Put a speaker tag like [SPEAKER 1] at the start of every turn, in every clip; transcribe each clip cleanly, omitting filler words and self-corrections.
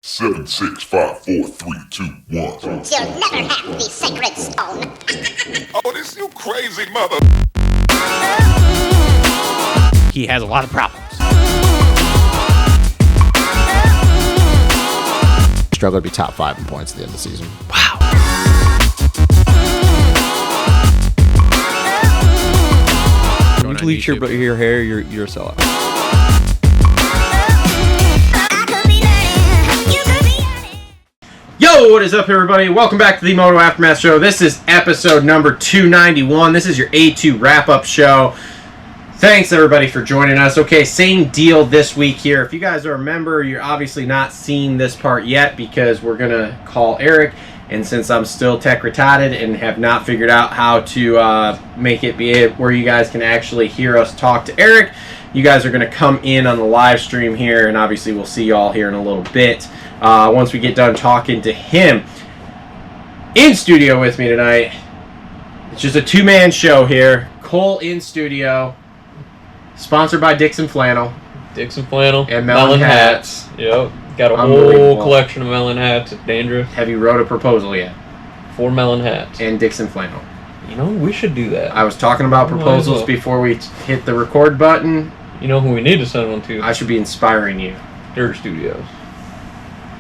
[SPEAKER 1] 7, 6, 5, 4, 3, 2, 1.
[SPEAKER 2] You'll never have the sacred stone.
[SPEAKER 1] Oh, this you crazy mother.
[SPEAKER 3] He has a lot of problems.
[SPEAKER 4] Struggle to be top 5 in points at the end of the season.
[SPEAKER 3] Wow.
[SPEAKER 5] You bleach your hair, you're a sellout.
[SPEAKER 3] Yo, what is up, everybody? Welcome back to the Moto Aftermath Show. This is episode number 291. This is your A2 wrap-up show. Thanks, everybody, for joining us. Okay, same deal this week here. If you guys are a member, you're obviously not seeing this part yet because we're going to call Eric. And since I'm still tech retarded and have not figured out how to make it be where you guys can actually hear us talk to Eric, you guys are going to come in on the live stream here, and obviously we'll see you all here in a little bit once we get done talking to him. In studio with me tonight, it's just a two-man show here. Cole in studio, sponsored by Dixon Flannel.
[SPEAKER 5] Dixon Flannel.
[SPEAKER 3] And Melon Hats.
[SPEAKER 5] Yep. Got a whole collection of melon hats. It's dangerous.
[SPEAKER 3] Have you wrote a proposal yet?
[SPEAKER 5] 4 melon hats.
[SPEAKER 3] And Dixon Flannel.
[SPEAKER 5] You know, we should do that.
[SPEAKER 3] I was talking about proposals before we hit the record button.
[SPEAKER 5] You know who we need to send one to?
[SPEAKER 3] I should be inspiring you.
[SPEAKER 5] Dirt Studios.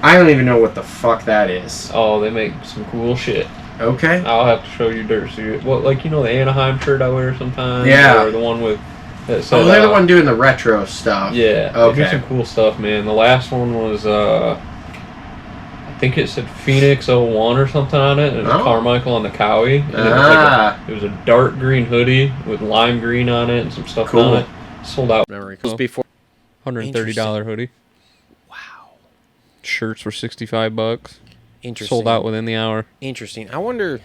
[SPEAKER 3] I don't even know what the fuck that is.
[SPEAKER 5] Oh, they make some cool shit.
[SPEAKER 3] Okay.
[SPEAKER 5] I'll have to show you Dirt Studios. Well, like, you know the Anaheim shirt I wear sometimes?
[SPEAKER 3] Yeah.
[SPEAKER 5] Or the one with...
[SPEAKER 3] They're the one doing the retro stuff.
[SPEAKER 5] Yeah.
[SPEAKER 3] Okay.
[SPEAKER 5] They do some cool stuff, man. The last one was, I think it said Phoenix 01 or something on it. And it was Carmichael on the Cowie. And it was a dark green hoodie with lime green on it and some stuff on it. Sold out.
[SPEAKER 3] Memory. It was before.
[SPEAKER 5] $130 hoodie.
[SPEAKER 3] Wow.
[SPEAKER 5] Shirts were $65.
[SPEAKER 3] Interesting.
[SPEAKER 5] Sold out within the hour.
[SPEAKER 3] Interesting. I wonder...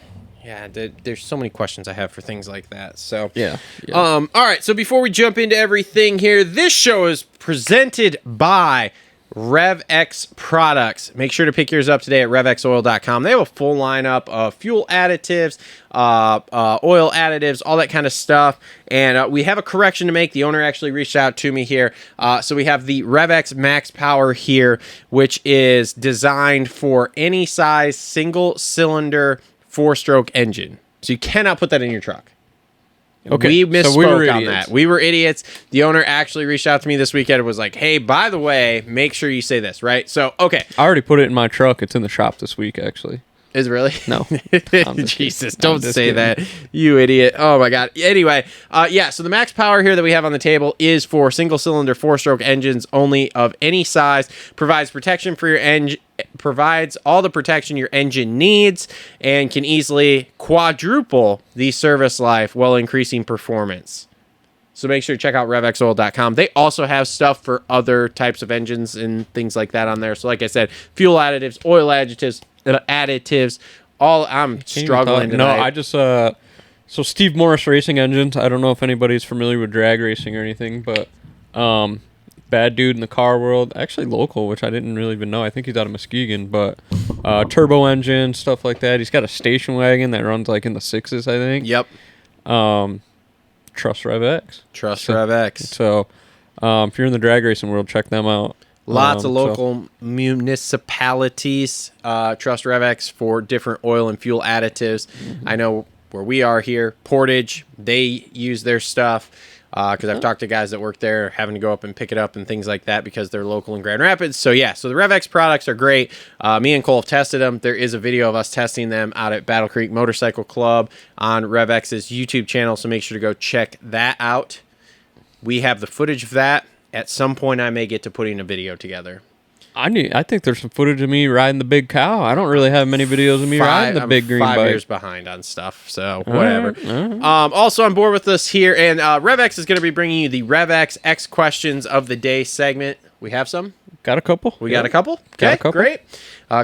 [SPEAKER 3] Yeah, there's so many questions I have for things like that. So
[SPEAKER 5] yeah.
[SPEAKER 3] All right. So before we jump into everything here, this show is presented by Rev X Products. Make sure to pick yours up today at revxoil.com. They have a full lineup of fuel additives, oil additives, all that kind of stuff. And we have a correction to make. The owner actually reached out to me here. So we have the Rev X Max Power here, which is designed for any size single-cylinder 4-stroke engine. So you cannot put that in your truck.
[SPEAKER 5] Okay.
[SPEAKER 3] We misspoke
[SPEAKER 5] we were
[SPEAKER 3] on that. We were idiots. The owner actually reached out to me this weekend and was like, hey, by the way, make sure you say this, right? So, okay.
[SPEAKER 5] I already put it in my truck. It's in the shop this week, actually.
[SPEAKER 3] Is it really?
[SPEAKER 5] No.
[SPEAKER 3] Jesus, don't say that, you idiot. Oh, my God. Anyway, yeah, so the max power here that we have on the table is for single-cylinder 4-stroke engines only of any size, provides protection for your engine, provides all the protection your engine needs, and can easily quadruple the service life while increasing performance. So make sure to check out revxoil.com. They also have stuff for other types of engines and things like that on there. So like I said, fuel additives, oil additives, all. I'm struggling tonight.
[SPEAKER 5] No, I just so Steve Morris Racing Engines. I don't know if anybody's familiar with drag racing or anything, but bad dude in the car world, actually local, which I didn't really even know. I think he's out of Muskegon, but turbo engine, stuff like that. He's got a station wagon that runs like in the 6s, I think.
[SPEAKER 3] Yep.
[SPEAKER 5] Trust Rev X.
[SPEAKER 3] Rev X.
[SPEAKER 5] So if you're in the drag racing world, check them out.
[SPEAKER 3] Lots of local municipalities trust Rev X for different oil and fuel additives. Mm-hmm. I know where we are here, Portage, they use their stuff because I've talked to guys that work there having to go up and pick it up and things like that because they're local in Grand Rapids. So yeah, so the Rev X products are great. Me and Cole have tested them. There is a video of us testing them out at Battle Creek Motorcycle Club on Rev X's YouTube channel, so make sure to go check that out. We have the footage of that. At some point, I may get to putting a video together.
[SPEAKER 5] I think there's some footage of me riding the big cow. I don't really have many videos of me riding the big green bike. 5 years
[SPEAKER 3] behind on stuff, so whatever. All right. Also on board with us here, and Rev X is going to be bringing you the Rev X questions of the day segment. We have some?
[SPEAKER 5] Got a couple.
[SPEAKER 3] We got a couple? Okay, great.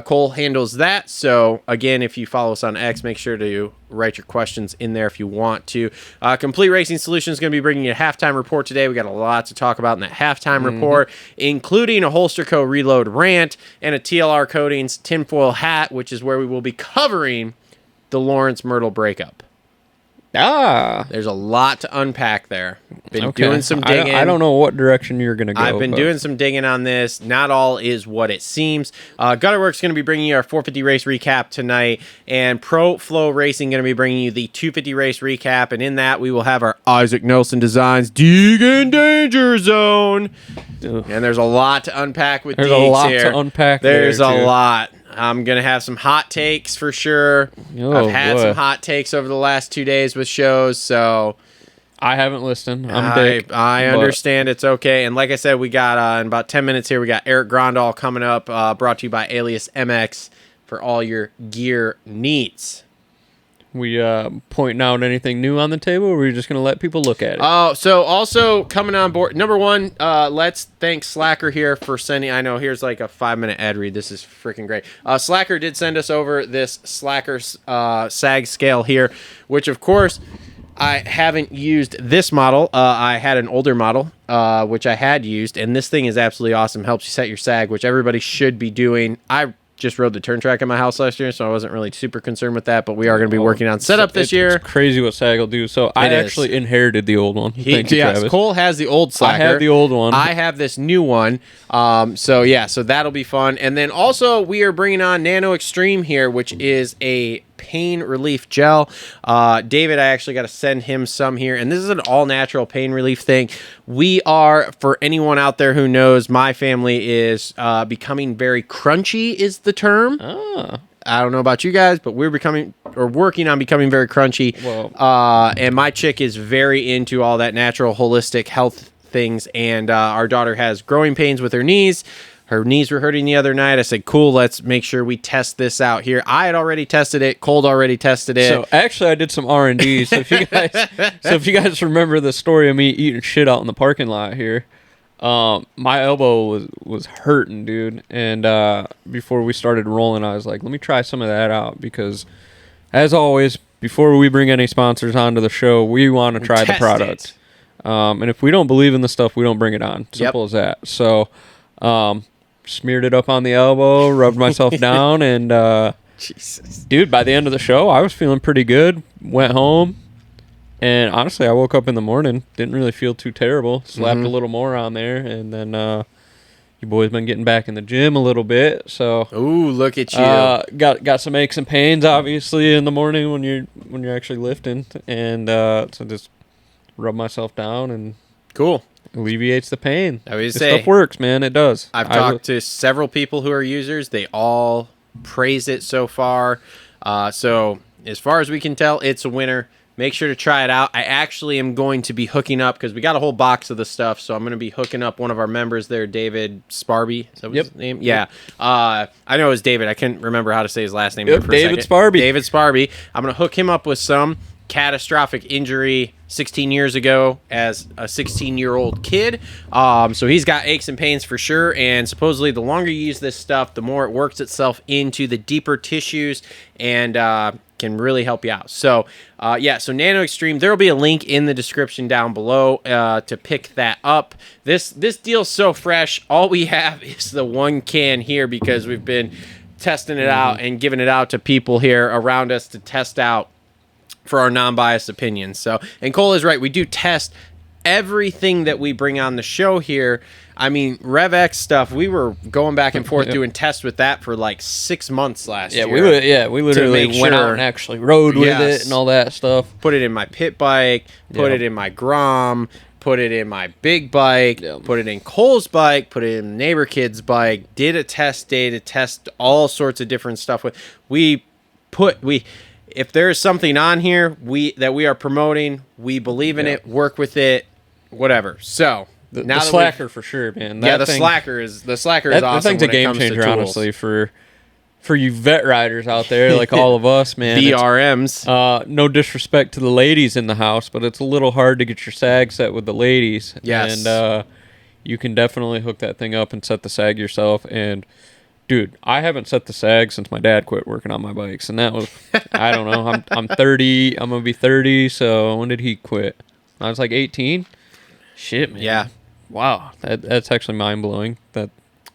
[SPEAKER 3] Cole handles that. So, again, if you follow us on X, make sure to write your questions in there if you want to. Complete Racing Solutions is going to be bringing you a halftime report today. We got a lot to talk about in that halftime report, including a Holster Co. Reload rant and a TLR Coatings tinfoil hat, which is where we will be covering the Lawrence Myrtle breakup. There's a lot to unpack there. Been doing some digging.
[SPEAKER 5] I don't know what direction you're going to go.
[SPEAKER 3] I've been doing some digging on this. Not all is what it seems. Gutterworks is going to be bringing you our 450 race recap tonight, and Flo Racing going to be bringing you the 250 race recap, and in that we will have our Isaac Nelson Designs Deegan Danger Zone. Ugh. And there's a lot to unpack with
[SPEAKER 5] There's
[SPEAKER 3] Deegs
[SPEAKER 5] a lot
[SPEAKER 3] here.
[SPEAKER 5] to unpack.
[SPEAKER 3] There's a lot. I'm going to have some hot takes for sure.
[SPEAKER 5] Oh,
[SPEAKER 3] I've had some hot takes over the last 2 days with shows, so
[SPEAKER 5] I haven't listened. I'm big.
[SPEAKER 3] I understand. It's okay. And like I said, we got in about 10 minutes here, we got Eric Grondahl coming up, brought to you by Alias MX for all your gear needs.
[SPEAKER 5] We pointing out anything new on the table, or are we just going to let people look at it?
[SPEAKER 3] Oh, so also coming on board, number one, let's thank Slacker here for sending, I know, here's like a 5-minute ad read. This is freaking great. Slacker did send us over this Slacker sag scale here, which of course I haven't used this model. I had an older model, which I had used, and this thing is absolutely awesome. Helps you set your sag, which everybody should be doing. I just rode the turn track in my house last year, so I wasn't really super concerned with that, but we are going to be working on setup this year.
[SPEAKER 5] It's crazy what sag will do. So I actually inherited the old one. Thank you, Travis.
[SPEAKER 3] Cole has the old Slacker.
[SPEAKER 5] I have the old one.
[SPEAKER 3] I have this new one. So that'll be fun. And then also we are bringing on Nano Extreme here, which is a pain relief gel. David, I actually got to send him some here, and this is an all-natural pain relief thing. We are, for anyone out there who knows, my family is becoming very crunchy is the term. I don't know about you guys, but we're working on becoming very crunchy.
[SPEAKER 5] Whoa.
[SPEAKER 3] And my chick is very into all that natural holistic health things, and our daughter has growing pains with her knees. Her knees were hurting the other night. I said, cool, let's make sure we test this out here. I had already tested it. Cole already tested it.
[SPEAKER 5] So actually I did some R&D. So if you guys remember the story of me eating shit out in the parking lot here, my elbow was hurting, dude. And before we started rolling, I was like, let me try some of that out, because as always, before we bring any sponsors onto the show, we want to try the product. And if we don't believe in the stuff, we don't bring it on. Simple as that. So smeared it up on the elbow, rubbed myself down, and
[SPEAKER 3] Jesus,
[SPEAKER 5] dude, by the end of the show, I was feeling pretty good. Went home, and honestly, I woke up in the morning, didn't really feel too terrible. Slapped a little more on there, and then you boys been getting back in the gym a little bit. So
[SPEAKER 3] ooh, look at you.
[SPEAKER 5] Got some aches and pains, obviously, in the morning when you're actually lifting, and so just rub myself down, and
[SPEAKER 3] cool.
[SPEAKER 5] Alleviates the pain.
[SPEAKER 3] I would
[SPEAKER 5] this
[SPEAKER 3] say
[SPEAKER 5] stuff works, man. It does.
[SPEAKER 3] I've talked to several people who are users. They all praise it so far. So as far as we can tell, it's a winner. Make sure to try it out. I actually am going to be hooking up, because we got a whole box of the stuff, so I'm going to be hooking up one of our members there, David Sparby. Is that his name? Yeah. I know it was David. I couldn't remember how to say his last name there for
[SPEAKER 5] David
[SPEAKER 3] a second.
[SPEAKER 5] Sparby.
[SPEAKER 3] David Sparby. I'm going to hook him up with some catastrophic injury 16 years ago as a 16-year-old kid. So he's got aches and pains for sure, and supposedly the longer you use this stuff, the more it works itself into the deeper tissues and can really help you out. So so Nano Extreme, there will be a link in the description down below to pick that up. This deal's so fresh. All we have is the one can here, because we've been testing it out and giving it out to people here around us to test out for our non-biased opinions. So, and Cole is right. We do test everything that we bring on the show here. I mean, Rev X stuff, we were going back and forth doing tests with that for like 6 months last year.
[SPEAKER 5] We literally went out and actually rode with it and all that stuff.
[SPEAKER 3] Put it in my pit bike, put it in my Grom, put it in my big bike, put it in Cole's bike, put it in the neighbor kid's bike, did a test day to test all sorts of different stuff with. If there is something on here that we are promoting, we believe in it, work with it, whatever. So
[SPEAKER 5] the Slacker for sure, man.
[SPEAKER 3] The Slacker is awesome.
[SPEAKER 5] That thing's a game changer, honestly, for you vet riders out there like all of us, man.
[SPEAKER 3] BRMs.
[SPEAKER 5] No disrespect to the ladies in the house, but it's a little hard to get your sag set with the ladies.
[SPEAKER 3] Yes.
[SPEAKER 5] And you can definitely hook that thing up and set the sag yourself. And dude, I haven't set the sag since my dad quit working on my bikes, and that was, I don't know, I'm 30, I'm going to be 30, so when did he quit? I was like 18? Shit, man.
[SPEAKER 3] Yeah.
[SPEAKER 5] Wow, that's actually mind-blowing, that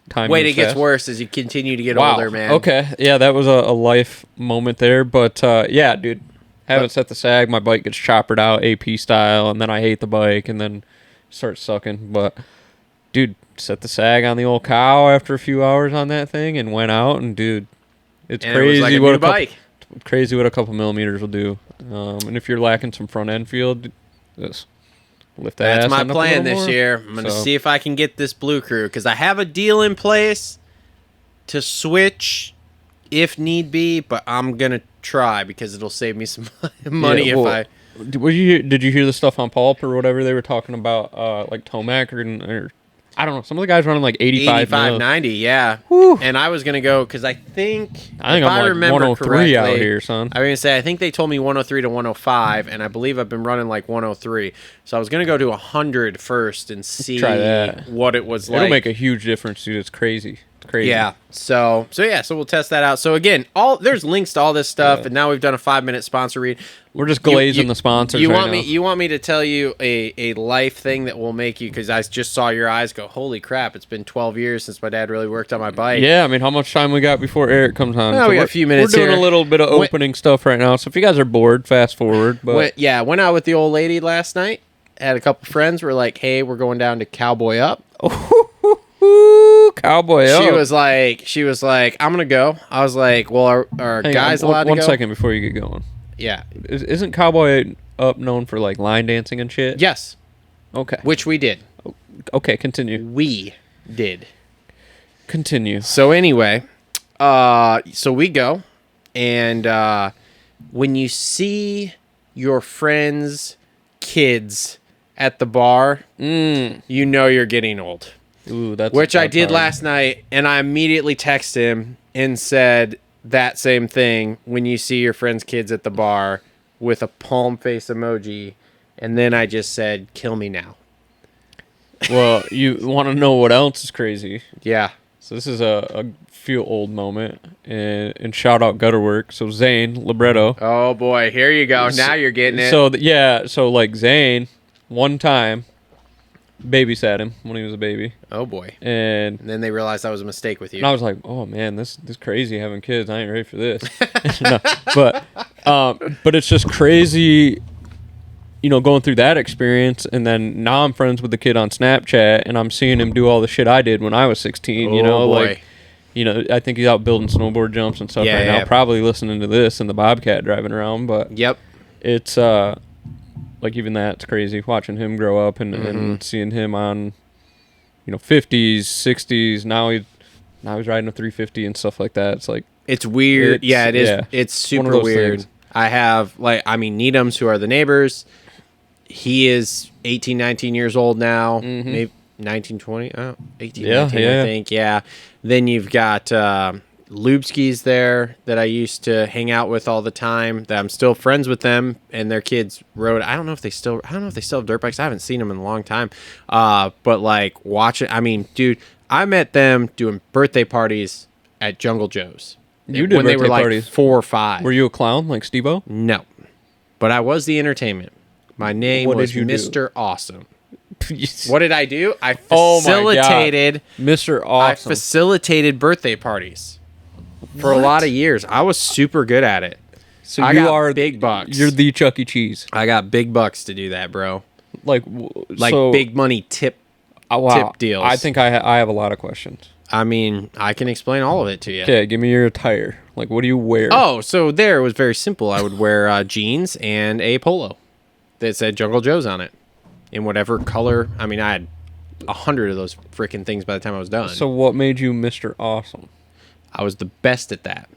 [SPEAKER 5] time.
[SPEAKER 3] Wait, it gets worse as you continue to get older, man.
[SPEAKER 5] Okay, yeah, that was a life moment there, but yeah, dude, Haven't set the sag. My bike gets choppered out AP style, and then I hate the bike, and then start sucking. But, dude, set the sag on the old cow after a few hours on that thing and went out, and, dude, it's
[SPEAKER 3] And
[SPEAKER 5] crazy
[SPEAKER 3] it was like a
[SPEAKER 5] what
[SPEAKER 3] new
[SPEAKER 5] a couple,
[SPEAKER 3] bike.
[SPEAKER 5] crazy what a couple millimeters will do. And if you're lacking some front end field, just lift that
[SPEAKER 3] That's
[SPEAKER 5] ass
[SPEAKER 3] my
[SPEAKER 5] end up a
[SPEAKER 3] plan
[SPEAKER 5] little
[SPEAKER 3] this
[SPEAKER 5] more.
[SPEAKER 3] year. I'm going to
[SPEAKER 5] So-
[SPEAKER 3] see if I can get this Blue Crew because I have a deal in place to switch if need be, but I'm going to try because it'll save me some money
[SPEAKER 5] Yeah, well,
[SPEAKER 3] if I...
[SPEAKER 5] Did you hear the stuff on Pulp or whatever they were talking about, like Tomac or I don't know, some of the guys running like 85 mil.
[SPEAKER 3] 90, yeah.
[SPEAKER 5] Whew.
[SPEAKER 3] And I was going to go because I think
[SPEAKER 5] I think
[SPEAKER 3] if
[SPEAKER 5] I'm like
[SPEAKER 3] remember
[SPEAKER 5] 103 out
[SPEAKER 3] correctly,
[SPEAKER 5] here, son.
[SPEAKER 3] I was going to say, I think they told me 103 to 105, and I believe I've been running like 103. So I was going to go to 100 first and see
[SPEAKER 5] Try that.
[SPEAKER 3] what it was like.
[SPEAKER 5] It'll make a huge difference, dude. It's crazy. It's crazy.
[SPEAKER 3] Yeah. So we'll test that out. So again, there's links to all this stuff, and now we've done a 5-minute sponsor read.
[SPEAKER 5] We're just glazing the sponsors
[SPEAKER 3] You
[SPEAKER 5] right
[SPEAKER 3] want
[SPEAKER 5] now.
[SPEAKER 3] you want me to tell you a life thing that will make you, because I just saw your eyes go, holy crap! It's been 12 years since my dad really worked on my bike.
[SPEAKER 5] Yeah, I mean, how much time we got before Eric comes on?
[SPEAKER 3] Well, we got
[SPEAKER 5] we're-
[SPEAKER 3] a few minutes
[SPEAKER 5] We're doing
[SPEAKER 3] here.
[SPEAKER 5] a little bit of opening stuff right now, so if you guys are bored, fast forward. But
[SPEAKER 3] Went out with the old lady last night. Had a couple friends. We're like, hey, we're going down to Cowboy Up.
[SPEAKER 5] Ooh, cowboy
[SPEAKER 3] She
[SPEAKER 5] up.
[SPEAKER 3] was like, I'm gonna go. I was like, well, are
[SPEAKER 5] Hang
[SPEAKER 3] guys
[SPEAKER 5] on,
[SPEAKER 3] allowed to
[SPEAKER 5] one
[SPEAKER 3] go?
[SPEAKER 5] second before you get going.
[SPEAKER 3] Yeah.
[SPEAKER 5] Isn't Cowboy Up known for like line dancing and shit?
[SPEAKER 3] Yes.
[SPEAKER 5] Okay.
[SPEAKER 3] Which we did.
[SPEAKER 5] Okay, continue.
[SPEAKER 3] We did.
[SPEAKER 5] Continue.
[SPEAKER 3] So anyway, so we go, and when you see your friends' kids at the bar, you know you're getting old.
[SPEAKER 5] Ooh, that's
[SPEAKER 3] Which I
[SPEAKER 5] that's
[SPEAKER 3] did
[SPEAKER 5] hard.
[SPEAKER 3] last night, and I immediately texted him and said that same thing when you see your friends' kids at the bar with a palm face emoji, and then I just said, kill me now.
[SPEAKER 5] Well, you want to know what else is crazy?
[SPEAKER 3] Yeah.
[SPEAKER 5] So this is a feel old moment, and shout out Gutterwork. So Zane Libretto.
[SPEAKER 3] Oh boy, here you go. Now you're getting it.
[SPEAKER 5] So like Zane, one time, babysat him when he was a baby,
[SPEAKER 3] Oh boy.
[SPEAKER 5] and
[SPEAKER 3] And then they realized that was a mistake with you.
[SPEAKER 5] I was like, oh man, this crazy having kids. I ain't ready for this. No, but it's just crazy, going through that experience, and then now I'm friends with the kid on Snapchat, and I'm seeing him do all the shit I did when I was 16.
[SPEAKER 3] Oh, boy.
[SPEAKER 5] I think he's out building snowboard jumps and stuff
[SPEAKER 3] Yeah,
[SPEAKER 5] right
[SPEAKER 3] yeah.
[SPEAKER 5] now, probably listening to this and the Bobcat driving around. But
[SPEAKER 3] Yep.
[SPEAKER 5] it's like even that's crazy watching him grow up and
[SPEAKER 3] Mm-hmm.
[SPEAKER 5] seeing him on 50s, 60s. Now he's riding a 350 and stuff like that. It's like
[SPEAKER 3] It's weird.
[SPEAKER 5] It's-
[SPEAKER 3] It is.
[SPEAKER 5] yeah.
[SPEAKER 3] It's
[SPEAKER 5] One of
[SPEAKER 3] super
[SPEAKER 5] those
[SPEAKER 3] weird.
[SPEAKER 5] things.
[SPEAKER 3] I have Needhams, who are the neighbors. He is 18, 19 years old now. Maybe 19, 20. 18,
[SPEAKER 5] Yeah,
[SPEAKER 3] 19,
[SPEAKER 5] yeah.
[SPEAKER 3] I think. Yeah. Then you've got Lubski's there that I used to hang out with all the time. That I'm still friends with them, and their kids rode. I don't know if they still have dirt bikes. I haven't seen them in a long time. But like watching. I mean, dude, I met them doing birthday parties at Jungle Joe's.
[SPEAKER 5] You did
[SPEAKER 3] when they were
[SPEAKER 5] birthday
[SPEAKER 3] like
[SPEAKER 5] parties.
[SPEAKER 3] 4 or 5.
[SPEAKER 5] Were you a clown like Steve-O?
[SPEAKER 3] No, but I was the entertainment. My name
[SPEAKER 5] What
[SPEAKER 3] was
[SPEAKER 5] did you do?
[SPEAKER 3] Mr. Awesome.
[SPEAKER 5] What?
[SPEAKER 3] What did I do? I
[SPEAKER 5] Oh my God.
[SPEAKER 3] facilitated.
[SPEAKER 5] Mr.
[SPEAKER 3] I
[SPEAKER 5] Awesome.
[SPEAKER 3] facilitated birthday parties for a lot of years. I was super good at it.
[SPEAKER 5] So
[SPEAKER 3] I
[SPEAKER 5] you
[SPEAKER 3] got
[SPEAKER 5] are
[SPEAKER 3] big bucks.
[SPEAKER 5] You're the Chuck E. Cheese.
[SPEAKER 3] I got big bucks to do that, bro.
[SPEAKER 5] Like
[SPEAKER 3] Big money tip.
[SPEAKER 5] tip
[SPEAKER 3] deals.
[SPEAKER 5] I think I have a lot of questions.
[SPEAKER 3] I mean, I can explain all of it to you.
[SPEAKER 5] Okay, give me your attire. Like, what do you wear?
[SPEAKER 3] Oh, so there it was very simple. I would wear jeans and a polo that said Jungle Joe's on it in whatever color. I mean, I had 100 of those freaking things by the time I was done.
[SPEAKER 5] So what made you Mr. Awesome?
[SPEAKER 3] I was the best at that.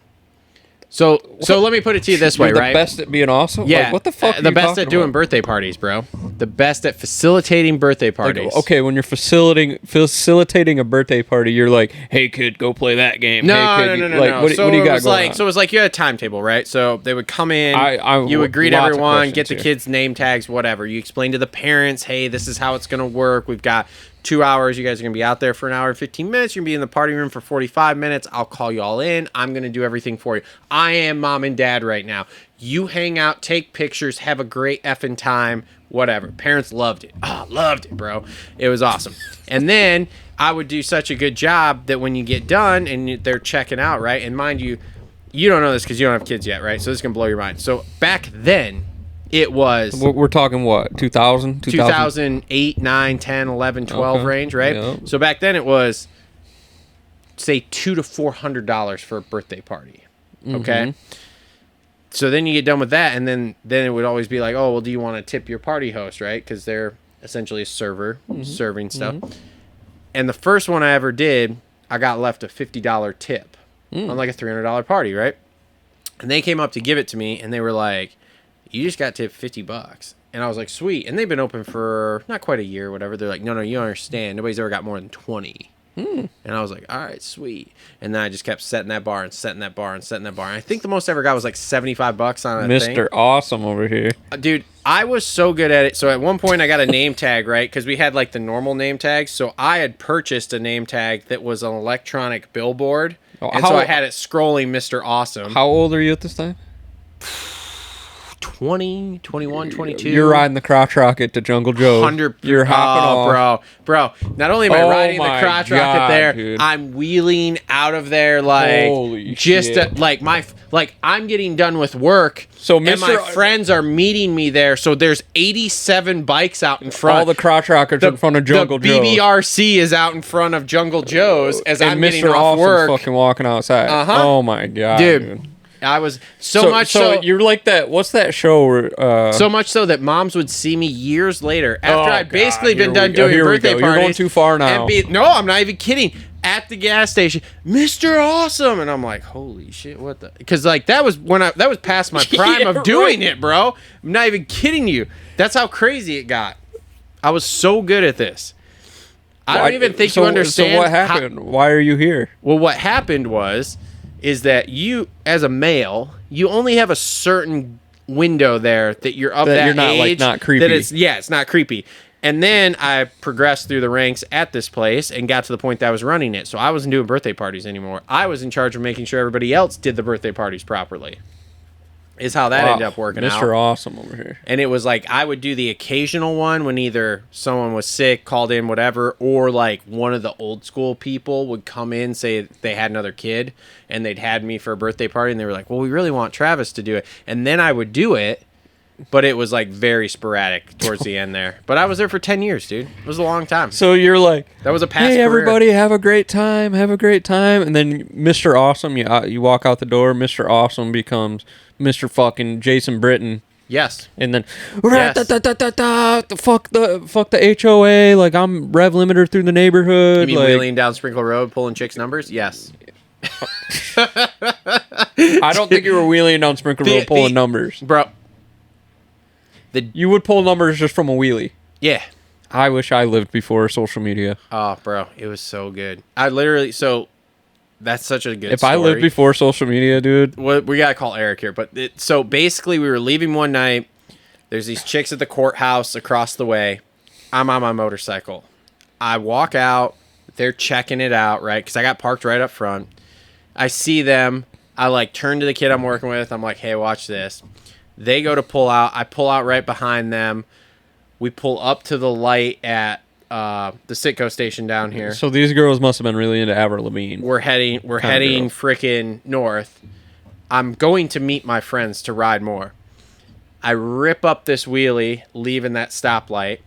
[SPEAKER 3] So let me put it to you this way,
[SPEAKER 5] You're the
[SPEAKER 3] right?
[SPEAKER 5] best at being awesome?
[SPEAKER 3] Yeah.
[SPEAKER 5] Like, what the fuck? Are
[SPEAKER 3] The
[SPEAKER 5] you
[SPEAKER 3] best
[SPEAKER 5] talking
[SPEAKER 3] at doing
[SPEAKER 5] about?
[SPEAKER 3] birthday parties, bro. The best at facilitating birthday
[SPEAKER 5] Like,
[SPEAKER 3] parties.
[SPEAKER 5] okay, when you're facilitating a birthday party, you're like, "Hey kid, go play that game."
[SPEAKER 3] No,
[SPEAKER 5] hey, kid,
[SPEAKER 3] no.
[SPEAKER 5] Like, what,
[SPEAKER 3] so
[SPEAKER 5] what do you
[SPEAKER 3] it
[SPEAKER 5] got
[SPEAKER 3] was
[SPEAKER 5] going
[SPEAKER 3] like,
[SPEAKER 5] on?
[SPEAKER 3] So it was like you had a timetable, right? So they would come in,
[SPEAKER 5] I
[SPEAKER 3] you would greet
[SPEAKER 5] lots of
[SPEAKER 3] everyone,
[SPEAKER 5] questions
[SPEAKER 3] get the
[SPEAKER 5] here.
[SPEAKER 3] kids' name tags, whatever. You explain to the parents, hey, this is how it's going to work. We've got 2 hours. You guys are going to be out there for an hour and 15 minutes. You're going to be in the party room for 45 minutes. I'll call you all in. I'm going to do everything for you. I am mom and dad right now. You hang out, take pictures, have a great effing time, whatever. Parents loved it. Oh, loved it, bro. It was awesome. And then I would do such a good job that when you get done and they're checking out, right? And mind you, you don't know this because you don't have kids yet, right? So this is going to blow your mind. So back then, it was...
[SPEAKER 5] We're talking what? 2000?
[SPEAKER 3] 2008, 9, 10, 11, 12 range, right?
[SPEAKER 5] Yep.
[SPEAKER 3] So back then it was, say, $200 to $400 for a birthday party. Okay? So then you get done with that, and then it would always be like, oh, well, do you want to tip your party host, right? Because they're essentially a server, serving stuff. And the first one I ever did, I got left a $50 tip on like a $300 party, right? And they came up to give it to me, and they were like, you just got tipped $50. And I was like, sweet. And they've been open for not quite a year or whatever. They're like, no, you don't understand. Nobody's ever got more than 20. And I was like, all right, sweet. And then I just kept setting that bar and setting that bar and setting that bar. And I think the most I ever got was like $75 on a thing.
[SPEAKER 5] Mr. Awesome over here.
[SPEAKER 3] Dude, I was so good at it. So at one point I got a name tag, right? Because we had like the normal name tags. So I had purchased a name tag that was an electronic billboard. And so I had it scrolling Mr. Awesome.
[SPEAKER 5] How old are you at this time?
[SPEAKER 3] 20, 21, 22.
[SPEAKER 5] You're riding the crotch rocket to Jungle Joe.
[SPEAKER 3] 100.
[SPEAKER 5] You're hopping off.
[SPEAKER 3] Bro. Not only am I riding the
[SPEAKER 5] my
[SPEAKER 3] crotch
[SPEAKER 5] God,
[SPEAKER 3] rocket there,
[SPEAKER 5] dude.
[SPEAKER 3] I'm wheeling out of there like
[SPEAKER 5] Holy
[SPEAKER 3] just
[SPEAKER 5] shit.
[SPEAKER 3] like I'm getting done with work.
[SPEAKER 5] So
[SPEAKER 3] and my friends are meeting me there. So there's 87 bikes out in front.
[SPEAKER 5] All the crotch rockets in front of Jungle Joe.
[SPEAKER 3] The BBRC is out in front of Jungle Joe's as
[SPEAKER 5] and
[SPEAKER 3] I'm
[SPEAKER 5] Mr.
[SPEAKER 3] getting off
[SPEAKER 5] Awesome's
[SPEAKER 3] work.
[SPEAKER 5] fucking walking outside. Oh my God,
[SPEAKER 3] dude. I was so
[SPEAKER 5] you're like that. What's that show? Where,
[SPEAKER 3] so much so that moms would see me years later after I'd basically been done
[SPEAKER 5] Here
[SPEAKER 3] doing
[SPEAKER 5] we
[SPEAKER 3] birthday
[SPEAKER 5] go.
[SPEAKER 3] parties.
[SPEAKER 5] You're going too far now.
[SPEAKER 3] No, I'm not even kidding. At the gas station, Mr. Awesome, and I'm like, holy shit, what the? Because like that was past my prime of doing it, bro. I'm not even kidding you. That's how crazy it got. I was so good at this. I don't even think you understand.
[SPEAKER 5] So what happened? Why are you here?
[SPEAKER 3] Well, what happened is that you, as a male, you only have a certain window there that you're of that
[SPEAKER 5] you're not
[SPEAKER 3] age.
[SPEAKER 5] like not creepy.
[SPEAKER 3] That it's not creepy. And then I progressed through the ranks at this place and got to the point that I was running it. So I wasn't doing birthday parties anymore. I was in charge of making sure everybody else did the birthday parties properly. Is how that ended up working out.
[SPEAKER 5] Mr. Awesome over here.
[SPEAKER 3] And it was like I would do the occasional one when either someone was sick, called in, whatever, or like one of the old school people would come in, say they had another kid, and they'd had me for a birthday party, and they were like, well, we really want Travis to do it. And then I would do it, but it was like very sporadic towards the end there. But I was there for 10 years, dude. It was a long time.
[SPEAKER 5] So you're like,
[SPEAKER 3] that was a past
[SPEAKER 5] hey,
[SPEAKER 3] career.
[SPEAKER 5] everybody, have a great time. Have a great time. And then Mr. Awesome, you walk out the door, Mr. Awesome becomes Mr. fucking Jason Britton.
[SPEAKER 3] Yes.
[SPEAKER 5] And then
[SPEAKER 3] Yes.
[SPEAKER 5] fuck the HOA, like I'm rev limiter through the neighborhood.
[SPEAKER 3] You mean
[SPEAKER 5] like,
[SPEAKER 3] wheeling down Sprinkle Road, pulling chicks' numbers? Yes.
[SPEAKER 5] I don't think you were wheeling down Sprinkle Road pulling numbers.
[SPEAKER 3] Bro.
[SPEAKER 5] You would pull numbers just from a wheelie.
[SPEAKER 3] Yeah.
[SPEAKER 5] I wish I lived before social media.
[SPEAKER 3] Oh, bro. It was so good. That's such a good
[SPEAKER 5] If
[SPEAKER 3] story.
[SPEAKER 5] I lived before social media, dude.
[SPEAKER 3] Well, we got to call Eric here. But so basically, we were leaving one night. There's these chicks at the courthouse across the way. I'm on my motorcycle. I walk out. They're checking it out, right? Because I got parked right up front. I see them. I like turn to the kid I'm working with. I'm like, hey, watch this. They go to pull out. I pull out right behind them. We pull up to the light at the Sitco station down here.
[SPEAKER 5] So these girls must have been really into Avril Lavigne.
[SPEAKER 3] We're heading freaking north. I'm going to meet my friends to ride more. I rip up this wheelie, leaving that stoplight,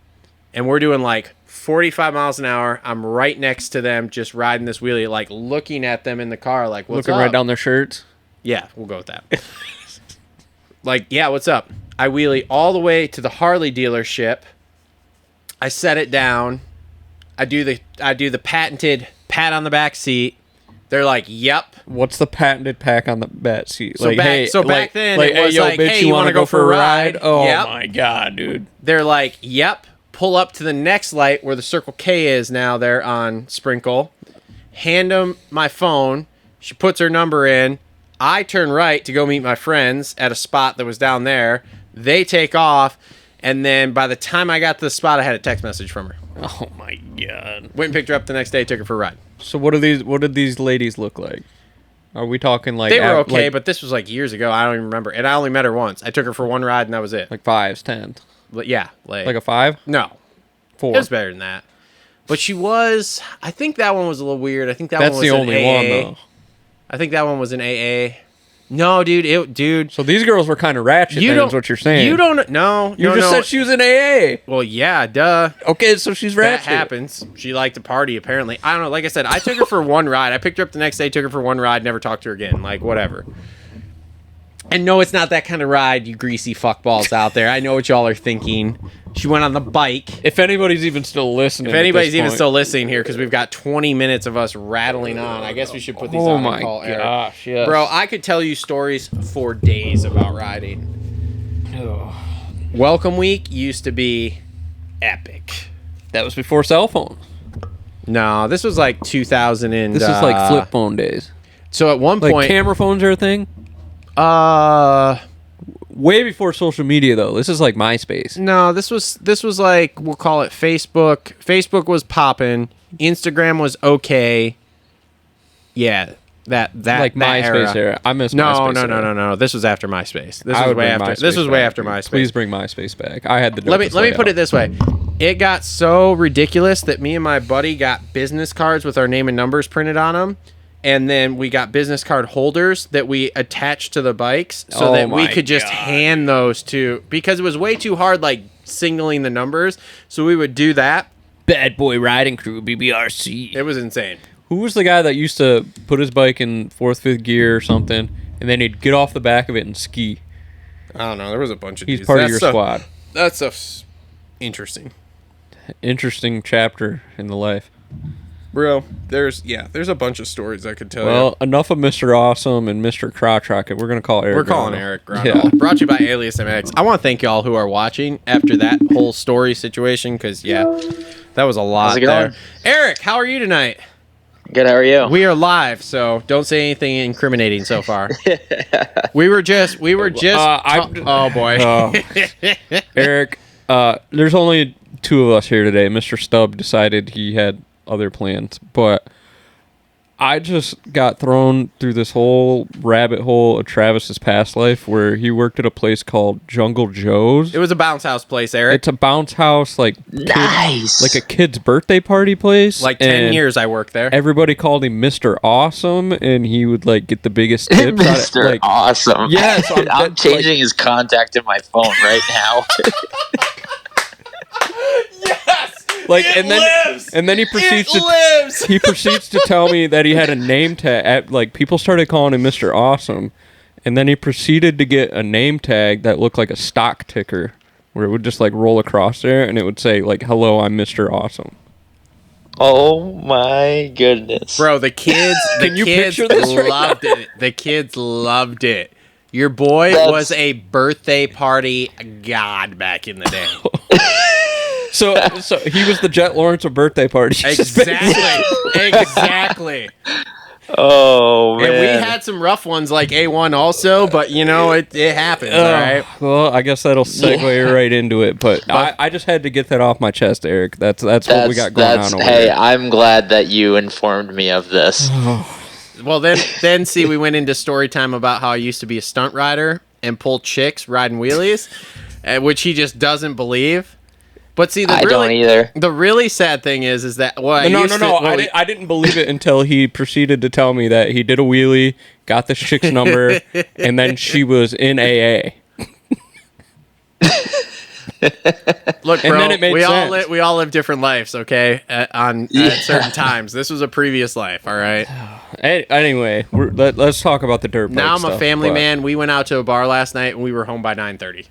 [SPEAKER 3] and we're doing like 45 miles an hour. I'm right next to them, just riding this wheelie, like looking at them in the car, like, what's
[SPEAKER 5] Looking
[SPEAKER 3] up?
[SPEAKER 5] right down their shirts.
[SPEAKER 3] Yeah, we'll go with that. Like, yeah, what's up? I wheelie all the way to the Harley dealership. I set it down. I do the patented pat on the back seat. They're like, "Yep."
[SPEAKER 5] What's the patented pack on the back seat?
[SPEAKER 3] So back then it was
[SPEAKER 5] hey, yo,
[SPEAKER 3] like,
[SPEAKER 5] bitch,
[SPEAKER 3] "Hey,
[SPEAKER 5] you
[SPEAKER 3] you
[SPEAKER 5] want
[SPEAKER 3] wanna
[SPEAKER 5] to go for a ride?" Oh
[SPEAKER 3] Yep.
[SPEAKER 5] my God, dude.
[SPEAKER 3] They're like, "Yep." Pull up to the next light where the Circle K is now. They're on Sprinkle. Hand them my phone. She puts her number in. I turn right to go meet my friends at a spot that was down there. They take off. And then by the time I got to the spot, I had a text message from her.
[SPEAKER 5] Oh my God.
[SPEAKER 3] Went and picked her up the next day, took her for a ride.
[SPEAKER 5] So what did these ladies look like? Are we talking like
[SPEAKER 3] They were okay,
[SPEAKER 5] like,
[SPEAKER 3] but this was like years ago. I don't even remember. And I only met her once. I took her for one ride, and that was it.
[SPEAKER 5] like 5s, 10s?
[SPEAKER 3] But yeah.
[SPEAKER 5] Like a 5?
[SPEAKER 3] No.
[SPEAKER 5] 4?
[SPEAKER 3] It was better than that. But she was... I think that one was a little weird. I think that
[SPEAKER 5] That's
[SPEAKER 3] one was
[SPEAKER 5] the only
[SPEAKER 3] AA.
[SPEAKER 5] one, though.
[SPEAKER 3] I think that one was an AA. No, dude.
[SPEAKER 5] So these girls were kind of ratchet.
[SPEAKER 3] You
[SPEAKER 5] then,
[SPEAKER 3] don't.
[SPEAKER 5] is what you're saying.
[SPEAKER 3] You don't. No.
[SPEAKER 5] You just said she was in AA.
[SPEAKER 3] Well, yeah, duh.
[SPEAKER 5] Okay, so she's ratchet.
[SPEAKER 3] That happens. She liked to party, apparently. I don't know. Like I said, I took her for one ride. I picked her up the next day, took her for one ride, never talked to her again. Like, whatever. And no, it's not that kind of ride, you greasy fuckballs out there. I know what y'all are thinking. She went on the bike.
[SPEAKER 5] If anybody's even still listening.
[SPEAKER 3] If anybody's even still listening here, because we've got 20 minutes of us rattling on, I guess we should put these on and call Eric.
[SPEAKER 5] Gosh, yes.
[SPEAKER 3] Bro, I could tell you stories for days about riding. Welcome week used to be epic.
[SPEAKER 5] That was before cell phones.
[SPEAKER 3] No, this was like 2000 and...
[SPEAKER 5] This is like flip phone days.
[SPEAKER 3] So at one
[SPEAKER 5] Like
[SPEAKER 3] point...
[SPEAKER 5] camera phones are a thing? Way before social media, though. This is like MySpace.
[SPEAKER 3] No, this was like, we'll call it Facebook. Facebook was popping. Instagram was okay. Yeah, that
[SPEAKER 5] like MySpace era. I miss MySpace era.
[SPEAKER 3] No. This was after MySpace. This was way after. This was way after MySpace.
[SPEAKER 5] Please bring MySpace back. I had the.
[SPEAKER 3] Let me put it this way. It got so ridiculous that me and my buddy got business cards with our name and numbers printed on them. And then we got business card holders that we attached to the bikes so that we could just hand those to, because it was way too hard, like signaling the numbers. So we would do that.
[SPEAKER 5] Bad Boy Riding Crew, BBRC.
[SPEAKER 3] It was insane.
[SPEAKER 5] Who was the guy that used to put his bike in 4th, 5th gear or something, and then he'd get off the back of it and ski?
[SPEAKER 3] I don't know. There was a bunch of
[SPEAKER 5] He's
[SPEAKER 3] dudes.
[SPEAKER 5] part of your squad.
[SPEAKER 3] That stuff's interesting.
[SPEAKER 5] Interesting chapter in the life.
[SPEAKER 3] Bro, there's a bunch of stories I could tell you.
[SPEAKER 5] Well, enough of Mr. Awesome and Mr. Crotch Rocket. We're going to call Eric.
[SPEAKER 3] We're calling Eric Grondahl. Yeah. Brought to you by Alias MX. I want to thank y'all who are watching after that whole story situation, because, yeah, that was a lot.
[SPEAKER 6] How's it going?
[SPEAKER 3] Eric, how are you tonight?
[SPEAKER 6] Good, how are you?
[SPEAKER 3] We are live, so don't say anything incriminating so far. we were just oh boy.
[SPEAKER 5] Eric, there's only two of us here today. Mr. Stubb decided he had other plans, but I just got thrown through this whole rabbit hole of Travis's past life where he worked at a place called Jungle Joe's.
[SPEAKER 3] It was a bounce house place, Eric.
[SPEAKER 5] It's a bounce house, like
[SPEAKER 6] nice,
[SPEAKER 5] like a kid's birthday party place.
[SPEAKER 3] Like 10 years I worked there.
[SPEAKER 5] Everybody called him Mr. Awesome, and he would like get the biggest tips.
[SPEAKER 6] Mr.
[SPEAKER 5] Like,
[SPEAKER 6] Awesome.
[SPEAKER 5] Yeah, so
[SPEAKER 6] I'm changing his contact in my phone right now.
[SPEAKER 3] Yes.
[SPEAKER 5] Like and then he proceeds to tell me that he had a name tag. Like people started calling him Mr. Awesome, and then he proceeded to get a name tag that looked like a stock ticker, where it would just like roll across there, and it would say like, "Hello, I'm Mr. Awesome."
[SPEAKER 6] Oh my goodness,
[SPEAKER 3] bro! The kids,
[SPEAKER 5] picture this right
[SPEAKER 3] loved it. The kids loved it. Your boy was a birthday party god back in the day.
[SPEAKER 5] So he was the Jet Lawrence of birthday parties.
[SPEAKER 3] Exactly.
[SPEAKER 6] Oh man.
[SPEAKER 3] And we had some rough ones like A1 also, but you know it happens. All right.
[SPEAKER 5] Well, I guess that'll segue right into it. But I just had to get that off my chest, Eric. That's what we got going on over
[SPEAKER 6] Hey,
[SPEAKER 5] there.
[SPEAKER 6] I'm glad that you informed me of this.
[SPEAKER 3] Well, then see, we went into story time about how I used to be a stunt rider and pull chicks riding wheelies, which he just doesn't believe. But see,
[SPEAKER 6] I don't either.
[SPEAKER 3] The really sad thing is that
[SPEAKER 5] I didn't believe it until he proceeded to tell me that he did a wheelie, got the chick's number, and then she was in AA.
[SPEAKER 3] Look,
[SPEAKER 5] And
[SPEAKER 3] bro,
[SPEAKER 5] then it made sense.
[SPEAKER 3] we all live different lives, okay? At certain times. This was a previous life, all right?
[SPEAKER 5] Anyway, let's talk about the dirt bike
[SPEAKER 3] Now I'm
[SPEAKER 5] stuff,
[SPEAKER 3] a family man. We went out to a bar last night, and we were home by 9:30.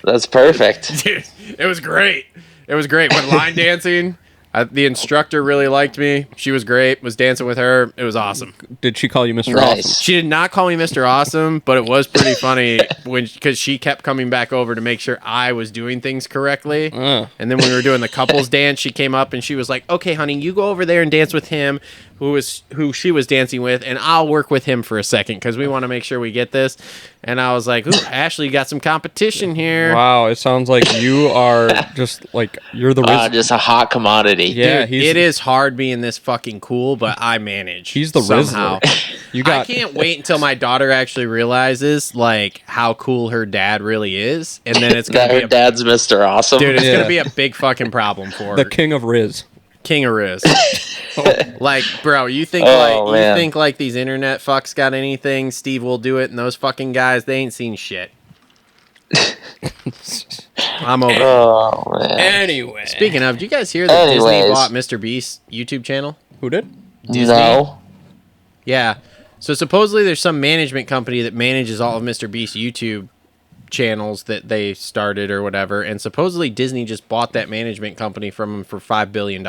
[SPEAKER 6] That's perfect.
[SPEAKER 3] Dude, it was great. It was great. Went line dancing. The instructor really liked me. She was great. Was dancing with her. It was awesome.
[SPEAKER 5] Did she call you Mr.
[SPEAKER 6] Nice.
[SPEAKER 5] Awesome?
[SPEAKER 3] She did not call me Mr. Awesome, but it was pretty funny because she kept coming back over to make sure I was doing things correctly. And then when we were doing the couples dance, she came up and she was like, "Okay, honey, you go over there and dance with him, who she was dancing with, and I'll work with him for a second because we want to make sure we get this." And I was like, "Ooh, Ashley, you got some competition here."
[SPEAKER 5] Wow, it sounds like you are just like you're the
[SPEAKER 6] Just a hot commodity.
[SPEAKER 5] Yeah,
[SPEAKER 3] Dude, it is hard being this fucking cool, but I manage.
[SPEAKER 5] He's the
[SPEAKER 3] somehow.
[SPEAKER 5] Rizzler.
[SPEAKER 3] I can't wait until my daughter actually realizes like how cool her dad really is, and then it's gonna
[SPEAKER 6] That
[SPEAKER 3] be
[SPEAKER 6] her dad's Mr. Awesome.
[SPEAKER 3] dude. It's
[SPEAKER 5] Yeah.
[SPEAKER 3] gonna be a big fucking problem for her.
[SPEAKER 5] the king of Riz.
[SPEAKER 3] Kingaroos. Like, bro, you think like these internet fucks got anything? Steve will do it, and those fucking guys, they ain't seen shit. I'm over.
[SPEAKER 6] Oh man.
[SPEAKER 5] Anyway.
[SPEAKER 3] Speaking of, did you guys hear that Disney bought Mr. Beast's YouTube channel?
[SPEAKER 5] Who did?
[SPEAKER 3] Disney?
[SPEAKER 6] No.
[SPEAKER 3] Yeah. So supposedly there's some management company that manages all of Mr. Beast's YouTube channels that they started or whatever, and supposedly Disney just bought that management company from him for $5 billion.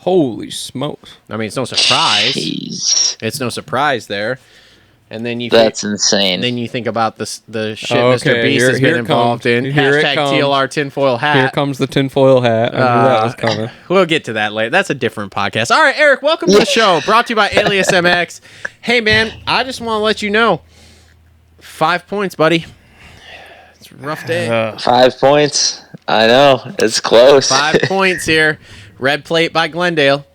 [SPEAKER 5] Holy smokes.
[SPEAKER 3] I mean, it's no surprise.
[SPEAKER 6] Jeez.
[SPEAKER 3] It's no surprise there. And then
[SPEAKER 6] That's insane.
[SPEAKER 3] Then you think about the shit
[SPEAKER 5] Oh,
[SPEAKER 3] Mr.
[SPEAKER 5] okay.
[SPEAKER 3] Beast has
[SPEAKER 5] Here
[SPEAKER 3] been
[SPEAKER 5] it
[SPEAKER 3] involved
[SPEAKER 5] comes.
[SPEAKER 3] in.
[SPEAKER 5] Here it
[SPEAKER 3] Hashtag
[SPEAKER 5] comes.
[SPEAKER 3] TLR tinfoil hat.
[SPEAKER 5] Here comes the tinfoil hat. I knew that was coming.
[SPEAKER 3] We'll get to that later. That's a different podcast. All right, Eric, welcome to the show. Brought to you by Alias MX. Hey, man, I just want to let you know, 5 points, buddy. It's a rough day.
[SPEAKER 6] 5 points. I know. It's close.
[SPEAKER 3] 5 points here. Red plate by Glendale.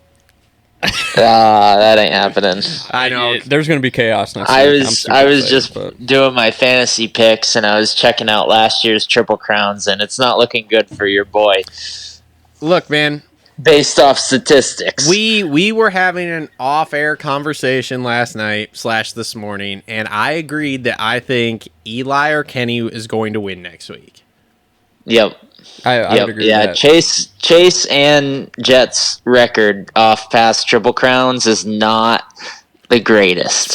[SPEAKER 6] That ain't happening.
[SPEAKER 3] I know.
[SPEAKER 5] There's going to be chaos next
[SPEAKER 6] I
[SPEAKER 5] week. I'm
[SPEAKER 6] was
[SPEAKER 5] super
[SPEAKER 6] I was
[SPEAKER 5] excited,
[SPEAKER 6] just
[SPEAKER 5] but-
[SPEAKER 6] doing my fantasy picks, and I was checking out last year's Triple Crowns, and it's not looking good for your boy
[SPEAKER 3] Look, man,
[SPEAKER 6] based off statistics.
[SPEAKER 3] we were having an off-air conversation last night / this morning, and I agreed that I think Eli or Kenny is going to win next week.
[SPEAKER 6] Yep.
[SPEAKER 5] I would agree
[SPEAKER 6] Yeah,
[SPEAKER 5] with that.
[SPEAKER 6] Chase and Jet's record off past Triple Crowns is not the greatest.
[SPEAKER 3] It's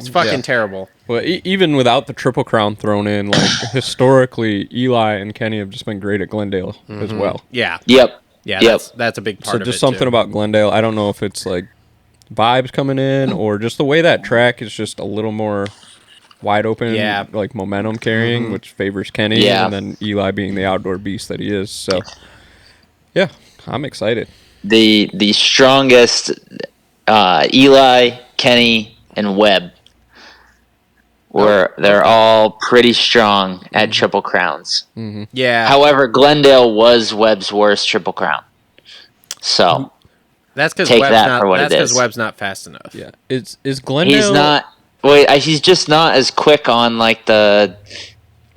[SPEAKER 3] fucking terrible.
[SPEAKER 5] Well, even without the Triple Crown thrown in, like, historically, Eli and Kenny have just been great at Glendale as well.
[SPEAKER 3] Yeah.
[SPEAKER 6] Yep.
[SPEAKER 3] Yeah,
[SPEAKER 6] Yep.
[SPEAKER 3] that's a big part
[SPEAKER 5] So
[SPEAKER 3] of it.
[SPEAKER 5] just something
[SPEAKER 3] too.
[SPEAKER 5] about Glendale. I don't know if it's, like, vibes coming in or just the way that track is just a little more wide open,
[SPEAKER 3] Yeah.
[SPEAKER 5] like momentum carrying, which favors Kenny,
[SPEAKER 6] Yeah.
[SPEAKER 5] and then Eli being the outdoor beast that he is. So, yeah, I'm excited.
[SPEAKER 6] The strongest Eli, Kenny, and Webb they're all pretty strong at Triple Crowns.
[SPEAKER 3] Yeah.
[SPEAKER 6] However, Glendale was Webb's worst Triple Crown. So
[SPEAKER 3] That's because
[SPEAKER 6] Take
[SPEAKER 3] Webb's
[SPEAKER 6] that
[SPEAKER 3] not.
[SPEAKER 6] for what
[SPEAKER 3] That's
[SPEAKER 6] it
[SPEAKER 3] because
[SPEAKER 6] is.
[SPEAKER 3] Webb's not fast enough.
[SPEAKER 5] Yeah, is Glendale?
[SPEAKER 6] he's not. Wait, he's just not as quick on like the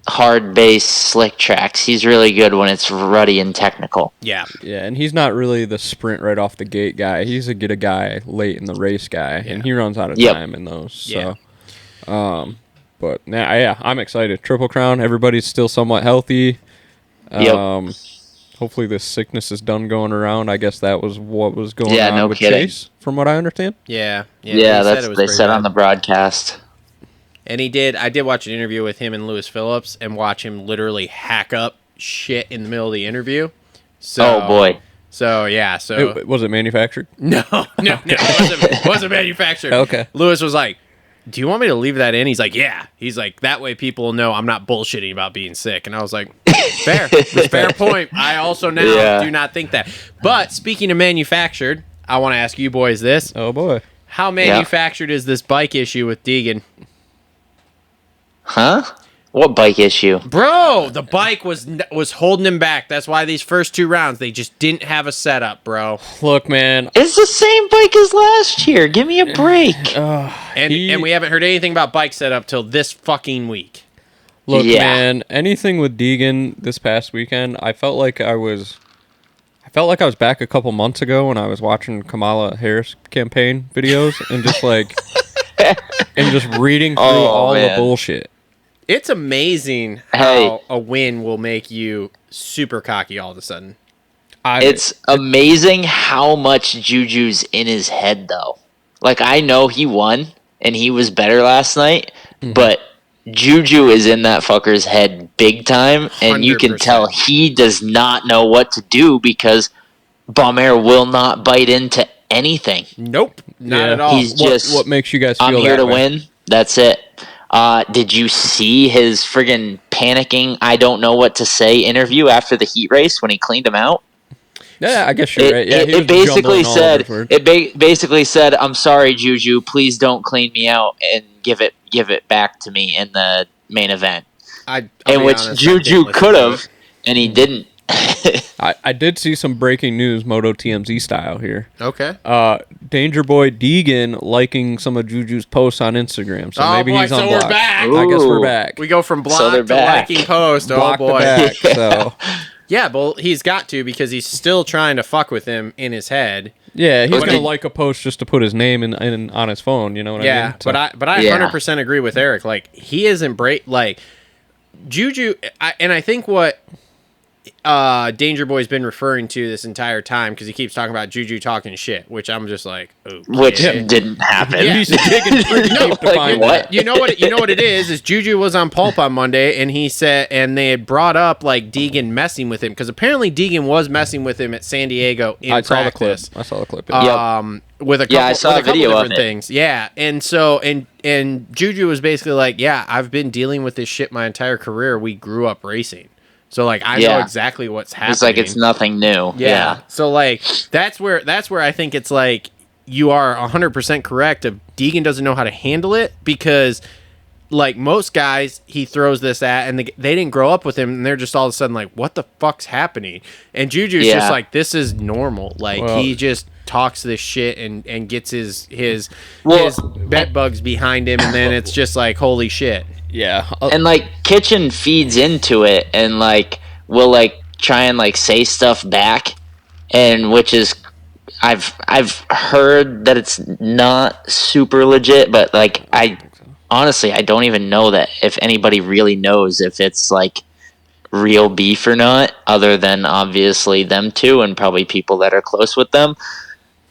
[SPEAKER 6] hard base slick tracks. He's really good when it's ruddy and technical.
[SPEAKER 3] Yeah.
[SPEAKER 5] Yeah, and he's not really the sprint right off the gate guy. He's a get a guy late in the race guy, and he runs out of
[SPEAKER 6] Yep.
[SPEAKER 5] time in those.
[SPEAKER 3] Yeah.
[SPEAKER 5] So, but yeah, I'm excited. Triple Crown. Everybody's still somewhat healthy.
[SPEAKER 6] Yep.
[SPEAKER 5] Hopefully this sickness is done going around. I guess that was what was going
[SPEAKER 6] Yeah,
[SPEAKER 5] on
[SPEAKER 6] no
[SPEAKER 5] with
[SPEAKER 6] kidding.
[SPEAKER 5] Chase, from what I understand.
[SPEAKER 3] Yeah.
[SPEAKER 6] Yeah,
[SPEAKER 3] he
[SPEAKER 6] that's
[SPEAKER 3] it was
[SPEAKER 6] they
[SPEAKER 3] pretty
[SPEAKER 6] said
[SPEAKER 3] bad.
[SPEAKER 6] on the broadcast.
[SPEAKER 3] And I did watch an interview with him and Lewis Phillips and watch him literally hack up shit in the middle of the interview. So,
[SPEAKER 6] Oh boy.
[SPEAKER 3] So, yeah. So,
[SPEAKER 5] Was it manufactured?
[SPEAKER 3] no. It wasn't manufactured.
[SPEAKER 5] Okay.
[SPEAKER 3] Lewis was like, do you want me to leave that in? He's like, yeah. He's like, that way people know I'm not bullshitting about being sick. And I was like, fair. Fair point. I also now do not think that. But speaking of manufactured, I want to ask you boys this.
[SPEAKER 5] Oh boy.
[SPEAKER 3] How manufactured is this bike issue with Deegan?
[SPEAKER 6] Huh? What bike issue?
[SPEAKER 3] Bro, the bike was holding him back. That's why these first 2 rounds, they just didn't have a setup, bro.
[SPEAKER 5] Look, man.
[SPEAKER 6] It's the same bike as last year. Give me a break.
[SPEAKER 3] And we haven't heard anything about bike setup till this fucking week.
[SPEAKER 5] Look,
[SPEAKER 6] Yeah.
[SPEAKER 5] man. Anything with Deegan this past weekend, I felt like I was back a couple months ago when I was watching Kamala Harris campaign videos and just like and just reading through all the
[SPEAKER 6] man.
[SPEAKER 5] bullshit.
[SPEAKER 3] It's amazing
[SPEAKER 6] Hey.
[SPEAKER 3] how a win will make you super cocky all of a sudden.
[SPEAKER 6] It's amazing how much Juju's in his head, though. Like, I know he won, and he was better last night, but Juju is in that fucker's head big time, and you can
[SPEAKER 3] 100%.
[SPEAKER 6] tell he does not know what to do because Bum Air will not bite into anything.
[SPEAKER 3] Nope, not
[SPEAKER 5] Yeah.
[SPEAKER 3] at all.
[SPEAKER 6] He's just,
[SPEAKER 5] what makes you guys feel
[SPEAKER 6] I'm here
[SPEAKER 5] that
[SPEAKER 6] to
[SPEAKER 5] way?
[SPEAKER 6] win. That's it. Did you see his friggin' panicking, I don't know what to say interview after the heat race when he cleaned him out?
[SPEAKER 5] Yeah, I guess you're right. Yeah, he was
[SPEAKER 6] It basically
[SPEAKER 5] jumbling all over his words.
[SPEAKER 6] basically said, "I'm sorry, Juju. Please don't clean me out and give it back to me in the main event."
[SPEAKER 3] I'll
[SPEAKER 6] In
[SPEAKER 3] be
[SPEAKER 6] which
[SPEAKER 3] honest, I
[SPEAKER 6] Juju
[SPEAKER 3] didn't listen
[SPEAKER 6] could
[SPEAKER 3] to
[SPEAKER 6] have,
[SPEAKER 3] it.
[SPEAKER 6] and he didn't.
[SPEAKER 5] I did see some breaking news, Moto TMZ style here.
[SPEAKER 3] Okay.
[SPEAKER 5] Danger Boy Deegan liking some of Juju's posts on Instagram, so maybe he's on
[SPEAKER 3] we're
[SPEAKER 5] block.
[SPEAKER 3] back.
[SPEAKER 5] I guess we're
[SPEAKER 6] Ooh.
[SPEAKER 5] back.
[SPEAKER 3] We go from
[SPEAKER 6] So they're
[SPEAKER 3] block to
[SPEAKER 6] back.
[SPEAKER 3] liking post. Oh
[SPEAKER 5] Block to
[SPEAKER 3] boy.
[SPEAKER 5] back, so
[SPEAKER 3] Yeah, well, he's got to because he's still trying to fuck with him in his head.
[SPEAKER 5] Yeah, he's
[SPEAKER 6] But
[SPEAKER 5] gonna
[SPEAKER 6] did-
[SPEAKER 5] like a post just to put his name in on his phone. You know what I
[SPEAKER 3] Yeah,
[SPEAKER 5] mean? So-
[SPEAKER 3] but I
[SPEAKER 6] Yeah.
[SPEAKER 3] 100% agree with Eric. Like he isn't like Juju, and I think what Danger Boy's been referring to this entire time because he keeps talking about Juju talking shit, which I'm just like, oh,
[SPEAKER 6] which didn't happen.
[SPEAKER 3] Yeah.
[SPEAKER 5] he's digging pretty deep to
[SPEAKER 6] like,
[SPEAKER 5] find
[SPEAKER 6] what?
[SPEAKER 5] that.
[SPEAKER 3] you know what it is Juju was on Pulp on Monday and he said, and they had brought up like Deegan messing with him because apparently Deegan was messing with him at San Diego in
[SPEAKER 5] I saw the clip.
[SPEAKER 3] practice.
[SPEAKER 5] I saw the clip.
[SPEAKER 3] With a couple,
[SPEAKER 6] Yeah, I saw
[SPEAKER 3] with
[SPEAKER 6] a
[SPEAKER 3] couple
[SPEAKER 6] video of
[SPEAKER 3] different
[SPEAKER 6] it.
[SPEAKER 3] things. Yeah, and so and Juju was basically like, yeah, I've been dealing with this shit my entire career. We grew up racing, so like I know
[SPEAKER 6] Yeah.
[SPEAKER 3] exactly what's happening.
[SPEAKER 6] It's like it's nothing new. Yeah.
[SPEAKER 3] So like that's where I think it's like you are 100% correct. If Deegan doesn't know how to handle it because like most guys he throws this at and they didn't grow up with him and they're just all of a sudden like what the fuck's happening? And Juju's
[SPEAKER 6] Yeah.
[SPEAKER 3] just like this is normal. Like
[SPEAKER 5] Well-
[SPEAKER 3] he just talks this shit and gets his
[SPEAKER 6] Well-
[SPEAKER 3] bed bugs behind him and then it's just like holy shit.
[SPEAKER 5] Yeah,
[SPEAKER 6] And like Kitchen feeds into it and like will like try and like say stuff back, and which is I've heard that it's not super legit, but like I honestly I don't even know that if anybody really knows if it's like real beef or not, other than obviously them two and probably people that are close with them.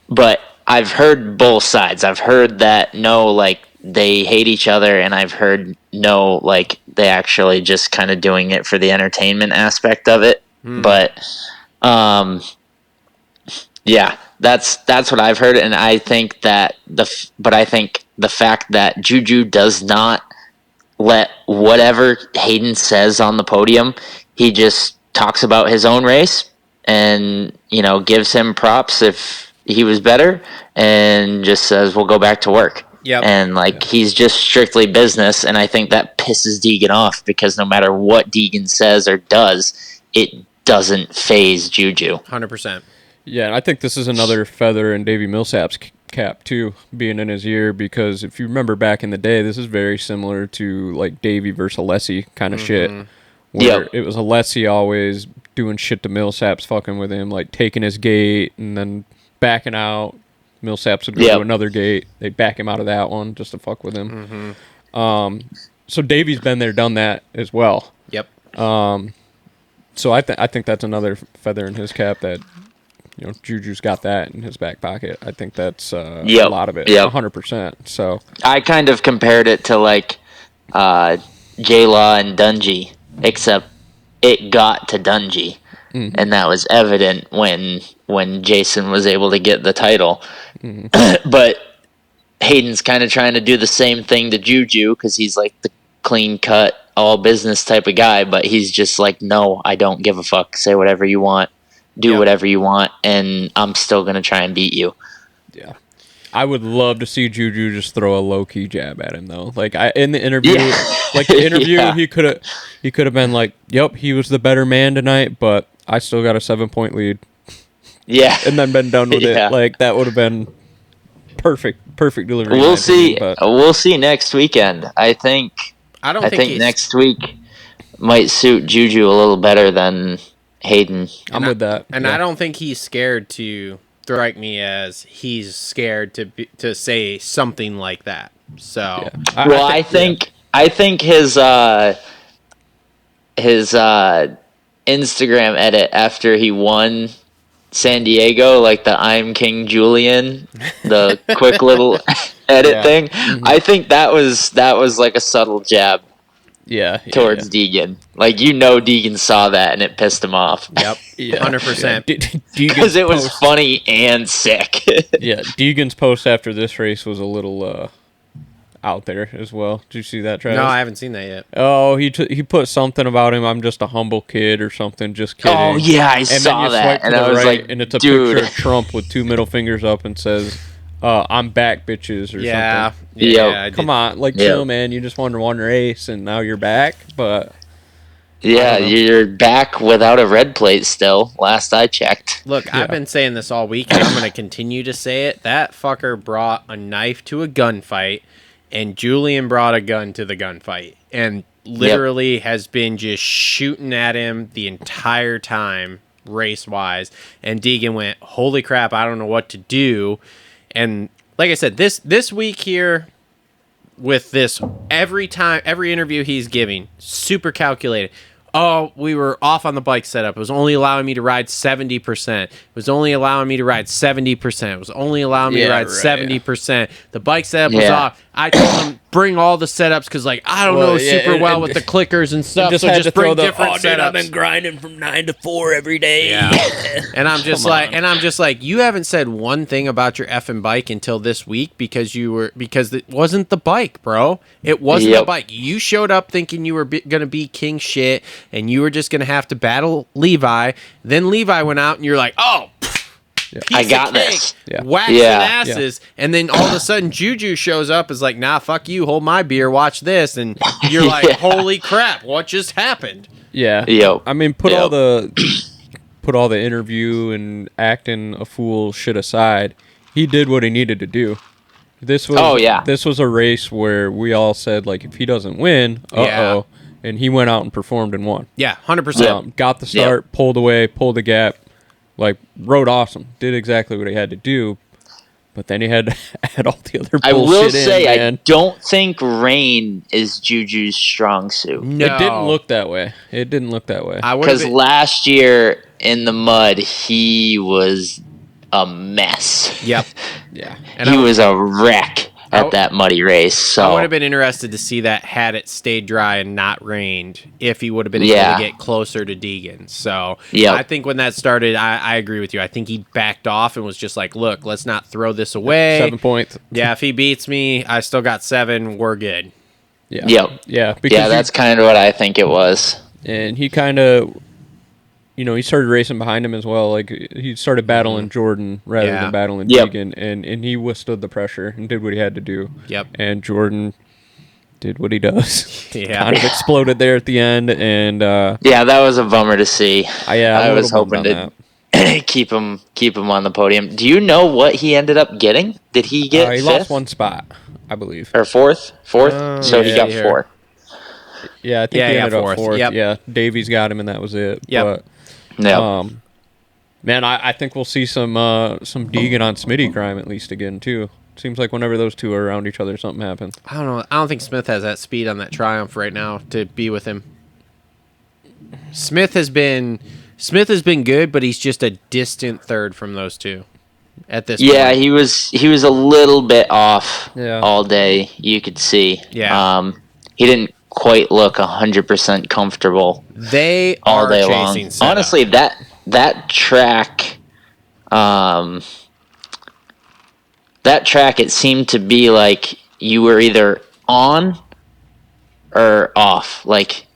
[SPEAKER 6] But I've heard both sides. I've heard that no, like they hate each other, and I've heard no, like they actually just kind of doing it for the entertainment aspect of it. But yeah, that's what I've heard, and I think that I think the fact that Juju does not let whatever Hayden says on the podium, he just talks about his own race and, you know, gives him props if he was better and just says, we'll go back to work.
[SPEAKER 3] Yep.
[SPEAKER 6] And like, he's just strictly business. And I think that pisses Deegan off because no matter what Deegan says or does, it doesn't phase Juju.
[SPEAKER 3] 100%.
[SPEAKER 5] yeah, and I think this is another feather in Davey Millsap's cap too, being in his ear, because if you remember back in the day, this is very similar to like Davey versus Alessi kind of shit. Where
[SPEAKER 6] Yep.
[SPEAKER 5] it was Alessi always doing shit to Millsaps, fucking with him, like taking his gate and then backing out. Millsaps would go
[SPEAKER 6] Yep.
[SPEAKER 5] to another gate. They'd back him out of that one just to fuck with him. So Davey's been there, done that as well.
[SPEAKER 3] Yep.
[SPEAKER 5] So I think that's another feather in his cap that, you know, Juju's got that in his back pocket. I think that's a
[SPEAKER 6] Yep.
[SPEAKER 5] lot of it,
[SPEAKER 6] Yep.
[SPEAKER 5] 100%. So
[SPEAKER 6] I kind of compared it to like J-Law and Dungy, except it got to Dungy. And that was evident when Jason was able to get the title. But Hayden's kind of trying to do the same thing to Juju because he's like the clean cut, all business type of guy. But he's just like, no, I don't give a fuck. Say whatever you want. Do
[SPEAKER 3] Yep.
[SPEAKER 6] whatever you want. And I'm still going to try and beat you.
[SPEAKER 5] yeah, I would love to see Juju just throw a low key jab at him though. Like in the interview,
[SPEAKER 6] Yeah.
[SPEAKER 5] like the interview,
[SPEAKER 6] Yeah.
[SPEAKER 5] he could have been like, "Yep, he was the better man tonight, but I still got a 7-point lead,"
[SPEAKER 6] Yeah.
[SPEAKER 5] and then been done with
[SPEAKER 6] Yeah.
[SPEAKER 5] it. Like that would have been perfect delivery. in
[SPEAKER 6] We'll
[SPEAKER 5] my
[SPEAKER 6] see.
[SPEAKER 5] opinion,
[SPEAKER 6] We'll see next weekend. I think
[SPEAKER 3] I don't think he's
[SPEAKER 6] next week might suit Juju a little better than Hayden.
[SPEAKER 5] I'm with that.
[SPEAKER 3] And
[SPEAKER 5] Yeah.
[SPEAKER 3] I don't think he's scared to strike me as he's scared to say something like that. So
[SPEAKER 6] Well, I think his Instagram edit after he won San Diego, like the "I'm King Julian," the quick little edit thing. I think that was like a subtle jab
[SPEAKER 5] yeah,
[SPEAKER 6] towards Deegan. Like, you know, Deegan saw that and it pissed him off.
[SPEAKER 3] yep, 100%.
[SPEAKER 6] Because it was funny and sick.
[SPEAKER 5] Yeah, Deegan's post after this race was a little out there as well. Did you see that, Travis?
[SPEAKER 3] No, I haven't seen that yet.
[SPEAKER 5] Oh, he put something about him. I'm just a humble kid or something. Just kidding.
[SPEAKER 6] Oh, yeah, I
[SPEAKER 5] and
[SPEAKER 6] saw
[SPEAKER 5] then you
[SPEAKER 6] that,
[SPEAKER 5] swipe to
[SPEAKER 6] and
[SPEAKER 5] the
[SPEAKER 6] I was
[SPEAKER 5] right,
[SPEAKER 6] like,
[SPEAKER 5] and it's a
[SPEAKER 6] dude.
[SPEAKER 5] picture of Trump with 2 middle fingers up and says, "I'm back, bitches," or
[SPEAKER 3] Yeah,
[SPEAKER 5] something.
[SPEAKER 6] Yep.
[SPEAKER 3] I did.
[SPEAKER 5] Come on, like
[SPEAKER 6] Yep.
[SPEAKER 5] chill, man. You just won one race and now you're back. But
[SPEAKER 6] Yeah,
[SPEAKER 5] I don't know.
[SPEAKER 6] you're back without a red plate still, last I checked.
[SPEAKER 3] Look, I've been saying this all week, and I'm going to continue to say it. That fucker brought a knife to a gunfight, and Julian brought a gun to the gunfight. And literally has been just shooting at him the entire time, race-wise. And Deegan went, holy crap, I don't know what to do. And like I said, this week here, with this, every interview he's giving, super calculated. Oh, we were off on the bike setup. It was only allowing me to ride 70%. It was only allowing me to ride 70%. It was only allowing me to ride 70%. The bike setup was off. I told him, bring all the setups, because I don't know super well with the clickers and stuff, so just bring different setups.
[SPEAKER 5] Dude, I've been grinding from 9 to 4 every day.
[SPEAKER 3] Yeah. And I'm just like, you haven't said one thing about your effing bike until this week, because it wasn't the bike, bro. It wasn't the bike. You showed up thinking you were going to be king shit, and you were just going to have to battle Levi. Then Levi went out, and you're like, oh,
[SPEAKER 6] I got this.
[SPEAKER 3] Waxing asses. And then all of a sudden, Juju shows up, is like, nah, fuck you, hold my beer, watch this. And you're like, holy crap, what just happened?
[SPEAKER 5] Yeah.
[SPEAKER 6] Yep.
[SPEAKER 5] I mean, put all the interview and acting a fool shit aside. He did what he needed to do. This was a race where we all said, like, if he doesn't win, and he went out and performed and won.
[SPEAKER 3] Yeah, 100%.
[SPEAKER 5] Got the start, pulled away, pulled the gap, like, rode awesome, did exactly what he had to do, but then he had to add all the other bullshit.
[SPEAKER 6] I will say,
[SPEAKER 5] man.
[SPEAKER 6] I don't think rain is Juju's strong suit.
[SPEAKER 3] No.
[SPEAKER 5] It didn't look that way.
[SPEAKER 6] Because last year in the mud, he was a mess.
[SPEAKER 3] Yep.
[SPEAKER 5] Yeah.
[SPEAKER 3] And
[SPEAKER 6] he was a wreck at that muddy race. So
[SPEAKER 3] I would have been interested to see that had it stayed dry and not rained, if he would have been able to get closer to Deegan. So I think when that started, I agree with you. I think he backed off and was just like, look, let's not throw this away.
[SPEAKER 5] 7 points.
[SPEAKER 3] Yeah, if he beats me, I still got 7. We're good.
[SPEAKER 5] Yeah.
[SPEAKER 6] Yep.
[SPEAKER 5] Yeah.
[SPEAKER 6] Yeah, that's kind of what I think it was.
[SPEAKER 5] And he kind of, he started racing behind him as well. Like, he started battling Jordan rather than battling Deegan, and he withstood the pressure and did what he had to do.
[SPEAKER 3] Yep.
[SPEAKER 5] And Jordan did what he does.
[SPEAKER 3] Yeah.
[SPEAKER 5] Kind of exploded there at the end, and
[SPEAKER 6] that was a bummer to see.
[SPEAKER 5] I
[SPEAKER 6] was hoping to keep him on the podium. Do you know what he ended up getting? Did he get
[SPEAKER 5] he
[SPEAKER 6] fifth?
[SPEAKER 5] lost one spot, I believe.
[SPEAKER 6] Or fourth? So he got 4.
[SPEAKER 5] Yeah, I think he ended up fourth.
[SPEAKER 3] Yep.
[SPEAKER 5] Yeah, Davies got him, and that was it.
[SPEAKER 3] Yep.
[SPEAKER 5] But, man, I think we'll see some Deegan on Smitty crime at least again too. Seems like whenever those two are around each other, something happens.
[SPEAKER 3] I don't know. I don't think Smith has that speed on that Triumph right now to be with him. Smith has been good, but he's just a distant third from those two at this point.
[SPEAKER 6] Yeah, he was a little bit off
[SPEAKER 5] Yeah.
[SPEAKER 6] all day, you could see.
[SPEAKER 3] Yeah.
[SPEAKER 6] He didn't quite look 100% comfortable.
[SPEAKER 3] They
[SPEAKER 6] all
[SPEAKER 3] are
[SPEAKER 6] day long.
[SPEAKER 3] chasing setup.
[SPEAKER 6] Honestly, that track, it seemed to be like you were either on or off. Like,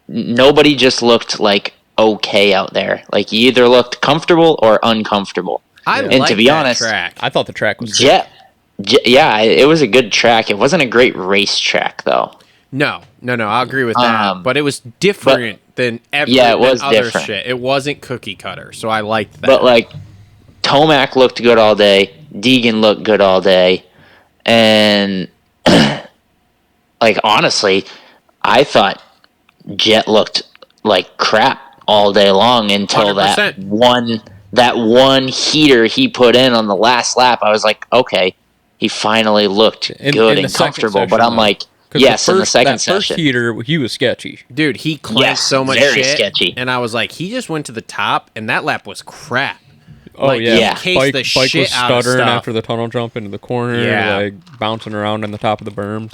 [SPEAKER 6] nobody just looked like okay out there. Like, you either looked comfortable or uncomfortable.
[SPEAKER 3] And
[SPEAKER 6] to be honest,
[SPEAKER 3] track.
[SPEAKER 5] I thought the track was
[SPEAKER 6] it was a good track. It wasn't a great race track though.
[SPEAKER 3] No, I'll agree with that. But it was different than every
[SPEAKER 6] it was
[SPEAKER 3] other
[SPEAKER 6] different.
[SPEAKER 3] shit. It wasn't cookie cutter, so I liked that.
[SPEAKER 6] But like, Tomac looked good all day. Deegan looked good all day, and like, honestly, I thought Jet looked like crap all day long until
[SPEAKER 3] 100%.
[SPEAKER 6] that one heater he put in on the last lap. I was like, okay, he finally looked good and comfortable. But I'm like, yes, in the second session.
[SPEAKER 5] First heater, he was sketchy.
[SPEAKER 3] Dude, he clanked so much
[SPEAKER 6] very
[SPEAKER 3] shit,
[SPEAKER 6] sketchy.
[SPEAKER 3] and I was like, he just went to the top, and that lap was crap.
[SPEAKER 5] Oh,
[SPEAKER 3] like,
[SPEAKER 5] yeah.
[SPEAKER 3] He cased the
[SPEAKER 5] Bike
[SPEAKER 3] shit
[SPEAKER 5] was
[SPEAKER 3] out of
[SPEAKER 5] stuttering
[SPEAKER 3] stuff.
[SPEAKER 5] after the tunnel jump into the corner, like bouncing around on the top of the berms.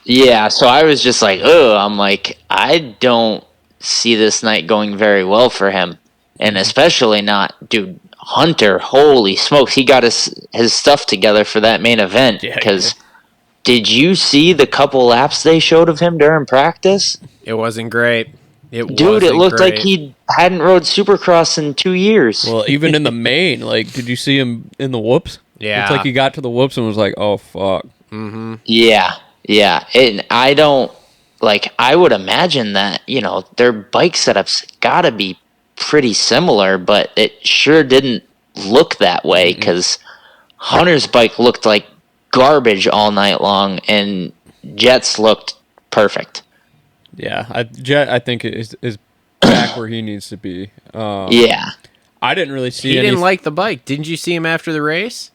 [SPEAKER 6] Yeah, so I was just like, I'm like, I don't see this night going very well for him. And especially not, dude, Hunter, holy smokes, he got his stuff together for that main event. Because did you see the couple laps they showed of him during practice?
[SPEAKER 3] It wasn't great.
[SPEAKER 6] It looked like he hadn't rode Supercross in 2 years.
[SPEAKER 5] Well, even in the main, like, did you see him in the whoops?
[SPEAKER 3] Yeah.
[SPEAKER 5] It's like he got to the whoops and was like, oh, fuck.
[SPEAKER 3] Mm-hmm.
[SPEAKER 6] Yeah. And I would imagine that, their bike setups gotta be pretty similar, but it sure didn't look that way, because Hunter's bike looked like garbage all night long, and Jet's looked perfect.
[SPEAKER 5] Yeah, Jet, I think is back where he needs to be.
[SPEAKER 6] Yeah.
[SPEAKER 5] I didn't really see.
[SPEAKER 3] He didn't like the bike. Didn't you see him after the race?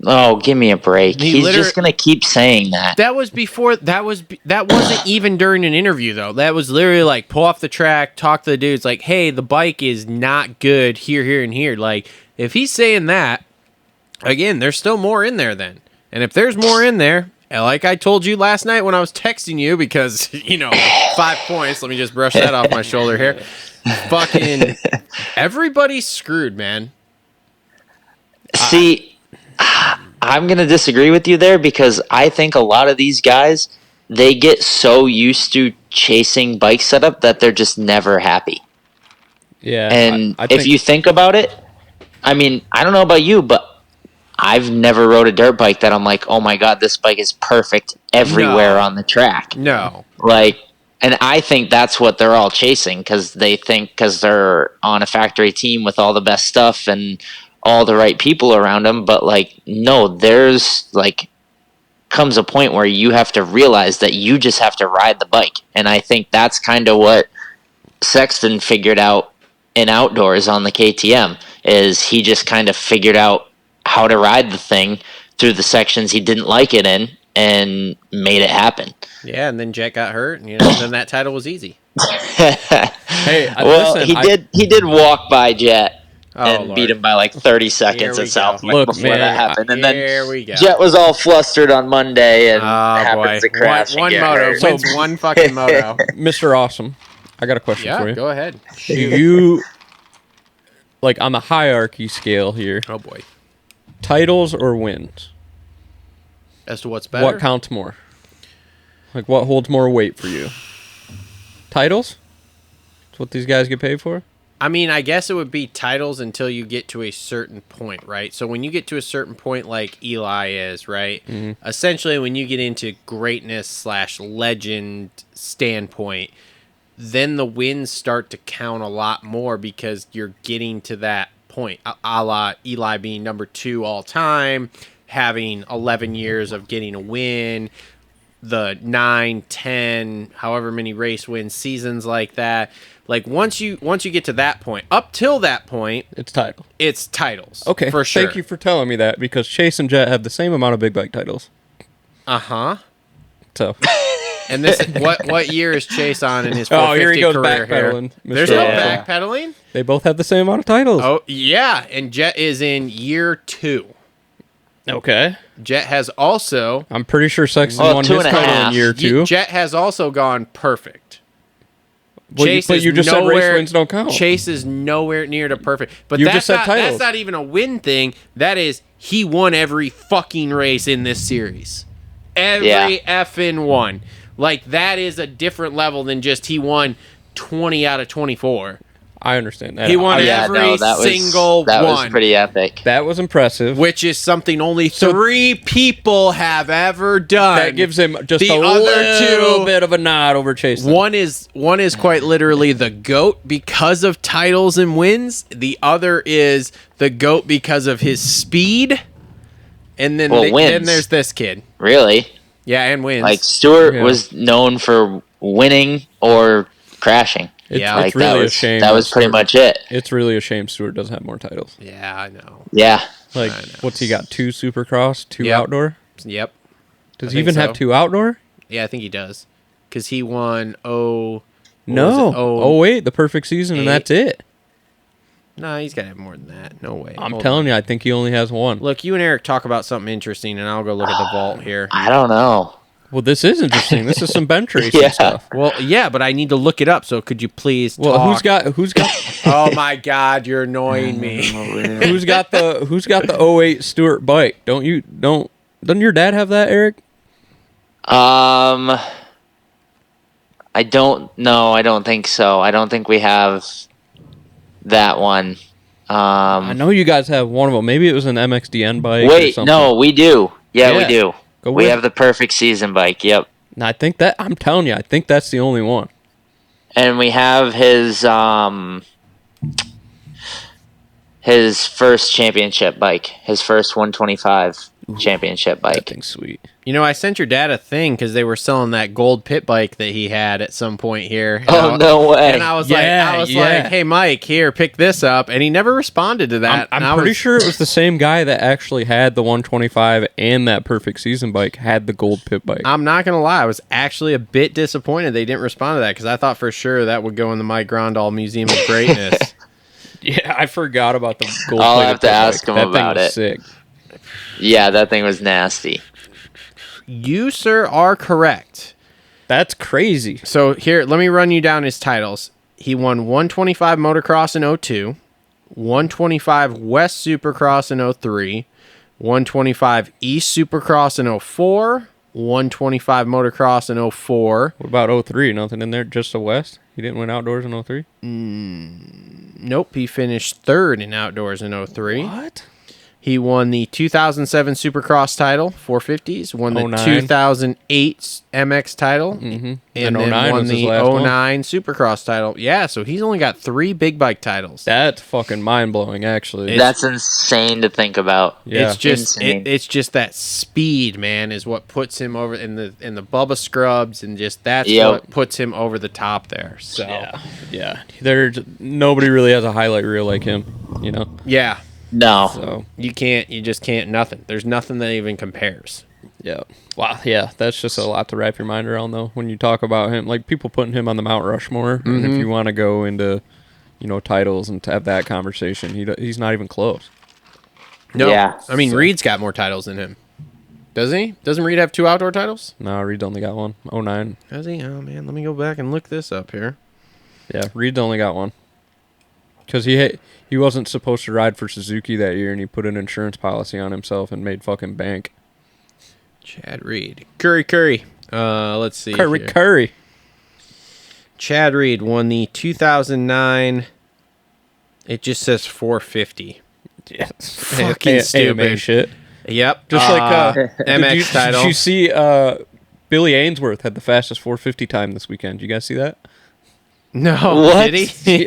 [SPEAKER 6] Oh, give me a break.
[SPEAKER 3] He
[SPEAKER 6] He's just gonna keep saying that.
[SPEAKER 3] That was before. That wasn't even during an interview though. That was literally like pull off the track, talk to the dudes, like, hey, the bike is not good here, here, and here. Like, if he's saying that, again, there's still more in there then. And if there's more in there, like I told you last night when I was texting you, because 5 points. Let me just brush that off my shoulder here. Fucking everybody's screwed, man.
[SPEAKER 6] See, I'm going to disagree with you there because I think a lot of these guys, they get so used to chasing bike setup that they're just never happy.
[SPEAKER 5] Yeah.
[SPEAKER 6] And
[SPEAKER 5] I
[SPEAKER 6] if you think about it, I mean, I don't know about you, but I've never rode a dirt bike that I'm like, oh my God, this bike is perfect everywhere on the track.
[SPEAKER 3] No.
[SPEAKER 6] And I think that's what they're all chasing because they think because they're on a factory team with all the best stuff and all the right people around them. But no, there's comes a point where you have to realize that you just have to ride the bike. And I think that's kind of what Sexton figured out in outdoors on the KTM is he just kind of figured out how to ride the thing through the sections he didn't like it in and made it happen.
[SPEAKER 3] Yeah, and then Jet got hurt, and then that title was easy.
[SPEAKER 5] Hey,
[SPEAKER 6] well,
[SPEAKER 5] listen,
[SPEAKER 6] he did walk by Jet and
[SPEAKER 3] Lord.
[SPEAKER 6] beat him by 30 seconds
[SPEAKER 3] Here
[SPEAKER 6] at
[SPEAKER 3] we
[SPEAKER 6] Southwick
[SPEAKER 5] go. Look,
[SPEAKER 6] before
[SPEAKER 5] man,
[SPEAKER 6] that happened. And
[SPEAKER 3] here
[SPEAKER 6] then
[SPEAKER 3] we go.
[SPEAKER 6] Jet was all flustered on Monday and
[SPEAKER 3] Oh
[SPEAKER 6] happens
[SPEAKER 3] boy,
[SPEAKER 6] to crash.
[SPEAKER 3] one
[SPEAKER 6] and get
[SPEAKER 3] moto
[SPEAKER 6] hurt.
[SPEAKER 3] wins one fucking moto.
[SPEAKER 5] Mr. Awesome, I got a question for
[SPEAKER 3] Yeah,
[SPEAKER 5] you.
[SPEAKER 3] go ahead.
[SPEAKER 5] Do you on the hierarchy scale here?
[SPEAKER 3] Oh boy,
[SPEAKER 5] Titles or wins?
[SPEAKER 3] as to what's better.
[SPEAKER 5] What counts more? What holds more weight for you? Titles? That's what these guys get paid for?
[SPEAKER 3] I mean, I guess it would be titles until you get to a certain point, right? So when you get to a certain point like Eli is, right?
[SPEAKER 5] Mm-hmm.
[SPEAKER 3] Essentially, when you get into greatness / legend standpoint, then the wins start to count a lot more because you're getting to that point. A la Eli being number 2 all time, having 11 years of getting a win, the 9, 10, however many race win seasons like that. Once you get to that point, up till that point,
[SPEAKER 5] It's title.
[SPEAKER 3] it's titles.
[SPEAKER 5] Okay,
[SPEAKER 3] for sure.
[SPEAKER 5] Thank you for telling me that because Chase and Jet have the same amount of big bike titles.
[SPEAKER 3] Uh-huh.
[SPEAKER 5] So,
[SPEAKER 3] And this what year is Chase on in his 450
[SPEAKER 5] oh, here he goes
[SPEAKER 3] career here?
[SPEAKER 5] backpedaling.
[SPEAKER 3] There's
[SPEAKER 5] Mr.
[SPEAKER 3] no
[SPEAKER 6] Yeah.
[SPEAKER 3] backpedaling?
[SPEAKER 5] They both have the same amount of titles.
[SPEAKER 3] Oh, yeah, and Jet is in year 2.
[SPEAKER 5] Okay.
[SPEAKER 3] Jet has also
[SPEAKER 5] I'm pretty sure Sexton
[SPEAKER 6] Well,
[SPEAKER 5] won
[SPEAKER 6] 2
[SPEAKER 5] his
[SPEAKER 6] and a
[SPEAKER 5] title in
[SPEAKER 6] half.
[SPEAKER 5] year 2.
[SPEAKER 3] Jet has also gone perfect.
[SPEAKER 5] Well,
[SPEAKER 3] Chase
[SPEAKER 5] but
[SPEAKER 3] is
[SPEAKER 5] you just said race
[SPEAKER 3] nowhere-
[SPEAKER 5] wins don't count.
[SPEAKER 3] Chase is nowhere near to perfect. But
[SPEAKER 5] You
[SPEAKER 3] that's
[SPEAKER 5] just said
[SPEAKER 3] not,
[SPEAKER 5] titles.
[SPEAKER 3] that's not even a win thing. That is, he won every fucking race in this series. Every effing one. That is a different level than just he won 20 out of 24.
[SPEAKER 5] I understand that.
[SPEAKER 3] He won
[SPEAKER 6] Yeah,
[SPEAKER 3] every
[SPEAKER 6] no, that
[SPEAKER 3] single
[SPEAKER 6] that
[SPEAKER 3] one.
[SPEAKER 6] was pretty epic.
[SPEAKER 5] That was impressive.
[SPEAKER 3] Which is something only 3 people have ever done.
[SPEAKER 5] That gives him just
[SPEAKER 3] The
[SPEAKER 5] a
[SPEAKER 3] other
[SPEAKER 5] little
[SPEAKER 3] two-
[SPEAKER 5] bit of a nod over Chase.
[SPEAKER 3] One is quite literally the GOAT because of titles and wins. The other is the GOAT because of his speed. And then,
[SPEAKER 6] Well,
[SPEAKER 3] then
[SPEAKER 6] wins.
[SPEAKER 3] there's this kid.
[SPEAKER 6] Really?
[SPEAKER 3] Yeah, and wins.
[SPEAKER 6] Stewart
[SPEAKER 5] Yeah.
[SPEAKER 6] was known for winning or crashing.
[SPEAKER 3] Yeah.
[SPEAKER 5] It's really
[SPEAKER 6] that was,
[SPEAKER 5] a shame.
[SPEAKER 6] That was pretty
[SPEAKER 5] Stewart-
[SPEAKER 6] much it.
[SPEAKER 5] It's really a shame Stewart doesn't have more titles.
[SPEAKER 3] Yeah, I know.
[SPEAKER 6] Yeah.
[SPEAKER 5] What's he got? 2 Supercross, 2
[SPEAKER 3] Yep.
[SPEAKER 5] outdoor?
[SPEAKER 3] Yep.
[SPEAKER 5] Does
[SPEAKER 3] I
[SPEAKER 5] he
[SPEAKER 3] think
[SPEAKER 5] even
[SPEAKER 3] so.
[SPEAKER 5] have 2 outdoor?
[SPEAKER 3] Yeah, I think he does. Because he won
[SPEAKER 5] No.
[SPEAKER 3] Oh,
[SPEAKER 5] Oh, wait, the perfect season, and
[SPEAKER 3] 8.
[SPEAKER 5] that's it.
[SPEAKER 3] no, he's got to have more than that. No way.
[SPEAKER 5] I'm
[SPEAKER 3] Hold
[SPEAKER 5] telling
[SPEAKER 3] on.
[SPEAKER 5] you, I think he only has 1.
[SPEAKER 3] Look, you and Eric talk about something interesting, and I'll go look at the vault here.
[SPEAKER 6] I don't know.
[SPEAKER 5] Well, this is interesting. This is some bench racing
[SPEAKER 6] Yeah.
[SPEAKER 5] stuff.
[SPEAKER 3] Well, yeah, but I need to look it up. So could you please
[SPEAKER 5] Well,
[SPEAKER 3] talk?
[SPEAKER 5] who's got
[SPEAKER 3] Oh my God, you're annoying me.
[SPEAKER 5] who's got the 08 Stewart bike? Doesn't your dad have that, Eric?
[SPEAKER 6] I don't know. I don't think so. I don't think we have that one.
[SPEAKER 5] I know you guys have one of them. Maybe it was an MXDN bike. or
[SPEAKER 6] Wait,
[SPEAKER 5] something.
[SPEAKER 6] no, we do. Yeah,
[SPEAKER 5] Yeah.
[SPEAKER 6] we do.
[SPEAKER 5] Go
[SPEAKER 6] We
[SPEAKER 5] with-
[SPEAKER 6] have the perfect season bike. Yep.
[SPEAKER 5] And I think that I'm telling you, I think that's the only one.
[SPEAKER 6] And we have his first championship bike, his first 125. championship
[SPEAKER 5] That
[SPEAKER 6] bike.
[SPEAKER 5] thing's sweet.
[SPEAKER 3] You know, I sent your dad a thing because they were selling that gold pit bike that he had at some point here. And
[SPEAKER 6] Oh, no way.
[SPEAKER 3] And I was
[SPEAKER 5] Yeah,
[SPEAKER 3] like, hey, Mike, here, pick this up. And he never responded to that.
[SPEAKER 5] I'm pretty sure it was the same guy that actually had the 125 and that perfect season bike had the gold pit bike.
[SPEAKER 3] I'm not going to lie. I was actually a bit disappointed they didn't respond to that because I thought for sure that would go in the Mike Grondahl Museum of Greatness.
[SPEAKER 5] Yeah, I forgot about the gold.
[SPEAKER 6] I'll have to ask him
[SPEAKER 5] that
[SPEAKER 6] about
[SPEAKER 5] thing was
[SPEAKER 6] it.
[SPEAKER 5] Sick.
[SPEAKER 6] Yeah, that thing was nasty.
[SPEAKER 3] You, sir, are correct.
[SPEAKER 5] That's crazy.
[SPEAKER 3] So here, let me run you down his titles. He won 125 motocross in 02, 125 West Supercross in 03, 125 East Supercross in 04, 125 motocross in 04.
[SPEAKER 5] What about 03? Nothing in there, just the West? He didn't win outdoors in 03?
[SPEAKER 3] Nope, he finished third in outdoors in 03.
[SPEAKER 5] What?
[SPEAKER 3] He won the 2007 Supercross title, 450s, won the
[SPEAKER 5] 09.
[SPEAKER 3] 2008 MX title, and
[SPEAKER 5] And
[SPEAKER 3] then
[SPEAKER 5] 09
[SPEAKER 3] won
[SPEAKER 5] was his
[SPEAKER 3] the
[SPEAKER 5] last one?
[SPEAKER 3] 09 Supercross title. Yeah, so he's only got 3 big bike titles.
[SPEAKER 5] That's fucking mind-blowing, actually.
[SPEAKER 6] That's insane to think about.
[SPEAKER 5] Yeah.
[SPEAKER 3] It's just
[SPEAKER 6] Insane.
[SPEAKER 3] it's just that speed, man, is what puts him over in the Bubba scrubs, and just that's
[SPEAKER 6] Yep.
[SPEAKER 3] what puts him over the top there. So
[SPEAKER 5] Yeah. Nobody really has a highlight reel like him, you know?
[SPEAKER 3] yeah,
[SPEAKER 6] No.
[SPEAKER 5] So,
[SPEAKER 3] you just can't nothing. There's nothing that even compares.
[SPEAKER 5] yeah. Wow, yeah, that's just a lot to wrap your mind around, though, when you talk about him. Like, people putting him on the Mount Rushmore, and if you want to go into, titles and to have that conversation, he's not even close.
[SPEAKER 3] No,
[SPEAKER 6] Yeah.
[SPEAKER 3] I mean Reed's got more titles than him. Doesn't he? Doesn't Reed have 2 outdoor titles?
[SPEAKER 5] No, Reed's only got one. 09.
[SPEAKER 3] Does he? Oh man, let me go back and look this up here.
[SPEAKER 5] Yeah, Reed's only got one. Because he wasn't supposed to ride for Suzuki that year, and he put an insurance policy on himself and made fucking bank.
[SPEAKER 3] Chad Reed. Curry. Let's see. here.
[SPEAKER 5] Curry.
[SPEAKER 3] Chad Reed won the 2009. It just says 450.
[SPEAKER 5] Yes.
[SPEAKER 3] Fucking
[SPEAKER 5] AMA
[SPEAKER 3] stupid.
[SPEAKER 5] shit.
[SPEAKER 3] Yep.
[SPEAKER 5] Just like
[SPEAKER 3] MX title.
[SPEAKER 5] Did you see Billy Ainsworth had the fastest 450 time this weekend? Did you guys see that?
[SPEAKER 3] No,
[SPEAKER 6] What?
[SPEAKER 3] did he?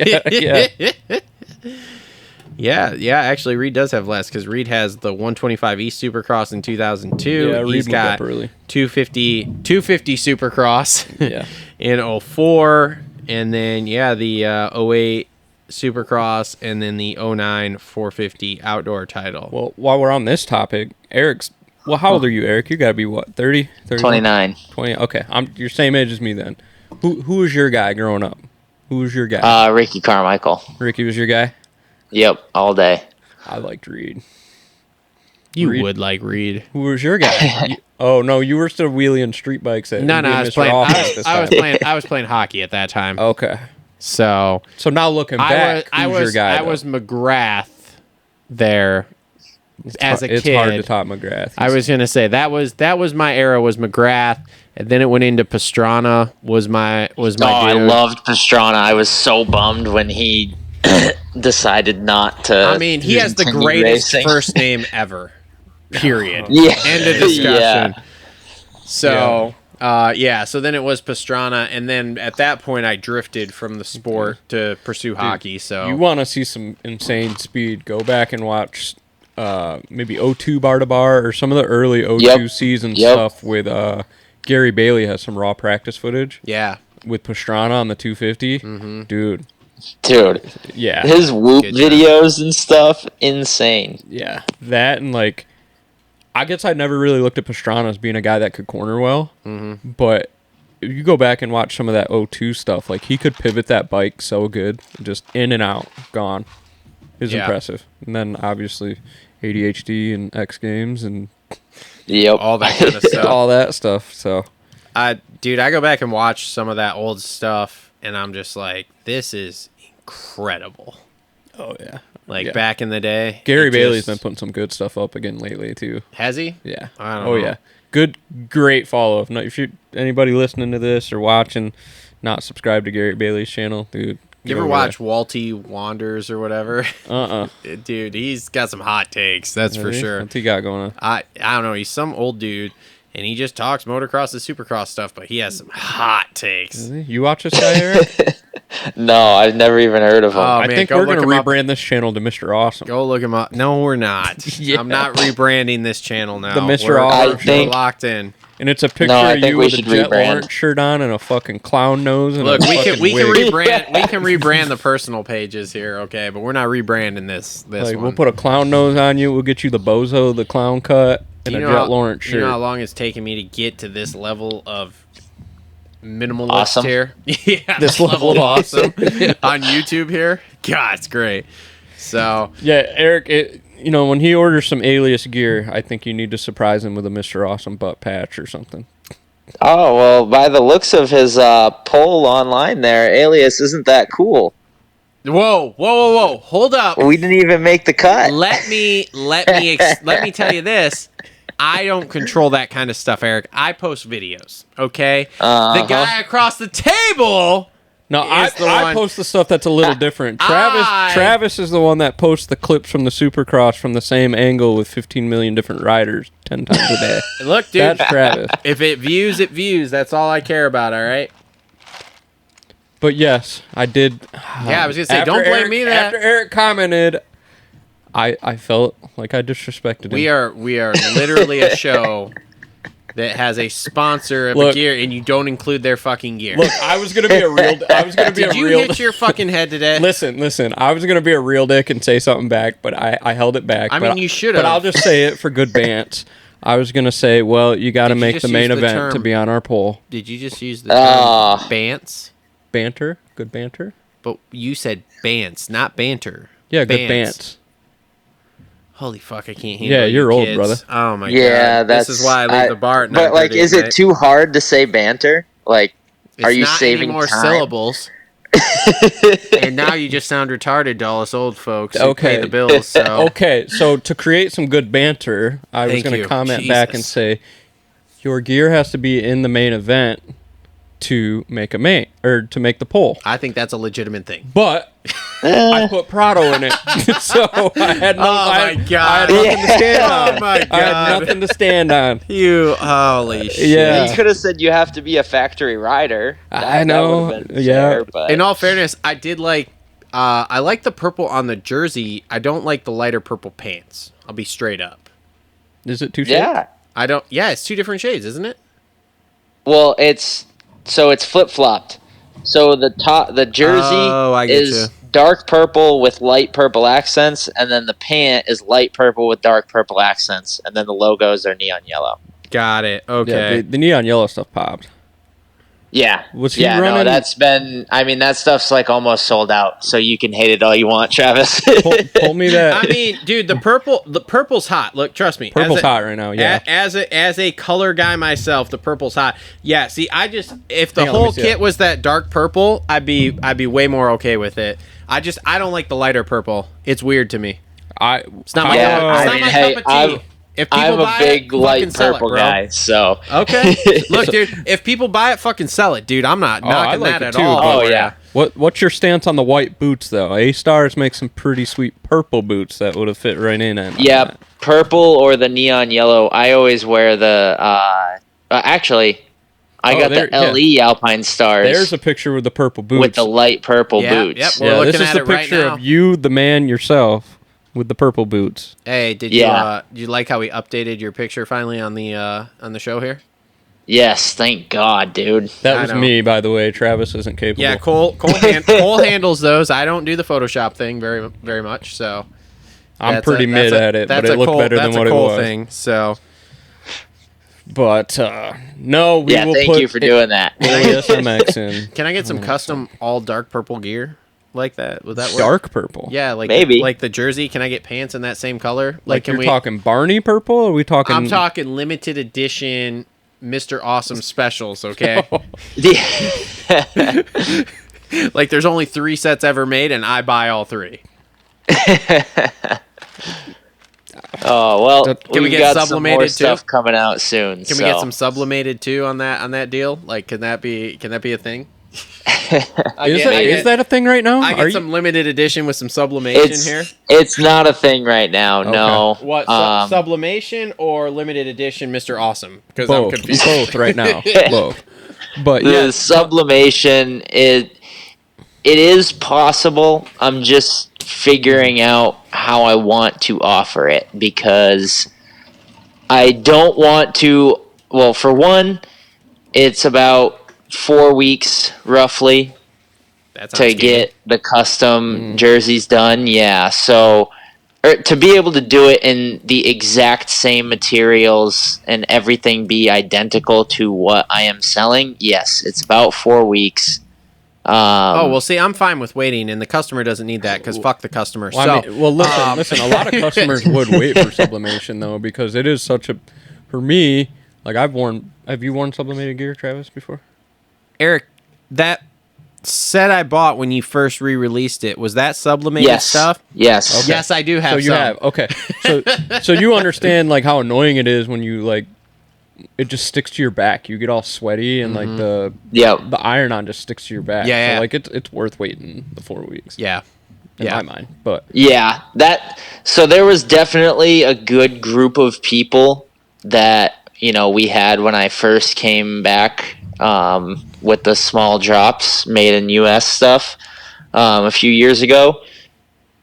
[SPEAKER 5] Yeah.
[SPEAKER 3] Yeah. Actually, Reed does have less because Reed has the 125 East Supercross in 2002.
[SPEAKER 5] Yeah, Reed
[SPEAKER 3] He's
[SPEAKER 5] moved
[SPEAKER 3] got
[SPEAKER 5] up early.
[SPEAKER 3] 250 Supercross
[SPEAKER 5] Yeah.
[SPEAKER 3] in 04, and then the 08 Supercross, and then the 09 450 outdoor title.
[SPEAKER 5] Well, while we're on this topic, how old are you, Eric? You got to be what, 30?
[SPEAKER 6] 29.
[SPEAKER 5] 20. Okay, I'm your same age as me then. Who was your guy growing up? Who was your guy?
[SPEAKER 6] Ricky Carmichael.
[SPEAKER 5] Ricky was your guy?
[SPEAKER 6] Yep, all day.
[SPEAKER 5] I liked Reed.
[SPEAKER 3] You
[SPEAKER 5] Reed.
[SPEAKER 3] would like Reed.
[SPEAKER 5] Who was your guy? Oh no, you were still wheeling street bikes at
[SPEAKER 3] No,
[SPEAKER 5] being
[SPEAKER 3] I was
[SPEAKER 5] Mr.
[SPEAKER 3] playing.
[SPEAKER 5] Office this time.
[SPEAKER 3] I was playing hockey at that time.
[SPEAKER 5] Okay.
[SPEAKER 3] So
[SPEAKER 5] So now back, who's your guy?
[SPEAKER 3] I was McGrath there as a
[SPEAKER 5] It's
[SPEAKER 3] kid.
[SPEAKER 5] hard to top McGrath.
[SPEAKER 3] I was gonna say that was my era was McGrath, and then it went into Pastrana was my
[SPEAKER 6] I
[SPEAKER 3] dude.
[SPEAKER 6] loved Pastrana. I was so bummed when he decided not to.
[SPEAKER 3] I mean, he has the
[SPEAKER 6] continue
[SPEAKER 3] greatest
[SPEAKER 6] racing.
[SPEAKER 3] first name ever. Period.
[SPEAKER 6] Yeah.
[SPEAKER 3] End of discussion.
[SPEAKER 6] Yeah.
[SPEAKER 3] So, so then it was Pastrana, and then at that point I drifted from the sport to pursue hockey. So
[SPEAKER 5] You want to see some insane speed? Go back and watch maybe 02 bar to bar or some of the early 02
[SPEAKER 6] Yep.
[SPEAKER 5] season
[SPEAKER 6] Yep.
[SPEAKER 5] stuff with Gary Bailey has some raw practice footage
[SPEAKER 3] yeah,
[SPEAKER 5] with Pastrana on the 250. Dude,
[SPEAKER 6] Dude,
[SPEAKER 5] yeah.
[SPEAKER 6] his whoop
[SPEAKER 3] Good job.
[SPEAKER 6] videos and stuff, insane.
[SPEAKER 5] Yeah, that and like, I guess I never really looked at Pastrana as being a guy that could corner well, but if you go back and watch some of that 02 stuff, like he could pivot that bike so good, just in and out, gone. It's
[SPEAKER 3] Yeah.
[SPEAKER 5] impressive. And then obviously ADHD and X Games and
[SPEAKER 6] Yep.
[SPEAKER 3] all that kind of stuff.
[SPEAKER 5] all that stuff. So
[SPEAKER 3] Dude, I go back and watch some of that old stuff, and I'm just like, this is incredible.
[SPEAKER 5] oh yeah,
[SPEAKER 3] Like
[SPEAKER 5] Yeah.
[SPEAKER 3] back in the day,
[SPEAKER 5] Gary
[SPEAKER 3] it
[SPEAKER 5] Bailey's
[SPEAKER 3] just-
[SPEAKER 5] been putting some good stuff up again lately too.
[SPEAKER 3] has he?
[SPEAKER 5] Yeah.
[SPEAKER 3] I don't
[SPEAKER 5] oh
[SPEAKER 3] know.
[SPEAKER 5] yeah. Great follow. If you anybody listening to this or watching, not subscribed to Gary Bailey's channel, dude.
[SPEAKER 3] You ever watch Walty Wanders or whatever? Dude, he's got some hot takes. That's for sure.
[SPEAKER 5] What's he got going on?
[SPEAKER 3] I don't know. He's some old dude, and he just talks motocross and supercross stuff, but he has some hot takes.
[SPEAKER 5] You watch this guy, Eric?
[SPEAKER 6] No, I've never even heard of him.
[SPEAKER 3] Oh,
[SPEAKER 5] I
[SPEAKER 3] man,
[SPEAKER 5] think
[SPEAKER 3] go
[SPEAKER 5] we're going to
[SPEAKER 3] look him up.
[SPEAKER 5] rebrand this channel to Mr. Awesome.
[SPEAKER 3] Go look him up. No, we're not.
[SPEAKER 5] Yeah.
[SPEAKER 3] I'm not rebranding this channel now.
[SPEAKER 5] The Mr.
[SPEAKER 3] We're
[SPEAKER 5] Awesome
[SPEAKER 3] we're locked in.
[SPEAKER 5] And it's a picture
[SPEAKER 6] No, I
[SPEAKER 5] of
[SPEAKER 6] think
[SPEAKER 5] you
[SPEAKER 6] we
[SPEAKER 5] with a
[SPEAKER 6] should
[SPEAKER 5] Jet
[SPEAKER 6] rebrand.
[SPEAKER 5] Lawrence shirt on and a fucking clown nose. And
[SPEAKER 3] Look,
[SPEAKER 5] a
[SPEAKER 3] we can
[SPEAKER 5] fucking
[SPEAKER 3] rebrand.
[SPEAKER 5] wig.
[SPEAKER 3] We can rebrand the personal pages here, okay? But we're not rebranding this
[SPEAKER 5] Like,
[SPEAKER 3] one.
[SPEAKER 5] we'll put a clown nose on you. We'll get you the bozo, the clown cut, and a Jet Lawrence shirt.
[SPEAKER 3] You know how long it's taken me to get to this level of minimalist
[SPEAKER 6] Awesome.
[SPEAKER 3] here? Yeah,
[SPEAKER 5] This level of
[SPEAKER 3] awesome on YouTube here. God, it's great. So
[SPEAKER 5] Yeah, Eric, when he orders some Alias gear, I think you need to surprise him with a Mr. Awesome butt patch or something.
[SPEAKER 6] Oh, well, by the looks of his poll online there, Alias isn't that cool.
[SPEAKER 3] whoa! Hold up.
[SPEAKER 6] We didn't even make the cut.
[SPEAKER 3] Let me tell you this. I don't control that kind of stuff, Eric. I post videos, okay? The guy across the table.
[SPEAKER 5] No, I
[SPEAKER 3] is the one-
[SPEAKER 5] post the stuff that's a little different. Travis is the one that posts the clips from the Supercross from the same angle with 15 million different riders 10 times a day.
[SPEAKER 3] Look, dude.
[SPEAKER 5] That's Travis.
[SPEAKER 3] If it views, it views. That's all I care about, all right?
[SPEAKER 5] But yes, I did.
[SPEAKER 3] Yeah, I was going to say, don't blame me that.
[SPEAKER 5] After Eric commented, I felt like I disrespected him.
[SPEAKER 3] We are literally a show that has a sponsor of a
[SPEAKER 5] Look.
[SPEAKER 3] gear, and you don't include their fucking gear.
[SPEAKER 5] Look, I was gonna be a real.
[SPEAKER 3] Did you hit your fucking head today?
[SPEAKER 5] Listen. I was gonna be a real dick and say something back, but I held it back.
[SPEAKER 3] I mean, you should
[SPEAKER 5] But
[SPEAKER 3] have.
[SPEAKER 5] I'll just say it for good bants. I was gonna say, well, you got to
[SPEAKER 3] Did you
[SPEAKER 5] make
[SPEAKER 3] just
[SPEAKER 5] the main
[SPEAKER 3] use the
[SPEAKER 5] event to
[SPEAKER 3] term-
[SPEAKER 5] be on our poll.
[SPEAKER 3] Did you just use the term bants?
[SPEAKER 5] Banter, good banter.
[SPEAKER 3] But you said bants, not banter.
[SPEAKER 5] Yeah, good bants.
[SPEAKER 3] Holy fuck, I can't handle
[SPEAKER 5] Yeah,
[SPEAKER 3] you
[SPEAKER 5] you're old,
[SPEAKER 3] kids.
[SPEAKER 5] brother.
[SPEAKER 3] Oh my
[SPEAKER 6] Yeah,
[SPEAKER 3] god.
[SPEAKER 6] that's.
[SPEAKER 3] This is why I leave the bar at
[SPEAKER 6] But, like,
[SPEAKER 3] 9:30
[SPEAKER 6] is
[SPEAKER 3] at
[SPEAKER 6] it
[SPEAKER 3] night.
[SPEAKER 6] too hard to say banter? Like,
[SPEAKER 3] It's
[SPEAKER 6] are you
[SPEAKER 3] not
[SPEAKER 6] saving
[SPEAKER 3] any more
[SPEAKER 6] time?
[SPEAKER 3] syllables? And now you just sound retarded to all us old folks who
[SPEAKER 5] Okay.
[SPEAKER 3] pay the bills. So
[SPEAKER 5] Okay, so to create some good banter, I was
[SPEAKER 3] Thank
[SPEAKER 5] going
[SPEAKER 3] you.
[SPEAKER 5] to comment back and
[SPEAKER 3] Jesus.
[SPEAKER 5] say, your gear has to be in the main event to make to make the poll.
[SPEAKER 3] I think that's a legitimate thing.
[SPEAKER 5] But I put Prado in it, so I had no.
[SPEAKER 3] Oh my
[SPEAKER 5] I
[SPEAKER 3] God.
[SPEAKER 5] had nothing to stand on.
[SPEAKER 3] Oh my
[SPEAKER 5] I had
[SPEAKER 3] God.
[SPEAKER 5] nothing to stand on.
[SPEAKER 3] You holy shit.
[SPEAKER 5] Yeah.
[SPEAKER 6] You could have said you have to be a factory rider.
[SPEAKER 5] I know,
[SPEAKER 6] That would've been
[SPEAKER 5] yeah.
[SPEAKER 6] fair, but
[SPEAKER 3] In all fairness, I did I like the purple on the jersey. I don't like the lighter purple pants. I'll be straight up.
[SPEAKER 5] Is it too?
[SPEAKER 6] yeah.
[SPEAKER 3] I don't. Yeah, it's two different shades, isn't it?
[SPEAKER 6] Well, it's flip flopped. So the jersey
[SPEAKER 3] Oh, I get
[SPEAKER 6] is
[SPEAKER 3] you.
[SPEAKER 6] dark purple with light purple accents, and then the pant is light purple with dark purple accents, and then the logos are neon yellow.
[SPEAKER 3] Got it.
[SPEAKER 5] Yeah,
[SPEAKER 3] Okay.
[SPEAKER 5] the neon yellow stuff popped.
[SPEAKER 6] Yeah.
[SPEAKER 5] Was he
[SPEAKER 6] yeah,
[SPEAKER 5] running-
[SPEAKER 6] no, that's been. I mean, that stuff's like almost sold out. So you can hate it all you want, Travis.
[SPEAKER 5] Pull me that.
[SPEAKER 3] I mean, dude, the purple's hot. Look, trust me.
[SPEAKER 5] Purple's hot right now. Yeah.
[SPEAKER 3] As a color guy myself, the purple's hot. Yeah. See, if the
[SPEAKER 5] Hang on, let
[SPEAKER 3] whole
[SPEAKER 5] me see
[SPEAKER 3] kit
[SPEAKER 5] it.
[SPEAKER 3] was that dark purple, I'd be way more okay with it. I don't like the lighter purple. It's weird to me. It's not my
[SPEAKER 6] Yeah,
[SPEAKER 3] cup.
[SPEAKER 6] I
[SPEAKER 3] It's not
[SPEAKER 6] mean,
[SPEAKER 3] my
[SPEAKER 6] hey,
[SPEAKER 3] cup of tea. If people
[SPEAKER 6] I'm a
[SPEAKER 3] buy
[SPEAKER 6] big
[SPEAKER 3] it,
[SPEAKER 6] light
[SPEAKER 3] fucking sell it,
[SPEAKER 6] purple
[SPEAKER 3] bro.
[SPEAKER 6] guy, so
[SPEAKER 3] Okay. Look, dude, if people buy it, fucking sell it, dude. I'm not
[SPEAKER 5] I
[SPEAKER 3] knocking
[SPEAKER 5] like
[SPEAKER 3] that
[SPEAKER 5] it
[SPEAKER 3] at
[SPEAKER 5] too,
[SPEAKER 3] all.
[SPEAKER 5] but-
[SPEAKER 6] Oh, yeah.
[SPEAKER 5] What's your stance on the white boots though? A-Stars make some pretty sweet purple boots that would have fit right in on
[SPEAKER 6] yeah,
[SPEAKER 5] that.
[SPEAKER 6] purple or the neon yellow. I always wear the. Actually, I got
[SPEAKER 5] there-
[SPEAKER 6] the LE Alpine Stars.
[SPEAKER 5] There's a picture with the purple boots.
[SPEAKER 6] with the light purple
[SPEAKER 3] Yeah,
[SPEAKER 6] boots.
[SPEAKER 3] yep. We're
[SPEAKER 5] yeah,
[SPEAKER 3] looking
[SPEAKER 5] this is
[SPEAKER 3] at
[SPEAKER 5] the
[SPEAKER 3] it right
[SPEAKER 5] picture
[SPEAKER 3] now.
[SPEAKER 5] of you, the man yourself, with the purple boots.
[SPEAKER 3] Hey, did
[SPEAKER 6] Yeah.
[SPEAKER 3] you like how we updated your picture finally on the show here?
[SPEAKER 6] Yes, thank God, dude.
[SPEAKER 5] That
[SPEAKER 3] I
[SPEAKER 5] was
[SPEAKER 3] know.
[SPEAKER 5] me, by the way. Travis isn't capable.
[SPEAKER 3] Yeah, Cole handles those. I don't do the Photoshop thing very much, so
[SPEAKER 5] I'm
[SPEAKER 3] that's
[SPEAKER 5] pretty mid at it, but
[SPEAKER 3] that's
[SPEAKER 5] it
[SPEAKER 3] a
[SPEAKER 5] looked
[SPEAKER 3] Cole-
[SPEAKER 5] better than
[SPEAKER 3] that's a
[SPEAKER 5] what it
[SPEAKER 3] Cole
[SPEAKER 5] was.
[SPEAKER 3] thing. So
[SPEAKER 5] But no, we
[SPEAKER 6] Yeah,
[SPEAKER 5] will
[SPEAKER 6] thank
[SPEAKER 5] put
[SPEAKER 6] you for doing that.
[SPEAKER 5] Alias MX in
[SPEAKER 3] can I get some custom all dark purple gear like that? Would that work?
[SPEAKER 5] dark purple.
[SPEAKER 3] Yeah, like
[SPEAKER 6] Maybe.
[SPEAKER 3] like the jersey. Can I get pants in that same color?
[SPEAKER 5] like
[SPEAKER 3] can
[SPEAKER 5] you're
[SPEAKER 3] we?
[SPEAKER 5] talking Barney purple, or are we talking?
[SPEAKER 3] I'm talking limited edition Mr. Awesome specials. Okay, like there's only 3 sets ever made, and I buy all 3.
[SPEAKER 6] Oh well,
[SPEAKER 3] Can we
[SPEAKER 6] we've
[SPEAKER 3] get
[SPEAKER 6] got some
[SPEAKER 3] sublimated
[SPEAKER 6] more
[SPEAKER 3] too?
[SPEAKER 6] stuff coming out soon.
[SPEAKER 3] Can we get some sublimated too on that deal? Like, can that be a thing?
[SPEAKER 5] Is that a thing right now?
[SPEAKER 3] I get some limited edition with some sublimation here.
[SPEAKER 6] It's not a thing right now.
[SPEAKER 5] Okay.
[SPEAKER 6] No.
[SPEAKER 3] What sublimation or limited edition, Mr. Awesome? Because I'm
[SPEAKER 5] Both.
[SPEAKER 3] confused.
[SPEAKER 5] Both right now. Both. But
[SPEAKER 6] The sublimation, it is possible. I'm just figuring out how I want to offer it, because I don't want to. Well, for one, it's about 4 weeks roughly to get the custom jerseys done. Yeah, so to be able to do it in the exact same materials and everything be identical to what I am selling, yes, it's about 4 weeks.
[SPEAKER 3] Well, see, I'm fine with waiting, and the customer doesn't need that because fuck the customer.
[SPEAKER 5] Listen. A lot of customers would wait for sublimation though, because it is such a. For me, like Have you worn sublimated gear, Travis, before?
[SPEAKER 3] Eric, that set I bought when you first re-released it, was that sublimated stuff?
[SPEAKER 6] Yes.
[SPEAKER 3] Okay. Yes, I do have.
[SPEAKER 5] So you
[SPEAKER 3] some.
[SPEAKER 5] have. Okay. So you understand like how annoying it is when you like. It just sticks to your back. You get all sweaty, and like the iron-on just sticks to your back.
[SPEAKER 3] Yeah.
[SPEAKER 5] So, like it's worth waiting the 4 weeks.
[SPEAKER 3] Yeah.
[SPEAKER 5] In my mind, but
[SPEAKER 6] So there was definitely a good group of people that we had when I first came back with the small drops made in U.S. stuff a few years ago,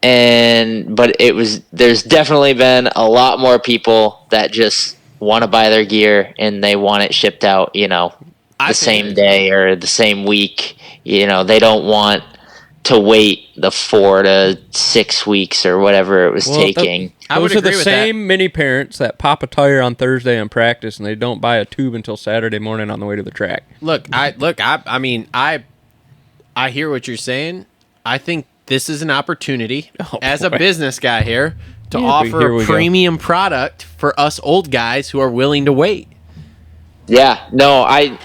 [SPEAKER 6] but there's definitely been a lot more people that just want to buy their gear and they want it shipped out, the same day or the same week. They don't want to wait the 4 to 6 weeks or whatever it was taking.
[SPEAKER 5] Those are the same mini parents that pop a tire on Thursday in practice and they don't buy a tube until Saturday morning on the way to the track.
[SPEAKER 3] I mean, I hear what you're saying. I think this is an opportunity as a business guy here to offer a premium product for us old guys who are willing to wait.
[SPEAKER 6] Yeah, no, I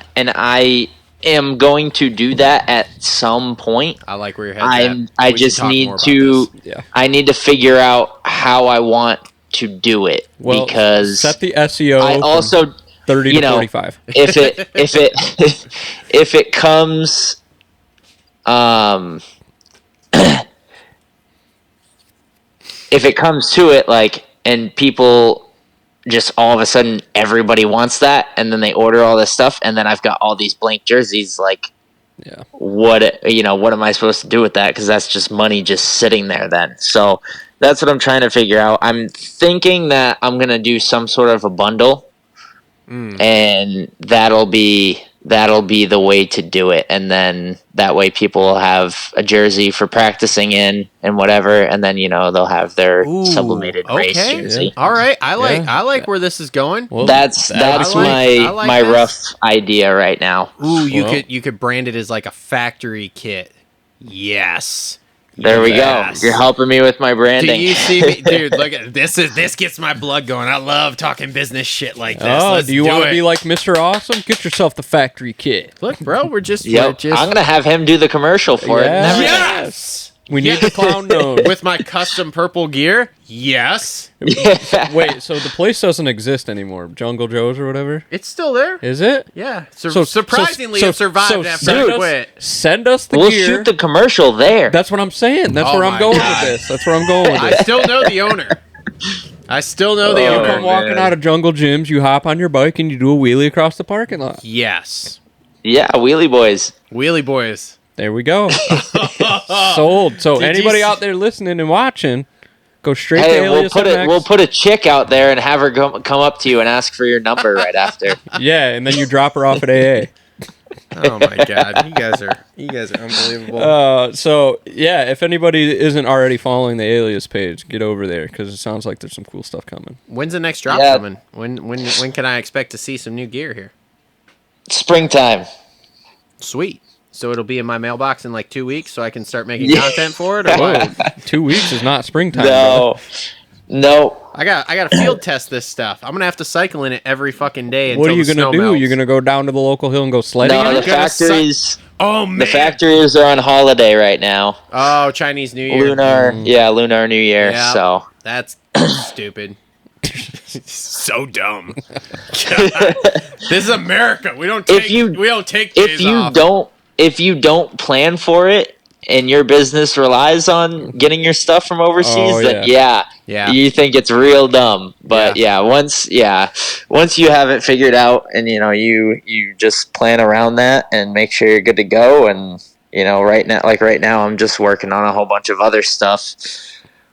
[SPEAKER 6] am going to do that at some point.
[SPEAKER 3] I like where your head's at.
[SPEAKER 6] I just need to. I need to figure out how I want to do it, because
[SPEAKER 5] set the SEO.
[SPEAKER 6] I also
[SPEAKER 5] 30 to 45.
[SPEAKER 6] If it comes, if it comes to it, like, and people just all of a sudden everybody wants that, and then they order all this stuff, and then I've got all these blank jerseys, like, what am I supposed to do with that? Because that's just money just sitting there then. So that's what I'm trying to figure out. I'm thinking that I'm gonna do some sort of a bundle, and that'll be the way to do it, and then that way people will have a jersey for practicing in and whatever, and then they'll have their sublimated race jersey.
[SPEAKER 3] All right, I like where this is going.
[SPEAKER 6] Well, that's my rough idea right now.
[SPEAKER 3] You could brand it as like a factory kit. Yes.
[SPEAKER 6] There we go. You're helping me with my branding.
[SPEAKER 3] Do you see me? Dude, look at this. This gets my blood going. I love talking business shit like this.
[SPEAKER 5] Oh, do you want to be like Mr. Awesome? Get yourself the factory kit.
[SPEAKER 3] Look, bro, we're just...
[SPEAKER 6] I'm going to have him do the commercial for it.
[SPEAKER 3] Yes!
[SPEAKER 5] We need the clown nose.
[SPEAKER 3] With my custom purple gear? Yes.
[SPEAKER 5] Wait, so the place doesn't exist anymore? Jungle Joe's or whatever?
[SPEAKER 3] It's still there.
[SPEAKER 5] Is it?
[SPEAKER 3] Yeah. Surprisingly, it survived after I quit.
[SPEAKER 5] Send us the
[SPEAKER 6] gear.
[SPEAKER 5] We'll
[SPEAKER 6] shoot the commercial there.
[SPEAKER 5] That's what I'm saying. That's where I'm going with this. That's where I'm going with this.
[SPEAKER 3] I still know the owner.
[SPEAKER 5] You come walking out of Jungle Gyms, you hop on your bike, and you do a wheelie across the parking lot.
[SPEAKER 3] Yes.
[SPEAKER 6] Yeah, wheelie boys.
[SPEAKER 3] Wheelie boys.
[SPEAKER 5] There we go. Sold. So anybody out there listening and watching, go straight to Alias MX.
[SPEAKER 6] We'll put a chick out there and have her come up to you and ask for your number right after.
[SPEAKER 5] Yeah, and then you drop her off at AA.
[SPEAKER 3] Oh my god, you guys are unbelievable.
[SPEAKER 5] So yeah, if anybody isn't already following the Alias page, get over there because it sounds like there's some cool stuff coming.
[SPEAKER 3] When's the next drop coming? When can I expect to see some new gear here?
[SPEAKER 6] Springtime.
[SPEAKER 3] Sweet. So it'll be in my mailbox in like 2 weeks, so I can start making content for it. Or what?
[SPEAKER 5] 2 weeks is not springtime.
[SPEAKER 6] No.
[SPEAKER 3] I got to field test this stuff. I'm gonna have to cycle in it every fucking day.
[SPEAKER 5] What are you
[SPEAKER 3] gonna
[SPEAKER 5] do?
[SPEAKER 3] Melts.
[SPEAKER 5] You're gonna go down to the local hill and go sledding?
[SPEAKER 6] No, the factories.
[SPEAKER 3] Oh man,
[SPEAKER 6] the factories are on holiday right now.
[SPEAKER 3] Oh, Chinese New Year.
[SPEAKER 6] Lunar New Year. Yeah, so
[SPEAKER 3] that's stupid. So dumb. This is America. We don't take days off.
[SPEAKER 6] if you don't plan for it and your business relies on getting your stuff from overseas, then you think it's real dumb. But once you have it figured out and you just plan around that and make sure you're good to go. And right now I'm just working on a whole bunch of other stuff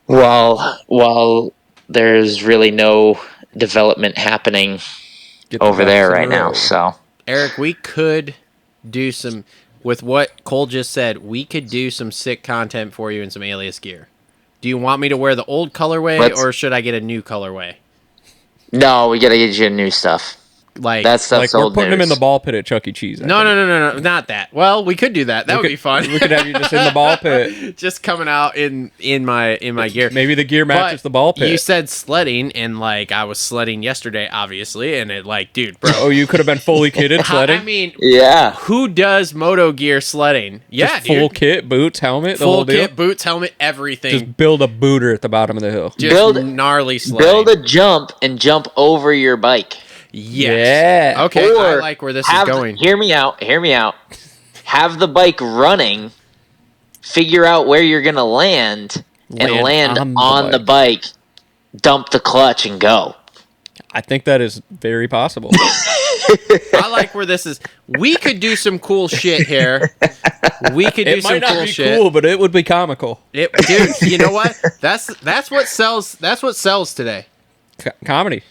[SPEAKER 6] while there's really no development happening over there right now. So
[SPEAKER 3] Eric, we could do some. With what Cole just said, we could do some sick content for you in some Alias gear. Do you want me to wear the old colorway, or should I get a new colorway?
[SPEAKER 6] No, we gotta get you new stuff.
[SPEAKER 3] Like
[SPEAKER 6] that stuff's
[SPEAKER 5] we're
[SPEAKER 6] old
[SPEAKER 5] putting
[SPEAKER 6] news.
[SPEAKER 5] him in the ball pit at Chuck E. Cheese.
[SPEAKER 3] No, not that. Well, we could do that. That would be fun.
[SPEAKER 5] We could have you just in the ball pit,
[SPEAKER 3] just coming out in my gear.
[SPEAKER 5] Maybe the gear matches the ball pit.
[SPEAKER 3] You said sledding, and I was sledding yesterday, obviously, and it dude, bro.
[SPEAKER 5] Oh, you could have been fully kitted sledding.
[SPEAKER 3] I mean,
[SPEAKER 6] yeah.
[SPEAKER 3] Who does moto gear sledding? Yeah,
[SPEAKER 5] just full kit, boots, helmet, the
[SPEAKER 3] full
[SPEAKER 5] whole deal.
[SPEAKER 3] kit, boots, helmet, everything.
[SPEAKER 5] Just build a booter at the bottom of the hill.
[SPEAKER 3] Just gnarly sledding.
[SPEAKER 6] Build a jump and jump over your bike.
[SPEAKER 3] Yes. Yeah. Okay, I like where this is going.
[SPEAKER 6] Hear me out. Have the bike running, figure out where you're going to land and land on the bike, dump the clutch, and go.
[SPEAKER 5] I think that is very possible.
[SPEAKER 3] I like where this is. We could do some cool shit here. We could do some cool shit. It might not be cool,
[SPEAKER 5] but it would be comical.
[SPEAKER 3] Dude, you know what? That's what sells. That's what sells today.
[SPEAKER 5] Comedy.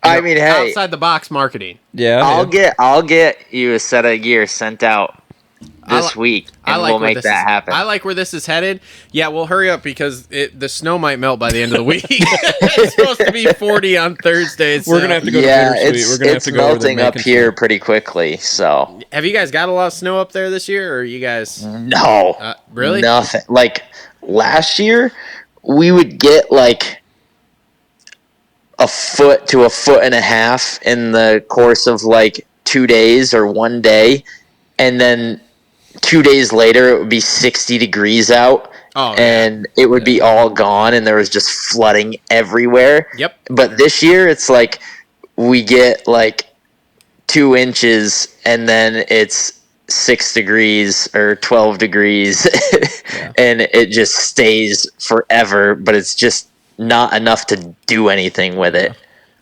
[SPEAKER 6] I mean, hey,
[SPEAKER 3] outside the box marketing.
[SPEAKER 5] Yeah,
[SPEAKER 6] I'll get you a set of gear sent out this week, and we'll make that happen.
[SPEAKER 3] I like where this is headed. Yeah, we'll hurry up because the snow might melt by the end of the week. It's supposed to be 40 on Thursday. So.
[SPEAKER 5] We're gonna have to go to Bittersweet. We're gonna have to go
[SPEAKER 6] melting up here pretty quickly. So,
[SPEAKER 3] have you guys got a lot of snow up there this year, or you guys?
[SPEAKER 6] No,
[SPEAKER 3] really,
[SPEAKER 6] nothing. Last year, we would get a foot to a foot and a half in the course of 2 days or 1 day, and then 2 days later it would be 60 degrees out, and it would be all gone, and there was just flooding everywhere.
[SPEAKER 3] Yep.
[SPEAKER 6] But this year it's we get 2 inches, and then it's 6 degrees or 12 degrees, and it just stays forever, but it's just not enough to do anything with it.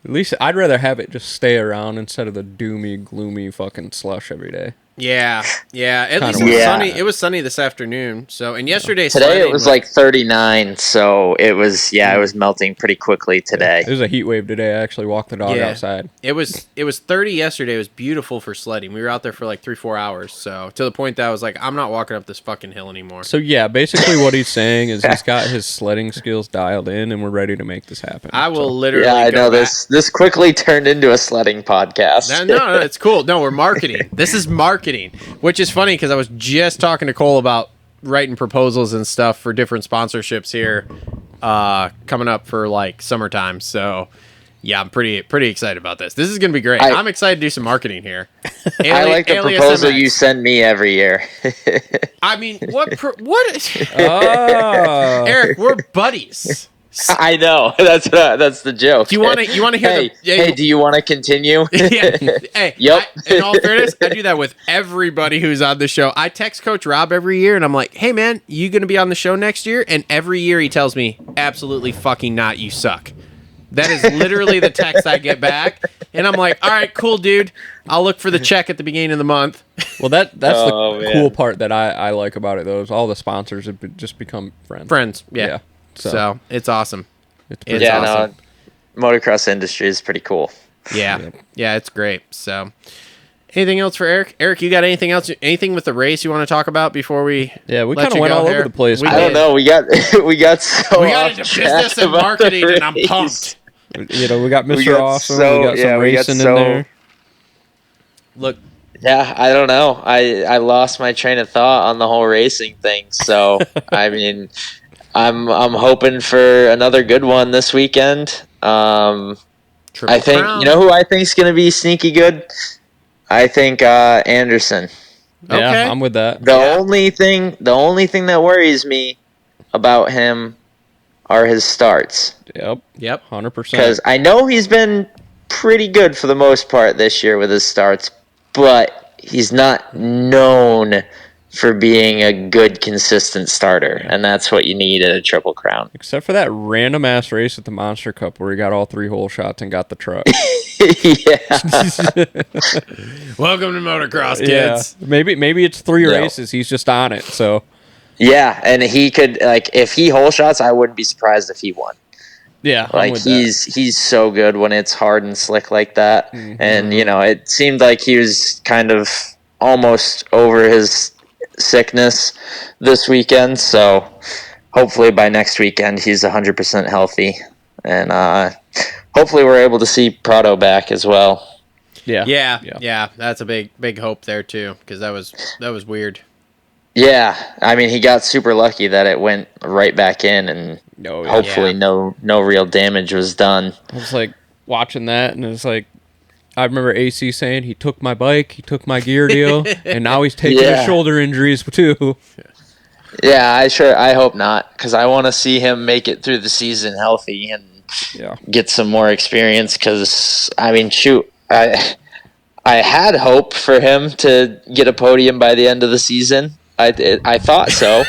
[SPEAKER 5] At least I'd rather have it just stay around instead of the doomy, gloomy fucking slush every day.
[SPEAKER 3] Yeah. At least it was sunny. It was sunny this afternoon. So, and yesterday,
[SPEAKER 6] today it was 39. So it was it was melting pretty quickly today.
[SPEAKER 5] It was a heat wave today. I actually walked the dog outside.
[SPEAKER 3] It was 30 yesterday. It was beautiful for sledding. We were out there for 3-4 hours. So to the point that I was I'm not walking up this fucking hill anymore.
[SPEAKER 5] So yeah, basically what he's saying is he's got his sledding skills dialed in, and we're ready to make this happen.
[SPEAKER 3] I will literally.
[SPEAKER 6] Yeah, I know this quickly turned into a sledding podcast.
[SPEAKER 3] No, it's cool. No, we're marketing. This is marketing, which is funny because I was just talking to Cole about writing proposals and stuff for different sponsorships here coming up for summertime. So yeah, I'm pretty excited about this. This is gonna be great. I'm excited to do some marketing here.
[SPEAKER 6] I like the
[SPEAKER 3] Alias
[SPEAKER 6] proposal
[SPEAKER 3] MX.
[SPEAKER 6] You send me every year.
[SPEAKER 3] I mean, what? Eric, we're buddies.
[SPEAKER 6] I know. That's the joke.
[SPEAKER 3] Do you want to hear?
[SPEAKER 6] Hey, do you want to continue?
[SPEAKER 3] Yeah. Hey.
[SPEAKER 6] Yep.
[SPEAKER 3] In all fairness, I do that with everybody who's on the show. I text Coach Rob every year, and I'm like, "Hey, man, you gonna be on the show next year?" And every year he tells me, "Absolutely fucking not. You suck." That is literally the text I get back, and I'm like, "All right, cool, dude. I'll look for the check at the beginning of the month."
[SPEAKER 5] Well, that's the cool part that I like about it, though. Is all the sponsors have just become friends.
[SPEAKER 3] Yeah. So it's awesome.
[SPEAKER 5] It's
[SPEAKER 3] awesome.
[SPEAKER 6] No, motocross industry is pretty cool.
[SPEAKER 3] Yeah, it's great. So, anything else for Eric? Eric, you got anything else? Anything with the race you want to talk about before we?
[SPEAKER 5] Yeah, we kind of went all over the place.
[SPEAKER 6] I don't know. We got
[SPEAKER 3] we got into business and marketing, and I'm pumped.
[SPEAKER 5] We got Mr. Awesome. We got some racing in there.
[SPEAKER 3] Look.
[SPEAKER 6] Yeah, I don't know. I lost my train of thought on the whole racing thing. So I mean. I'm hoping for another good one this weekend. I think you know who I think is going to be sneaky good. I think Anderson.
[SPEAKER 5] Okay. Yeah, I'm with that.
[SPEAKER 6] The only thing that worries me about him are his starts.
[SPEAKER 5] Yep, 100%.
[SPEAKER 6] Because I know he's been pretty good for the most part this year with his starts, but he's not known for being a good, consistent starter, and that's what you need at a Triple Crown.
[SPEAKER 5] Except for that random ass race at the Monster Cup where he got all 3 hole shots and got the truck.
[SPEAKER 3] Welcome to motocross, kids.
[SPEAKER 5] Yeah. Maybe it's 3 races. He's just on it. So
[SPEAKER 6] yeah, and he could, like, if he hole shots, I wouldn't be surprised if he won.
[SPEAKER 5] yeah,
[SPEAKER 6] Like, he's so good when it's hard and slick like that. And it seemed like he was kind of almost over his sickness this weekend, so hopefully by next weekend he's 100% healthy, and hopefully we're able to see Prado back as well.
[SPEAKER 3] Yeah. That's a big hope there too, because that was weird.
[SPEAKER 6] Yeah, I mean, he got super lucky that it went right back in, and hopefully no real damage was done.
[SPEAKER 5] I was like watching that, and it's like, I remember AC saying he took my bike, he took my gear deal, and now he's taking his shoulder injuries too.
[SPEAKER 6] Yeah, I hope not, because I want to see him make it through the season healthy and get some more experience. Because I mean, shoot, I had hope for him to get a podium by the end of the season. I thought so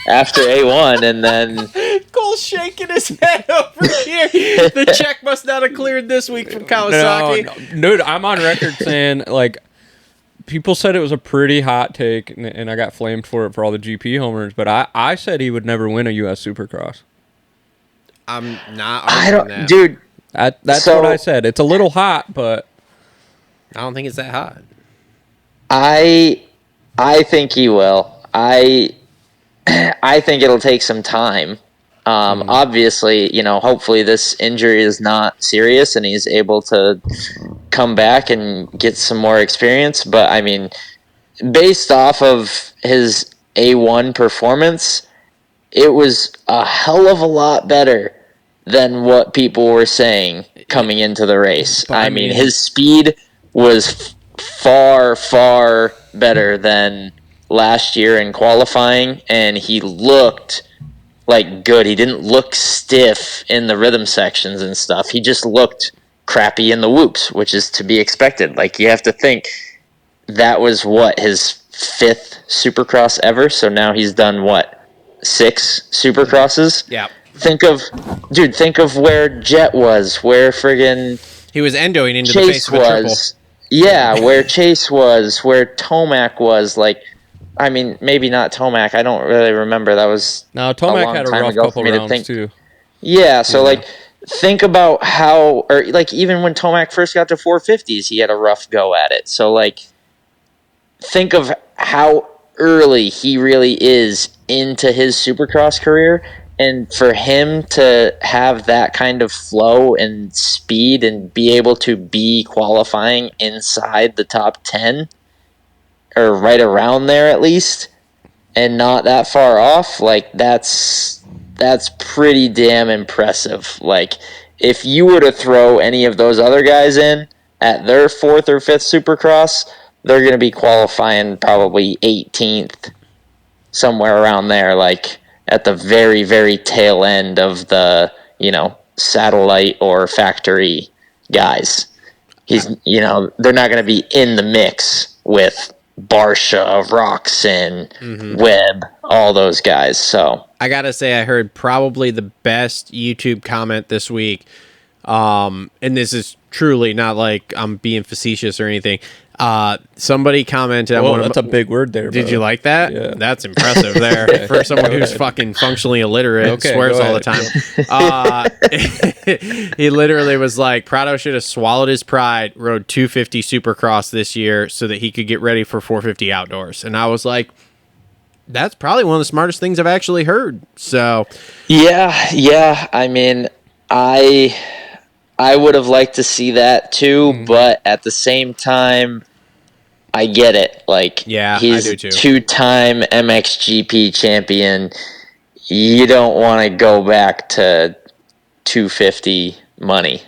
[SPEAKER 6] after A1, and then
[SPEAKER 3] Cole's shaking his head over here. The check must not have cleared this week from Kawasaki.
[SPEAKER 5] No. Dude, I'm on record saying, like, people said it was a pretty hot take, and I got flamed for it for all the GP homers, but I said he would never win a U.S. Supercross.
[SPEAKER 3] I'm not arguing that.
[SPEAKER 6] Dude.
[SPEAKER 5] That's what I said. It's a little hot, but
[SPEAKER 3] I don't think it's that hot.
[SPEAKER 6] I think he will. I think it'll take some time. Obviously, hopefully this injury is not serious and he's able to come back and get some more experience. But, I mean, based off of his A1 performance, it was a hell of a lot better than what people were saying coming into the race. I mean, his speed was far, far better than last year in qualifying, and he looked like good. He didn't look stiff in the rhythm sections and stuff. He just looked crappy in the whoops, which is to be expected. Like, you have to think that was his 5th Supercross ever. So now he's done 6 Supercrosses.
[SPEAKER 3] Yeah.
[SPEAKER 6] Think of where Jet was, where friggin'
[SPEAKER 3] He was endoing into
[SPEAKER 6] Chase
[SPEAKER 3] the face of a triple.
[SPEAKER 6] Yeah, where Chase was, where Tomac was. Like, I mean, maybe not Tomac. I don't really remember. That was
[SPEAKER 5] Tomac had a rough couple rounds too.
[SPEAKER 6] Yeah, so like, think about how, or like even when Tomac first got to 450s, he had a rough go at it. So like, think of how early he really is into his Supercross career, and for him to have that kind of flow and speed and be able to be qualifying inside the top 10 or right around there at least, and not that far off, like that's pretty damn impressive. Like, if you were to throw any of those other guys in at their 4th or 5th Supercross, they're going to be qualifying probably 18th, somewhere around there, like at the very, very tail end of the, satellite or factory guys. They're not going to be in the mix with Barsha, Roxon, Webb, all those guys. So
[SPEAKER 3] I gotta say, I heard probably the best YouTube comment this week, and this is truly not like I'm being facetious or anything. Somebody commented on one
[SPEAKER 5] that's a big word there.
[SPEAKER 3] Did
[SPEAKER 5] bro.
[SPEAKER 3] you like that?
[SPEAKER 5] Yeah.
[SPEAKER 3] That's impressive there for someone who's fucking functionally illiterate, swears all the time. He literally was like, Prado should have swallowed his pride, rode 250 Supercross this year so that he could get ready for 450 outdoors. And I was like, that's probably one of the smartest things I've actually heard. So
[SPEAKER 6] yeah. I mean, I would have liked to see that too, but at the same time, I get it. Like, he's
[SPEAKER 3] I do too.
[SPEAKER 6] 2-time MXGP champion. You don't want to go back to 250 money,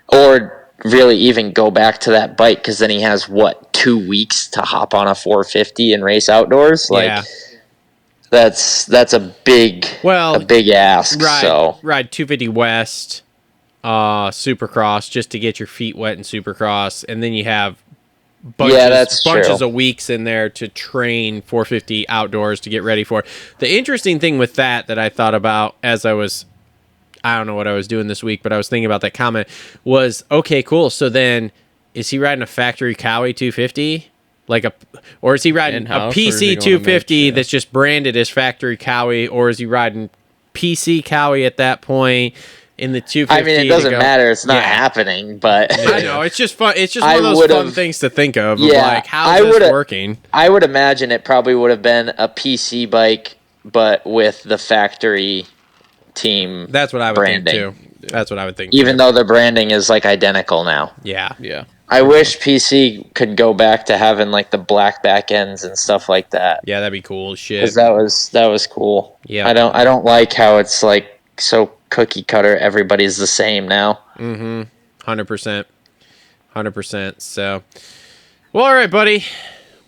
[SPEAKER 6] or really even go back to that bike, because then he has 2 weeks to hop on a 450 and race outdoors. Like, that's a big ask.
[SPEAKER 3] Ride 250 West. Supercross just to get your feet wet in Supercross, and then you have bunches of weeks in there to train 450 outdoors to get ready for. The interesting thing with that I thought about as I don't know what I was doing this week, but I was thinking about that comment was, okay, cool. So then is he riding a factory Cowie 250? Or is he riding a PC 250 that's just branded as factory Cowie, or is he riding PC Cowie at that point in the 250?
[SPEAKER 6] I mean, it doesn't matter. It's not happening, but
[SPEAKER 3] I know it's just fun. It's just one of those fun things to think of.
[SPEAKER 6] Yeah,
[SPEAKER 3] how is this working?
[SPEAKER 6] I would imagine it probably would have been a PC bike, but with the factory team.
[SPEAKER 3] That's what I would think too. That's what I would think.
[SPEAKER 6] Even though the branding is identical now.
[SPEAKER 3] Yeah.
[SPEAKER 6] I wish PC could go back to having the black back ends and stuff like that.
[SPEAKER 3] Yeah, that'd be cool as shit.
[SPEAKER 6] Because that was cool.
[SPEAKER 3] Yeah.
[SPEAKER 6] I don't like how it's so cookie cutter. Everybody's the same now.
[SPEAKER 3] 100%. So, well, all right, buddy.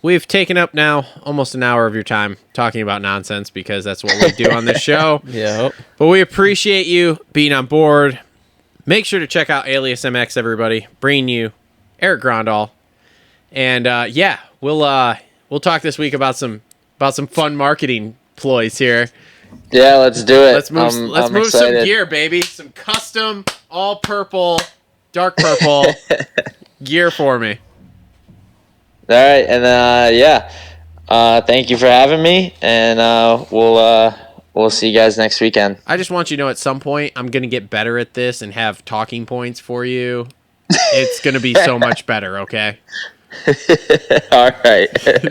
[SPEAKER 3] We've taken up now almost an hour of your time talking about nonsense because that's what we do on this show.
[SPEAKER 5] Yeah.
[SPEAKER 3] But we appreciate you being on board. Make sure to check out Alias MX, everybody. Bringing you Eric Grondahl. And we'll talk this week about some fun marketing ploys here.
[SPEAKER 6] Yeah, let's do it.
[SPEAKER 3] Let's move some gear, baby. Some custom, all purple, dark purple gear for me.
[SPEAKER 6] All right, and thank you for having me, and we'll see you guys next weekend.
[SPEAKER 3] I just want you to know at some point I'm going to get better at this and have talking points for you. It's going to be so much better, okay?
[SPEAKER 6] All right.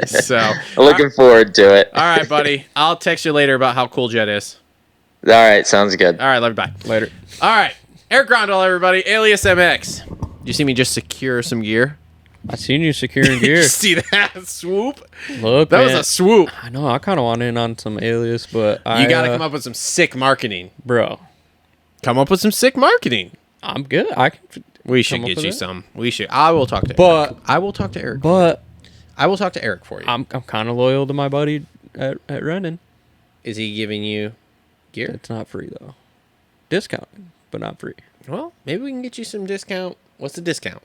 [SPEAKER 3] So
[SPEAKER 6] looking forward to it.
[SPEAKER 3] All right, buddy. I'll text you later about how cool Jet is.
[SPEAKER 6] All right, sounds good.
[SPEAKER 3] All right, love you. Bye.
[SPEAKER 5] Later.
[SPEAKER 3] All right, Eric Grondahl, everybody. Alias MX. You see me just secure some gear?
[SPEAKER 5] I seen you securing gear.
[SPEAKER 3] See that swoop?
[SPEAKER 5] Look,
[SPEAKER 3] that
[SPEAKER 5] man,
[SPEAKER 3] was a swoop.
[SPEAKER 5] I know. I kind of want in on some Alias, but
[SPEAKER 3] you got to come up with some sick marketing,
[SPEAKER 5] bro.
[SPEAKER 3] Come up with some sick marketing.
[SPEAKER 5] I'm good.
[SPEAKER 3] We should get you some. We should. I will talk to
[SPEAKER 5] Eric.
[SPEAKER 3] I will talk to Eric.
[SPEAKER 5] But
[SPEAKER 3] I will talk to Eric for you.
[SPEAKER 5] I'm kind of loyal to my buddy at Renan.
[SPEAKER 3] Is he giving you gear?
[SPEAKER 5] It's not free though. Discount, but not free.
[SPEAKER 3] Well, maybe we can get you some discount. What's the discount?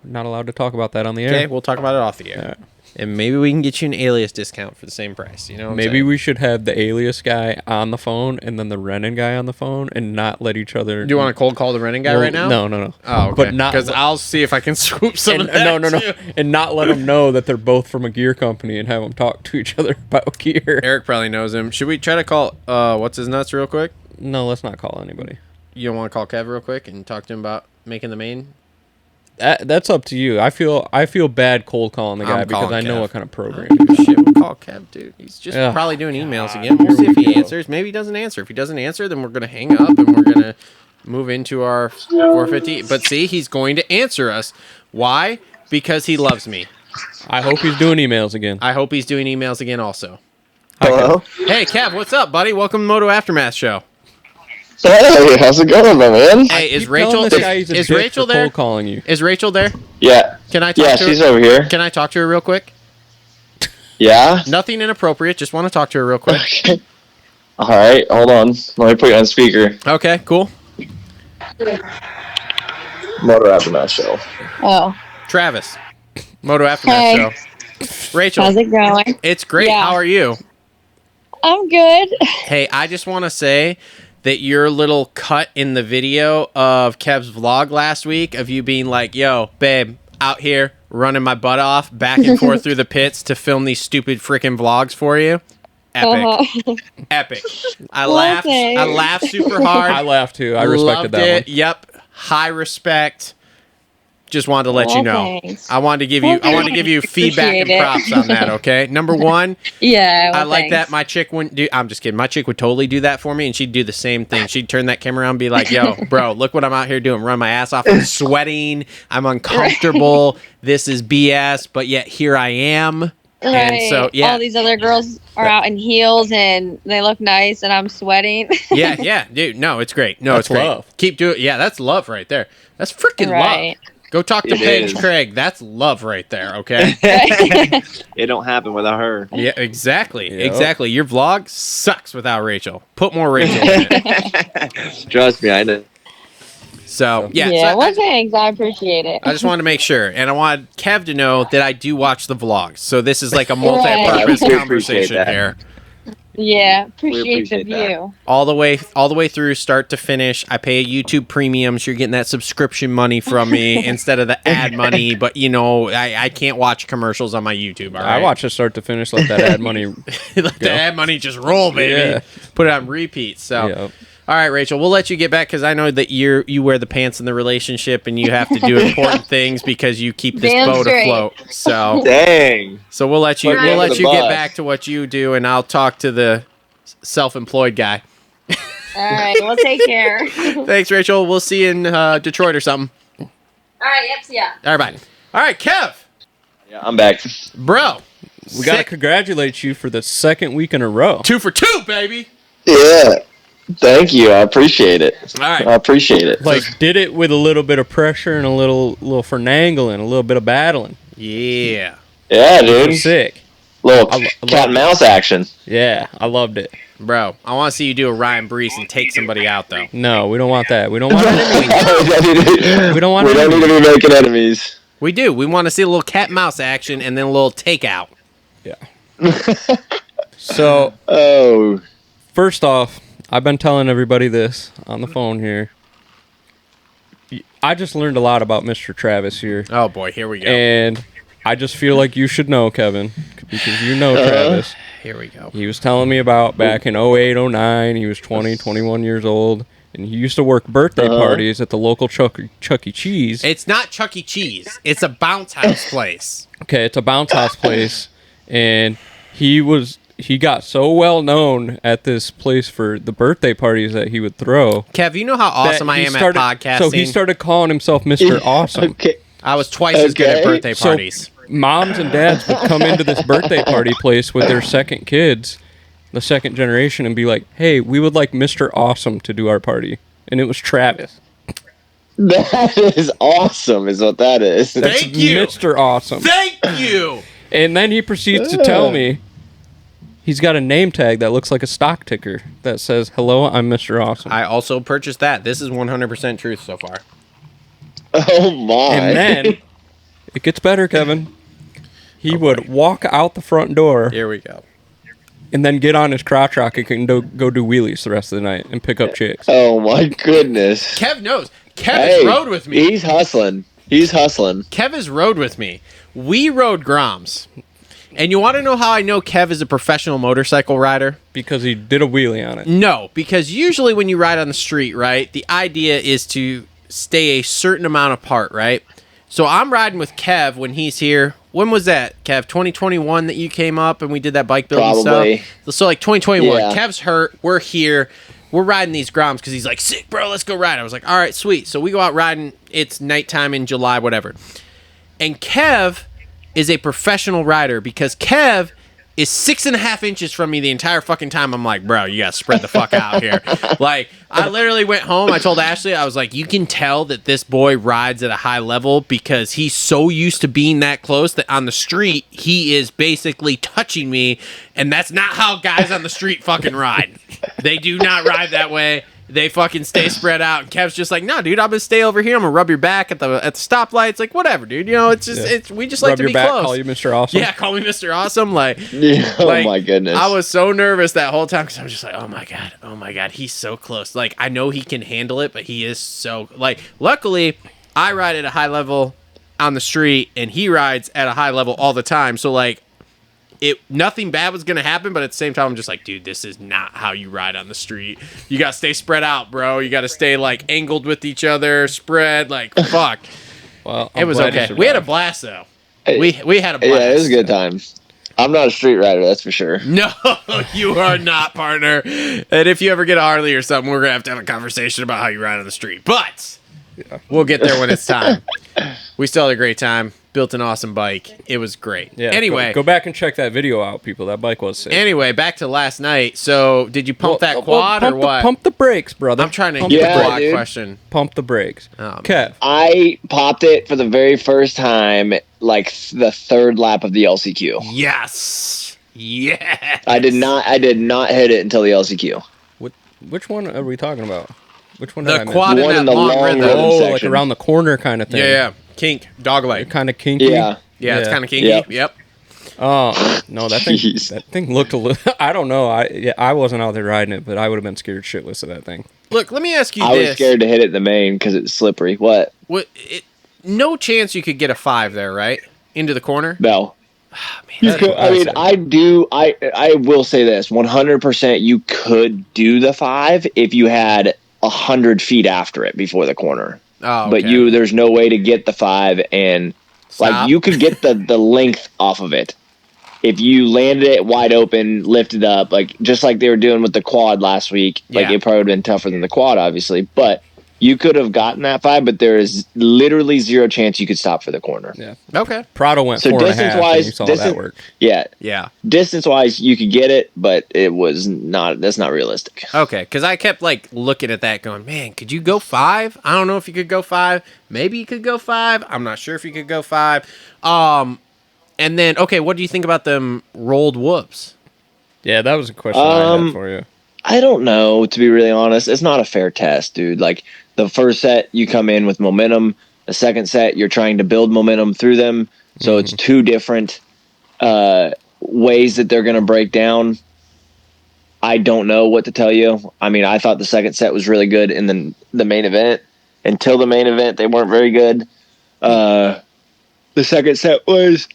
[SPEAKER 5] We're not allowed to talk about that on the air.
[SPEAKER 3] Okay, we'll talk about it off the air.
[SPEAKER 5] Right.
[SPEAKER 3] And maybe we can get you an Alias discount for the same price. You know,
[SPEAKER 5] maybe we should have the Alias guy on the phone and then the Renan guy on the phone and not let each other.
[SPEAKER 3] Do you want to cold call the Renan guy right now?
[SPEAKER 5] No.
[SPEAKER 3] Oh, okay.
[SPEAKER 5] But not
[SPEAKER 3] because I'll see if I can swoop some of that.
[SPEAKER 5] No,
[SPEAKER 3] too.
[SPEAKER 5] And not let them know that they're both from a gear company and have them talk to each other about gear.
[SPEAKER 3] Eric probably knows him. Should we try to call what's his nuts real quick?
[SPEAKER 5] No, let's not call anybody.
[SPEAKER 3] You don't want to call Kev real quick and talk to him about making the main?
[SPEAKER 5] That's up to you. I feel bad cold calling the guy because I know what kind of program.
[SPEAKER 3] Shit, we'll call Kev, dude. He's just probably doing emails again. We'll see if he answers. Maybe he doesn't answer. If he doesn't answer, then we're gonna hang up and we're gonna move into our 450. But see, he's going to answer us. Why? Because he loves me.
[SPEAKER 5] I hope he's doing emails again.
[SPEAKER 3] I hope he's doing emails again also.
[SPEAKER 7] Hello?
[SPEAKER 3] Hey, Kev, what's up, buddy? Welcome to Moto Aftermath Show.
[SPEAKER 7] Hey, how's it going, my man?
[SPEAKER 3] Hey, is Rachel is Rachel there?
[SPEAKER 5] Cold calling you.
[SPEAKER 3] Is Rachel there?
[SPEAKER 7] Yeah.
[SPEAKER 3] Can I talk to her?
[SPEAKER 7] Yeah, she's over here.
[SPEAKER 3] Can I talk to her real quick?
[SPEAKER 7] Yeah?
[SPEAKER 3] Nothing inappropriate. Just want to talk to her real quick.
[SPEAKER 7] Okay. All right, hold on. Let me put you on speaker.
[SPEAKER 3] Okay, cool.
[SPEAKER 7] Moto Aftermath Show.
[SPEAKER 8] Oh.
[SPEAKER 3] Travis. Moto Aftermath Show. Rachel.
[SPEAKER 8] How's it going?
[SPEAKER 3] It's great.
[SPEAKER 8] Yeah.
[SPEAKER 3] How are you?
[SPEAKER 8] I'm good.
[SPEAKER 3] Hey, I just want to say that your little cut in the video of Kev's vlog last week of you being like, yo, babe, out here running my butt off back and forth through the pits to film these stupid freaking vlogs for you. Epic. Epic. I laughed super hard.
[SPEAKER 5] I laughed too. I respected that one.
[SPEAKER 3] Yep. High respect. Just wanted to let you know.
[SPEAKER 8] Thanks.
[SPEAKER 3] I wanted to give you feedback and
[SPEAKER 8] Appreciate it.
[SPEAKER 3] props on that, okay? Number one,
[SPEAKER 8] Yeah.
[SPEAKER 3] I like that. My chick wouldn't do. I'm just kidding. My chick would totally do that for me, and she'd do the same thing. She'd turn that camera around and be like, "Yo, bro, look what I'm out here doing. Run my ass off. I'm sweating. I'm uncomfortable. This is BS, but yet here I am."
[SPEAKER 8] Right.
[SPEAKER 3] And so, yeah,
[SPEAKER 8] All these other girls are out in heels and they look nice, and I'm sweating.
[SPEAKER 3] yeah, dude. No, it's great. No,
[SPEAKER 5] That's
[SPEAKER 3] it's great.
[SPEAKER 5] love.
[SPEAKER 3] Keep doing. Yeah, that's love right there. That's freaking
[SPEAKER 8] Right.
[SPEAKER 3] love. Go talk to
[SPEAKER 7] It
[SPEAKER 3] Paige
[SPEAKER 7] is.
[SPEAKER 3] Craig. That's love right there. Okay.
[SPEAKER 7] It don't happen without her.
[SPEAKER 3] Yeah, exactly.
[SPEAKER 5] Yep.
[SPEAKER 3] Exactly. Your vlog sucks without Rachel. Put more Rachel in it.
[SPEAKER 7] Trust me, I know.
[SPEAKER 3] So yeah.
[SPEAKER 8] Yeah,
[SPEAKER 3] so
[SPEAKER 8] well, thanks. I appreciate it.
[SPEAKER 3] I just wanted to make sure, and I wanted Kev to know that I do watch the vlogs. So this is like a multi-purpose
[SPEAKER 7] Right.
[SPEAKER 3] conversation
[SPEAKER 7] that.
[SPEAKER 3] here.
[SPEAKER 8] Yeah, appreciate the
[SPEAKER 7] appreciate that.
[SPEAKER 8] view.
[SPEAKER 3] All the way through, start to finish. I pay a YouTube Premium, so you're getting that subscription money from me instead of the ad money. But I can't watch commercials on my YouTube. All right?
[SPEAKER 5] I watch it start to finish. Let that ad money.
[SPEAKER 3] Let the ad money just roll, baby.
[SPEAKER 5] Yeah.
[SPEAKER 3] Put it on repeat. So.
[SPEAKER 5] Yep.
[SPEAKER 3] All right, Rachel, we'll let you get back because I know that you wear the pants in the relationship and you have to do important things because you keep this
[SPEAKER 8] Damn
[SPEAKER 3] boat
[SPEAKER 8] straight.
[SPEAKER 3] afloat. So,
[SPEAKER 7] Dang.
[SPEAKER 3] we'll let you
[SPEAKER 7] Put me under the
[SPEAKER 3] get
[SPEAKER 7] bus.
[SPEAKER 3] back to what you do, and I'll talk to the self-employed guy.
[SPEAKER 8] All right, well, take care.
[SPEAKER 3] Thanks, Rachel. We'll see you in Detroit or something.
[SPEAKER 8] All right, yep, see ya.
[SPEAKER 3] All right, bye. All right, Kev,
[SPEAKER 7] Yeah, I'm back.
[SPEAKER 3] bro,
[SPEAKER 5] We got to congratulate you for the second week in a row.
[SPEAKER 3] 2 for 2, baby.
[SPEAKER 7] Yeah. Thank you. I appreciate it.
[SPEAKER 3] All right.
[SPEAKER 7] I appreciate it.
[SPEAKER 5] Like, did it with a little bit of pressure and a little finagling, a little bit of battling.
[SPEAKER 3] Yeah,
[SPEAKER 7] Yeah,
[SPEAKER 5] It
[SPEAKER 7] dude.
[SPEAKER 5] was sick.
[SPEAKER 7] Little
[SPEAKER 5] I
[SPEAKER 7] cat and mouse action.
[SPEAKER 5] Yeah, I loved it.
[SPEAKER 3] bro. I want to see you do a Ryan Brees and take somebody out though.
[SPEAKER 5] No, we don't want that. We don't want enemies. We don't want
[SPEAKER 7] We don't need to be making enemies.
[SPEAKER 3] We do. We want to see a little cat and mouse action and then a little takeout.
[SPEAKER 5] Yeah. So,
[SPEAKER 7] Oh.
[SPEAKER 5] first off, I've been telling everybody this on the phone here. I just learned a lot about Mr. Travis here.
[SPEAKER 3] Oh boy, here we go.
[SPEAKER 5] And I just feel like you should know, Kevin, because you know Travis.
[SPEAKER 3] Here we go.
[SPEAKER 5] He was telling me about back in 08, 09, he was 20, 21 years old, and he used to work birthday parties at the local Chuck E. Cheese.
[SPEAKER 3] It's not Chuck E. Cheese. It's a bounce house place.
[SPEAKER 5] Okay, it's a bounce house place, and he got so well known at this place for the birthday parties that he would throw.
[SPEAKER 3] Kev, you know how awesome
[SPEAKER 5] that
[SPEAKER 3] I
[SPEAKER 5] he
[SPEAKER 3] am
[SPEAKER 5] started-
[SPEAKER 3] at podcasting?
[SPEAKER 5] So he started calling himself Mr. Awesome.
[SPEAKER 7] Okay.
[SPEAKER 3] I was twice as good at
[SPEAKER 7] Okay.
[SPEAKER 3] birthday
[SPEAKER 5] So
[SPEAKER 3] parties.
[SPEAKER 5] moms and dads would come into this birthday party place with their second kids, the second generation, and be like, "Hey, we would like Mr. Awesome to do our party," and it was Travis.
[SPEAKER 7] That is awesome, is what that is.
[SPEAKER 3] Thank you.
[SPEAKER 5] Mr. Awesome.
[SPEAKER 3] Thank you.
[SPEAKER 5] And then he proceeds to tell me he's got a name tag that looks like a stock ticker that says, "Hello, I'm Mr. Awesome."
[SPEAKER 3] I also purchased that. This is 100% truth so far.
[SPEAKER 7] Oh my.
[SPEAKER 5] And then it gets better, Kevin. He would walk out the front door
[SPEAKER 3] Here we go.
[SPEAKER 5] and then get on his crotch rocket and go do wheelies the rest of the night and pick up chicks.
[SPEAKER 7] Oh my goodness.
[SPEAKER 3] Kev knows. Kev
[SPEAKER 7] Hey,
[SPEAKER 3] has rode with me.
[SPEAKER 7] He's hustling. He's hustling.
[SPEAKER 3] Kev has rode with me. We rode Groms. And you want to know how I know Kev is a professional motorcycle rider?
[SPEAKER 5] Because he did a wheelie on it.
[SPEAKER 3] No, because usually when you ride on the street, right, the idea is to stay a certain amount apart, right? So I'm riding with Kev when he's here. When was that, Kev? 2021 that you came up and we did that bike building
[SPEAKER 7] Probably.
[SPEAKER 3] stuff? So like 2021.
[SPEAKER 7] Yeah.
[SPEAKER 3] Kev's hurt. We're here. We're riding these Groms because he's like, sick, bro, let's go ride. I was like, all right, sweet. So we go out riding. It's nighttime in July, whatever. And Kev is a professional rider because Kev is 6.5 inches from me the entire fucking time. I'm like, bro, you gotta spread the fuck out here. Like, I literally went home. I told Ashley, I was like, you can tell that this boy rides at a high level because he's so used to being that close that on the street, he is basically touching me. And that's not how guys on the street fucking ride. They do not ride that way. They fucking stay spread out. And Kev's just like, no, dude, I'm gonna stay over here. I'm gonna rub your back at the stoplights. Like, whatever, dude. You know, it's just we just like
[SPEAKER 5] Rub
[SPEAKER 3] to
[SPEAKER 5] your
[SPEAKER 3] be
[SPEAKER 5] back,
[SPEAKER 3] close.
[SPEAKER 5] call you Mr. Awesome.
[SPEAKER 3] Yeah, call me Mr. Awesome. Like,
[SPEAKER 7] Yeah, oh
[SPEAKER 3] like,
[SPEAKER 7] my goodness.
[SPEAKER 3] I was so nervous that whole time because I was just like, oh my god, he's so close. Like, I know he can handle it, but he is so like. Luckily, I ride at a high level on the street, and he rides at a high level all the time. So like, nothing bad was gonna happen, but at the same time, I'm just like, dude, this is not how you ride on the street. You gotta stay spread out, bro. You gotta stay like angled with each other, spread. Like, fuck.
[SPEAKER 5] Well,
[SPEAKER 3] It was okay. We had a blast though. We had a blast.
[SPEAKER 7] Yeah, it was a good time. I'm not a street rider, that's for sure.
[SPEAKER 3] No, you are not, partner. And if you ever get a Harley or something, we're going to have a conversation about how you ride on the street. But we'll get there when it's time. We still had a great time. Built an awesome bike. It was great.
[SPEAKER 5] Yeah,
[SPEAKER 3] anyway,
[SPEAKER 5] go back and check that video out, people. That bike was sick.
[SPEAKER 3] Anyway, back to last night. So, did you pump that quad or what?
[SPEAKER 5] Pump the brakes, brother.
[SPEAKER 3] I'm trying to
[SPEAKER 5] pump
[SPEAKER 3] get
[SPEAKER 5] the
[SPEAKER 3] the
[SPEAKER 5] brakes.
[SPEAKER 3] quad
[SPEAKER 7] dude.
[SPEAKER 3] question.
[SPEAKER 5] Pump the brakes.
[SPEAKER 3] Oh,
[SPEAKER 5] Kev,
[SPEAKER 7] I popped it for the very first time, like the third lap of the LCQ.
[SPEAKER 3] Yes. Yes.
[SPEAKER 7] I did not hit it until the LCQ.
[SPEAKER 5] which one are we talking about? Which one did I
[SPEAKER 3] The
[SPEAKER 5] miss?
[SPEAKER 3] quad
[SPEAKER 7] The
[SPEAKER 3] in
[SPEAKER 7] one
[SPEAKER 3] that
[SPEAKER 7] in the
[SPEAKER 3] long
[SPEAKER 7] long
[SPEAKER 3] rhythm.
[SPEAKER 7] rhythm.
[SPEAKER 5] Oh, like
[SPEAKER 7] section.
[SPEAKER 5] around the corner kind of thing.
[SPEAKER 3] Yeah. Kink. Dog leg.
[SPEAKER 5] Kind of kinky.
[SPEAKER 7] Yeah.
[SPEAKER 3] Yeah, it's kind of kinky.
[SPEAKER 7] Yep.
[SPEAKER 3] Yep.
[SPEAKER 5] Oh no, that thing.
[SPEAKER 7] Jeez.
[SPEAKER 5] That thing looked a little. I don't know. I wasn't out there riding it, but I would have been scared shitless of that thing.
[SPEAKER 3] Look, let me ask you
[SPEAKER 7] I
[SPEAKER 3] this.
[SPEAKER 7] was scared to hit it in the main because it's slippery. What?
[SPEAKER 3] No chance you could get a 5 there, right? Into the corner?
[SPEAKER 7] No.
[SPEAKER 3] Man,
[SPEAKER 7] You could, I mean, I will say this: 100%. You could do the 5 if you had 100 feet after it before the corner.
[SPEAKER 3] Oh,
[SPEAKER 7] But
[SPEAKER 3] okay.
[SPEAKER 7] there's no way to get the 5, and
[SPEAKER 3] Stop.
[SPEAKER 7] like you could get the length off of it if you landed it wide open, lifted up, like just like they were doing with the quad last week. Like
[SPEAKER 3] Yeah.
[SPEAKER 7] it probably would have been tougher than the quad, obviously, but you could have gotten that 5. But there is literally zero chance you could stop for the corner.
[SPEAKER 5] Yeah.
[SPEAKER 3] Okay.
[SPEAKER 5] Prado went
[SPEAKER 7] So
[SPEAKER 5] 4.5. and
[SPEAKER 7] distance-wise,
[SPEAKER 5] you saw that work.
[SPEAKER 7] Yeah,
[SPEAKER 3] Yeah.
[SPEAKER 7] distance wise, you could get it, but it was not. That's not realistic.
[SPEAKER 3] Okay, because I kept like looking at that going, man, could you go 5? I don't know if you could go 5. Maybe you could go 5. I'm not sure if you could go 5. And then, okay, what do you think about them rolled whoops?
[SPEAKER 5] Yeah, that was a question I had for you.
[SPEAKER 7] I don't know, to be really honest. It's not a fair test, dude. Like the first set, you come in with momentum. The second set, you're trying to build momentum through them. So it's two different ways that they're going to break down. I don't know what to tell you. I mean, I thought the second set was really good in the main event. Until the main event, they weren't very good. The second set was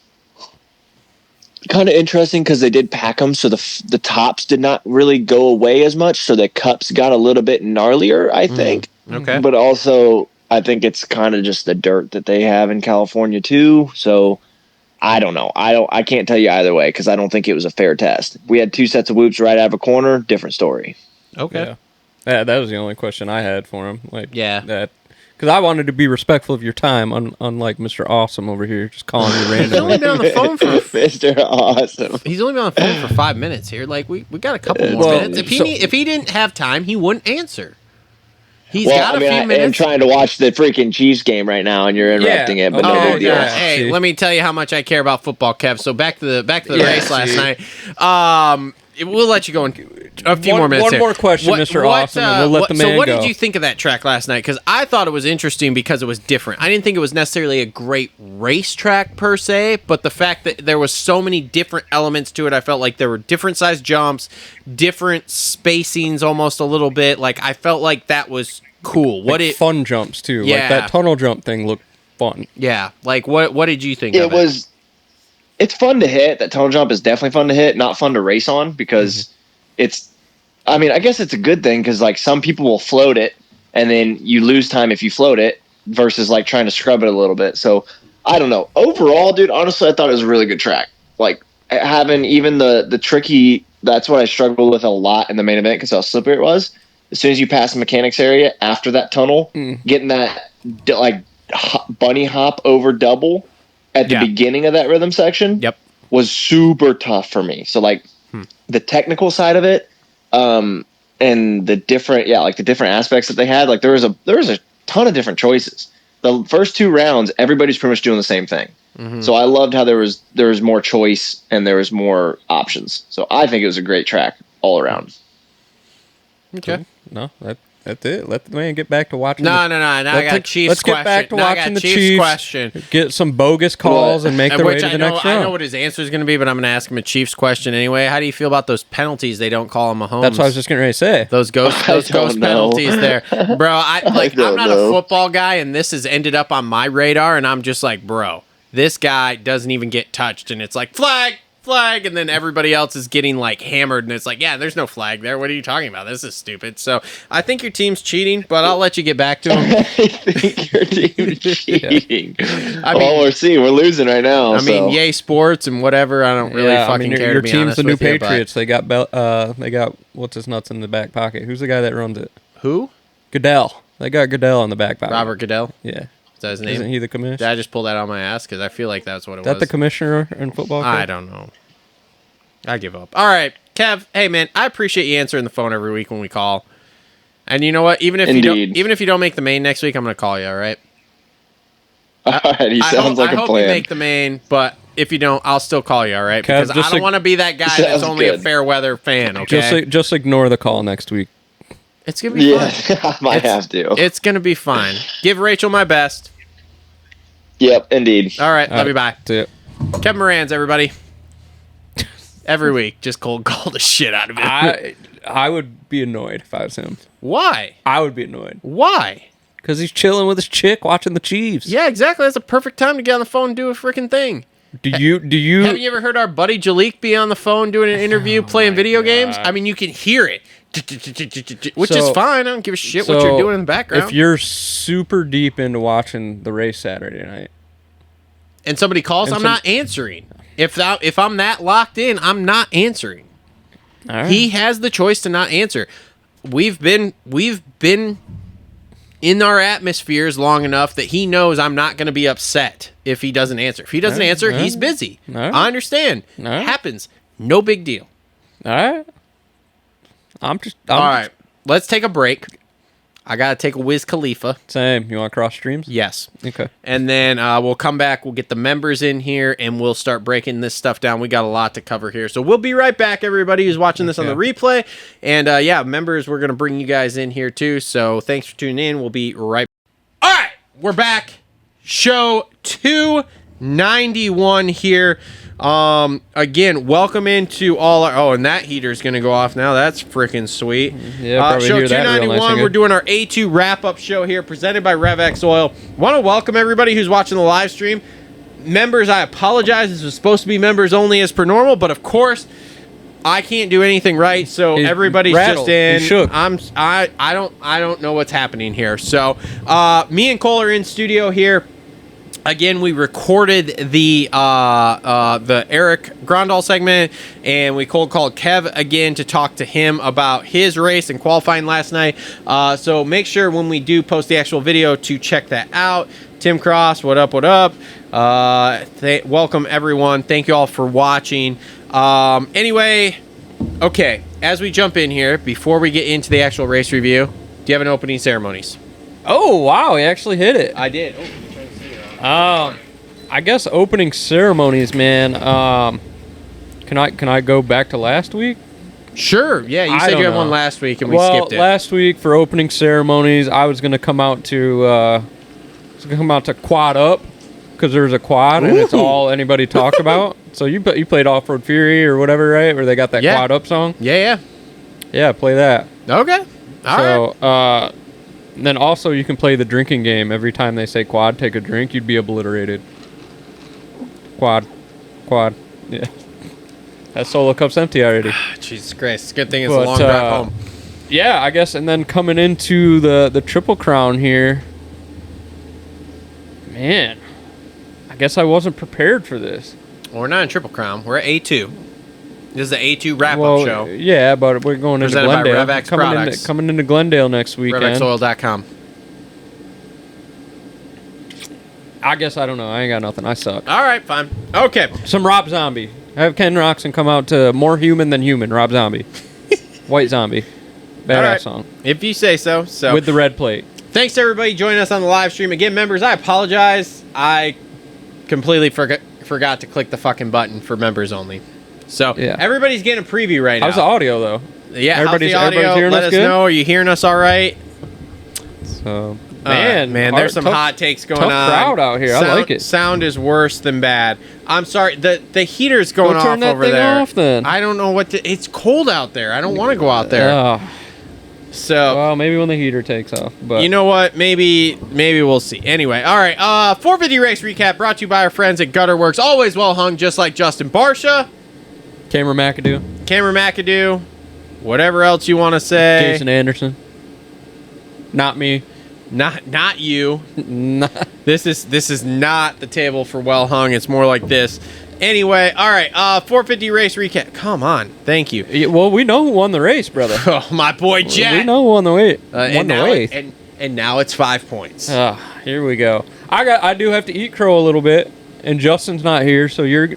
[SPEAKER 7] kind of interesting because they did pack them, so the tops did not really go away as much, so the cups got a little bit gnarlier, I think.
[SPEAKER 3] Okay.
[SPEAKER 7] But also, I think it's kind of just the dirt that they have in California too. So I don't know. I can't tell you either way because I don't think it was a fair test. We had 2 sets of whoops right out of a corner. Different story.
[SPEAKER 3] Okay.
[SPEAKER 5] Yeah, that was the only question I had for him. Like,
[SPEAKER 3] Yeah.
[SPEAKER 5] that because I wanted to be respectful of your time, unlike Mr. Awesome over here, just calling you
[SPEAKER 3] He's only
[SPEAKER 5] randomly.
[SPEAKER 3] been on the phone for
[SPEAKER 7] Mr. Awesome.
[SPEAKER 3] He's only been on the phone for 5 minutes here. Like we got a couple more
[SPEAKER 5] Well,
[SPEAKER 3] minutes.
[SPEAKER 5] so-
[SPEAKER 3] If he didn't have time, he wouldn't answer. He's
[SPEAKER 7] Well,
[SPEAKER 3] got
[SPEAKER 7] I mean,
[SPEAKER 3] a few
[SPEAKER 7] I am
[SPEAKER 3] minutes.
[SPEAKER 7] trying to watch the freaking Chiefs game right now, and you're interrupting it. But no
[SPEAKER 3] Oh,
[SPEAKER 7] big deal.
[SPEAKER 3] yeah. Hey,
[SPEAKER 5] See.
[SPEAKER 3] let me tell you how much I care about football, Kev. So back to the
[SPEAKER 5] Yeah,
[SPEAKER 3] race last
[SPEAKER 5] see.
[SPEAKER 3] night. We'll let you go in a few more minutes.
[SPEAKER 5] One
[SPEAKER 3] here.
[SPEAKER 5] more question, Mr. Awesome, and we'll let the man
[SPEAKER 3] So what
[SPEAKER 5] go.
[SPEAKER 3] did you think of that track last night? Because I thought it was interesting because it was different. I didn't think it was necessarily a great racetrack per se, but the fact that there was so many different elements to it, I felt like there were different size jumps, different spacings almost a little bit. Like I felt like that was cool.
[SPEAKER 5] Fun jumps too.
[SPEAKER 3] Yeah.
[SPEAKER 5] Like that tunnel jump thing looked fun.
[SPEAKER 3] Yeah. Like what did you think of it?
[SPEAKER 7] It's fun to hit. That tunnel jump is definitely fun to hit, not fun to race on because I mean, I guess it's a good thing because like some people will float it and then you lose time if you float it versus like trying to scrub it a little bit. So I don't know. Overall, dude, honestly, I thought it was a really good track. Like having even the tricky, that's what I struggled with a lot in the main event because how slippery it was. As soon as you pass the mechanics area after that tunnel, getting that bunny hop over double at the beginning of that rhythm section was super tough for me. So like the technical side of it, and the different the different aspects that they had, like there was a ton of different choices. The first 2 rounds, everybody's pretty much doing the same thing. So I loved how there was more choice and there was more options. So I think it was a great track all around.
[SPEAKER 3] Okay.
[SPEAKER 5] No, that's it. Let the man get back to watching.
[SPEAKER 3] No. Now I got Chiefs
[SPEAKER 5] Let's
[SPEAKER 3] question.
[SPEAKER 5] get back to
[SPEAKER 3] Now I
[SPEAKER 5] watching
[SPEAKER 3] got
[SPEAKER 5] the Chiefs.
[SPEAKER 3] question.
[SPEAKER 5] Get some bogus calls and make their way
[SPEAKER 3] Which
[SPEAKER 5] to the next
[SPEAKER 3] I know
[SPEAKER 5] round.
[SPEAKER 3] what his answer is going to be, but I'm going to ask him a Chiefs question anyway. How do you feel about those penalties they don't call them Mahomes?
[SPEAKER 5] That's what I was just getting ready to say.
[SPEAKER 3] Those ghost penalties there, bro. I'm not a football guy, and this has ended up on my radar, and I'm just like, bro, this guy doesn't even get touched, and it's like flag, and then everybody else is getting like hammered, and it's like, yeah, there's no flag there. What are you talking about? This is stupid. So I think your team's cheating, but I'll let you get back to him.
[SPEAKER 7] I think your team's cheating.
[SPEAKER 3] I mean,
[SPEAKER 7] we're seeing. We're losing right now.
[SPEAKER 3] I mean, yay sports and whatever. I don't really fucking care.
[SPEAKER 5] Your
[SPEAKER 3] to be
[SPEAKER 5] team's
[SPEAKER 3] honest
[SPEAKER 5] the new
[SPEAKER 3] with you, but-
[SPEAKER 5] Patriots. They got what's his nuts in the back pocket. Who's the guy that runs it?
[SPEAKER 3] Who?
[SPEAKER 5] Goodell. They got Goodell in the back pocket.
[SPEAKER 3] Robert Goodell.
[SPEAKER 5] Yeah.
[SPEAKER 3] Is that his name?
[SPEAKER 5] Isn't he the
[SPEAKER 3] Did
[SPEAKER 5] commissioner?
[SPEAKER 3] I just pull that out of my ass? Because I feel like that's what it
[SPEAKER 5] Is that
[SPEAKER 3] was.
[SPEAKER 5] the commissioner in football?
[SPEAKER 3] I don't know. I give up. All right, Kev. Hey, man, I appreciate you answering the phone every week when we call. And you know what? Even if you don't make the main next week, I'm going to call you. All right.
[SPEAKER 7] All right. He sounds like
[SPEAKER 3] I
[SPEAKER 7] a
[SPEAKER 3] hope
[SPEAKER 7] plan.
[SPEAKER 3] you make the main, but if you don't, I'll still call you. All right,
[SPEAKER 5] Kev,
[SPEAKER 3] because I
[SPEAKER 5] just
[SPEAKER 3] don't want to be that guy that's
[SPEAKER 7] Sounds
[SPEAKER 3] only a
[SPEAKER 7] good.
[SPEAKER 3] fair weather fan. Okay.
[SPEAKER 5] Just ignore the call next week.
[SPEAKER 3] It's going to be fun.
[SPEAKER 7] I might have to.
[SPEAKER 3] It's going to be fine. Give Rachel my best.
[SPEAKER 7] Yep, indeed.
[SPEAKER 3] All right, love you, bye.
[SPEAKER 5] That's it.
[SPEAKER 3] Kevin Moranz, everybody. Every week, just cold call the shit out of it.
[SPEAKER 5] I would be annoyed if I was him.
[SPEAKER 3] Why?
[SPEAKER 5] I would be annoyed.
[SPEAKER 3] Why?
[SPEAKER 5] Because he's chilling with his chick watching the Chiefs.
[SPEAKER 3] Yeah, exactly. That's a perfect time to get on the phone and do a freaking thing.
[SPEAKER 5] Do you
[SPEAKER 3] Haven't you ever heard our buddy Jalik be on the phone doing an interview playing video games? I mean, you can hear it. Which is fine. I don't give a shit what you're doing in the background.
[SPEAKER 5] If you're super deep into watching the race Saturday night,
[SPEAKER 3] and somebody calls, I'm not answering. If I'm that locked in, I'm not answering.
[SPEAKER 5] all right.
[SPEAKER 3] He has the choice to not answer. We've been in our atmospheres long enough that he knows I'm not going to be upset if he doesn't answer. If he doesn't answer, he's busy.
[SPEAKER 5] right.
[SPEAKER 3] I understand.
[SPEAKER 5] right.
[SPEAKER 3] Happens. No big deal.
[SPEAKER 5] All right. I'm
[SPEAKER 3] All right. Let's take a break. I got to take a Wiz Khalifa.
[SPEAKER 5] Same. You want to cross streams?
[SPEAKER 3] Yes.
[SPEAKER 5] Okay.
[SPEAKER 3] And then we'll come back. We'll get the members in here, and we'll start breaking this stuff down. We got a lot to cover here. So we'll be right back, everybody who's watching this on the replay. And, members, we're going to bring you guys in here, too. So thanks for tuning in. We'll be right back. All right. We're back. Show 291 here. Again, welcome into all our... Oh, and that heater's going to go off now. That's freaking sweet.
[SPEAKER 5] Yeah, probably
[SPEAKER 3] show
[SPEAKER 5] hear that real
[SPEAKER 3] 291,
[SPEAKER 5] nice and
[SPEAKER 3] we're
[SPEAKER 5] good.
[SPEAKER 3] doing our A2 wrap-up show here, presented by Rev X Oil. Want to welcome everybody who's watching the live stream. Members, I apologize. This was supposed to be members only as per normal, but of course, I can't do anything right, so
[SPEAKER 5] He's
[SPEAKER 3] everybody's
[SPEAKER 5] rattled.
[SPEAKER 3] just in.
[SPEAKER 5] He's shook.
[SPEAKER 3] I don't know what's happening here. So, me and Cole are in studio here. Again, we recorded the Eric Grondahl segment, and we cold called Kev again to talk to him about his race and qualifying last night. So make sure when we do post the actual video to check that out. Tim Cross, what up, what up? Welcome, everyone. Thank you all for watching. Anyway, okay, as we jump in here, before we get into the actual race review, do you have an opening ceremonies?
[SPEAKER 5] Oh, wow. He actually hit it.
[SPEAKER 3] I did.
[SPEAKER 5] I guess opening ceremonies, man. Can I go back to last week?
[SPEAKER 3] Sure. Yeah, you
[SPEAKER 5] I
[SPEAKER 3] said
[SPEAKER 5] don't
[SPEAKER 3] you had
[SPEAKER 5] know.
[SPEAKER 3] one last week and we skipped it.
[SPEAKER 5] Last week for opening ceremonies, I was gonna come out to Quad Up because there's a quad and it's all anybody talked about. So you played Off Road Fury or whatever, right? Where they got that Quad Up song.
[SPEAKER 3] Yeah.
[SPEAKER 5] Yeah, play that.
[SPEAKER 3] Okay. All right.
[SPEAKER 5] Then also you can play the drinking game. Every time they say quad, take a drink, you'd be obliterated. Quad. Yeah. That solo cup's empty already.
[SPEAKER 3] Jesus Christ. Good thing it's a long drive home.
[SPEAKER 5] Yeah, I guess. And then coming into the Triple Crown here, man, I guess I wasn't prepared for this.
[SPEAKER 3] Well, we're not in Triple Crown. We're at A2. This is the A2 wrap-up show.
[SPEAKER 5] Yeah, but we're going into
[SPEAKER 3] Presented by
[SPEAKER 5] Glendale.
[SPEAKER 3] Rev X Products.
[SPEAKER 5] Coming into Glendale next weekend.
[SPEAKER 3] RevXoil.com.
[SPEAKER 5] I guess I don't know. I ain't got nothing. I suck.
[SPEAKER 3] All right, fine. Okay.
[SPEAKER 5] Some Rob Zombie. Have Ken Roxon come out to More Human Than Human, Rob Zombie. White Zombie. Badass
[SPEAKER 3] All right.
[SPEAKER 5] song.
[SPEAKER 3] If you say so.
[SPEAKER 5] With the red plate.
[SPEAKER 3] Thanks to everybody joining us on the live stream. Again, members, I apologize. I completely forgot to click the fucking button for members only. So everybody's getting a preview right now.
[SPEAKER 5] How's the audio, though?
[SPEAKER 3] Yeah,
[SPEAKER 5] everybody's
[SPEAKER 3] everybody's
[SPEAKER 5] hearing
[SPEAKER 3] Let
[SPEAKER 5] us
[SPEAKER 3] us
[SPEAKER 5] good?
[SPEAKER 3] know. Are you hearing us all right?
[SPEAKER 5] So,
[SPEAKER 3] Man, there's some hot takes going on.
[SPEAKER 5] Tough crowd out here. I like it.
[SPEAKER 3] Sound is worse than bad. I'm sorry. The heater's going off
[SPEAKER 5] turn that
[SPEAKER 3] over
[SPEAKER 5] thing
[SPEAKER 3] there.
[SPEAKER 5] off, then.
[SPEAKER 3] I don't know what to... It's cold out there. I don't want to go out there. So...
[SPEAKER 5] Well, maybe when the heater takes off. But
[SPEAKER 3] you know what? Maybe we'll see. Anyway, all right. 450 race recap brought to you by our friends at Gutter Works. Always well hung, just like Justin Barsha.
[SPEAKER 5] Cameron McAdoo. Whatever else you want to say. Jason Anderson. Not me.
[SPEAKER 3] Not you. This is not the table for well hung. It's more like this. Anyway, all right. 450 race recap. Come on. Thank you.
[SPEAKER 5] Yeah, well, we know who won the race, brother.
[SPEAKER 3] Oh, my boy Jet.
[SPEAKER 5] We know who won the race.
[SPEAKER 3] And now it's 5 points.
[SPEAKER 5] Here we go. I do have to eat crow a little bit, and Justin's not here, so your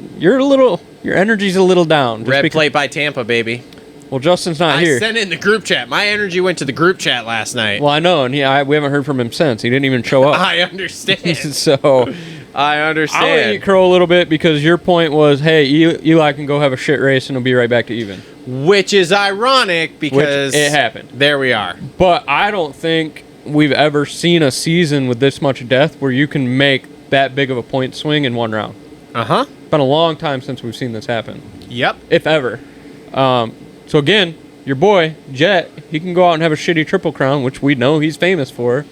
[SPEAKER 5] energy's a little down.
[SPEAKER 3] Red plate by Tampa, baby.
[SPEAKER 5] Well, Justin's not here.
[SPEAKER 3] I sent it in the group chat. My energy went to the group chat last night.
[SPEAKER 5] Well, I know, and we haven't heard from him since. He didn't even show up.
[SPEAKER 3] I understand.
[SPEAKER 5] So,
[SPEAKER 3] I
[SPEAKER 5] I'm
[SPEAKER 3] understand.
[SPEAKER 5] going to eat crow a little bit because your point was, hey, Eli can go have a shit race and he'll be right back to even.
[SPEAKER 3] Which is ironic because...
[SPEAKER 5] Which it happened.
[SPEAKER 3] There we are.
[SPEAKER 5] But I don't think we've ever seen a season with this much death where you can make that big of a point swing in one round.
[SPEAKER 3] Uh-huh.
[SPEAKER 5] It's been a long time since we've seen this happen.
[SPEAKER 3] Yep.
[SPEAKER 5] If ever. So again, your boy, Jet, he can go out and have a shitty Triple Crown, which we know he's famous for.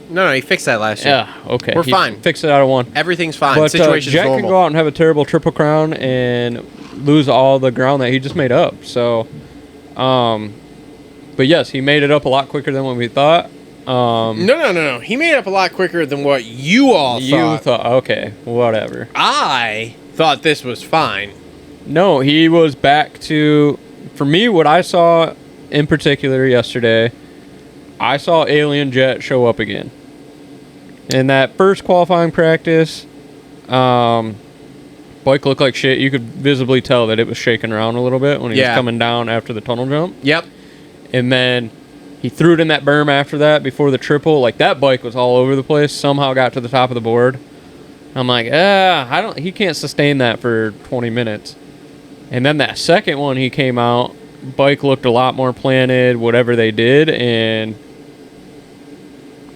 [SPEAKER 3] No, he fixed that last year.
[SPEAKER 5] Yeah, okay.
[SPEAKER 3] We're
[SPEAKER 5] He
[SPEAKER 3] fine.
[SPEAKER 5] Fixed it out of one.
[SPEAKER 3] Everything's fine.
[SPEAKER 5] But
[SPEAKER 3] Situation's
[SPEAKER 5] Jet
[SPEAKER 3] normal.
[SPEAKER 5] can go out and have a terrible Triple Crown and lose all the ground that he just made up. So, but yes, he made it up a lot quicker than what we thought.
[SPEAKER 3] No. He made it up a lot quicker than what you all
[SPEAKER 5] You
[SPEAKER 3] thought.
[SPEAKER 5] thought, okay, whatever.
[SPEAKER 3] I thought this was fine.
[SPEAKER 5] No, he was back to, for me, what I saw in particular yesterday, I saw Alien Jet show up again. In that first qualifying practice, bike looked like shit. You could visibly tell that it was shaking around a little bit when he was coming down after the tunnel jump.
[SPEAKER 3] Yep.
[SPEAKER 5] And then he threw it in that berm after that before the triple. Like, that bike was all over the place. Somehow got to the top of the board. I'm like, he can't sustain that for 20 minutes. And then that second one he came out, bike looked a lot more planted, whatever they did, and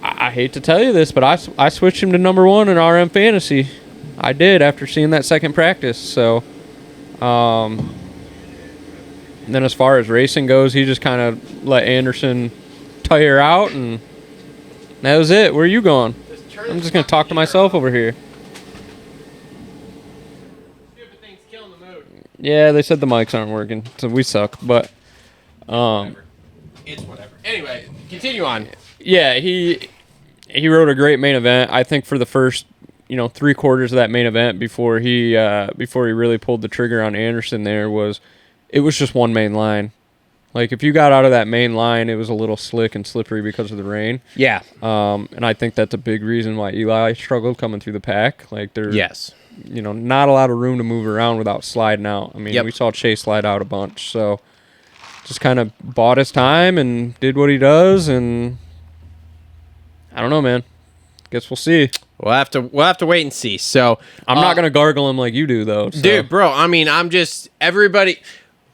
[SPEAKER 5] I hate to tell you this, but I switched him to number 1 in RM Fantasy. I did after seeing that second practice. So, and then as far as racing goes, he just kind of let Anderson tire out, and that was it. Where are you going? I'm just going to talk to myself over here.
[SPEAKER 3] Stupid thing's killing the mood.
[SPEAKER 5] Yeah, they said the mics aren't working, so we suck. But
[SPEAKER 3] It's whatever. Anyway, continue on.
[SPEAKER 5] yeah, he rode a great main event. I think for the first 3/4 of that main event before he really pulled the trigger on Anderson, it was just one main line. Like, if you got out of that main line, it was a little slick and slippery because of the rain.
[SPEAKER 3] Yeah.
[SPEAKER 5] And I think that's a big reason why Eli struggled coming through the pack. Like, there's not a lot of room to move around without sliding out. I mean, we saw Chase slide out a bunch, so just kind of bought his time and did what he does, and I don't know, man. Guess we'll see.
[SPEAKER 3] We'll have to wait and see. So
[SPEAKER 5] I'm not gonna gargle him like you do, though. So.
[SPEAKER 3] Dude, bro, I mean, I'm just everybody.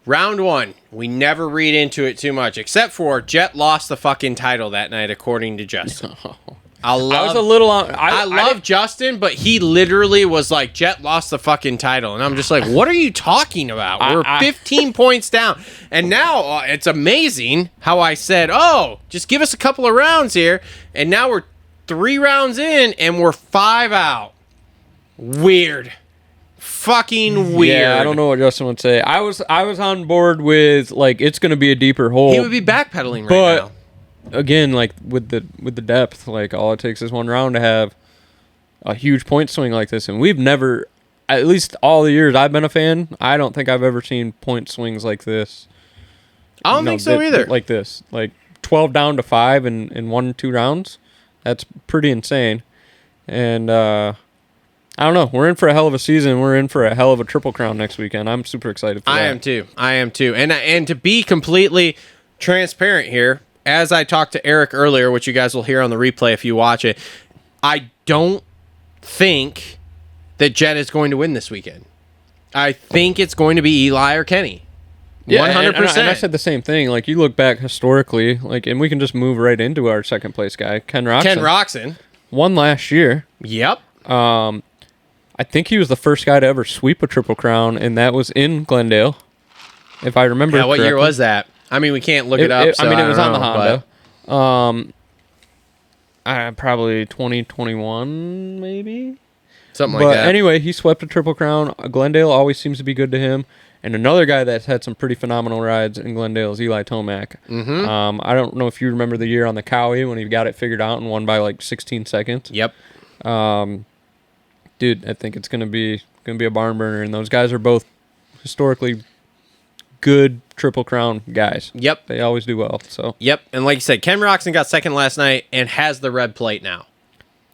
[SPEAKER 3] Round 1, we never read into it too much, except for Jet lost the fucking title that night, according to Justin. I love Justin, but he literally was like, Jet lost the fucking title. And I'm just like, what are you talking about? We're 15 points down. And now it's amazing how I said, oh, just give us a couple of rounds here. And now we're 3 rounds in and we're 5 out. Weird. Fucking weird.
[SPEAKER 5] Yeah, I don't know what Justin would say. I was on board with, like, it's going to be a deeper hole.
[SPEAKER 3] He would be backpedaling right now.
[SPEAKER 5] Again, like with the depth, like all it takes is one round to have a huge point swing like this, and we've never, at least all the years I've been a fan, I don't think I've ever seen point swings like this.
[SPEAKER 3] I don't think so either.
[SPEAKER 5] Like this, like 12 down to 5 in 1-2 rounds. That's pretty insane. And I don't know. We're in for a hell of a season. We're in for a hell of a Triple Crown next weekend. I'm super excited for that.
[SPEAKER 3] I am too. And to be completely transparent here, as I talked to Eric earlier, which you guys will hear on the replay if you watch it, I don't think that Jet is going to win this weekend. I think it's going to be Eli or Kenny. 100%.
[SPEAKER 5] And I said the same thing. Like, you look back historically, like, and we can just move right into our second place guy, Ken Roczen. Won last year.
[SPEAKER 3] Yep.
[SPEAKER 5] I think he was the first guy to ever sweep a Triple Crown, and that was in Glendale, if I remember correctly.
[SPEAKER 3] What year was that? I mean, we can't look it up.
[SPEAKER 5] It was on the Honda. Probably 2021, maybe?
[SPEAKER 3] Something like that.
[SPEAKER 5] But anyway, he swept a Triple Crown. Glendale always seems to be good to him. And another guy that's had some pretty phenomenal rides in Glendale is Eli Tomac.
[SPEAKER 3] Mm-hmm.
[SPEAKER 5] I don't know if you remember the year on the Cowie when he got it figured out and won by like 16 seconds.
[SPEAKER 3] Yep.
[SPEAKER 5] Dude, I think it's gonna be a barn burner, and those guys are both historically good Triple Crown guys.
[SPEAKER 3] Yep.
[SPEAKER 5] They always do well. So.
[SPEAKER 3] Yep. And like you said, Ken Roczen got second last night and has the red plate now.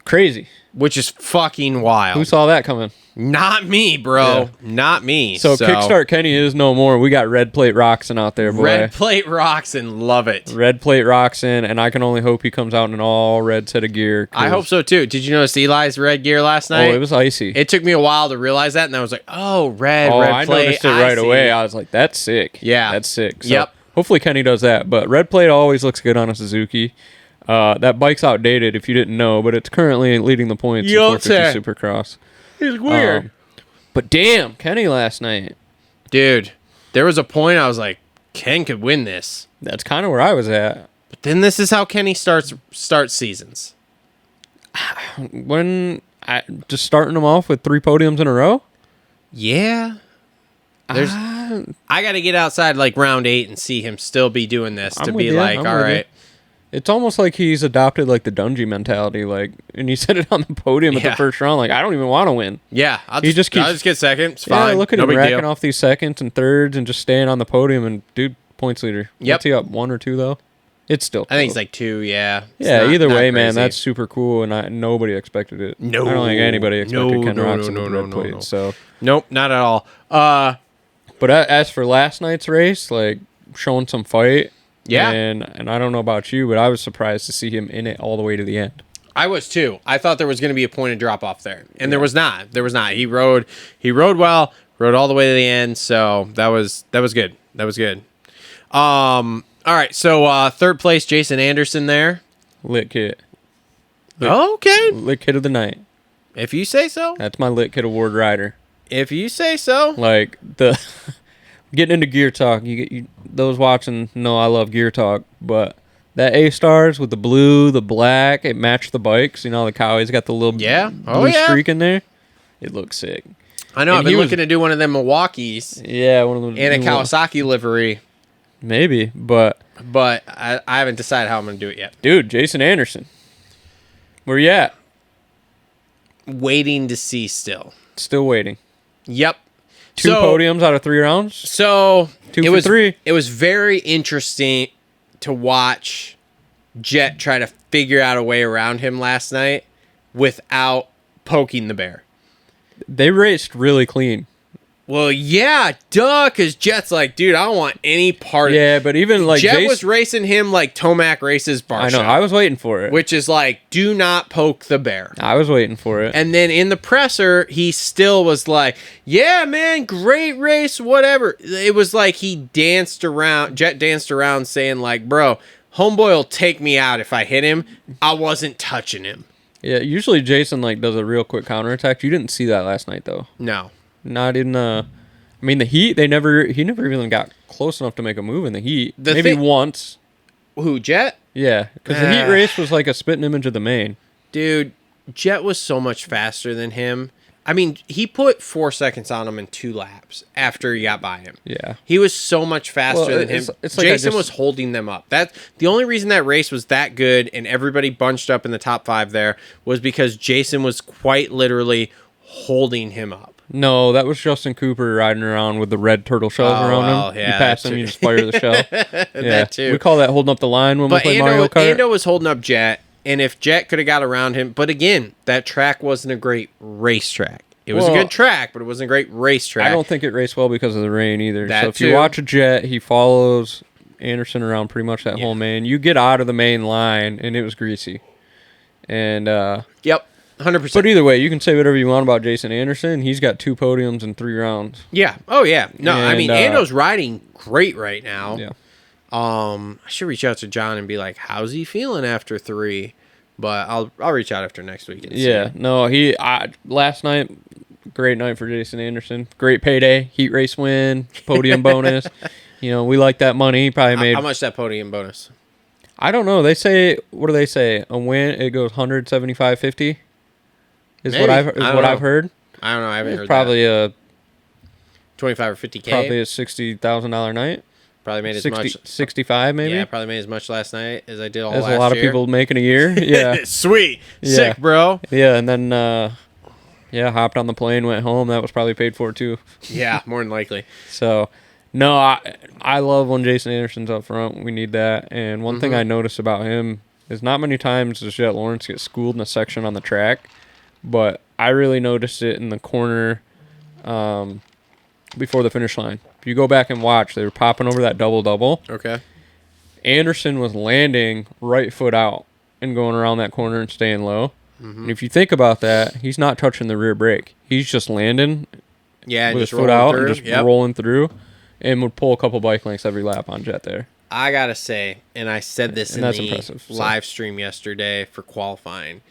[SPEAKER 5] Crazy.
[SPEAKER 3] which is fucking wild.
[SPEAKER 5] Who saw that coming?
[SPEAKER 3] Not me, bro.
[SPEAKER 5] Yeah.
[SPEAKER 3] Not me.
[SPEAKER 5] So Kickstart Kenny is no more. We got Red Plate Roxon out there, boy.
[SPEAKER 3] Red Plate Roxon, love it.
[SPEAKER 5] Red Plate Roxon, and I can only hope he comes out in an all red set of gear.
[SPEAKER 3] I hope so too. Did you notice Eli's red gear last night?
[SPEAKER 5] Oh, it was icy.
[SPEAKER 3] It took me a while to realize that, and I was like, "Oh, red
[SPEAKER 5] I
[SPEAKER 3] plate."
[SPEAKER 5] noticed it right away. I was like, "That's sick."
[SPEAKER 3] Yeah.
[SPEAKER 5] That's sick. So
[SPEAKER 3] Yep.
[SPEAKER 5] Hopefully Kenny does that. But Red Plate always looks good on a Suzuki. That bike's outdated if you didn't know, but it's currently leading the points in 450 Supercross.
[SPEAKER 3] It's weird.
[SPEAKER 5] But damn, Kenny last night.
[SPEAKER 3] Dude, there was a point I was like, Ken could win this.
[SPEAKER 5] That's kind of where I was at.
[SPEAKER 3] But then this is how Kenny starts seasons.
[SPEAKER 5] Just starting them off with 3 podiums in a row?
[SPEAKER 3] Yeah. There's I got to get outside like round 8 and see him still be doing this to be like, all right.
[SPEAKER 5] It's almost like he's adopted like the Dungy mentality, like, and he said it on the podium at the first round, like, I don't even want to win.
[SPEAKER 3] Yeah, I'll
[SPEAKER 5] He
[SPEAKER 3] just get second. It's fine.
[SPEAKER 5] Look at
[SPEAKER 3] no
[SPEAKER 5] him
[SPEAKER 3] big
[SPEAKER 5] racking
[SPEAKER 3] deal.
[SPEAKER 5] off these seconds and thirds and just staying on the podium, and dude, points leader.
[SPEAKER 3] Yep.
[SPEAKER 5] What's he up, 1 or 2 though? It's still
[SPEAKER 3] I think it's
[SPEAKER 5] close.
[SPEAKER 3] like 2, yeah. It's
[SPEAKER 5] Yeah,
[SPEAKER 3] not-
[SPEAKER 5] either
[SPEAKER 3] not
[SPEAKER 5] way, man,
[SPEAKER 3] crazy.
[SPEAKER 5] that's super cool, and nobody expected it.
[SPEAKER 3] No.
[SPEAKER 5] I don't think anybody expected Ken Roxon
[SPEAKER 3] no,
[SPEAKER 5] with
[SPEAKER 3] no,
[SPEAKER 5] red
[SPEAKER 3] no,
[SPEAKER 5] plate.
[SPEAKER 3] no.
[SPEAKER 5] So,
[SPEAKER 3] Nope, not at all.
[SPEAKER 5] but as for last night's race, like showing some fight.
[SPEAKER 3] Yeah.
[SPEAKER 5] And I don't know about you, but I was surprised to see him in it all the way to the end.
[SPEAKER 3] I was too. I thought there was going to be a point of drop off there, and there was not. There was not. He rode well, rode all the way to the end. So that was good. That was good. All right. So third place, Jason Anderson there.
[SPEAKER 5] Lit kit.
[SPEAKER 3] Okay,
[SPEAKER 5] Lit kit of the night.
[SPEAKER 3] if you say so.
[SPEAKER 5] That's my lit kit award rider.
[SPEAKER 3] If you say so.
[SPEAKER 5] Like the getting into gear talk, you those watching know I love gear talk, but that A-Stars with the blue, the black, it matched the bikes. You know, the Cowie's got the little blue streak in there. It looks sick.
[SPEAKER 3] I know.
[SPEAKER 5] And
[SPEAKER 3] I've been
[SPEAKER 5] he was-
[SPEAKER 3] looking to do one of them Milwaukees
[SPEAKER 5] Yeah, one of those.
[SPEAKER 3] and a Kawasaki livery,
[SPEAKER 5] Maybe, but
[SPEAKER 3] but I haven't decided how I'm going to do it yet.
[SPEAKER 5] dude, Jason Anderson. Where you at?
[SPEAKER 3] Waiting to see still.
[SPEAKER 5] Still waiting.
[SPEAKER 3] Yep.
[SPEAKER 5] 2 podiums out of 3 rounds.
[SPEAKER 3] So
[SPEAKER 5] 2
[SPEAKER 3] it
[SPEAKER 5] for
[SPEAKER 3] was
[SPEAKER 5] 3.
[SPEAKER 3] It was very interesting to watch Jet try to figure out a way around him last night without poking the bear.
[SPEAKER 5] They raced really clean.
[SPEAKER 3] Well, yeah, duh, because Jet's like, dude, I don't want any part of it.
[SPEAKER 5] Yeah, but even like
[SPEAKER 3] Jet was racing him like Tomac races bar
[SPEAKER 5] I know.
[SPEAKER 3] shop,
[SPEAKER 5] I was waiting for it.
[SPEAKER 3] which is like, do not poke the bear.
[SPEAKER 5] I was waiting for it.
[SPEAKER 3] And then in the presser, he still was like, yeah, man, great race, whatever. It was like Jet danced around saying like, bro, homeboy will take me out if I hit him. I wasn't touching him.
[SPEAKER 5] Yeah, usually Jason like does a real quick counterattack. You didn't see that last night though.
[SPEAKER 3] No.
[SPEAKER 5] Not in I mean the heat, he never even got close enough to make a move in the heat.
[SPEAKER 3] The
[SPEAKER 5] Maybe
[SPEAKER 3] thing-
[SPEAKER 5] once.
[SPEAKER 3] Who, Jet?
[SPEAKER 5] Yeah, because the heat race was like a spitting image of the main.
[SPEAKER 3] Dude, Jet was so much faster than him. I mean, he put 4 seconds on him in 2 laps after he got by him.
[SPEAKER 5] Yeah.
[SPEAKER 3] He was so much faster
[SPEAKER 5] Well,
[SPEAKER 3] than him.
[SPEAKER 5] it's like
[SPEAKER 3] Jason was holding them up. That's the only reason that race was that good and everybody bunched up in the top 5 there was because Jason was quite literally holding him up.
[SPEAKER 5] No, that was Justin Cooper riding around with the red turtle shells around
[SPEAKER 3] well,
[SPEAKER 5] him.
[SPEAKER 3] yeah,
[SPEAKER 5] you pass
[SPEAKER 3] that
[SPEAKER 5] him,
[SPEAKER 3] too.
[SPEAKER 5] you just fire the shell. Yeah,
[SPEAKER 3] That too.
[SPEAKER 5] we call that holding up the line when we
[SPEAKER 3] But
[SPEAKER 5] play Mario Kart.
[SPEAKER 3] Ando was holding up Jet, and if Jet could have got around him, but again, that track wasn't a great racetrack. It was a
[SPEAKER 5] Well,
[SPEAKER 3] good track, but it wasn't a great racetrack.
[SPEAKER 5] I don't think it raced well because of the rain either.
[SPEAKER 3] That
[SPEAKER 5] so if
[SPEAKER 3] too.
[SPEAKER 5] you watch a Jet, he follows Anderson around pretty much that whole main. You get out of the main line, and it was greasy. And
[SPEAKER 3] Yep, 100%.
[SPEAKER 5] but either way, you can say whatever you want about Jason Anderson. He's got 2 podiums in 3 rounds.
[SPEAKER 3] Yeah. Oh yeah. No, I mean
[SPEAKER 5] And,
[SPEAKER 3] Ando's riding great right now.
[SPEAKER 5] Yeah.
[SPEAKER 3] I should reach out to John and be like, "How's he feeling after 3?" But I'll reach out after next week. And
[SPEAKER 5] Yeah.
[SPEAKER 3] see.
[SPEAKER 5] No, last night, great night for Jason Anderson. Great payday, heat race win, podium bonus. You know, we like that money. He probably made.
[SPEAKER 3] How much that podium bonus?
[SPEAKER 5] I don't know. They say, what do they say? A win, it goes 175.50. Is
[SPEAKER 3] Maybe.
[SPEAKER 5] what
[SPEAKER 3] I don't know.
[SPEAKER 5] I've heard.
[SPEAKER 3] I don't know. I haven't
[SPEAKER 5] It's
[SPEAKER 3] heard
[SPEAKER 5] probably
[SPEAKER 3] that.
[SPEAKER 5] a
[SPEAKER 3] 25 or 50K.
[SPEAKER 5] probably a $60,000 night.
[SPEAKER 3] Probably made as
[SPEAKER 5] 60,
[SPEAKER 3] much.
[SPEAKER 5] 65 maybe.
[SPEAKER 3] Yeah, probably made as much last night as I did all
[SPEAKER 5] As
[SPEAKER 3] last
[SPEAKER 5] a lot of
[SPEAKER 3] year.
[SPEAKER 5] people making a year. Yeah.
[SPEAKER 3] Sweet.
[SPEAKER 5] Yeah.
[SPEAKER 3] Sick, bro.
[SPEAKER 5] Yeah, and then hopped on the plane, went home. That was probably paid for too.
[SPEAKER 3] Yeah, more than likely.
[SPEAKER 5] So, no, I love when Jason Anderson's up front. We need that. And one thing I noticed about him is not many times does Jet Lawrence get schooled in a section on the track, but I really noticed it in the corner before the finish line. If you go back and watch, they were popping over that double-double.
[SPEAKER 3] Okay.
[SPEAKER 5] Anderson was landing right foot out and going around that corner and staying low. And if you think about that, he's not touching the rear brake. He's just landing with his foot out and just rolling through, and would pull a couple bike lengths every lap on Jet there.
[SPEAKER 3] I gotta say, and I said this in
[SPEAKER 5] that's
[SPEAKER 3] the
[SPEAKER 5] impressive, so.
[SPEAKER 3] live stream yesterday for qualifying,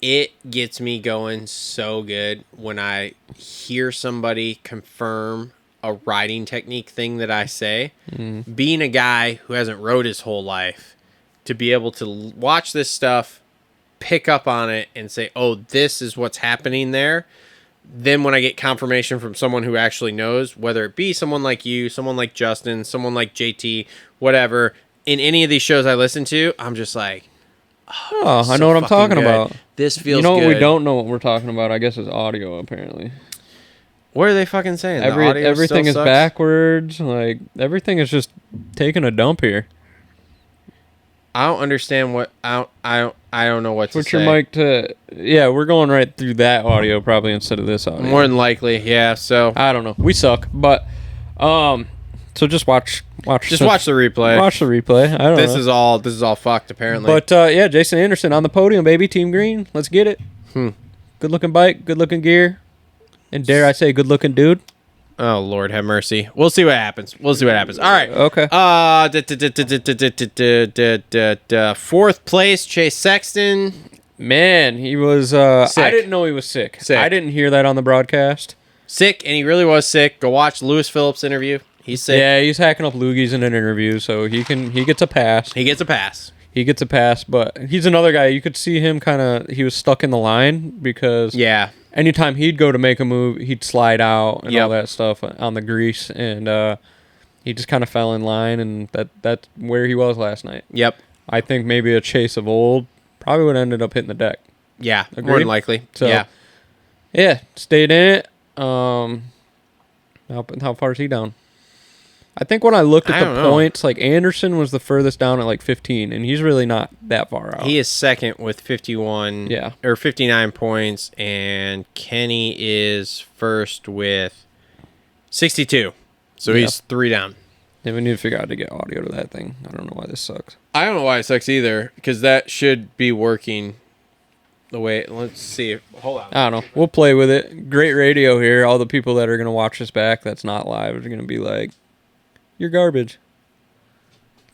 [SPEAKER 3] it gets me going so good when I hear somebody confirm a riding technique thing that I say. Being a guy who hasn't rode his whole life, to be able to watch this stuff, pick up on it, and say, oh, this is what's happening there. Then when I get confirmation from someone who actually knows, whether it be someone like you, someone like Justin, someone like JT, whatever, in any of these shows I listen to, I'm just like,
[SPEAKER 5] oh, I know what I'm talking about.
[SPEAKER 3] This feels
[SPEAKER 5] You know
[SPEAKER 3] good.
[SPEAKER 5] what we don't know what we're talking about, I guess, is audio, apparently.
[SPEAKER 3] What are they fucking saying?
[SPEAKER 5] Everything is
[SPEAKER 3] sucks?
[SPEAKER 5] backwards. Like, everything is just taking a dump here.
[SPEAKER 3] I don't understand what I don't know what to
[SPEAKER 5] Put
[SPEAKER 3] say.
[SPEAKER 5] your mic to... Yeah, we're going right through that audio probably instead of this audio.
[SPEAKER 3] More than likely, yeah. So
[SPEAKER 5] I don't know. We suck, but... So just watch the replay. Watch the replay. I don't know.
[SPEAKER 3] This is all fucked, apparently.
[SPEAKER 5] But, yeah, Jason Anderson on the podium, baby. Team Green. Let's get it. Good-looking bike, good-looking gear. And dare I say, good-looking dude.
[SPEAKER 3] Oh, Lord have mercy. We'll see what happens. All right.
[SPEAKER 5] Okay.
[SPEAKER 3] Fourth place, Chase Sexton.
[SPEAKER 5] Man, he was...
[SPEAKER 3] Sick.
[SPEAKER 5] I didn't know he was sick. I didn't hear that on the broadcast.
[SPEAKER 3] Sick, and he really was sick. Go watch Lewis Phillips' interview. He's sick.
[SPEAKER 5] Yeah, he's hacking up loogies in an interview, so he gets a pass.
[SPEAKER 3] He gets a pass,
[SPEAKER 5] but he's another guy. You could see him he was stuck in the line because anytime he'd go to make a move, he'd slide out and all that stuff on the grease, and he just kind of fell in line, and that's where he was last night.
[SPEAKER 3] Yep.
[SPEAKER 5] I think maybe a Chase of old probably would have ended up hitting the deck.
[SPEAKER 3] Yeah,
[SPEAKER 5] Agreed?
[SPEAKER 3] more than likely.
[SPEAKER 5] So, yeah, stayed in it. How far is he down? I think when I looked at the points, like Anderson was the furthest down at like 15, and he's really not that far out.
[SPEAKER 3] He is second with 51, or 59 points, and Kenny is first with 62. So he's 3 down.
[SPEAKER 5] And we need to figure out how to get audio to that thing. I don't know why this sucks.
[SPEAKER 3] I don't know why it sucks either, because that should be working the way. Let's see. Hold on.
[SPEAKER 5] I don't know. We'll play with it. Great radio here. All the people that are going to watch this back that's not live are going to be like, you're garbage.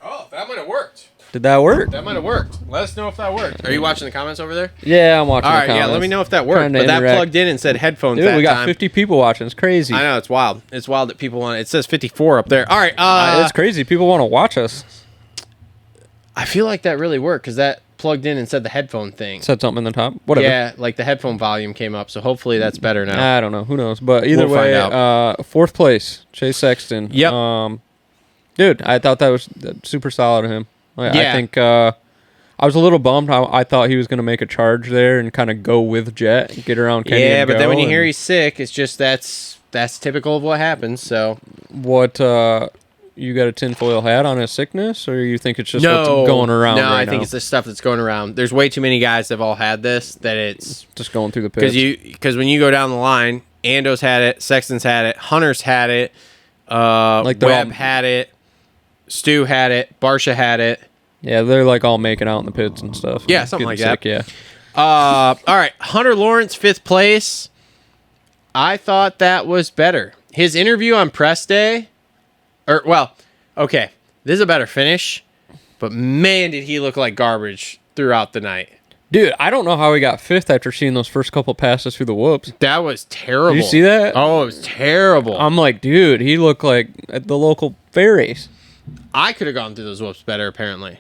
[SPEAKER 3] Oh, that might have worked.
[SPEAKER 5] Did that work?
[SPEAKER 3] That might have worked. Let us know if that worked. Are you watching the comments over there?
[SPEAKER 5] Yeah, I'm watching the comments.
[SPEAKER 3] All right, let me know if that worked. But that plugged in and said headphones.
[SPEAKER 5] Dude, we got 50 people watching. It's crazy.
[SPEAKER 3] I know, it's wild. It's wild that people want it. It says 54 up there. All right.
[SPEAKER 5] It's crazy. People want to watch us.
[SPEAKER 3] I feel like that really worked because that plugged in and said the headphone thing.
[SPEAKER 5] Said something in the top. Whatever.
[SPEAKER 3] Yeah, like the headphone volume came up. So hopefully that's better now.
[SPEAKER 5] I don't know. Who knows? But either way,
[SPEAKER 3] find out.
[SPEAKER 5] Fourth place, Chase Sexton.
[SPEAKER 3] Yep.
[SPEAKER 5] Dude, I thought that was super solid of him. I think I was a little bummed. I thought he was going to make a charge there and kind of go with Jet, get around Kenny.
[SPEAKER 3] Yeah, but then when you hear he's sick, it's just that's typical of what happens. So
[SPEAKER 5] what? You got a tinfoil hat on his sickness, or you think it's just what's going around?
[SPEAKER 3] No,
[SPEAKER 5] right
[SPEAKER 3] I think
[SPEAKER 5] now?
[SPEAKER 3] it's the stuff that's going around. There's way too many guys that have all had this that it's
[SPEAKER 5] just going through the pits.
[SPEAKER 3] Because when you go down the line, Ando's had it, Sexton's had it, Hunter's had it, Webb had it. Stu had it. Barsha had it.
[SPEAKER 5] Yeah, they're like all making out in the pits and stuff.
[SPEAKER 3] Yeah, something like that.
[SPEAKER 5] Yeah.
[SPEAKER 3] All right, Hunter Lawrence, 5th place. I thought that was better. His interview on press day, okay, this is a better finish, but man, did he look like garbage throughout the night.
[SPEAKER 5] Dude, I don't know how he got 5th after seeing those first couple passes through the whoops.
[SPEAKER 3] That was terrible.
[SPEAKER 5] Did you see that?
[SPEAKER 3] Oh, it was terrible.
[SPEAKER 5] I'm like, dude, he looked like at the local fair race.
[SPEAKER 3] I could have gone through those whoops better, apparently.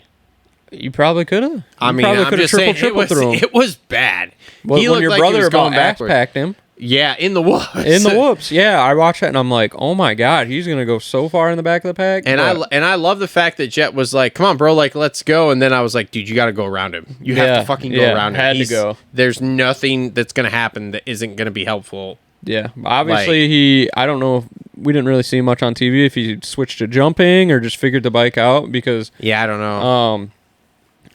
[SPEAKER 5] You probably could have.
[SPEAKER 3] I'm just saying, it was bad.
[SPEAKER 5] Well,
[SPEAKER 3] he
[SPEAKER 5] when your
[SPEAKER 3] like
[SPEAKER 5] brother
[SPEAKER 3] he was
[SPEAKER 5] about
[SPEAKER 3] going backward.
[SPEAKER 5] ass-packed him.
[SPEAKER 3] Yeah, in the whoops.
[SPEAKER 5] In the whoops, yeah. I watched that and I'm like, oh my God, he's going to go so far in the back of the pack.
[SPEAKER 3] And I love the fact that Jet was like, come on, bro, like, let's go. And then I was like, dude, you got to go around him. You have to fucking go around him.
[SPEAKER 5] Had to go.
[SPEAKER 3] There's nothing that's going to happen that isn't going to be helpful.
[SPEAKER 5] Yeah, obviously I don't know, we didn't really see much on TV if he switched to jumping or just figured the bike out because...
[SPEAKER 3] Yeah, I don't know.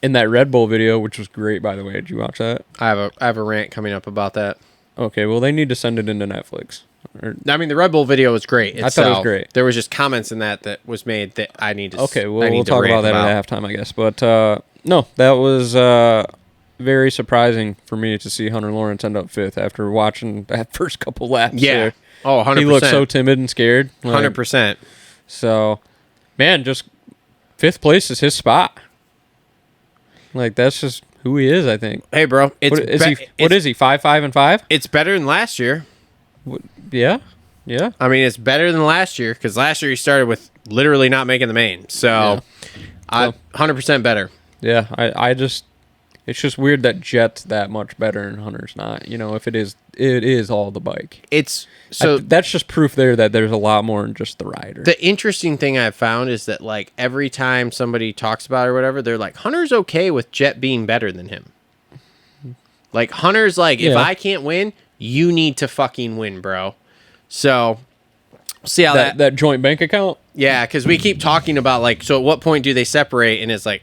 [SPEAKER 5] in that Red Bull video, which was great, by the way. Did you watch that?
[SPEAKER 3] I have a rant coming up about that.
[SPEAKER 5] Okay, well, they need to send it into Netflix.
[SPEAKER 3] I mean, the Red Bull video was great.
[SPEAKER 5] I thought it was great.
[SPEAKER 3] There was just comments in that was made that I need to.
[SPEAKER 5] Okay, well, we'll talk about that at halftime, I guess. But no, that was very surprising for me to see Hunter Lawrence end up 5th after watching that first couple laps.
[SPEAKER 3] Yeah.
[SPEAKER 5] There.
[SPEAKER 3] Oh, 100%.
[SPEAKER 5] He looked so timid and scared.
[SPEAKER 3] 100%.
[SPEAKER 5] So, man, just 5th place is his spot. Like, that's just who he is, I think.
[SPEAKER 3] Hey, bro.
[SPEAKER 5] What is he? 5-5-5?
[SPEAKER 3] It's better than last year.
[SPEAKER 5] Yeah. Yeah.
[SPEAKER 3] I mean, it's better than last year because last year he started with literally not making the main. So, 100% better.
[SPEAKER 5] Yeah. It's just weird that Jet's that much better and Hunter's not. You know, if it is all the bike. That's just proof there that there's a lot more than just the rider.
[SPEAKER 3] The interesting thing I've found is that, like, every time somebody talks about it or whatever, they're like, Hunter's okay with Jet being better than him. Like, Hunter's like, if I can't win, you need to fucking win, bro. So, see how
[SPEAKER 5] that joint bank account?
[SPEAKER 3] Yeah, because we keep talking about, like, so at what point do they separate? And it's like,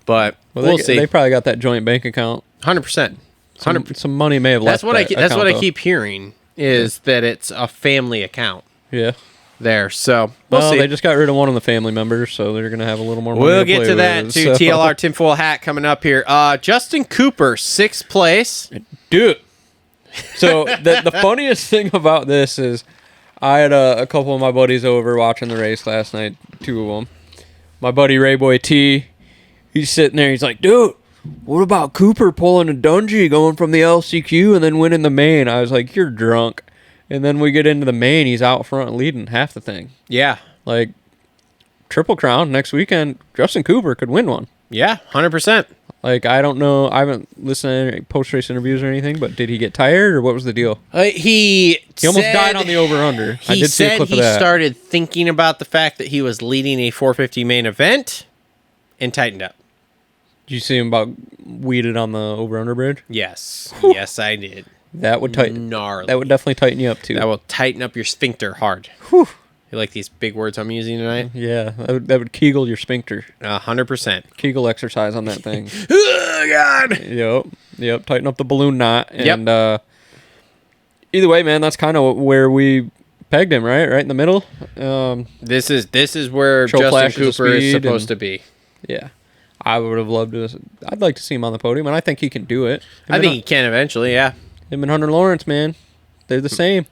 [SPEAKER 3] but we'll see.
[SPEAKER 5] They probably got that joint bank account.
[SPEAKER 3] 100%.
[SPEAKER 5] Some money may have left.
[SPEAKER 3] That's what I keep hearing is that it's a family account.
[SPEAKER 5] Yeah.
[SPEAKER 3] There. So we'll see.
[SPEAKER 5] They just got rid of one of the family members, so they're gonna have a little more money.
[SPEAKER 3] We'll
[SPEAKER 5] to
[SPEAKER 3] get
[SPEAKER 5] play
[SPEAKER 3] to that
[SPEAKER 5] with,
[SPEAKER 3] too.
[SPEAKER 5] so.
[SPEAKER 3] TLR tinfoil hat coming up here. Justin Cooper, 6th place.
[SPEAKER 5] Dude. So the funniest thing about this is I had a couple of my buddies over watching the race last night, 2 of them. My buddy Rayboy T, he's sitting there, he's like, dude, what about Cooper pulling a Dungey going from the LCQ and then winning the main? I was like, you're drunk. And then we get into the main, he's out front leading half the thing.
[SPEAKER 3] Yeah.
[SPEAKER 5] Like, Triple Crown next weekend, Justin Cooper could win one.
[SPEAKER 3] Yeah, 100%.
[SPEAKER 5] Like, I don't know. I haven't listened to any post-race interviews or anything, but did he get tired, or what was the deal?
[SPEAKER 3] He
[SPEAKER 5] almost died on the over-under. I did see a clip of that.
[SPEAKER 3] He started thinking about the fact that he was leading a 450 main event and tightened up.
[SPEAKER 5] Did you see him about weeded on the over-under bridge?
[SPEAKER 3] Yes. Yes, I did.
[SPEAKER 5] That would tighten.
[SPEAKER 3] Gnarly.
[SPEAKER 5] That would definitely tighten you up, too.
[SPEAKER 3] That will tighten up your sphincter hard.
[SPEAKER 5] Whew.
[SPEAKER 3] You like these big words I'm using tonight?
[SPEAKER 5] Yeah, that would Kegel your sphincter.
[SPEAKER 3] 100%.
[SPEAKER 5] Kegel exercise on that thing.
[SPEAKER 3] Oh, God.
[SPEAKER 5] Yep. Tighten up the balloon knot. And either way, man, that's kind of where we pegged him, right? Right in the middle.
[SPEAKER 3] This is where
[SPEAKER 5] Show
[SPEAKER 3] Justin Cooper is supposed to be.
[SPEAKER 5] Yeah. I would have loved to. I'd like to see him on the podium, and I think he can do it.
[SPEAKER 3] I think he can eventually, yeah.
[SPEAKER 5] Him and Hunter Lawrence, man. They're the same.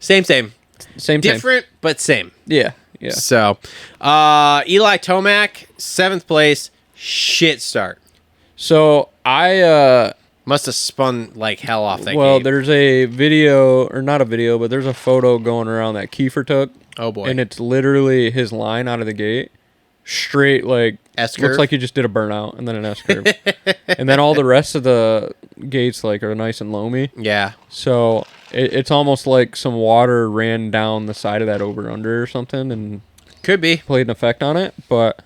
[SPEAKER 3] Same.
[SPEAKER 5] Different,
[SPEAKER 3] but same.
[SPEAKER 5] Yeah.
[SPEAKER 3] So, Eli Tomac, 7th place, shit start.
[SPEAKER 5] So, I
[SPEAKER 3] must have spun like hell off that
[SPEAKER 5] Well,
[SPEAKER 3] game.
[SPEAKER 5] there's a video, or not a video, but there's a photo going around that Kiefer took.
[SPEAKER 3] Oh, boy.
[SPEAKER 5] And it's literally his line out of the gate. Straight, like,
[SPEAKER 3] S-curve?
[SPEAKER 5] looks like he just did a burnout and then an S-curve. And then all the rest of the gates, like, are nice and loamy.
[SPEAKER 3] Yeah.
[SPEAKER 5] So, it's almost like some water ran down the side of that over-under or something and
[SPEAKER 3] could be
[SPEAKER 5] played an effect on it. But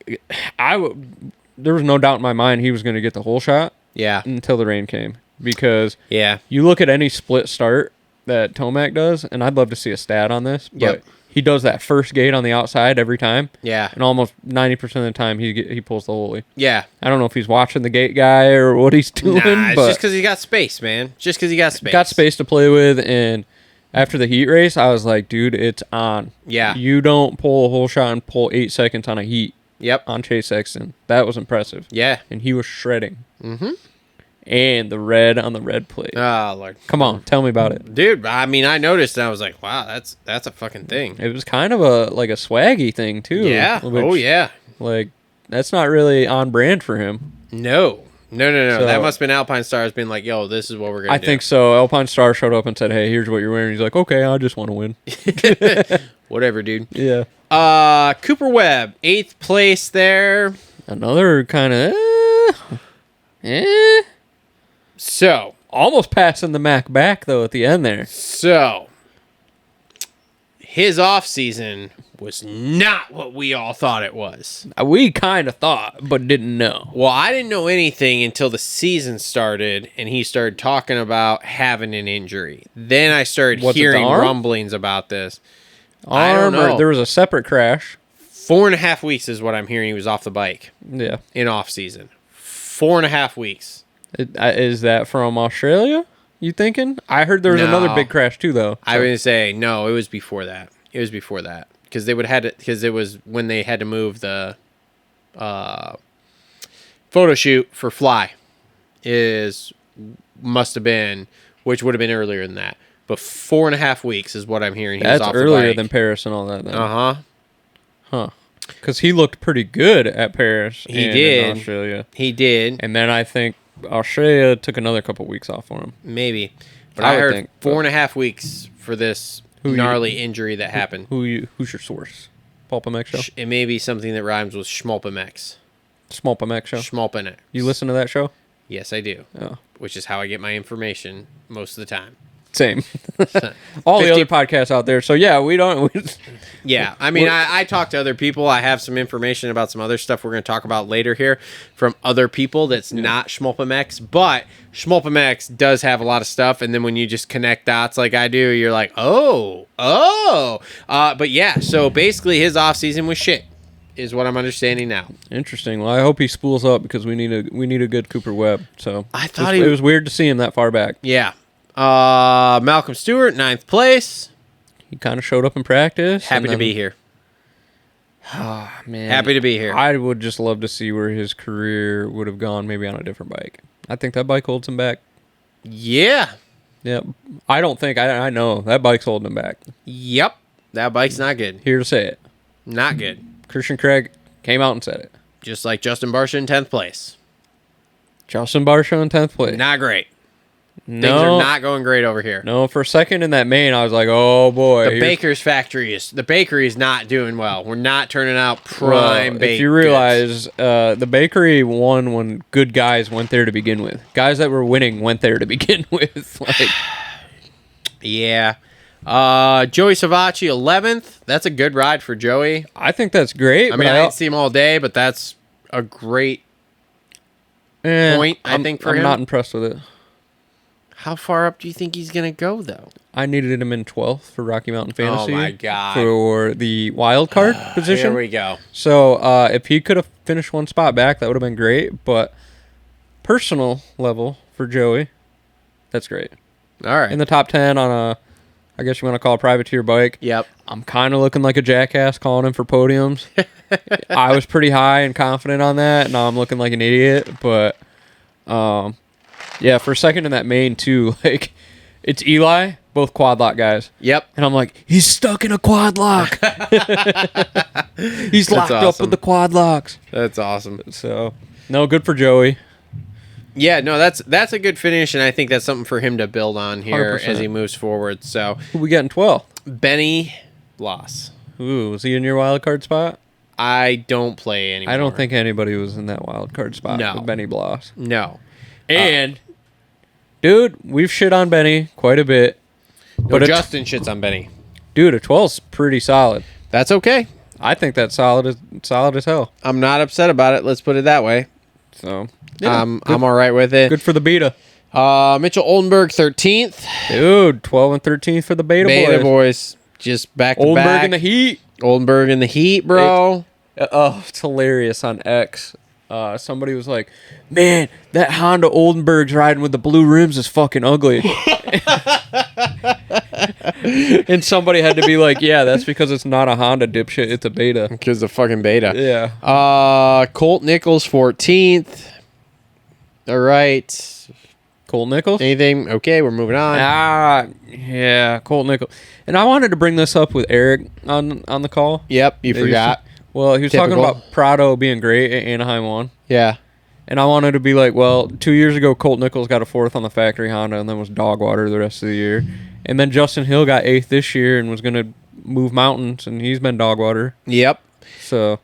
[SPEAKER 5] there was no doubt in my mind he was going to get the whole shot.
[SPEAKER 3] Yeah.
[SPEAKER 5] Until the rain came. Because
[SPEAKER 3] you
[SPEAKER 5] look at any split start that Tomac does, and I'd love to see a stat on this, but he does that first gate on the outside every time.
[SPEAKER 3] Yeah.
[SPEAKER 5] And almost 90% of the time he pulls the holy.
[SPEAKER 3] Yeah.
[SPEAKER 5] I don't know if he's watching the gate guy or what he's doing.
[SPEAKER 3] Nah, it's
[SPEAKER 5] but
[SPEAKER 3] just because he got space, man. Just because he got space.
[SPEAKER 5] Got space to play with, and after the heat race, I was like, dude, it's on.
[SPEAKER 3] Yeah.
[SPEAKER 5] You don't pull a whole shot and pull 8 seconds on a heat.
[SPEAKER 3] Yep.
[SPEAKER 5] On Chase Sexton. That was impressive.
[SPEAKER 3] Yeah.
[SPEAKER 5] And he was shredding.
[SPEAKER 3] Mm-hmm.
[SPEAKER 5] And the red on the red plate.
[SPEAKER 3] Oh, Lord.
[SPEAKER 5] Come on, tell me about it.
[SPEAKER 3] Dude, I mean, I noticed and I was like, wow, that's a fucking thing.
[SPEAKER 5] It was kind of a swaggy thing, too.
[SPEAKER 3] Yeah.
[SPEAKER 5] Which, like, that's not really on brand for him.
[SPEAKER 3] No. So, that must have been Alpine Stars being like, yo, this is what we're going to do.
[SPEAKER 5] I think so. Alpine Star showed up and said, hey, here's what you're wearing. He's like, okay, I just want to win.
[SPEAKER 3] Whatever, dude.
[SPEAKER 5] Yeah.
[SPEAKER 3] Cooper Webb, 8th place there.
[SPEAKER 5] Another kind of
[SPEAKER 3] So,
[SPEAKER 5] almost passing the Mac back, though, at the end there.
[SPEAKER 3] So, his off season was not what we all thought it was.
[SPEAKER 5] We kind of thought, but didn't know.
[SPEAKER 3] Well, I didn't know anything until the season started, and he started talking about having an injury. Then I started hearing rumblings about this. I don't know.
[SPEAKER 5] There was a separate crash.
[SPEAKER 3] 4.5 weeks is what I'm hearing he was off the bike
[SPEAKER 5] Yeah.
[SPEAKER 3] in off season. 4.5 weeks.
[SPEAKER 5] Is that from Australia? You thinking? I heard there was another
[SPEAKER 3] No.
[SPEAKER 5] big crash too, though.
[SPEAKER 3] I was gonna say no. It was before that. Because they would have had it because it was when they had to move the photo shoot for Fly. Must have been, which would have been earlier than that. But 4.5 weeks is what I'm hearing. He was
[SPEAKER 5] That's
[SPEAKER 3] off
[SPEAKER 5] earlier
[SPEAKER 3] the bike.
[SPEAKER 5] than Paris and all that. Then.
[SPEAKER 3] Huh.
[SPEAKER 5] Because he looked pretty good at Paris.
[SPEAKER 3] He
[SPEAKER 5] and
[SPEAKER 3] did.
[SPEAKER 5] in Australia,
[SPEAKER 3] He did.
[SPEAKER 5] and then I think Australia took another couple weeks off for him.
[SPEAKER 3] Maybe. But
[SPEAKER 5] I
[SPEAKER 3] I
[SPEAKER 5] would
[SPEAKER 3] heard
[SPEAKER 5] think,
[SPEAKER 3] 4.5 weeks for this gnarly injury that happened.
[SPEAKER 5] Who's your source? Pulp MX show.
[SPEAKER 3] It may be something that rhymes with Schmulpamex.
[SPEAKER 5] Small MX show.
[SPEAKER 3] Schmulpamex.
[SPEAKER 5] You listen to that show?
[SPEAKER 3] Yes, I do.
[SPEAKER 5] Oh,
[SPEAKER 3] Which is how I get my information most of the time.
[SPEAKER 5] same. All the
[SPEAKER 3] 50
[SPEAKER 5] other podcasts out there. So yeah, we don't.
[SPEAKER 3] Yeah, I mean, I talk to other people. I have some information about some other stuff we're going to talk about later here from other people that's not Schmulpamex, but Schmulpamex does have a lot of stuff, and then when you just connect dots like I do, you're like, oh. But yeah, so basically his off-season was shit, is what I'm understanding now.
[SPEAKER 5] Interesting. Well, I hope he spools up because we need a good Cooper Webb. So
[SPEAKER 3] I thought
[SPEAKER 5] it was weird to see him that far back.
[SPEAKER 3] Yeah. Malcolm Stewart, 9th place.
[SPEAKER 5] He kind of showed up in practice.
[SPEAKER 3] Happy to be here.
[SPEAKER 5] Man,
[SPEAKER 3] Happy to be here.
[SPEAKER 5] I would just love to see where his career would have gone, maybe on a different bike. I think that bike holds him back.
[SPEAKER 3] Yeah.
[SPEAKER 5] Yeah, I don't think I know that bike's holding him back.
[SPEAKER 3] Yep. That bike's not good.
[SPEAKER 5] Here to say it.
[SPEAKER 3] Not good.
[SPEAKER 5] Christian Craig came out and said it.
[SPEAKER 3] Just like Justin Barsha in 10th place.
[SPEAKER 5] Justin Barsha in 10th place.
[SPEAKER 3] Not great.
[SPEAKER 5] No,
[SPEAKER 3] Things are not going great over here.
[SPEAKER 5] No, for a second in that main, I was like, "Oh boy!"
[SPEAKER 3] The bakery is not doing well. We're not turning out prime baked
[SPEAKER 5] If you realize, the bakery won when good guys went there to begin with. Guys that were winning went there to begin with. Like,
[SPEAKER 3] yeah. Joey Savacci 11th. That's a good ride for Joey.
[SPEAKER 5] I think that's great.
[SPEAKER 3] I mean, I didn't see him all day, but that's a great point. I think for him.
[SPEAKER 5] I'm not impressed with it.
[SPEAKER 3] How far up do you think he's gonna go, though?
[SPEAKER 5] I needed him in 12th for Rocky Mountain Fantasy.
[SPEAKER 3] Oh my god!
[SPEAKER 5] For the wild card position.
[SPEAKER 3] Here we go.
[SPEAKER 5] So if he could have finished one spot back, that would have been great. But personal level for Joey, that's great.
[SPEAKER 3] All right.
[SPEAKER 5] In the top 10 on a, I guess you want to call a privateer bike.
[SPEAKER 3] Yep.
[SPEAKER 5] I'm kind of looking like a jackass calling him for podiums. I was pretty high and confident on that. Now I'm looking like an idiot. But yeah, for a second in that main too, like it's Eli, both quad lock guys.
[SPEAKER 3] Yep.
[SPEAKER 5] And I'm like, he's stuck in a quad lock. He's locked up with the quad locks.
[SPEAKER 3] That's awesome.
[SPEAKER 5] So no, good for Joey.
[SPEAKER 3] Yeah, no, that's a good finish, and I think that's something for him to build on here
[SPEAKER 5] 100%.
[SPEAKER 3] as he moves forward. So
[SPEAKER 5] Who we got in 12th?
[SPEAKER 3] Benny Bloss.
[SPEAKER 5] Ooh, was he in your wild card spot?
[SPEAKER 3] I don't play anymore.
[SPEAKER 5] I don't think anybody was in that wild card spot
[SPEAKER 3] No.
[SPEAKER 5] with Benny Bloss.
[SPEAKER 3] No.
[SPEAKER 5] And dude, we've shit on Benny quite a bit.
[SPEAKER 3] But Justin shits on Benny.
[SPEAKER 5] Dude, a 12's pretty solid.
[SPEAKER 3] That's okay.
[SPEAKER 5] I think that's solid as hell.
[SPEAKER 3] I'm not upset about it. Let's put it that way.
[SPEAKER 5] So
[SPEAKER 3] I'm all right with it.
[SPEAKER 5] good for the beta.
[SPEAKER 3] Mitchell Oldenburg 13th.
[SPEAKER 5] Dude, 12 and 13 for the beta
[SPEAKER 3] Boys. Just back to
[SPEAKER 5] Oldenburg
[SPEAKER 3] back.
[SPEAKER 5] in the heat.
[SPEAKER 3] Oldenburg in the heat, bro.
[SPEAKER 5] It's hilarious on X. Somebody was like, man, that Honda Oldenburg's riding with the blue rims is fucking ugly. And somebody had to be like, yeah, that's because it's not a Honda, dipshit. It's a beta.
[SPEAKER 3] Because of fucking beta.
[SPEAKER 5] Yeah.
[SPEAKER 3] Colt Nichols 14th. All right.
[SPEAKER 5] Colt Nichols?
[SPEAKER 3] Anything? Okay, we're moving on.
[SPEAKER 5] Yeah, Colt Nichols. And I wanted to bring this up with Eric on the call.
[SPEAKER 3] Yep, you forgot.
[SPEAKER 5] Well, he was
[SPEAKER 3] Typical.
[SPEAKER 5] talking about Prado being great at Anaheim 1.
[SPEAKER 3] Yeah.
[SPEAKER 5] And I wanted to be like, well, 2 years ago, Colt Nichols got a 4th on the factory Honda and then was dog water the rest of the year. And then Justin Hill got 8th this year and was going to move mountains, and he's been dog water.
[SPEAKER 3] Yep.
[SPEAKER 5] So,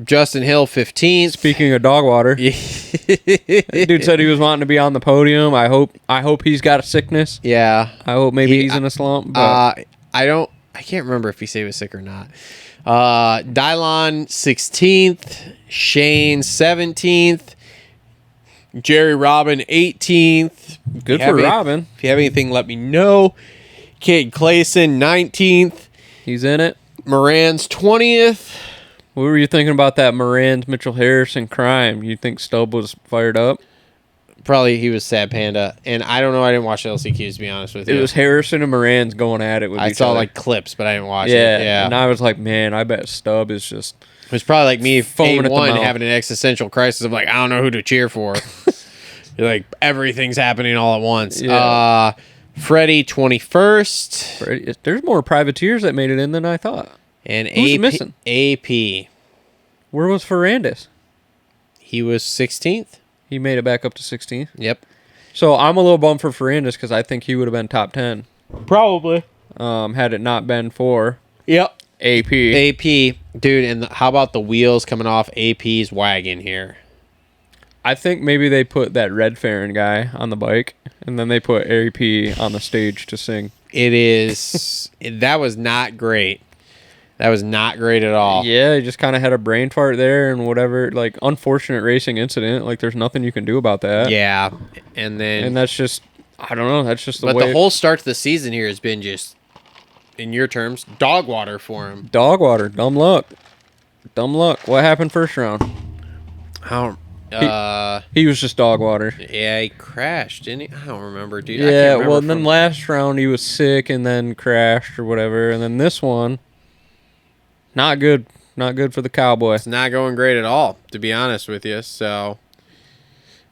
[SPEAKER 3] Justin Hill 15th.
[SPEAKER 5] speaking of dog water, dude said he was wanting to be on the podium. I hope he's got a sickness.
[SPEAKER 3] Yeah.
[SPEAKER 5] I hope maybe he's in a slump. But
[SPEAKER 3] I can't remember if he said he was sick or not. Dylon 16th. Shane 17th. Jerry Robin 18th.
[SPEAKER 5] good for Robin.
[SPEAKER 3] If you have anything, let me know. Cade Clayson 19th.
[SPEAKER 5] He's in it.
[SPEAKER 9] Moranz 20th.
[SPEAKER 5] What were you thinking about that Moranz Mitchell Harrison crime? You think Stubb was fired up?
[SPEAKER 9] Probably he was Sad Panda. And I don't know. I didn't watch the LCQs, to be honest with you.
[SPEAKER 5] It was Harrison and Moranz going at it with
[SPEAKER 9] I
[SPEAKER 5] each
[SPEAKER 9] saw
[SPEAKER 5] other.
[SPEAKER 9] like clips, but I didn't watch it.
[SPEAKER 5] Yeah. And I was like, man, I bet Stubb is just...
[SPEAKER 9] It was probably like me
[SPEAKER 5] foaming at the
[SPEAKER 9] A1
[SPEAKER 5] mouth.
[SPEAKER 9] having an existential crisis of like, I don't know who to cheer for. You're like, everything's happening all at once.
[SPEAKER 5] Yeah.
[SPEAKER 9] Freddie 21st.
[SPEAKER 5] There's more privateers that made it in than I thought.
[SPEAKER 9] And
[SPEAKER 5] Who's missing?
[SPEAKER 9] AP.
[SPEAKER 5] Where was Ferrandis?
[SPEAKER 9] He was 16th.
[SPEAKER 5] He made it back up to 16th.
[SPEAKER 9] Yep.
[SPEAKER 5] So I'm a little bummed for Ferrandis because I think he would have been top 10.
[SPEAKER 9] Probably.
[SPEAKER 5] Had it not been for
[SPEAKER 9] Yep.
[SPEAKER 5] AP.
[SPEAKER 9] AP. Dude, and how about the wheels coming off AP's wagon here?
[SPEAKER 5] I think maybe they put that Red Farron guy on the bike, and then they put AP on the stage to sing.
[SPEAKER 9] It is... that was not great. That was not great at all.
[SPEAKER 5] Yeah, he just kind of had a brain fart there and whatever, like, unfortunate racing incident. Like, there's nothing you can do about that.
[SPEAKER 9] Yeah. And then...
[SPEAKER 5] And that's just, I don't know, that's just the
[SPEAKER 9] But
[SPEAKER 5] way.
[SPEAKER 9] the whole start to the season here has been just, in your terms, dog water for him.
[SPEAKER 5] Dog water. Dumb luck. Dumb luck. What happened first round? He was just dog water.
[SPEAKER 9] Yeah, he crashed, didn't he? I don't remember, dude.
[SPEAKER 5] Yeah, well, and then last round he was sick and then crashed or whatever. And then this one, not good. Not good for the Cowboy.
[SPEAKER 9] It's not going great at all, to be honest with you. So,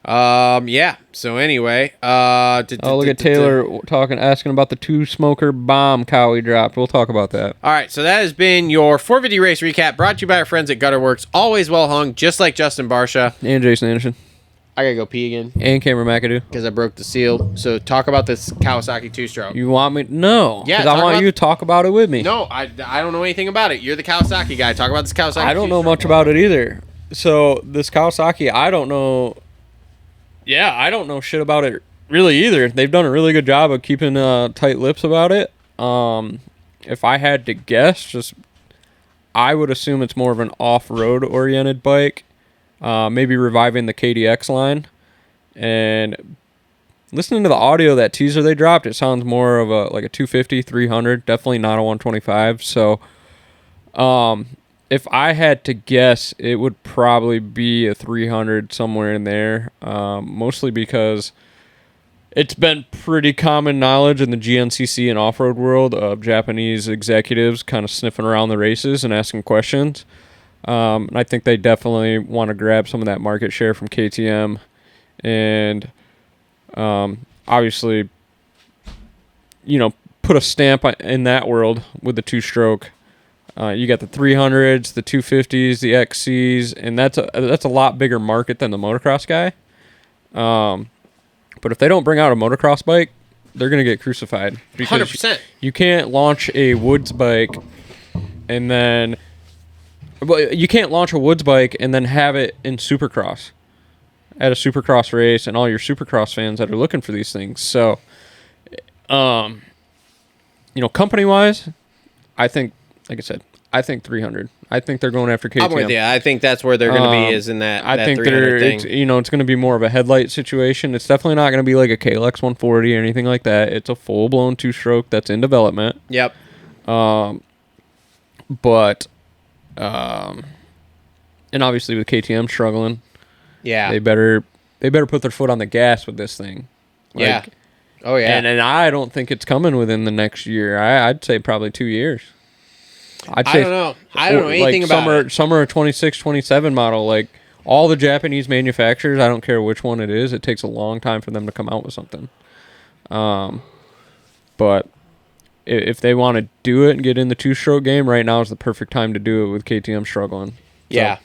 [SPEAKER 9] yeah. So anyway,
[SPEAKER 5] look at Taylor asking about the two-smoker bomb cow he dropped. We'll talk about that.
[SPEAKER 9] All right, so that has been your 450 race recap brought to you by our friends at Gutter Works. Always well hung, just like Justin Barsha.
[SPEAKER 5] And Jason Anderson.
[SPEAKER 9] I gotta go pee again.
[SPEAKER 5] And Cameron McAdoo.
[SPEAKER 9] Because I broke the seal. So talk about this Kawasaki two-stroke.
[SPEAKER 5] You want me? No.
[SPEAKER 9] Yeah,
[SPEAKER 5] because I want you to talk about it with me.
[SPEAKER 9] No, I don't know anything about it. You're the Kawasaki guy. Talk about this Kawasaki
[SPEAKER 5] I don't know
[SPEAKER 9] two-stroke.
[SPEAKER 5] much about it either. So this Kawasaki, I don't know. Yeah, I don't know shit about it really either. They've done a really good job of keeping tight lips about it. If I had to guess, I would assume it's more of an off-road oriented bike. Maybe reviving the KDX line. And listening to the audio, that teaser they dropped, it sounds more of a 250, 300. Definitely not a 125. So, if I had to guess, it would probably be a 300 somewhere in there. Mostly because it's been pretty common knowledge in the GNCC and off-road world of Japanese executives kind of sniffing around the races and asking questions. I think they definitely want to grab some of that market share from KTM. And obviously, put a stamp in that world with the two-stroke. You got the 300s, the 250s, the XCs, and that's a lot bigger market than the motocross guy. But if they don't bring out a motocross bike, they're going to get crucified.
[SPEAKER 9] 100%.
[SPEAKER 5] You can't launch a woods bike and then... But you can't launch a woods bike and then have it in Supercross at a Supercross race and all your Supercross fans that are looking for these things. So, company-wise, I think, like I said, I think 300. I think they're going after KTM.
[SPEAKER 9] I'm with you. I think that's where they're going to be is in that,
[SPEAKER 5] I
[SPEAKER 9] that
[SPEAKER 5] think
[SPEAKER 9] 300 thing.
[SPEAKER 5] It's going to be more of a headlight situation. It's definitely not going to be like a KLX 140 or anything like that. It's a full-blown two-stroke that's in development.
[SPEAKER 9] Yep.
[SPEAKER 5] But... and obviously with KTM struggling,
[SPEAKER 9] yeah,
[SPEAKER 5] they better put their foot on the gas with this thing.
[SPEAKER 9] Yeah. Oh yeah.
[SPEAKER 5] And I don't think it's coming within the next year. I'd say probably 2 years. I
[SPEAKER 9] don't know. I don't know anything about it.
[SPEAKER 5] Summer of 26, 27 model. Like all the Japanese manufacturers, I don't care which one it is. It takes a long time for them to come out with something. But if they want to do it and get in the two-stroke game, right now is the perfect time to do it with KTM struggling.
[SPEAKER 9] Yeah.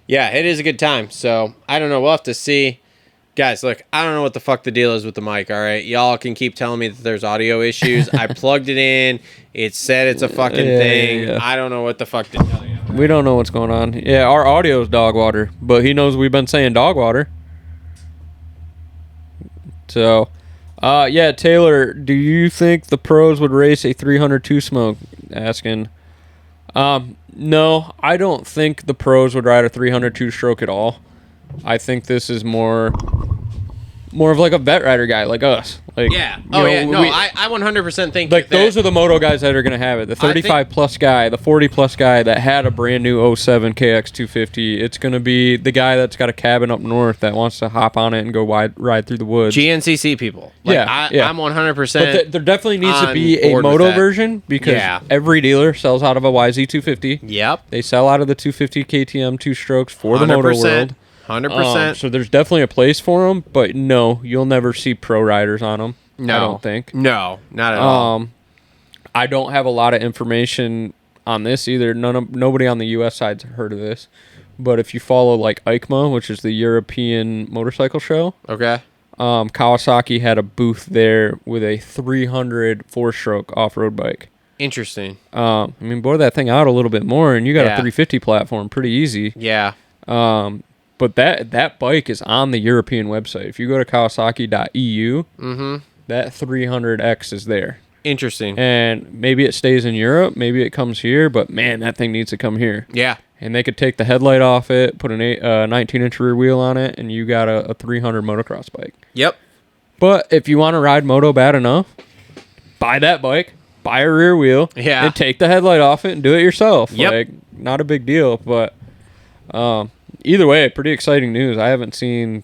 [SPEAKER 9] Yeah, it is a good time. So, I don't know. We'll have to see. Guys, look, I don't know what the fuck the deal is with the mic, all right? Y'all can keep telling me that there's audio issues. I plugged it in. It said it's a fucking thing.
[SPEAKER 5] Yeah.
[SPEAKER 9] I don't know what the fuck to tell you.
[SPEAKER 5] We don't know what's going on. Yeah, our audio is dog water, but he knows we've been saying dog water. So... yeah, Taylor, do you think the pros would race a 302 smoke? Asking. No, I don't think the pros would ride a 302 stroke at all. I think this is more more of like a vet rider guy like us. Like,
[SPEAKER 9] Yeah.
[SPEAKER 5] you
[SPEAKER 9] Oh,
[SPEAKER 5] know,
[SPEAKER 9] yeah. No,
[SPEAKER 5] we-
[SPEAKER 9] I 100% think
[SPEAKER 5] like
[SPEAKER 9] that,
[SPEAKER 5] those are the moto guys that are going to have it. The 35 plus guy, the 40 plus guy that had a brand new 07 KX 250. It's going to be the guy that's got a cabin up north that wants to hop on it and go ride through the woods.
[SPEAKER 9] GNCC people. Like,
[SPEAKER 5] Yeah.
[SPEAKER 9] I'm 100%.
[SPEAKER 5] But there definitely needs to
[SPEAKER 9] on
[SPEAKER 5] be a
[SPEAKER 9] board with
[SPEAKER 5] moto
[SPEAKER 9] that.
[SPEAKER 5] version because every dealer sells out of a YZ250.
[SPEAKER 9] Yep.
[SPEAKER 5] They sell out of the 250 KTM 2-strokes for the moto
[SPEAKER 9] 100%.
[SPEAKER 5] world.
[SPEAKER 9] 100%.
[SPEAKER 5] So there's definitely a place for them, but no, you'll never see pro riders on them.
[SPEAKER 9] No.
[SPEAKER 5] I don't think.
[SPEAKER 9] No, not at all.
[SPEAKER 5] I don't have a lot of information on this either. Nobody on the U.S. side's heard of this, but if you follow like EICMA, which is the European motorcycle show,
[SPEAKER 9] Okay.
[SPEAKER 5] Kawasaki had a booth there with a 300 4-stroke off-road bike.
[SPEAKER 9] Interesting.
[SPEAKER 5] I mean, bore that thing out a little bit more, and you got a
[SPEAKER 9] Yeah.
[SPEAKER 5] 350 platform pretty easy.
[SPEAKER 9] Yeah.
[SPEAKER 5] But that bike is on the European website. If you go to Kawasaki.eu, that 300X is there.
[SPEAKER 9] Interesting.
[SPEAKER 5] And maybe it stays in Europe, maybe it comes here, but man, that thing needs to come here.
[SPEAKER 9] Yeah.
[SPEAKER 5] And they could take the headlight off it, put an 19-inch rear wheel on it, and you got a 300 motocross bike.
[SPEAKER 9] Yep.
[SPEAKER 5] But if you want to ride moto bad enough, buy that bike, buy a rear wheel,
[SPEAKER 9] Yeah.
[SPEAKER 5] and take the headlight off it and do it yourself.
[SPEAKER 9] Yep.
[SPEAKER 5] Like, not a big deal, but either way, pretty exciting news. I haven't seen,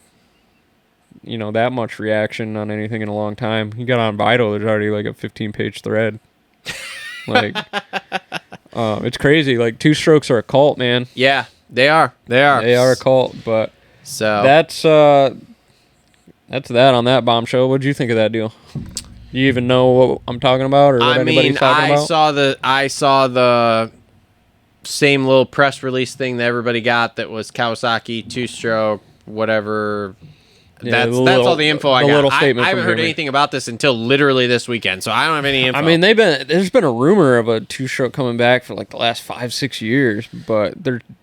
[SPEAKER 5] that much reaction on anything in a long time. You got on Vital, there's already like a 15-page thread. Like, it's crazy. Like, 2-strokes are a cult, man.
[SPEAKER 9] Yeah, they are. They are.
[SPEAKER 5] They are a cult, but
[SPEAKER 9] So
[SPEAKER 5] that's that on that bombshell. What'd you think of that deal? Do you even know what I'm talking about, or what anybody's talking about?
[SPEAKER 9] I saw the same little press release thing that everybody got that was Kawasaki 2-stroke, whatever.
[SPEAKER 5] Yeah,
[SPEAKER 9] That's
[SPEAKER 5] the
[SPEAKER 9] all the info I
[SPEAKER 5] the
[SPEAKER 9] got.
[SPEAKER 5] little
[SPEAKER 9] I
[SPEAKER 5] statement
[SPEAKER 9] haven't
[SPEAKER 5] from
[SPEAKER 9] heard
[SPEAKER 5] Jimmy.
[SPEAKER 9] anything about this until literally this weekend, so I don't have any info.
[SPEAKER 5] I mean, there's been a rumor of a 2-stroke coming back for like the last 5-6 years, but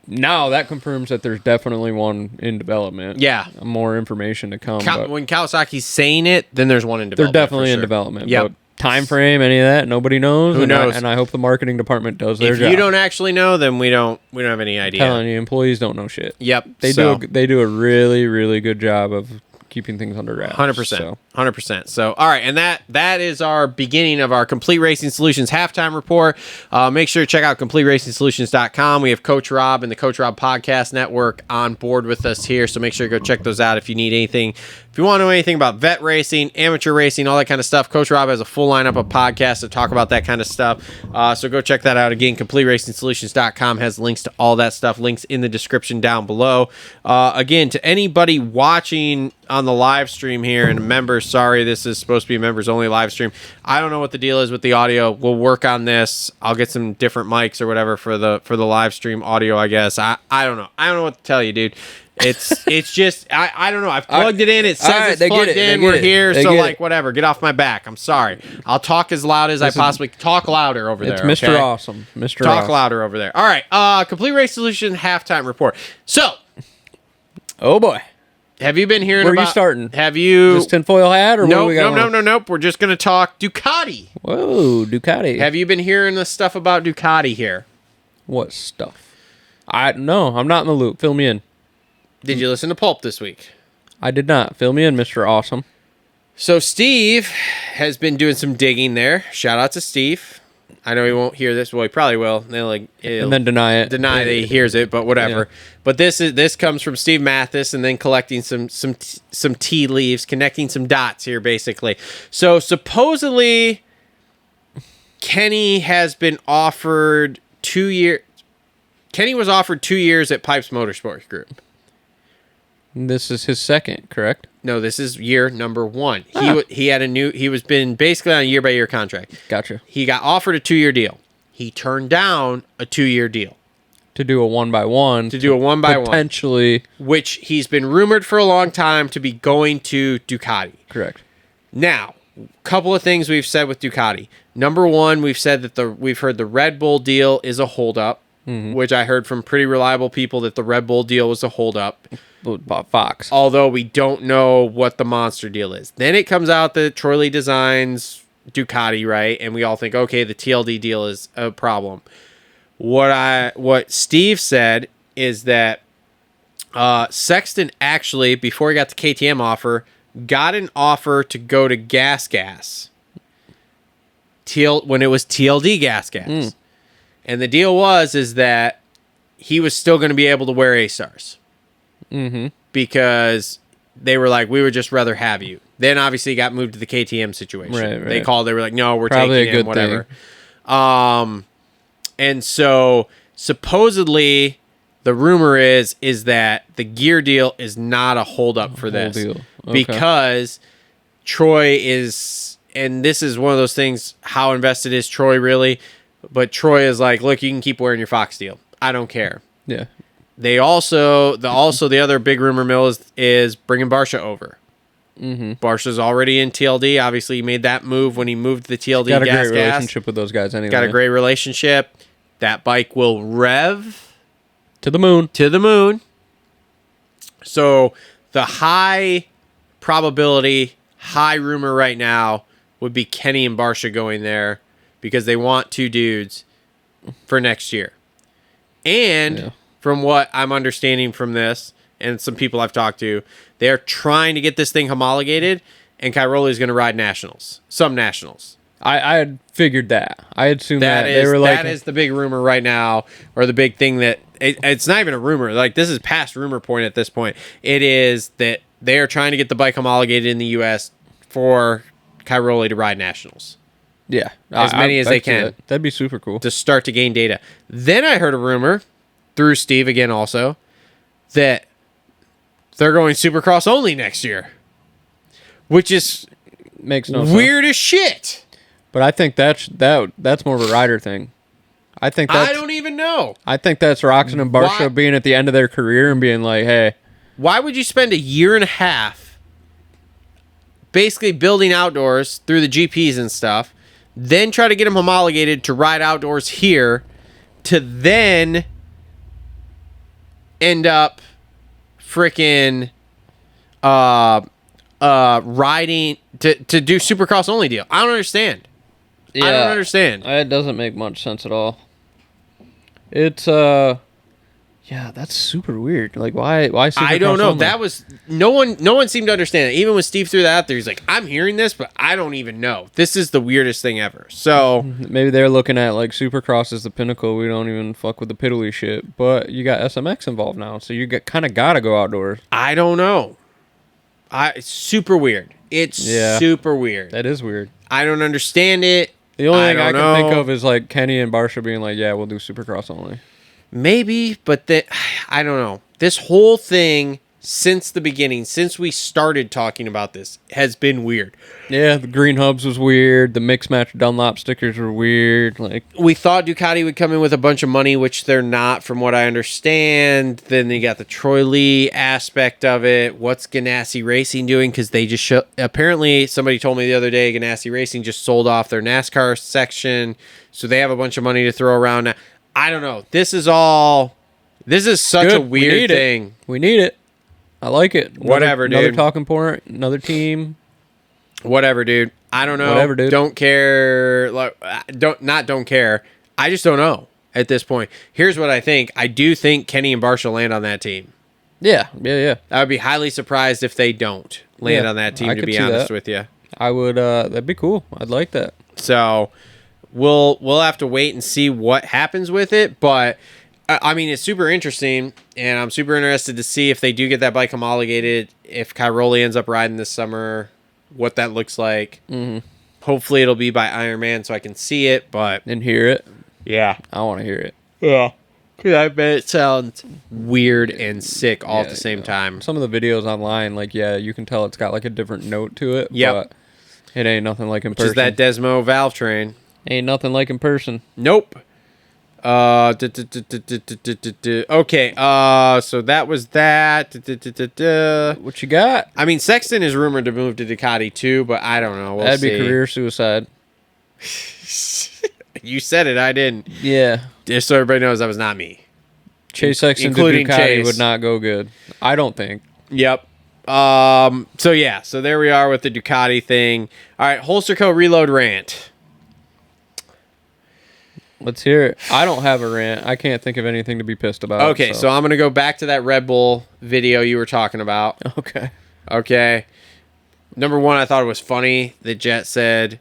[SPEAKER 5] now that confirms that there's definitely one in development.
[SPEAKER 9] Yeah.
[SPEAKER 5] More information to come. but
[SPEAKER 9] when Kawasaki's saying it, then there's one in
[SPEAKER 5] they're
[SPEAKER 9] development.
[SPEAKER 5] definitely
[SPEAKER 9] for
[SPEAKER 5] in
[SPEAKER 9] sure.
[SPEAKER 5] development.
[SPEAKER 9] Yep.
[SPEAKER 5] But time frame, any of that, nobody knows.
[SPEAKER 9] Who knows?
[SPEAKER 5] And I hope the marketing department does their
[SPEAKER 9] If
[SPEAKER 5] job.
[SPEAKER 9] you don't actually know, then we don't have any idea.
[SPEAKER 5] Telling you, employees don't know shit.
[SPEAKER 9] Yep.
[SPEAKER 5] They do a really, really good job of keeping things under wraps.
[SPEAKER 9] 100%. 100%. So, all right, and that is our beginning of our Complete Racing Solutions halftime report. Make sure to check out CompleteRacingSolutions.com. We have Coach Rob and the Coach Rob Podcast Network on board with us here, so make sure to go check those out if you need anything. If you want to know anything about vet racing, amateur racing, all that kind of stuff, Coach Rob has a full lineup of podcasts to talk about that kind of stuff. So go check that out. Again, CompleteRacingSolutions.com has links to all that stuff. Links in the description down below. Again, to anybody watching on the live stream here and members, sorry, this is supposed to be a members only live stream. I don't know what the deal is with the audio. We'll work on this. I'll get some different mics or whatever for the live stream audio, I guess. I don't know. I don't know what to tell you, dude. It's just I don't know. I've plugged it in. It says it's plugged in. We're here, so like whatever. Get off my back. I'm sorry. I'll talk as loud as I possibly talk louder over there.
[SPEAKER 5] It's Mr.
[SPEAKER 9] Okay?
[SPEAKER 5] Awesome. Mr.
[SPEAKER 9] Talk
[SPEAKER 5] Awesome.
[SPEAKER 9] louder over there. All right. Complete Race Solution halftime report. So,
[SPEAKER 5] Oh boy.
[SPEAKER 9] have you been hearing
[SPEAKER 5] Where are you
[SPEAKER 9] about?
[SPEAKER 5] starting?
[SPEAKER 9] Have you?
[SPEAKER 5] Is this tinfoil hat or what do
[SPEAKER 9] Nope,
[SPEAKER 5] we got?
[SPEAKER 9] nope. We're just gonna talk Ducati.
[SPEAKER 5] Whoa, Ducati.
[SPEAKER 9] Have you been hearing the stuff about Ducati here?
[SPEAKER 5] What stuff? No, I'm not in the loop. Fill me in.
[SPEAKER 9] Did you listen to Pulp this week?
[SPEAKER 5] I did not. Fill me in, Mr. Awesome.
[SPEAKER 9] So Steve has been doing some digging there. Shout out to Steve. I know he won't hear this. Well, he probably will.
[SPEAKER 5] And then deny it.
[SPEAKER 9] Deny that he hears it, but whatever.
[SPEAKER 5] Yeah.
[SPEAKER 9] But this comes from Steve Mathis, and then collecting some tea leaves, connecting some dots here, basically. So supposedly, Kenny has been offered 2 years. Kenny was offered 2 years at Pipes Motorsports Group.
[SPEAKER 5] This is his second, correct?
[SPEAKER 9] No, this is year number 1.
[SPEAKER 5] Ah.
[SPEAKER 9] He was been basically on a year-by-year contract.
[SPEAKER 5] Gotcha.
[SPEAKER 9] He got offered a 2-year deal. He turned down a 2-year deal.
[SPEAKER 5] To do a 1x1.
[SPEAKER 9] To do a 1x1.
[SPEAKER 5] Potentially.
[SPEAKER 9] Which he's been rumored for a long time to be going to Ducati.
[SPEAKER 5] Correct.
[SPEAKER 9] Now, a couple of things we've said with Ducati. Number 1, we've said that we've heard the Red Bull deal is a holdup, which I heard from pretty reliable people that the Red Bull deal was a holdup.
[SPEAKER 5] About Fox.
[SPEAKER 9] Although we don't know what the Monster deal is. Then it comes out that Troy Lee Designs Ducati, right? And we all think, okay, the TLD deal is a problem. What Steve said is that Sexton actually, before he got the KTM offer, got an offer to go to Gas when it was TLD Gas. And the deal is that he was still going to be able to wear A-Stars. Because they were like, we would just rather have you. Then obviously he got moved to the KTM situation.
[SPEAKER 5] Right.
[SPEAKER 9] They called, they were like, no, we're
[SPEAKER 5] Probably
[SPEAKER 9] taking
[SPEAKER 5] a
[SPEAKER 9] him,
[SPEAKER 5] good
[SPEAKER 9] whatever. And so supposedly the rumor is that the gear deal is not a holdup for this.
[SPEAKER 5] Deal. Okay.
[SPEAKER 9] Because Troy is, and this is one of those things, how invested is Troy really? But Troy is like, look, you can keep wearing your Fox deal. I don't care.
[SPEAKER 5] Yeah.
[SPEAKER 9] They also the other big rumor mill is bringing Barsha over. Barsha's already in TLD. Obviously, he made that move when he moved to the TLD.
[SPEAKER 5] Got a great relationship with those guys anyway.
[SPEAKER 9] Got a great relationship. That bike will rev
[SPEAKER 5] to the moon.
[SPEAKER 9] So the high probability, high rumor right now would be Kenny and Barsha going there because they want 2 dudes for next year. And from what I'm understanding from this, and some people I've talked to, they're trying to get this thing homologated, and Cairoli is going to ride nationals, some nationals.
[SPEAKER 5] I had figured that. I had assumed that
[SPEAKER 9] Is,
[SPEAKER 5] they were like,
[SPEAKER 9] that is the big rumor right now, or the big thing that it's not even a rumor. Like, this is past rumor point at this point. It is that they are trying to get the bike homologated in the U.S. for Cairoli to ride nationals.
[SPEAKER 5] Yeah,
[SPEAKER 9] as many as they can.
[SPEAKER 5] That'd be super cool
[SPEAKER 9] to start to gain data. Then I heard a rumor through Steve again, also that they're going Supercross only next year, which is
[SPEAKER 5] makes no
[SPEAKER 9] weird
[SPEAKER 5] sense.
[SPEAKER 9] As shit.
[SPEAKER 5] But I think that's more of a rider thing. I don't
[SPEAKER 9] even know.
[SPEAKER 5] I think that's Roxon and Barsha being at the end of their career and being like, hey,
[SPEAKER 9] why would you spend 1.5 years basically building outdoors through the GPs and stuff, then try to get them homologated to ride outdoors here, to then end up freaking riding to do Supercross only deal? I don't understand.
[SPEAKER 5] Yeah,
[SPEAKER 9] I don't understand.
[SPEAKER 5] It doesn't make much sense at all. It's yeah, that's super weird. Like, why Supercross
[SPEAKER 9] I don't know.
[SPEAKER 5] only?
[SPEAKER 9] That was no one seemed to understand it. Even when Steve threw that out there, he's like, I'm hearing this, but I don't even know. This is the weirdest thing ever. So
[SPEAKER 5] maybe they're looking at like Supercross as the pinnacle. We don't even fuck with the piddly shit. But you got SMX involved now, so you kind of gotta go outdoors.
[SPEAKER 9] I don't know. It's super weird. It's super weird.
[SPEAKER 5] That is weird.
[SPEAKER 9] I don't understand it.
[SPEAKER 5] The only thing I can think of is like Kenny and Barsha being like, yeah, we'll do Supercross only.
[SPEAKER 9] Maybe, but I don't know. This whole thing since the beginning, since we started talking about this, has been weird.
[SPEAKER 5] Yeah, the green hubs was weird. The mix match Dunlop stickers were weird. Like,
[SPEAKER 9] we thought Ducati would come in with a bunch of money, which they're not, from what I understand. Then they got the Troy Lee aspect of it. What's Ganassi Racing doing? Because they just apparently somebody told me the other day Ganassi Racing just sold off their NASCAR section, so they have a bunch of money to throw around now. I don't know. This is such a weird thing.
[SPEAKER 5] We need it. I like it.
[SPEAKER 9] Whatever, dude.
[SPEAKER 5] Another talking point, another team.
[SPEAKER 9] Whatever, dude. I don't know.
[SPEAKER 5] Whatever, dude.
[SPEAKER 9] Don't care. Like, don't care. I just don't know at this point. Here's what I think. I do think Kenny and Barsha land on that team.
[SPEAKER 5] Yeah.
[SPEAKER 9] I would be highly surprised if they don't land on that team, to be honest with you.
[SPEAKER 5] I would. That'd be cool. I'd like that.
[SPEAKER 9] So we'll have to wait and see what happens with it. But I mean, it's super interesting, and I'm super interested to see if they do get that bike homologated, if Cairoli ends up riding this summer, what that looks like.
[SPEAKER 5] Mm-hmm.
[SPEAKER 9] Hopefully it'll be by Iron Man so I can see it,
[SPEAKER 5] and hear it.
[SPEAKER 9] Yeah.
[SPEAKER 5] I want to hear it.
[SPEAKER 9] Yeah. I bet it sounds weird and sick all at the same time.
[SPEAKER 5] Some of the videos online, like, you can tell it's got like a different note to it.
[SPEAKER 9] Yep.
[SPEAKER 5] But it ain't nothing like in
[SPEAKER 9] Which
[SPEAKER 5] person.
[SPEAKER 9] is that Desmo valve train.
[SPEAKER 5] Ain't nothing like in person.
[SPEAKER 9] Nope. Okay, so that was that.
[SPEAKER 5] What you got?
[SPEAKER 9] I mean, Sexton is rumored to move to Ducati too, but I don't know.
[SPEAKER 5] That'd be career suicide.
[SPEAKER 9] You said it, I didn't.
[SPEAKER 5] Yeah.
[SPEAKER 9] Just so everybody knows, that was not me.
[SPEAKER 5] Chase Sexton to Ducati would not go good. I don't think.
[SPEAKER 9] Yep. So there we are with the Ducati thing. All right, Holster Co. Reload rant.
[SPEAKER 5] Let's hear it. I don't have a rant. I can't think of anything to be pissed about.
[SPEAKER 9] Okay, so I'm going to go back to that Red Bull video you were talking about.
[SPEAKER 5] Okay.
[SPEAKER 9] Number one, I thought it was funny that Jet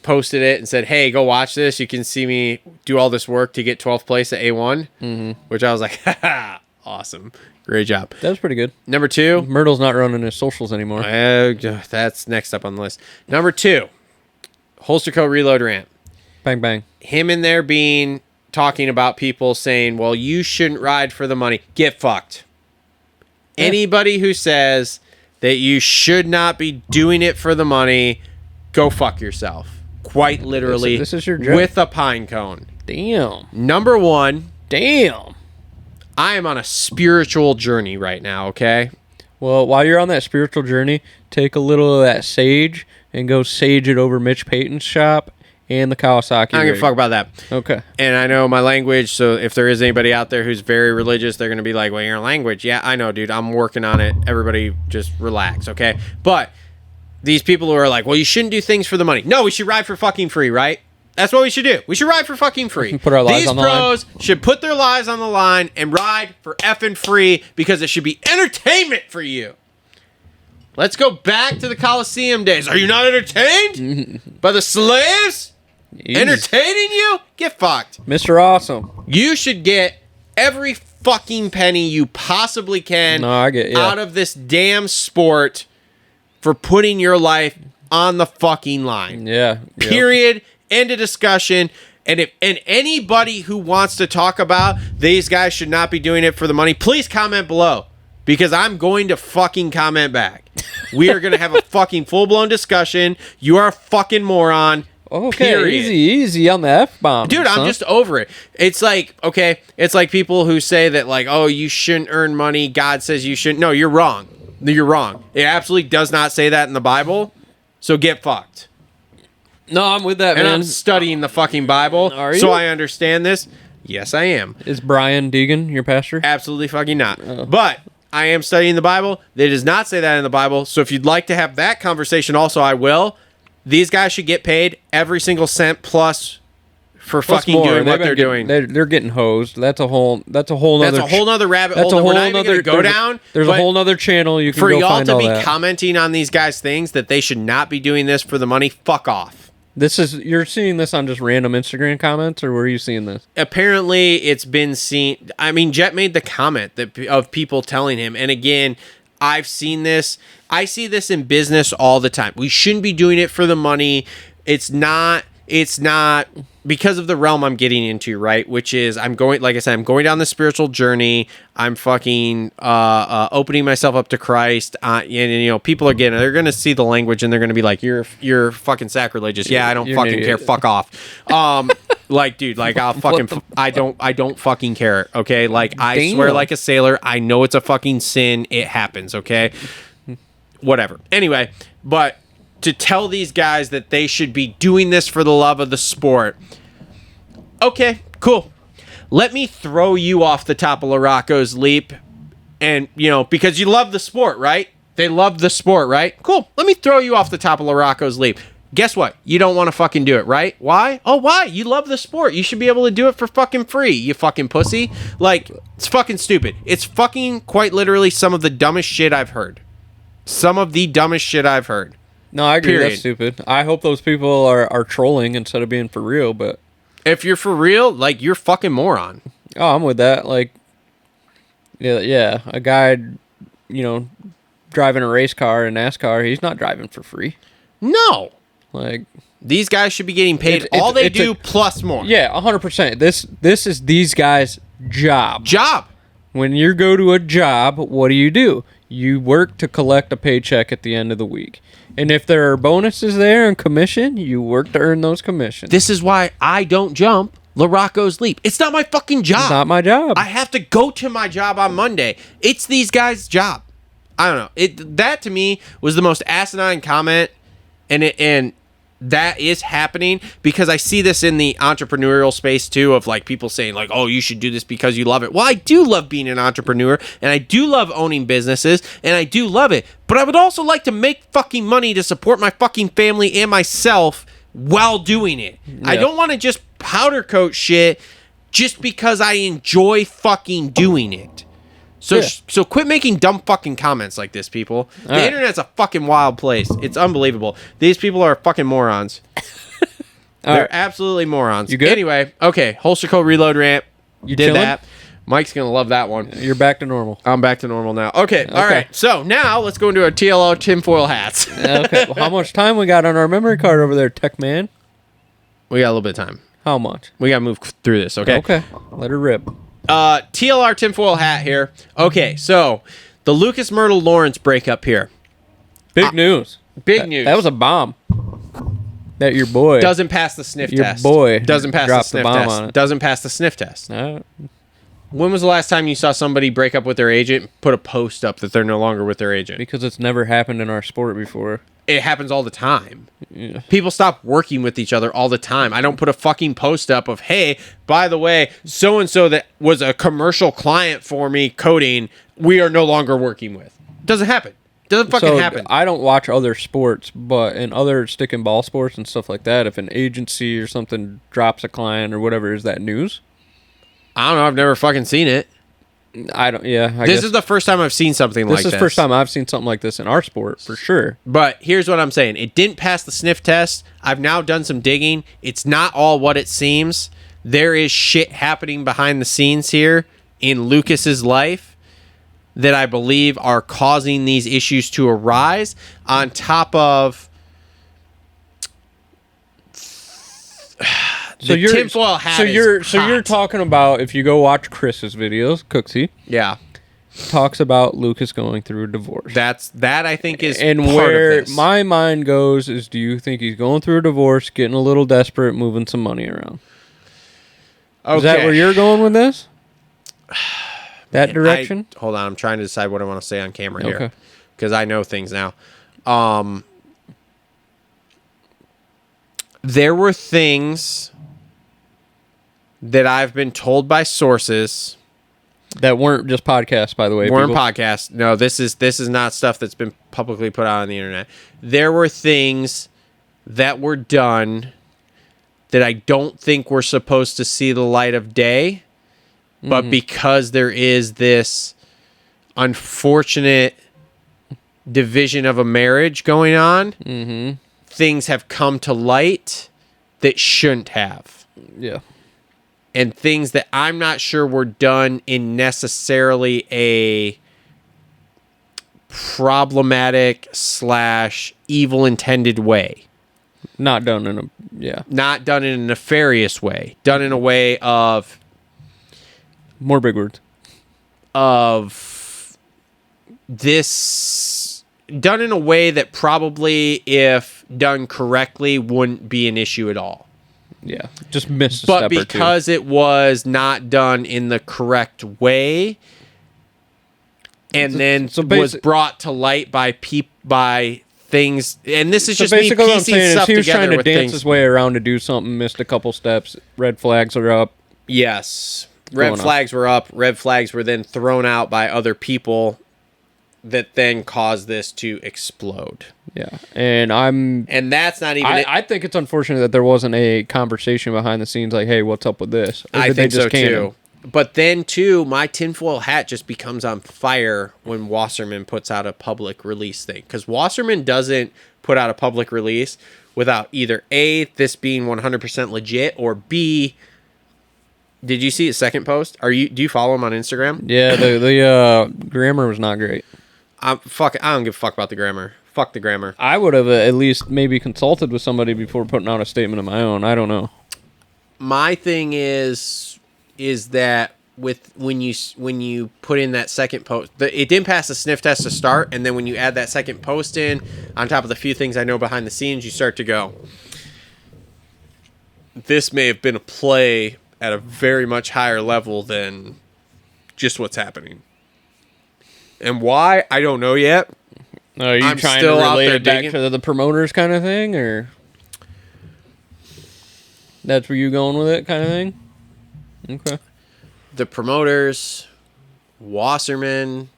[SPEAKER 9] posted it and said, hey, go watch this. You can see me do all this work to get 12th place at A1, which I was like, haha, awesome. Great job.
[SPEAKER 5] That was pretty good.
[SPEAKER 9] Number two.
[SPEAKER 5] Myrtle's not running his socials anymore.
[SPEAKER 9] That's next up on the list. Number two, Holster Co. Reload Rant.
[SPEAKER 5] Bang, bang.
[SPEAKER 9] Him in there talking about people saying, well, you shouldn't ride for the money. Get fucked. Yeah. Anybody who says that you should not be doing it for the money, go fuck yourself. Quite literally.
[SPEAKER 5] This is your job.
[SPEAKER 9] With a pine cone.
[SPEAKER 5] Damn.
[SPEAKER 9] Number one.
[SPEAKER 5] Damn.
[SPEAKER 9] I am on a spiritual journey right now, okay?
[SPEAKER 5] Well, while you're on that spiritual journey, take a little of that sage and go sage it over Mitch Payton's shop and the Kawasaki.
[SPEAKER 9] I don't give a fuck about that.
[SPEAKER 5] Okay.
[SPEAKER 9] And I know my language, so if there is anybody out there who's very religious, they're going to be like, well, your language. Yeah, I know, dude. I'm working on it. Everybody just relax, okay? But these people who are like, well, you shouldn't do things for the money. No, we should ride for fucking free, right? That's what we should do. We should ride for fucking free.
[SPEAKER 5] Put our lives on the line.
[SPEAKER 9] These pros should put their lives on the line and ride for effing free because it should be entertainment for you. Let's go back to the Coliseum days. Are you not entertained by the slaves entertaining you? Get fucked.
[SPEAKER 5] Mr. Awesome.
[SPEAKER 9] You should get every fucking penny you possibly can out of this damn sport for putting your life on the fucking line.
[SPEAKER 5] Yeah.
[SPEAKER 9] Period. End of discussion. And anybody who wants to talk about these guys should not be doing it for the money, please comment below. Because I'm going to fucking comment back. We are going to have a fucking full-blown discussion. You are a fucking moron.
[SPEAKER 5] Okay,
[SPEAKER 9] period.
[SPEAKER 5] easy on the F-bomb.
[SPEAKER 9] Dude, I'm just over it. It's like, okay, it's like people who say that, like, oh, you shouldn't earn money. God says you shouldn't. No, you're wrong. You're wrong. It absolutely does not say that in the Bible. So get fucked.
[SPEAKER 5] No, I'm with that, man.
[SPEAKER 9] And I'm studying the fucking Bible.
[SPEAKER 5] Are you?
[SPEAKER 9] So I understand this. Yes, I am.
[SPEAKER 5] Is Brian Deegan your pastor?
[SPEAKER 9] Absolutely fucking not. But I am studying the Bible. It does not say that in the Bible. So if you'd like to have that conversation also, I will. These guys should get paid every single cent plus for fucking
[SPEAKER 5] more.
[SPEAKER 9] doing what they're doing.
[SPEAKER 5] They're getting hosed. That's a whole nother
[SPEAKER 9] rabbit hole that we're not even going to go down.
[SPEAKER 5] There's a whole nother channel you can
[SPEAKER 9] for
[SPEAKER 5] go
[SPEAKER 9] y'all
[SPEAKER 5] find
[SPEAKER 9] to
[SPEAKER 5] all
[SPEAKER 9] be
[SPEAKER 5] that.
[SPEAKER 9] commenting on these guys' things that they should not be doing this for the money. Fuck off.
[SPEAKER 5] You're seeing this on just random Instagram comments, or where are you seeing this?
[SPEAKER 9] Apparently, it's been seen. I mean, Jet made the comment of people telling him, and again, I've seen this. I see this in business all the time. We shouldn't be doing it for the money. It's not because of the realm I'm getting into, right? Which is I'm going down the spiritual journey. I'm fucking opening myself up to Christ. And people they're going to see the language and they're going to be like, you're fucking sacrilegious. Yeah, I don't fucking care. Fuck off. Dude, I'll fucking I don't fucking care. Okay? I swear like a sailor. I know it's a fucking sin. It happens, okay? Whatever. Anyway, but to tell these guys that they should be doing this for the love of the sport. Okay, cool. Let me throw you off the top of Larocco's Leap. And, because you love the sport, right? They love the sport, right? Cool. Let me throw you off the top of Larocco's Leap. Guess what? You don't want to fucking do it, right? Why? Oh, why? You love the sport. You should be able to do it for fucking free, you fucking pussy. It's fucking stupid. It's fucking quite literally some of the dumbest shit I've heard. Some of the dumbest shit I've heard.
[SPEAKER 5] No, I agree.
[SPEAKER 9] Period. That's
[SPEAKER 5] stupid. I hope those people are trolling instead of being for real, but
[SPEAKER 9] if you're for real, you're fucking moron.
[SPEAKER 5] Oh, I'm with that. Yeah, a guy, driving a race car in NASCAR, he's not driving for free.
[SPEAKER 9] No. These guys should be getting paid all they do plus more.
[SPEAKER 5] Yeah, 100%. This is these guys' job. When you go to a job, what do? You work to collect a paycheck at the end of the week. And if there are bonuses there and commission, you work to earn those commissions.
[SPEAKER 9] This is why I don't jump Larocco's Leap. It's not my fucking job.
[SPEAKER 5] It's not my job.
[SPEAKER 9] I have to go to my job on Monday. It's these guys' job. I don't know. That to me was the most asinine comment, and that is happening because I see this in the entrepreneurial space too, of people saying oh, you should do this because you love it. Well, I do love being an entrepreneur and I do love owning businesses and I do love it, but I would also like to make fucking money to support my fucking family and myself while doing it. Yeah. I don't want to just powder coat shit just because I enjoy fucking doing it. So
[SPEAKER 5] Yeah.
[SPEAKER 9] so quit making dumb fucking comments like this, people. The
[SPEAKER 5] right.
[SPEAKER 9] internet's a fucking wild place. It's unbelievable. These people are fucking morons. They're
[SPEAKER 5] right.
[SPEAKER 9] absolutely morons.
[SPEAKER 5] You good?
[SPEAKER 9] Anyway, okay. Holster coat reload ramp.
[SPEAKER 5] You
[SPEAKER 9] did
[SPEAKER 5] chilling?
[SPEAKER 9] that. Mike's gonna love that one.
[SPEAKER 5] You're back to normal.
[SPEAKER 9] I'm back to normal now. Okay. All
[SPEAKER 5] Okay.
[SPEAKER 9] right. So now let's go into our TLR tinfoil hats.
[SPEAKER 5] Okay. Well, how much time we got on our memory card over there, Tech Man?
[SPEAKER 9] We got a little bit of time.
[SPEAKER 5] How much?
[SPEAKER 9] We gotta move through this. Okay.
[SPEAKER 5] Okay. Let her rip.
[SPEAKER 9] TLR tinfoil hat here. Okay. So the Lucas Myrtle Lawrence breakup here.
[SPEAKER 5] Big news.
[SPEAKER 9] Big news.
[SPEAKER 5] That was a bomb. That your boy
[SPEAKER 9] Doesn't pass the sniff
[SPEAKER 5] Your
[SPEAKER 9] test.
[SPEAKER 5] boy
[SPEAKER 9] doesn't pass the
[SPEAKER 5] dropped the
[SPEAKER 9] sniff
[SPEAKER 5] bomb
[SPEAKER 9] test.
[SPEAKER 5] on it.
[SPEAKER 9] Doesn't pass the sniff test.
[SPEAKER 5] No.
[SPEAKER 9] When was the last time you saw somebody break up with their agent, put a post up that they're no longer with their agent?
[SPEAKER 5] Because it's never happened in our sport before.
[SPEAKER 9] It happens all the time.
[SPEAKER 5] Yeah.
[SPEAKER 9] People stop working with each other all the time. I don't put a fucking post up of, hey, by the way, so-and-so that was a commercial client for me coding, we are no longer working with. Doesn't happen. Doesn't fucking happen.
[SPEAKER 5] I don't watch other sports, but in other stick and ball sports and stuff like that, if an agency or something drops a client or whatever, is that news?
[SPEAKER 9] I don't know. I've never fucking seen it.
[SPEAKER 5] I don't. Yeah. I
[SPEAKER 9] This
[SPEAKER 5] guess
[SPEAKER 9] is the first time I've seen something like this.
[SPEAKER 5] This is the first time I've seen something like this in our sport, for sure.
[SPEAKER 9] But here's what I'm saying. It didn't pass the sniff test. I've now done some digging. It's not all what it seems. There is shit happening behind the scenes here in Lucas's life that I believe are causing these issues to arise, on top of
[SPEAKER 5] So you're
[SPEAKER 9] tinfoil hat.
[SPEAKER 5] So
[SPEAKER 9] is
[SPEAKER 5] you're
[SPEAKER 9] hot.
[SPEAKER 5] talking about, if you go watch Chris's videos, Cooksy
[SPEAKER 9] Yeah.
[SPEAKER 5] talks about Lucas going through a divorce.
[SPEAKER 9] That I think is
[SPEAKER 5] And
[SPEAKER 9] part
[SPEAKER 5] where
[SPEAKER 9] of this.
[SPEAKER 5] my mind goes is, do you think he's going through a divorce, getting a little desperate, moving some money around?
[SPEAKER 9] Okay.
[SPEAKER 5] Is that where you're going with this? That direction?
[SPEAKER 9] Hold on, I'm trying to decide what I want to say on camera here.
[SPEAKER 5] Okay.
[SPEAKER 9] Because I know things now. There were things that I've been told by sources
[SPEAKER 5] That weren't just podcasts, by the way.
[SPEAKER 9] weren't
[SPEAKER 5] people.
[SPEAKER 9] podcasts. No, this is not stuff that's been publicly put out on the internet. There were things that were done that I don't think were supposed to see the light of day, but because there is this unfortunate division of a marriage going on, things have come to light that shouldn't have.
[SPEAKER 5] Yeah.
[SPEAKER 9] And things that I'm not sure were done in necessarily a problematic / evil intended way.
[SPEAKER 5] Not done in a... Yeah.
[SPEAKER 9] Not done in a nefarious way. Done in a way of
[SPEAKER 5] More big words.
[SPEAKER 9] this, done in a way that probably, if done correctly, wouldn't be an issue at all.
[SPEAKER 5] Yeah. Just missed a
[SPEAKER 9] But
[SPEAKER 5] step or two.
[SPEAKER 9] because it was not done in the correct way, and then
[SPEAKER 5] so
[SPEAKER 9] was brought to light by things, and this is
[SPEAKER 5] So
[SPEAKER 9] just me
[SPEAKER 5] basically what I'm
[SPEAKER 9] piecing
[SPEAKER 5] saying is
[SPEAKER 9] stuff
[SPEAKER 5] he was
[SPEAKER 9] together
[SPEAKER 5] trying to
[SPEAKER 9] with
[SPEAKER 5] dance
[SPEAKER 9] things.
[SPEAKER 5] his way around to do something, missed a couple steps, red flags are up.
[SPEAKER 9] Yes.
[SPEAKER 5] Going
[SPEAKER 9] Red
[SPEAKER 5] on.
[SPEAKER 9] flags were up. Red flags were then thrown out by other people that then caused this to explode.
[SPEAKER 5] Yeah. And
[SPEAKER 9] And that's not even it.
[SPEAKER 5] I think it's unfortunate that there wasn't a conversation behind the scenes like, hey, what's up with this? Or
[SPEAKER 9] I
[SPEAKER 5] did they
[SPEAKER 9] think so
[SPEAKER 5] can him?
[SPEAKER 9] too. But then too, my tinfoil hat just becomes on fire when Wasserman puts out a public release thing. Because Wasserman doesn't put out a public release without either A, this being 100% legit, or B, did you see his second post? Do you follow him on Instagram?
[SPEAKER 5] Yeah, the grammar was not great.
[SPEAKER 9] I don't give a fuck about the grammar. Fuck the grammar.
[SPEAKER 5] I would have at least maybe consulted with somebody before putting out a statement of my own. I don't know.
[SPEAKER 9] My thing is that when you put in that second post, it didn't pass the sniff test to start, and then when you add that second post in, on top of the few things I know behind the scenes, you start to go, this may have been a play at a very much higher level than just what's happening. And why, I don't know yet.
[SPEAKER 5] Are you
[SPEAKER 9] I'm
[SPEAKER 5] trying
[SPEAKER 9] still
[SPEAKER 5] to
[SPEAKER 9] out
[SPEAKER 5] relate
[SPEAKER 9] there
[SPEAKER 5] it back
[SPEAKER 9] digging.
[SPEAKER 5] to the promoters kind of thing, or that's where you going with it kind of thing? Okay.
[SPEAKER 9] The promoters, Wasserman,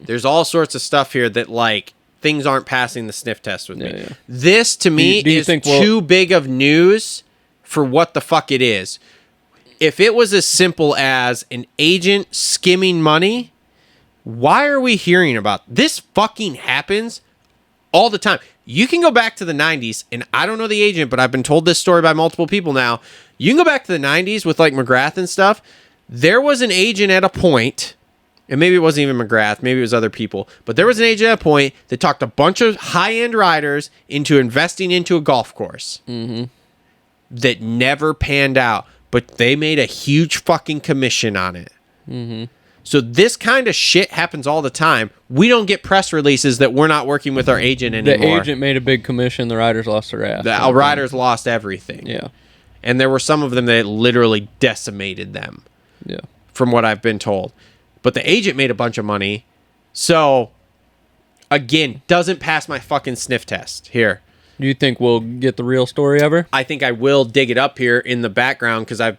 [SPEAKER 9] there's all sorts of stuff here that, like, things aren't passing the sniff test with me.
[SPEAKER 5] Yeah.
[SPEAKER 9] This, to me,
[SPEAKER 5] do you
[SPEAKER 9] is
[SPEAKER 5] think
[SPEAKER 9] too big of news for what the fuck it is. If it was as simple as an agent skimming money Why are we hearing about this? Fucking happens all the time. You can go back to the 90s, and I don't know the agent, but I've been told this story by multiple people now. You can go back to the 90s with like McGrath and stuff. There was an agent at a point, and maybe it wasn't even McGrath, maybe it was other people, but there was an agent at a point that talked a bunch of high-end riders into investing into a golf course that never panned out, but they made a huge fucking commission on it. So this kind of shit happens all the time. We don't get press releases that we're not working with our agent anymore.
[SPEAKER 5] The agent made a big commission. The riders lost their ass.
[SPEAKER 9] The riders lost everything.
[SPEAKER 5] Yeah.
[SPEAKER 9] And there were some of them that literally decimated them.
[SPEAKER 5] Yeah.
[SPEAKER 9] From what I've been told. But the agent made a bunch of money. So, again, doesn't pass my fucking sniff test. Here.
[SPEAKER 5] Do you think we'll get the real story ever?
[SPEAKER 9] I think I will dig it up here in the background because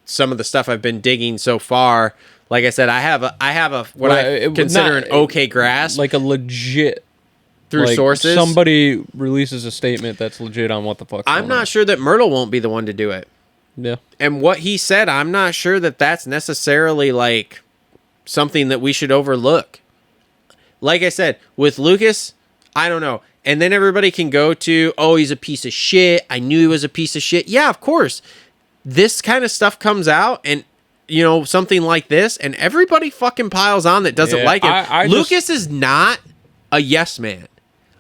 [SPEAKER 9] some of the stuff I've been digging so far. Like I said, I have a what I consider an okay grasp,
[SPEAKER 5] like a legit
[SPEAKER 9] through sources.
[SPEAKER 5] Somebody releases a statement that's legit on what the fuck.
[SPEAKER 9] I'm not sure that Myrtle won't be the one to do it.
[SPEAKER 5] Yeah,
[SPEAKER 9] and what he said, I'm not sure that that's necessarily like something that we should overlook. Like I said, with Lucas, I don't know. And then everybody can go to, oh, he's a piece of shit. I knew he was a piece of shit. Yeah, of course. This kind of stuff comes out and. You know, something like this, and everybody fucking piles on that doesn't like it. Lucas is not a yes man.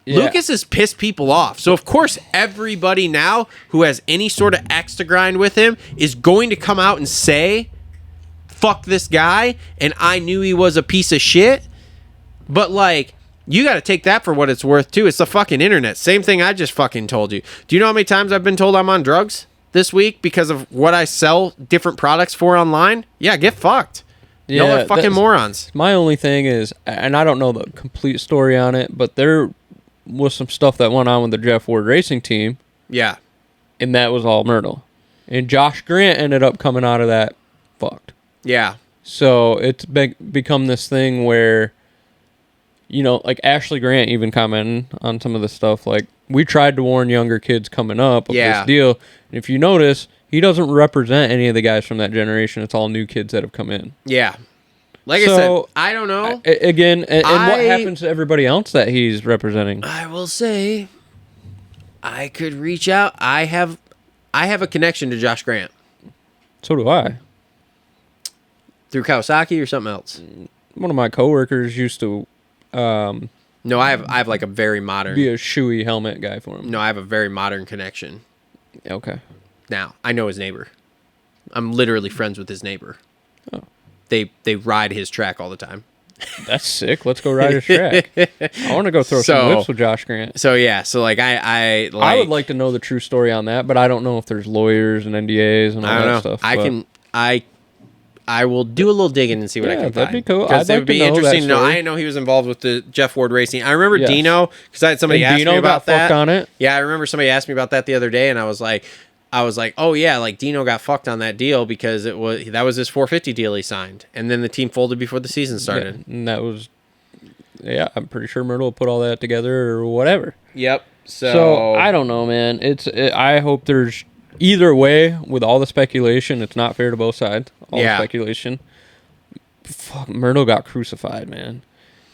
[SPEAKER 9] Yeah. Lucas has pissed people off. So, of course, everybody now who has any sort of axe to grind with him is going to come out and say, fuck this guy, and I knew he was a piece of shit. But, like, you got to take that for what it's worth, too. It's the fucking internet. Same thing I just fucking told you. Do you know how many times I've been told I'm on drugs? This week because of what I sell different products for online? Yeah, get fucked.
[SPEAKER 5] Yeah,
[SPEAKER 9] y'all are fucking morons.
[SPEAKER 5] My only thing is, and I don't know the complete story on it, but there was some stuff that went on with the Jeff Ward Racing team.
[SPEAKER 9] Yeah.
[SPEAKER 5] And that was all Myrtle. And Josh Grant ended up coming out of that fucked.
[SPEAKER 9] Yeah.
[SPEAKER 5] So it's become this thing where, you know, like Ashley Grant even commented on some of the stuff, like, we tried to warn younger kids coming up of this deal. And if you notice, he doesn't represent any of the guys from that generation. It's all new kids that have come in.
[SPEAKER 9] Yeah. Like I said, I don't know.
[SPEAKER 5] Again, and what happens to everybody else that he's representing?
[SPEAKER 9] I will say, I could reach out. I have a connection to Josh Grant.
[SPEAKER 5] So do I.
[SPEAKER 9] Through Kawasaki or something else?
[SPEAKER 5] One of my coworkers used to...
[SPEAKER 9] no, I have like a very modern...
[SPEAKER 5] Be a shoey helmet guy for him.
[SPEAKER 9] No, I have a very modern connection.
[SPEAKER 5] Okay.
[SPEAKER 9] Now, I know his neighbor. I'm literally friends with his neighbor.
[SPEAKER 5] Oh.
[SPEAKER 9] They ride his track all the time.
[SPEAKER 5] That's sick. Let's go ride his track. I want to go throw some whips with Josh Grant.
[SPEAKER 9] So, yeah. So, like, I
[SPEAKER 5] would like to know the true story on that, but I don't know if there's lawyers and NDAs and all that stuff.
[SPEAKER 9] I will do a little digging and see what I can find.
[SPEAKER 5] That'd be cool.
[SPEAKER 9] Because it would be interesting to know. I didn't know he was involved with the Jeff Ward Racing. I remember Dino, because I had somebody ask me about that.
[SPEAKER 5] On it?
[SPEAKER 9] Yeah, I remember somebody asked me about that the other day, and I was like, oh yeah, like Dino got fucked on that deal because that was his 450 deal he signed, and then the team folded before the season started.
[SPEAKER 5] Yeah, and that was, I'm pretty sure Myrtle put all that together or whatever.
[SPEAKER 9] Yep.
[SPEAKER 5] So I don't know, man. I hope there's. Either way, with all the speculation, it's not fair to both sides. All the speculation. Fuck, Myrtle got crucified, man.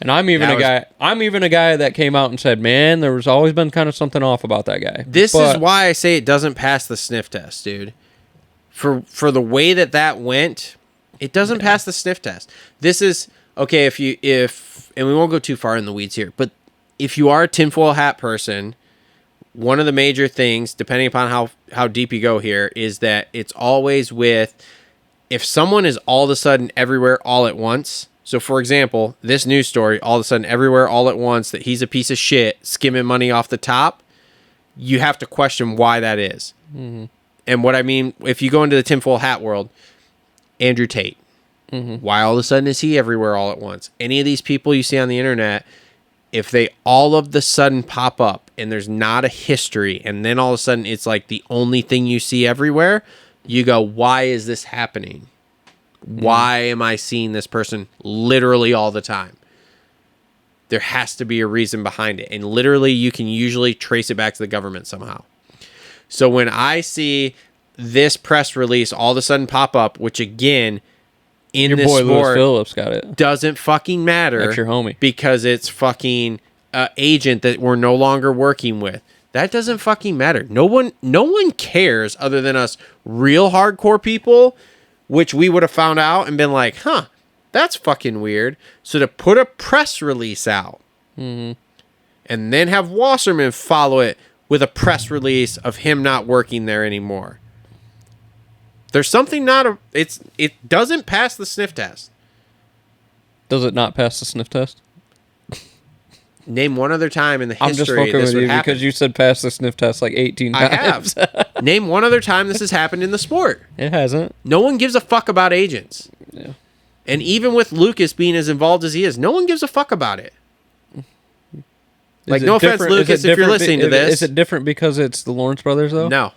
[SPEAKER 5] And I'm even a guy that came out and said, man, there was always been kind of something off about that guy.
[SPEAKER 9] This is why I say it doesn't pass the sniff test, dude. For the way that went, it doesn't pass the sniff test. This is okay and we won't go too far in the weeds here, but if you are a tinfoil hat person, one of the major things, depending upon how deep you go here, is that it's always with, if someone is all of a sudden everywhere all at once. So, for example, this news story, all of a sudden everywhere all at once, that he's a piece of shit, skimming money off the top, you have to question why that is. Mm-hmm. And what I mean, if you go into the tinfoil hat world, Andrew Tate, why all of a sudden is he everywhere all at once? Any of these people you see on the internet, if they all of the sudden pop up and there's not a history, and then all of a sudden it's like the only thing you see everywhere, you go, why is this happening? Why am I seeing this person literally all the time? There has to be a reason behind it. And literally you can usually trace it back to the government somehow. So when I see this press release all of a sudden pop up, which again, in
[SPEAKER 5] Your
[SPEAKER 9] this
[SPEAKER 5] boy Lewis
[SPEAKER 9] sport
[SPEAKER 5] Phillips got it.
[SPEAKER 9] doesn't fucking matter.
[SPEAKER 5] That's your homie.
[SPEAKER 9] Because it's fucking agent that we're no longer working with. That doesn't fucking matter. No one cares other than us real hardcore people, which we would have found out and been like, huh, that's fucking weird. So to put a press release out and then have Wasserman follow it with a press release of him not working there anymore. There's something it doesn't pass the sniff test.
[SPEAKER 5] Does it not pass the sniff test?
[SPEAKER 9] Name one other time in the history
[SPEAKER 5] I'm just fucking
[SPEAKER 9] this
[SPEAKER 5] with
[SPEAKER 9] would
[SPEAKER 5] you
[SPEAKER 9] happen.
[SPEAKER 5] because you said pass the sniff test like 18
[SPEAKER 9] I
[SPEAKER 5] times.
[SPEAKER 9] have. Name one other time this has happened in the sport.
[SPEAKER 5] It hasn't.
[SPEAKER 9] No one gives a fuck about agents.
[SPEAKER 5] Yeah.
[SPEAKER 9] And even with Lucas being as involved as he is, no one gives a fuck about it. Like, no offense, Lucas, if you're listening to this.
[SPEAKER 5] Is it different because it's the Lawrence brothers, though?
[SPEAKER 9] No.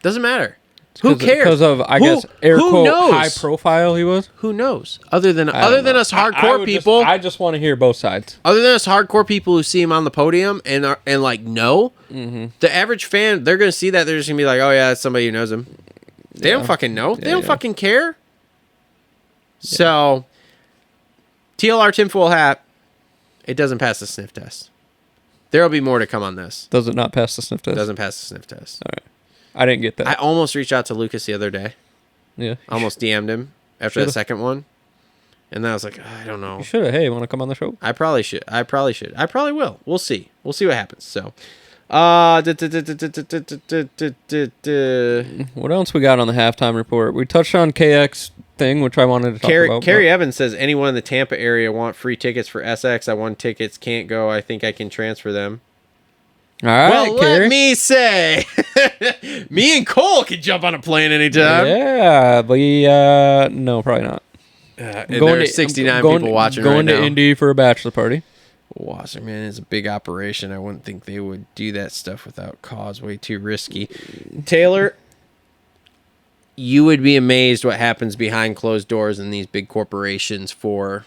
[SPEAKER 9] Doesn't matter. Who cares?
[SPEAKER 5] Because of, I guess, air
[SPEAKER 9] who
[SPEAKER 5] quote,
[SPEAKER 9] knows?
[SPEAKER 5] high profile he was?
[SPEAKER 9] Who knows? Other than
[SPEAKER 5] I don't know.
[SPEAKER 9] us hardcore people.
[SPEAKER 5] I just want to hear both sides.
[SPEAKER 9] Other than us hardcore people who see him on the podium and like know, the average fan, they're going to see that. They're just going to be like, oh, yeah, that's somebody who knows him. They don't fucking know. They don't fucking care. So, TLR tinfoil hat, it doesn't pass the sniff test. There will be more to come on this.
[SPEAKER 5] Does it not pass the sniff test?
[SPEAKER 9] It doesn't pass the sniff test.
[SPEAKER 5] All right. I didn't get that.
[SPEAKER 9] I almost reached out to Lucas the other day.
[SPEAKER 5] Yeah.
[SPEAKER 9] Almost DM'd him after the second one. And then I was like, I don't know.
[SPEAKER 5] You should have. Hey, you want to come on the show?
[SPEAKER 9] I probably should. I probably will. We'll see. We'll see what happens. So, what
[SPEAKER 5] else we got on the halftime report? We touched on KX thing, which I wanted to talk about.
[SPEAKER 9] Carrie Evans says, anyone in the Tampa area want free tickets for SX? I won tickets. Can't go. I think I can transfer them.
[SPEAKER 5] All right,
[SPEAKER 9] well,
[SPEAKER 5] Carrie.
[SPEAKER 9] let me say, me and Cole can jump on a plane anytime.
[SPEAKER 5] Yeah, no, probably not.
[SPEAKER 9] There are 69 people watching right now.
[SPEAKER 5] Going to Indy for a bachelor party.
[SPEAKER 9] Wasserman is a big operation. I wouldn't think they would do that stuff without cause. Way too risky. Taylor, you would be amazed what happens behind closed doors in these big corporations for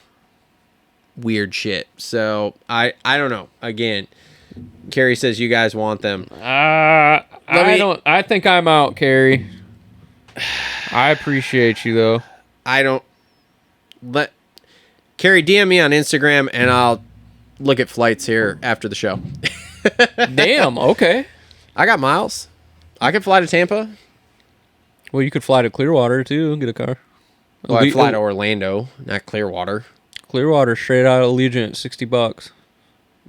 [SPEAKER 9] weird shit. So I don't know. Again, Carrie says you guys want them.
[SPEAKER 5] I think I'm out, Carrie. I appreciate you though.
[SPEAKER 9] I don't. Let Carrie DM me on Instagram and I'll look at flights here after the show.
[SPEAKER 5] Damn. Okay.
[SPEAKER 9] I got miles. I can fly to Tampa.
[SPEAKER 5] Well, you could fly to Clearwater too. Get a car.
[SPEAKER 9] Well, I fly to Orlando, not Clearwater.
[SPEAKER 5] Clearwater, straight out of Allegiant, $60.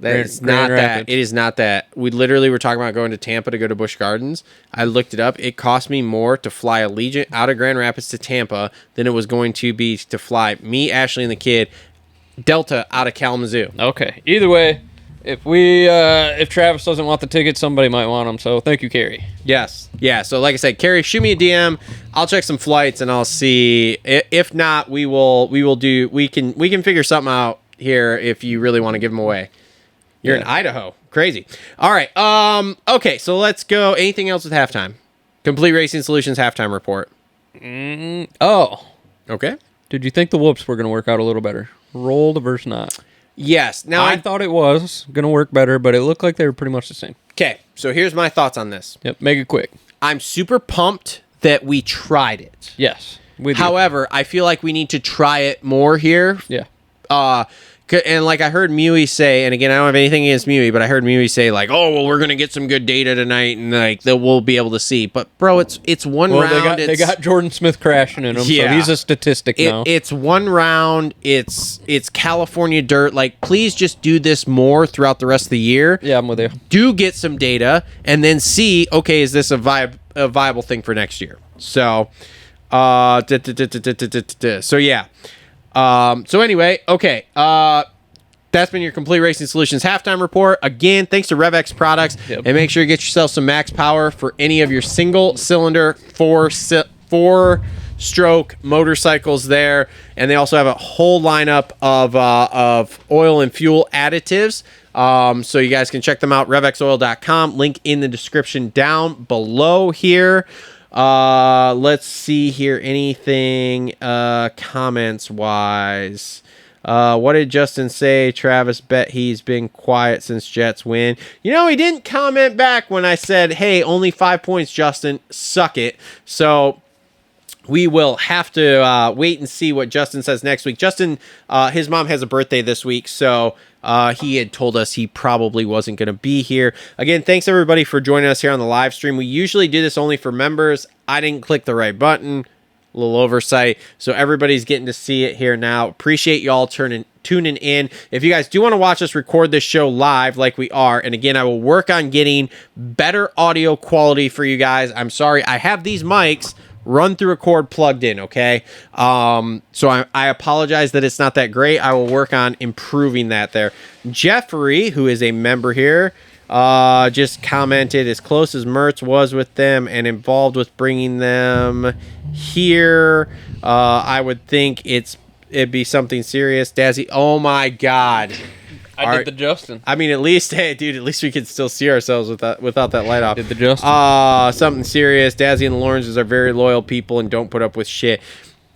[SPEAKER 9] It's not that. It is not that. We literally were talking about going to Tampa to go to Busch Gardens. I looked it up. It cost me more to fly Allegiant out of Grand Rapids to Tampa than it was going to be to fly me, Ashley, and the kid Delta out of Kalamazoo.
[SPEAKER 5] Okay. Either way, if Travis doesn't want the ticket, somebody might want them. So thank you, Carrie.
[SPEAKER 9] Yes. Yeah. So like I said, Carrie, shoot me a DM. I'll check some flights and I'll see. If not, we can figure something out here if you really want to give them away. You're in Idaho. Crazy. All right. Okay, so let's go. Anything else with halftime? Complete Racing Solutions halftime report.
[SPEAKER 5] Oh.
[SPEAKER 9] Okay.
[SPEAKER 5] Did you think the whoops were going to work out a little better? Rolled versus not?
[SPEAKER 9] Yes. Now
[SPEAKER 5] I thought it was going to work better, but it looked like they were pretty much the same.
[SPEAKER 9] Okay, so here's my thoughts on this.
[SPEAKER 5] Yep, make it quick.
[SPEAKER 9] I'm super pumped that we tried it.
[SPEAKER 5] Yes.
[SPEAKER 9] However, I feel like we need to try it more here.
[SPEAKER 5] Yeah.
[SPEAKER 9] And like I heard Mewey say, and again, I don't have anything against Mewey, but I heard Mewey say like, "Oh, well, we're gonna get some good data tonight, and like we'll be able to see." But bro, it's one round.
[SPEAKER 5] They got Jordan Smith crashing in them, so he's a statistic now.
[SPEAKER 9] It's one round. It's California dirt. Like, please just do this more throughout the rest of the year.
[SPEAKER 5] Yeah, I'm with you. Do
[SPEAKER 9] get some data, and then see. Okay, is this a viable thing for next year? So, so yeah. So anyway, okay. That's been your Complete Racing Solutions halftime report. Again, thanks to Rev X Products.
[SPEAKER 5] Yep.
[SPEAKER 9] And make sure you get yourself some max power for any of your single cylinder four-stroke motorcycles there. And they also have a whole lineup of oil and fuel additives. So you guys can check them out, revxoil.com. Link in the description down below here. Let's see here. Anything comments wise? What did Justin say? Travis bet he's been quiet since Jets win. You know, he didn't comment back when I said, hey, only 5 points, Justin. Suck it. So we will have to wait and see what Justin says next week. Justin, his mom has a birthday this week, so he had told us he probably wasn't going to be here. Again, thanks everybody for joining us here on the live stream. We usually do this only for members. I didn't click the right button. A little oversight. So everybody's getting to see it here now. Appreciate y'all tuning in. If you guys do want to watch us record this show live like we are, and again, I will work on getting better audio quality for you guys. I'm sorry. I have these mics run through a cord plugged in, okay? So I apologize that it's not that great. I will work on improving that there. Jeffrey, who is a member here, just commented, as close as Mertz was with them and involved with bringing them here, I would think it'd be something serious. Dazzy, oh my God.
[SPEAKER 5] I did the Justin.
[SPEAKER 9] I mean, at least, hey, dude, at least we can still see ourselves without that light off.
[SPEAKER 5] Did the Justin.
[SPEAKER 9] Something serious. Dazzy and the Lawrences are very loyal people and don't put up with shit.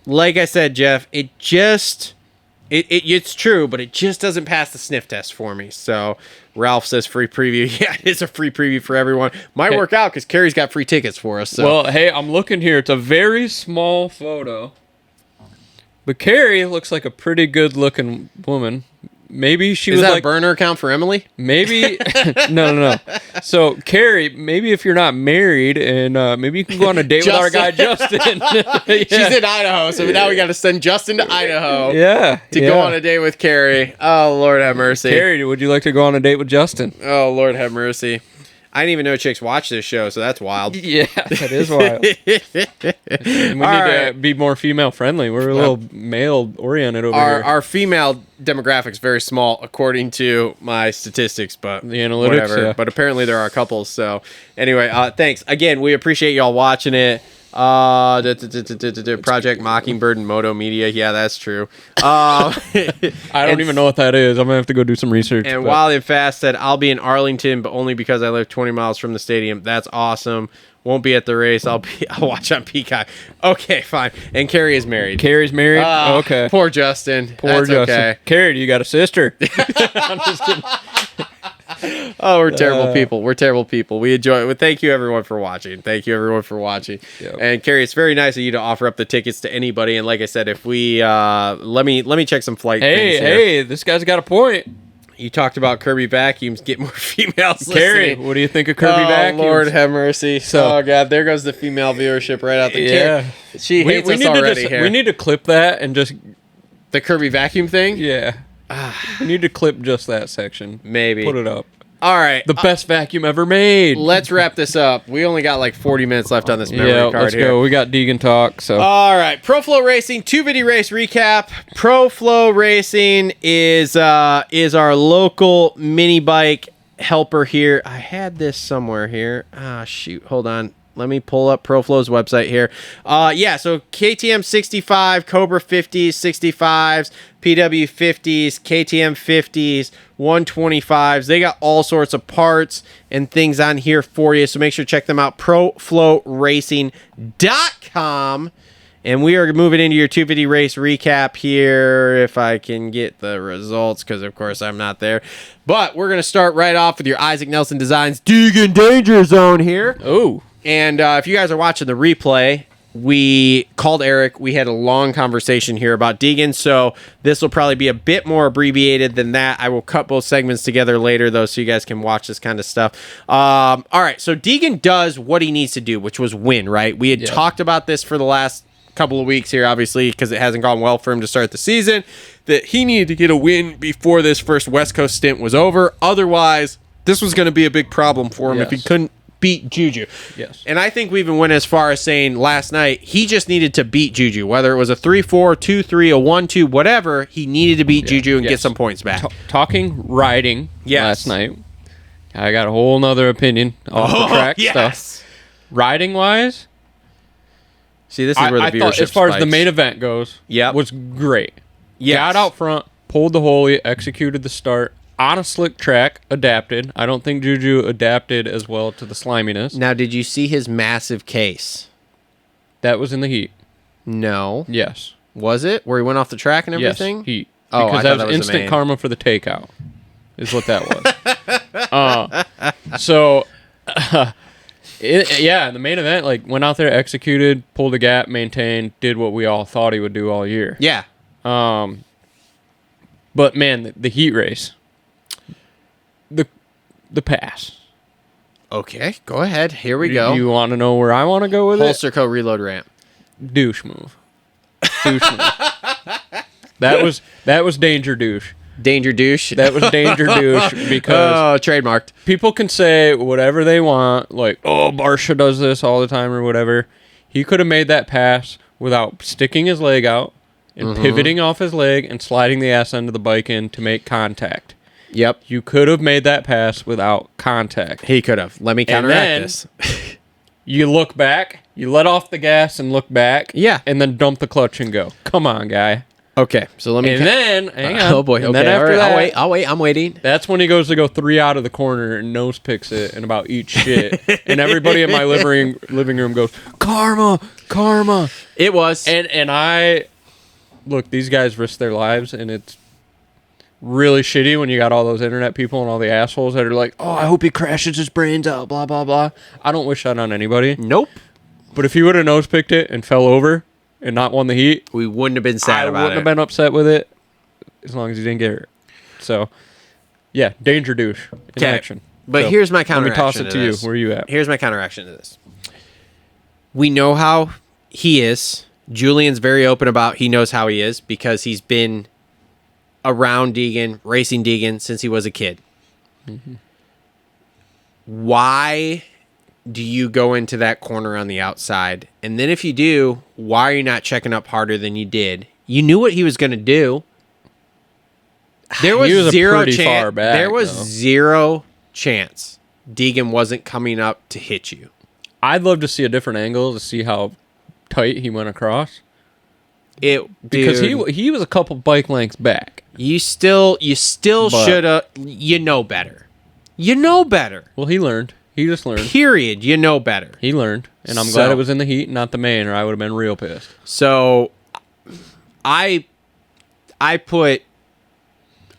[SPEAKER 9] Like I said, Jeff, it's true, but it just doesn't pass the sniff test for me. So Ralph says free preview. Yeah, it's a free preview for everyone. Might work out because Carrie's got free tickets for us. So.
[SPEAKER 5] Well, hey, I'm looking here. It's a very small photo. But Carrie looks like a pretty good looking woman. Maybe she was
[SPEAKER 9] that
[SPEAKER 5] like
[SPEAKER 9] a burner account for Emily?
[SPEAKER 5] Maybe no. So Carrie, maybe if you're not married, and maybe you can go on a date with our guy Justin. Yeah.
[SPEAKER 9] She's in Idaho, so now we got to send Justin to Idaho.
[SPEAKER 5] Yeah,
[SPEAKER 9] to go on a date with Carrie. Oh Lord have mercy.
[SPEAKER 5] Carrie, would you like to go on a date with Justin?
[SPEAKER 9] Oh Lord have mercy. I didn't even know chicks watch this show, so that's wild.
[SPEAKER 5] Yeah, that is wild. We need to be more female friendly. We're a little male oriented over here.
[SPEAKER 9] Our female demographic's very small according to my statistics, but
[SPEAKER 5] the analytics,
[SPEAKER 9] whatever.
[SPEAKER 5] Yeah.
[SPEAKER 9] But apparently there are couples. So anyway, thanks again. We appreciate y'all watching it. Project Mockingbird and Moto Media. Yeah, that's true.
[SPEAKER 5] I don't even know what that is. I'm gonna have to go do some research.
[SPEAKER 9] And Wally Fast said, "I'll be in Arlington, but only because I live 20 miles from the stadium." That's awesome. Won't be at the race. I'll watch on Peacock. Okay, fine. And Carrie is married.
[SPEAKER 5] Carrie's married. Okay.
[SPEAKER 9] Poor Justin.
[SPEAKER 5] Poor Justin.
[SPEAKER 9] Okay.
[SPEAKER 5] Carrie, do you got a sister?
[SPEAKER 9] I'm just kidding. Oh, we're terrible people. We're terrible people. We enjoy it. Well, thank you everyone for watching. Thank you everyone for watching.
[SPEAKER 5] Yep.
[SPEAKER 9] And Carrie, it's very nice of you to offer up the tickets to anybody. And like I said, if we let me check some flight things here.
[SPEAKER 5] Hey, this guy's got a point.
[SPEAKER 9] You talked about Kirby vacuums. Get more females.
[SPEAKER 5] Carrie,
[SPEAKER 9] listening.
[SPEAKER 5] What do you think of Kirby vacuums?
[SPEAKER 9] Lord have mercy. Oh God, there goes the female viewership right out the
[SPEAKER 5] yeah.
[SPEAKER 9] She hates us already here.
[SPEAKER 5] We need to clip that and just
[SPEAKER 9] the Kirby vacuum thing.
[SPEAKER 5] Yeah. We need to clip just that section.
[SPEAKER 9] Maybe
[SPEAKER 5] put it up.
[SPEAKER 9] All right.
[SPEAKER 5] The best vacuum ever made.
[SPEAKER 9] Let's wrap this up. We only got like 40 minutes left on this memory card
[SPEAKER 5] let's
[SPEAKER 9] here.
[SPEAKER 5] go. We got Deegan talk. So.
[SPEAKER 9] All right. Pro Flo Racing 250 race recap. Pro Flo Racing is our local mini bike helper here. I had this somewhere here. Shoot. Hold on. Let me pull up ProFlow's website here. So KTM 65, Cobra 50s, 65s, PW 50s, KTM 50s, 125s. They got all sorts of parts and things on here for you. So make sure to check them out. ProFlowRacing.com. And we are moving into your 250 race recap here, if I can get the results, because of course I'm not there. But we're going to start right off with your Isaac Nelson Designs Deegan Danger Zone here.
[SPEAKER 5] Oh.
[SPEAKER 9] And if you guys are watching the replay, we called Eric. We had a long conversation here about Deegan, so this will probably be a bit more abbreviated than that. I will cut both segments together later, though, so you guys can watch this kind of stuff. All right, so Deegan does what he needs to do, which was win, right? We had talked about this for the last couple of weeks here, obviously, because it hasn't gone well for him to start the season, that he needed to get a win before this first West Coast stint was over. Otherwise, this was going to be a big problem for him if he couldn't beat Juju.
[SPEAKER 5] Yes.
[SPEAKER 9] And I think we even went as far as saying last night he just needed to beat Juju, whether it was a 3-4, 2-3, a 1-2, whatever. He needed to beat Juju and get some points back.
[SPEAKER 5] Talking riding last night, I got a whole nother opinion off the track stuff. Riding wise,
[SPEAKER 9] see, this is where the viewership
[SPEAKER 5] as far
[SPEAKER 9] spikes.
[SPEAKER 5] as the main event goes, was great. Got out front, pulled the Holy, executed the start. On a slick track, adapted. I don't think Juju adapted as well to the sliminess.
[SPEAKER 9] Now, did you see his massive case?
[SPEAKER 5] That was in the heat.
[SPEAKER 9] No.
[SPEAKER 5] Yes.
[SPEAKER 9] Was it? Where he went off the track and everything?
[SPEAKER 5] Yes, heat.
[SPEAKER 9] Oh,
[SPEAKER 5] because
[SPEAKER 9] I
[SPEAKER 5] that
[SPEAKER 9] thought
[SPEAKER 5] was
[SPEAKER 9] that was
[SPEAKER 5] instant karma for the takeout, is what that was. So, Yeah, in the main event, like went out there, executed, pulled a gap, maintained, did what we all thought he would do all year.
[SPEAKER 9] Yeah.
[SPEAKER 5] But man, the heat race, the pass.
[SPEAKER 9] Okay, go ahead. Here we go.
[SPEAKER 5] Do you want to know where I want to go with
[SPEAKER 9] Holster co reload ramp.
[SPEAKER 5] Douche move. Douche move. That was danger douche.
[SPEAKER 9] Danger douche.
[SPEAKER 5] That was danger douche because
[SPEAKER 9] trademarked.
[SPEAKER 5] People can say whatever they want, like, oh, Barsha does this all the time or whatever. He could have made that pass without sticking his leg out and pivoting off his leg and sliding the ass end of the bike in to make contact.
[SPEAKER 9] Yep.
[SPEAKER 5] You could have made that pass without contact.
[SPEAKER 9] He could have. Let me counteract this.
[SPEAKER 5] You look back, you let off the gas and look back.
[SPEAKER 9] Yeah.
[SPEAKER 5] And then dump the clutch and go. Come on, guy.
[SPEAKER 9] Okay, so let me...
[SPEAKER 5] And then, hang on.
[SPEAKER 9] Oh, boy.
[SPEAKER 5] And
[SPEAKER 9] Okay,
[SPEAKER 5] then after that,
[SPEAKER 9] I'll wait. I'm waiting.
[SPEAKER 5] that's when he goes to go 3 out of the corner and nose picks it and about eats shit. And everybody in my living room goes, karma, karma.
[SPEAKER 9] It was.
[SPEAKER 5] And I... Look, these guys risk their lives, and it's really shitty when you got all those internet people and all the assholes that are like, oh, I hope he crashes his brains out, blah, blah, blah. I don't wish that on anybody.
[SPEAKER 9] Nope.
[SPEAKER 5] But if he would have nose picked it and fell over and not won the heat,
[SPEAKER 9] We wouldn't have been sad
[SPEAKER 5] I
[SPEAKER 9] about
[SPEAKER 5] wouldn't
[SPEAKER 9] it.
[SPEAKER 5] have been upset with it as long as he didn't get hurt. So, yeah, danger douche in
[SPEAKER 9] Okay,
[SPEAKER 5] action.
[SPEAKER 9] but
[SPEAKER 5] So,
[SPEAKER 9] here's my
[SPEAKER 5] let me
[SPEAKER 9] counteraction
[SPEAKER 5] toss it
[SPEAKER 9] to
[SPEAKER 5] to you.
[SPEAKER 9] this.
[SPEAKER 5] Where are you at?
[SPEAKER 9] Here's my counteraction to this. We know how he is. Julian's very open about he knows how he is because he's been around Deegan, racing Deegan since he was a kid. Why do you go into that corner on the outside? And then if you do, why are you not checking up harder than you did? You knew what he was going to do. There was,
[SPEAKER 5] He was a
[SPEAKER 9] zero
[SPEAKER 5] pretty
[SPEAKER 9] chance.
[SPEAKER 5] far back,
[SPEAKER 9] There was
[SPEAKER 5] though.
[SPEAKER 9] zero chance Deegan wasn't coming up to hit you.
[SPEAKER 5] I'd love to see a different angle to see how tight he went across. Because he was a couple bike lengths back.
[SPEAKER 9] You still
[SPEAKER 5] But-
[SPEAKER 9] should have. You know better. You know better.
[SPEAKER 5] Well, he learned. He just learned.
[SPEAKER 9] Period. You know better.
[SPEAKER 5] He learned. And I'm
[SPEAKER 9] So-
[SPEAKER 5] glad it was in the heat, not the main, or I would have been real pissed.
[SPEAKER 9] So, I put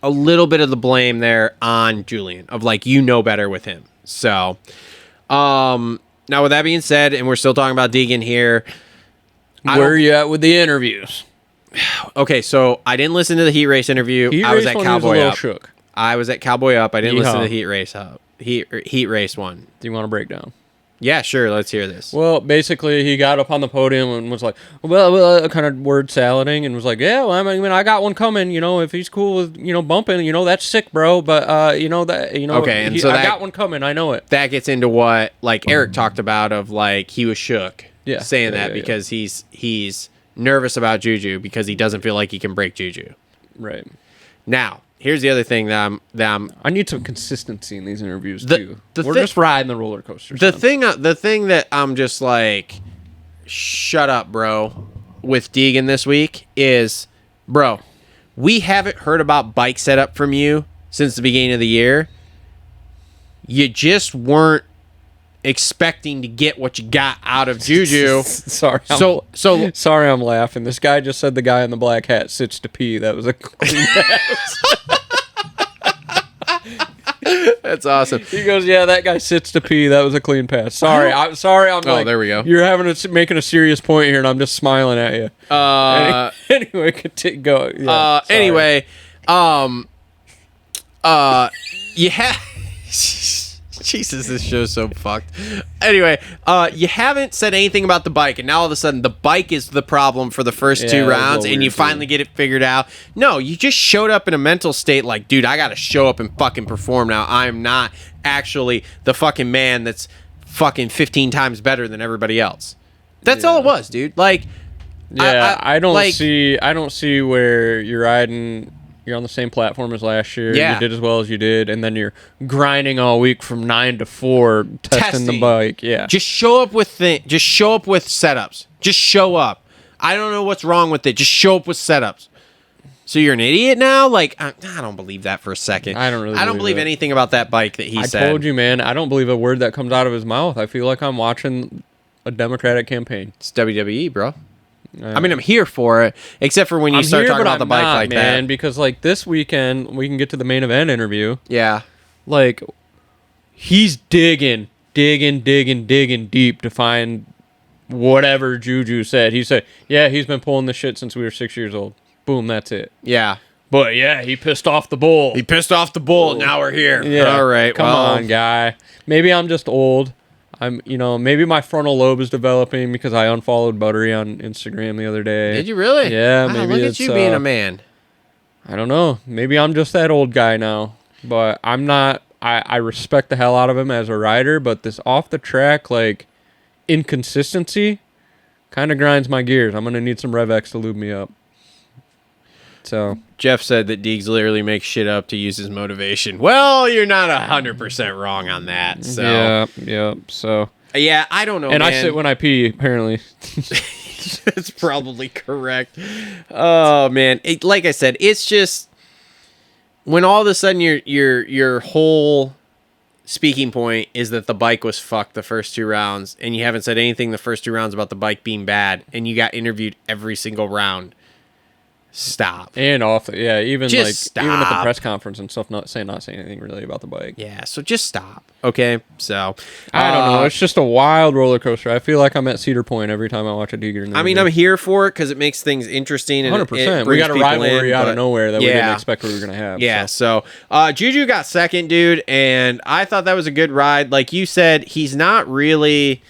[SPEAKER 9] a little bit of the blame there on Julian of like you know better with him. So, now with that being said, and we're still talking about Deegan here.
[SPEAKER 5] Where are you at with the interviews?
[SPEAKER 9] Okay, so I didn't listen to the heat race interview.
[SPEAKER 5] Heat
[SPEAKER 9] I was
[SPEAKER 5] race
[SPEAKER 9] at
[SPEAKER 5] one, he was a
[SPEAKER 9] Cowboy
[SPEAKER 5] little
[SPEAKER 9] Up.
[SPEAKER 5] shook.
[SPEAKER 9] I was at Cowboy Up. I didn't listen to
[SPEAKER 5] Yeehaw.
[SPEAKER 9] the heat race heat race one.
[SPEAKER 5] Do you want to break down?
[SPEAKER 9] Yeah, sure. Let's hear this.
[SPEAKER 5] Well, basically, he got up on the podium and was like, well, kind of word salading, and was like, yeah, well, I mean, I got one coming. You know, if he's cool with bumping, that's sick, bro. But
[SPEAKER 9] Okay, and so
[SPEAKER 5] I
[SPEAKER 9] that-
[SPEAKER 5] got one coming. I know it.
[SPEAKER 9] That gets into what like Eric talked about of like he was shook.
[SPEAKER 5] Yeah,
[SPEAKER 9] saying
[SPEAKER 5] yeah,
[SPEAKER 9] that
[SPEAKER 5] yeah,
[SPEAKER 9] because he's nervous about Juju because he doesn't feel like he can break Juju.
[SPEAKER 5] Right.
[SPEAKER 9] Now, here's the other thing that I'm
[SPEAKER 5] I need some consistency in these interviews
[SPEAKER 9] The-
[SPEAKER 5] too.
[SPEAKER 9] the
[SPEAKER 5] We're
[SPEAKER 9] thi-
[SPEAKER 5] just riding the roller coaster.
[SPEAKER 9] the
[SPEAKER 5] son.
[SPEAKER 9] thing that I'm just like shut up, bro, with Deegan this week is, bro, we haven't heard about bike setup from you since the beginning of the year. You just weren't expecting to get what you got out of Juju.
[SPEAKER 5] Sorry.
[SPEAKER 9] So
[SPEAKER 5] Sorry, I'm laughing. This guy just said the guy in the black hat sits to pee. That was a clean pass.
[SPEAKER 9] that's awesome.
[SPEAKER 5] He goes, yeah, that guy sits to pee. That was a clean pass. Sorry, I'm
[SPEAKER 9] Oh, there we go.
[SPEAKER 5] You're making a serious point here, and I'm just smiling at you. Anyway, go. Yeah, sorry.
[SPEAKER 9] Anyway, yeah. Jesus, this show's so fucked. Anyway, you haven't said anything about the bike, and now all of a sudden the bike is the problem for the first
[SPEAKER 5] Yeah,
[SPEAKER 9] two
[SPEAKER 5] that was a
[SPEAKER 9] rounds,
[SPEAKER 5] little
[SPEAKER 9] and you
[SPEAKER 5] weird,
[SPEAKER 9] finally
[SPEAKER 5] too.
[SPEAKER 9] get it figured out. No, you just showed up in a mental state like, dude, I gotta show up and fucking perform now. I am not actually the fucking man that's fucking 15 times better than everybody else. That's all it was, dude. Like,
[SPEAKER 5] Yeah, I don't
[SPEAKER 9] like-
[SPEAKER 5] see where you're riding. You're on the same platform as last year.
[SPEAKER 9] Yeah.
[SPEAKER 5] You did as well as you did, and then you're grinding all week from 9 to 4, testing the bike. Yeah,
[SPEAKER 9] Just show up with just show up with setups. Just show up. I don't know what's wrong with it. Just show up with setups. So you're an idiot now? Like, I don't believe that for a second.
[SPEAKER 5] I don't really
[SPEAKER 9] I don't
[SPEAKER 5] believe
[SPEAKER 9] believe
[SPEAKER 5] it.
[SPEAKER 9] anything about that bike that he
[SPEAKER 5] I
[SPEAKER 9] said.
[SPEAKER 5] told you, man. I don't believe a word that comes out of his mouth. I feel like I'm watching a Democratic campaign.
[SPEAKER 9] It's WWE, bro. I mean, I'm here for it, except for when you start talking about the bike like
[SPEAKER 5] man,
[SPEAKER 9] that.
[SPEAKER 5] because like this weekend we can get to the main event interview.
[SPEAKER 9] Yeah.
[SPEAKER 5] Like he's digging digging deep to find whatever Juju said. He said, yeah, he's been pulling this shit since we were 6 years old. Boom, that's it.
[SPEAKER 9] Yeah.
[SPEAKER 5] But yeah, he pissed off the bull.
[SPEAKER 9] He pissed off the bull. Now we're here.
[SPEAKER 5] Yeah.
[SPEAKER 9] All right.
[SPEAKER 5] Come on, guy. Maybe I'm just old. Maybe my frontal lobe is developing because I unfollowed Buttery on Instagram the other day.
[SPEAKER 9] Did you really?
[SPEAKER 5] Yeah,
[SPEAKER 9] wow,
[SPEAKER 5] maybe
[SPEAKER 9] look
[SPEAKER 5] it's
[SPEAKER 9] at you being a man.
[SPEAKER 5] I don't know. Maybe I'm just that old guy now. But I'm not. I respect the hell out of him as a rider, but this off the track inconsistency kind of grinds my gears. I'm gonna need some Rev X to lube me up. So
[SPEAKER 9] Jeff said that Deegs literally makes shit up to use his motivation. Well, you're not 100% wrong on that. So
[SPEAKER 5] yeah. So
[SPEAKER 9] yeah, I don't know.
[SPEAKER 5] And
[SPEAKER 9] man.
[SPEAKER 5] I sit when I pee. Apparently,
[SPEAKER 9] that's probably correct. Oh man, like I said, it's just when all of a sudden your whole speaking point is that the bike was fucked the first 2 rounds, and you haven't said anything the first 2 rounds about the bike being bad, and you got interviewed every single round. Stop.
[SPEAKER 5] And off, even
[SPEAKER 9] just
[SPEAKER 5] even at the
[SPEAKER 9] stop.
[SPEAKER 5] press conference and stuff, not saying anything really about the bike.
[SPEAKER 9] Yeah, so just stop. Okay, so
[SPEAKER 5] I don't know. It's just a wild roller coaster. I feel like I'm at Cedar Point every time I watch a Deegan.
[SPEAKER 9] I mean, I'm here for it because it makes things interesting. And
[SPEAKER 5] 100%.
[SPEAKER 9] it
[SPEAKER 5] We got a
[SPEAKER 9] brings people
[SPEAKER 5] rivalry
[SPEAKER 9] in,
[SPEAKER 5] out
[SPEAKER 9] but-
[SPEAKER 5] of nowhere that we didn't expect we were gonna have.
[SPEAKER 9] Yeah, so Juju got second, dude, and I thought that was a good ride. Like you said, he's not really.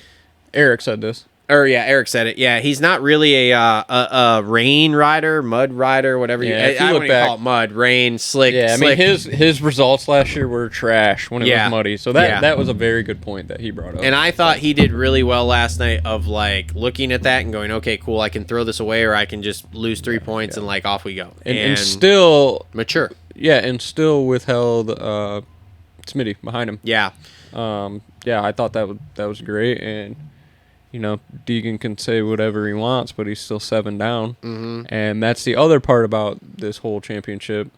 [SPEAKER 5] Eric said this.
[SPEAKER 9] Eric said it. Yeah, he's not really a rain rider, mud rider, whatever.
[SPEAKER 5] Yeah, if you
[SPEAKER 9] I
[SPEAKER 5] look
[SPEAKER 9] wouldn't
[SPEAKER 5] back-
[SPEAKER 9] call it mud, rain, slick.
[SPEAKER 5] Yeah, I
[SPEAKER 9] slick.
[SPEAKER 5] mean his results last year were trash when it
[SPEAKER 9] Yeah.
[SPEAKER 5] was muddy. So that
[SPEAKER 9] Yeah.
[SPEAKER 5] that was a very good point that he brought up.
[SPEAKER 9] And I thought he did really well last night of like looking at that and going, okay, cool, I can throw this away or I can just lose 3 points and like off we go.
[SPEAKER 5] and still
[SPEAKER 9] mature.
[SPEAKER 5] Yeah, and still withheld Smitty behind him.
[SPEAKER 9] Yeah.
[SPEAKER 5] I thought that was great, and Deegan can say whatever he wants, but he's still 7 down.
[SPEAKER 9] Mm-hmm.
[SPEAKER 5] And that's the other part about this whole championship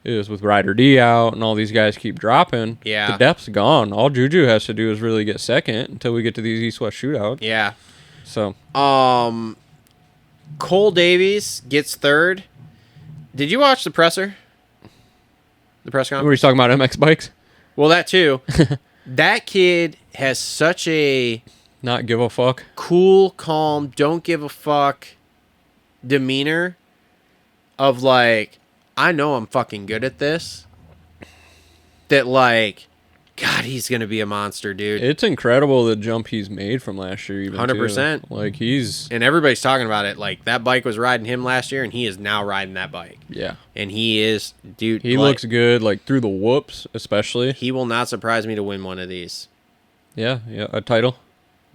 [SPEAKER 5] is with Ryder D out and all these guys keep dropping.
[SPEAKER 9] Yeah.
[SPEAKER 5] The depth's gone. All Juju has to do is really get second until we get to these East-West shootouts.
[SPEAKER 9] Yeah.
[SPEAKER 5] So.
[SPEAKER 9] Cole Davies gets third. Did you watch the presser? The press conference?
[SPEAKER 5] Were you talking about MX bikes?
[SPEAKER 9] Well, that too. That kid has such a
[SPEAKER 5] not give a fuck,
[SPEAKER 9] cool, calm, don't give a fuck demeanor of like, I know I'm fucking good at this. That like, God, he's gonna be a monster, dude.
[SPEAKER 5] It's incredible the jump he's made from last year. Even
[SPEAKER 9] 100%.
[SPEAKER 5] Like
[SPEAKER 9] and everybody's talking about it. Like that bike was riding him last year, and he is now riding that bike.
[SPEAKER 5] Yeah,
[SPEAKER 9] and he is, dude.
[SPEAKER 5] He looks good, like through the whoops, especially.
[SPEAKER 9] He will not surprise me to win one of these.
[SPEAKER 5] Yeah, a title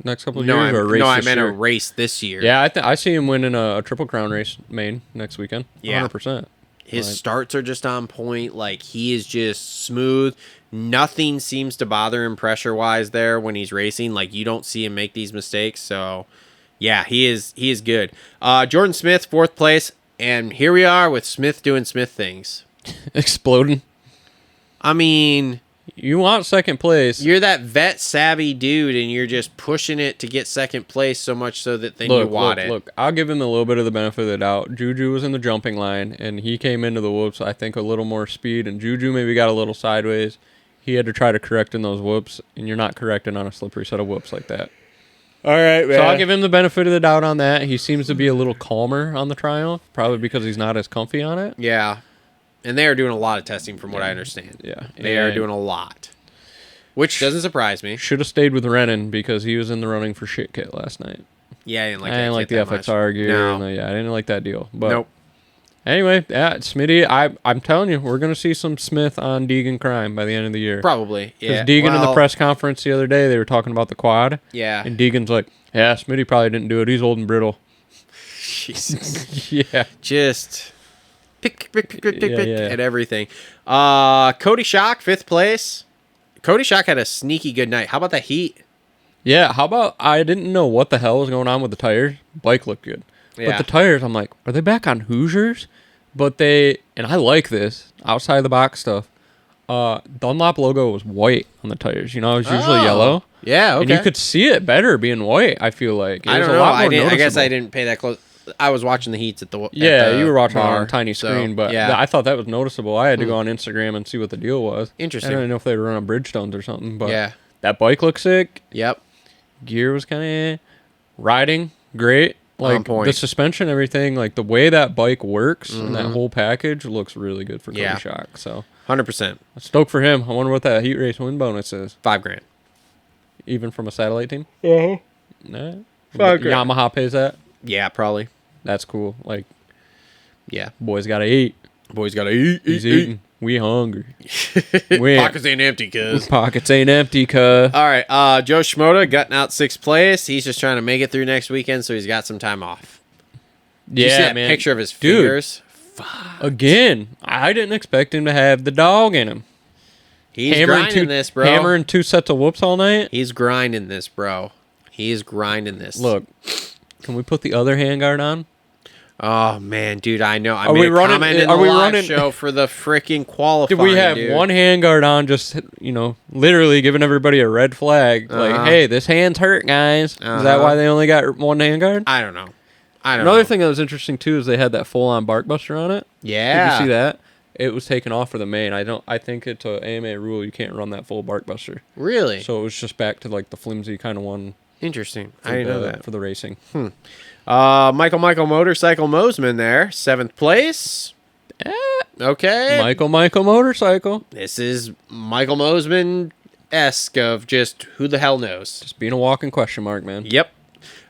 [SPEAKER 5] next couple of years.
[SPEAKER 9] I meant a race this year.
[SPEAKER 5] Yeah, I see him winning a Triple Crown race main next weekend.
[SPEAKER 9] Yeah,
[SPEAKER 5] 100%.
[SPEAKER 9] His starts are just on point. Like he is just smooth. Nothing seems to bother him pressure-wise there when he's racing. Like you don't see him make these mistakes. So, yeah, he is good. Jordan Smith, 4th place, and here we are with Smith doing Smith things,
[SPEAKER 5] exploding.
[SPEAKER 9] I mean,
[SPEAKER 5] you want second place.
[SPEAKER 9] You're that vet savvy dude, and you're just pushing it to get second place so much so that then you want it.
[SPEAKER 5] Look, I'll give him a little bit of the benefit of the doubt. Juju was in the jumping line, and he came into the whoops, I think, a little more speed, and Juju maybe got a little sideways. He had to try to correct in those whoops, and you're not correcting on a slippery set of whoops like that.
[SPEAKER 9] All right, man.
[SPEAKER 5] So I'll give him the benefit of the doubt on that. He seems to be a little calmer on the Triumph, probably because he's not as comfy on it.
[SPEAKER 9] Yeah. And they are doing a lot of testing from what I understand.
[SPEAKER 5] Yeah.
[SPEAKER 9] They are doing a lot. Which doesn't surprise me.
[SPEAKER 5] Should have stayed with Renan because he was in the running for shit kit last night.
[SPEAKER 9] Yeah, I didn't like
[SPEAKER 5] I
[SPEAKER 9] that
[SPEAKER 5] didn't like the
[SPEAKER 9] kit that
[SPEAKER 5] FXR
[SPEAKER 9] much.
[SPEAKER 5] gear.
[SPEAKER 9] No.
[SPEAKER 5] I didn't like that deal. But
[SPEAKER 9] nope.
[SPEAKER 5] Anyway, Smitty, I'm telling you, we're going to see some Smith on Deegan crime by the end of the year.
[SPEAKER 9] Probably, yeah.
[SPEAKER 5] Because Deegan in the press conference the other day, they were talking about the quad.
[SPEAKER 9] Yeah.
[SPEAKER 5] And Deegan's like, yeah, Smitty probably didn't do it. He's old and brittle.
[SPEAKER 9] Jesus.
[SPEAKER 5] Yeah.
[SPEAKER 9] Just pick at everything. Cody Schock, 5th place. Cody Schock had a sneaky good night. How about that heat?
[SPEAKER 5] Yeah, how about I didn't know what the hell was going on with the tires. Bike looked good.
[SPEAKER 9] Yeah.
[SPEAKER 5] But the tires, I'm like, are they back on Hoosiers? But and I like this, outside the box stuff. Dunlop logo was white on the tires. It was usually yellow.
[SPEAKER 9] Yeah, okay.
[SPEAKER 5] And you could see it better being white, I feel like.
[SPEAKER 9] I don't know. I guess I didn't pay that close. I was watching the heats at the
[SPEAKER 5] you were watching
[SPEAKER 9] bar,
[SPEAKER 5] it on a tiny screen,
[SPEAKER 9] so,
[SPEAKER 5] but
[SPEAKER 9] yeah.
[SPEAKER 5] I thought that was noticeable. I had to go on Instagram and see what the deal was.
[SPEAKER 9] Interesting.
[SPEAKER 5] I didn't know if they were running Bridgestones or something, but
[SPEAKER 9] yeah.
[SPEAKER 5] That bike looks sick.
[SPEAKER 9] Yep.
[SPEAKER 5] Gear was kind of riding great.
[SPEAKER 9] On
[SPEAKER 5] Like
[SPEAKER 9] point.
[SPEAKER 5] the suspension, everything, like the way that bike works and that whole package looks really good for Cody
[SPEAKER 9] Yeah.
[SPEAKER 5] Shock. So
[SPEAKER 9] 100%.
[SPEAKER 5] I'm stoked for him. I wonder what that heat race win bonus is.
[SPEAKER 9] $5,000.
[SPEAKER 5] Even from a satellite team?
[SPEAKER 9] Uh-huh.
[SPEAKER 5] Nah.
[SPEAKER 9] $5,000.
[SPEAKER 5] Yamaha pays that?
[SPEAKER 9] Yeah, probably.
[SPEAKER 5] That's cool. Like,
[SPEAKER 9] Yeah.
[SPEAKER 5] boys gotta eat.
[SPEAKER 9] Boys gotta eat.
[SPEAKER 5] He's eating. We hungry. We
[SPEAKER 9] Pockets ain't empty, cuz.
[SPEAKER 5] Pockets ain't empty, cuh.
[SPEAKER 9] All right, Joe Schmoda gutting out 6th place. He's just trying to make it through next weekend, so he's got some time off. Did you see that
[SPEAKER 5] man.
[SPEAKER 9] picture of his
[SPEAKER 5] Dude.
[SPEAKER 9] fingers?
[SPEAKER 5] Again, I didn't expect him to have the dog in him.
[SPEAKER 9] He's grinding this, bro.
[SPEAKER 5] Hammering 2 sets of whoops all night.
[SPEAKER 9] He's grinding this, bro. He's grinding this.
[SPEAKER 5] Look, can we put the other handguard on?
[SPEAKER 9] Oh man, dude, I know. I
[SPEAKER 5] Are
[SPEAKER 9] made
[SPEAKER 5] we
[SPEAKER 9] a
[SPEAKER 5] running-
[SPEAKER 9] comment in
[SPEAKER 5] are
[SPEAKER 9] the
[SPEAKER 5] we
[SPEAKER 9] live
[SPEAKER 5] running-
[SPEAKER 9] show for the freaking qualifying.
[SPEAKER 5] Did we have
[SPEAKER 9] dude.
[SPEAKER 5] one handguard on, just literally giving everybody a red flag, like, "Hey, this hand's hurt, guys." Is that why they only got one handguard?
[SPEAKER 9] I don't know.
[SPEAKER 5] Another thing that was interesting too is they had that full-on bark buster on it.
[SPEAKER 9] Yeah.
[SPEAKER 5] Did you see that? It was taken off for the main. I think it's a AMA rule. You can't run that full bark buster.
[SPEAKER 9] Really?
[SPEAKER 5] So it was just back to like the flimsy kind of one.
[SPEAKER 9] Interesting.
[SPEAKER 5] For
[SPEAKER 9] I didn't know
[SPEAKER 5] the-
[SPEAKER 9] that.
[SPEAKER 5] for the racing.
[SPEAKER 9] Michael Motorcycle Mosman there, 7th place. Okay.
[SPEAKER 5] Michael Motorcycle.
[SPEAKER 9] This is Michael Mosman-esque of just who the hell knows.
[SPEAKER 5] Just being a walking question mark, man.
[SPEAKER 9] Yep.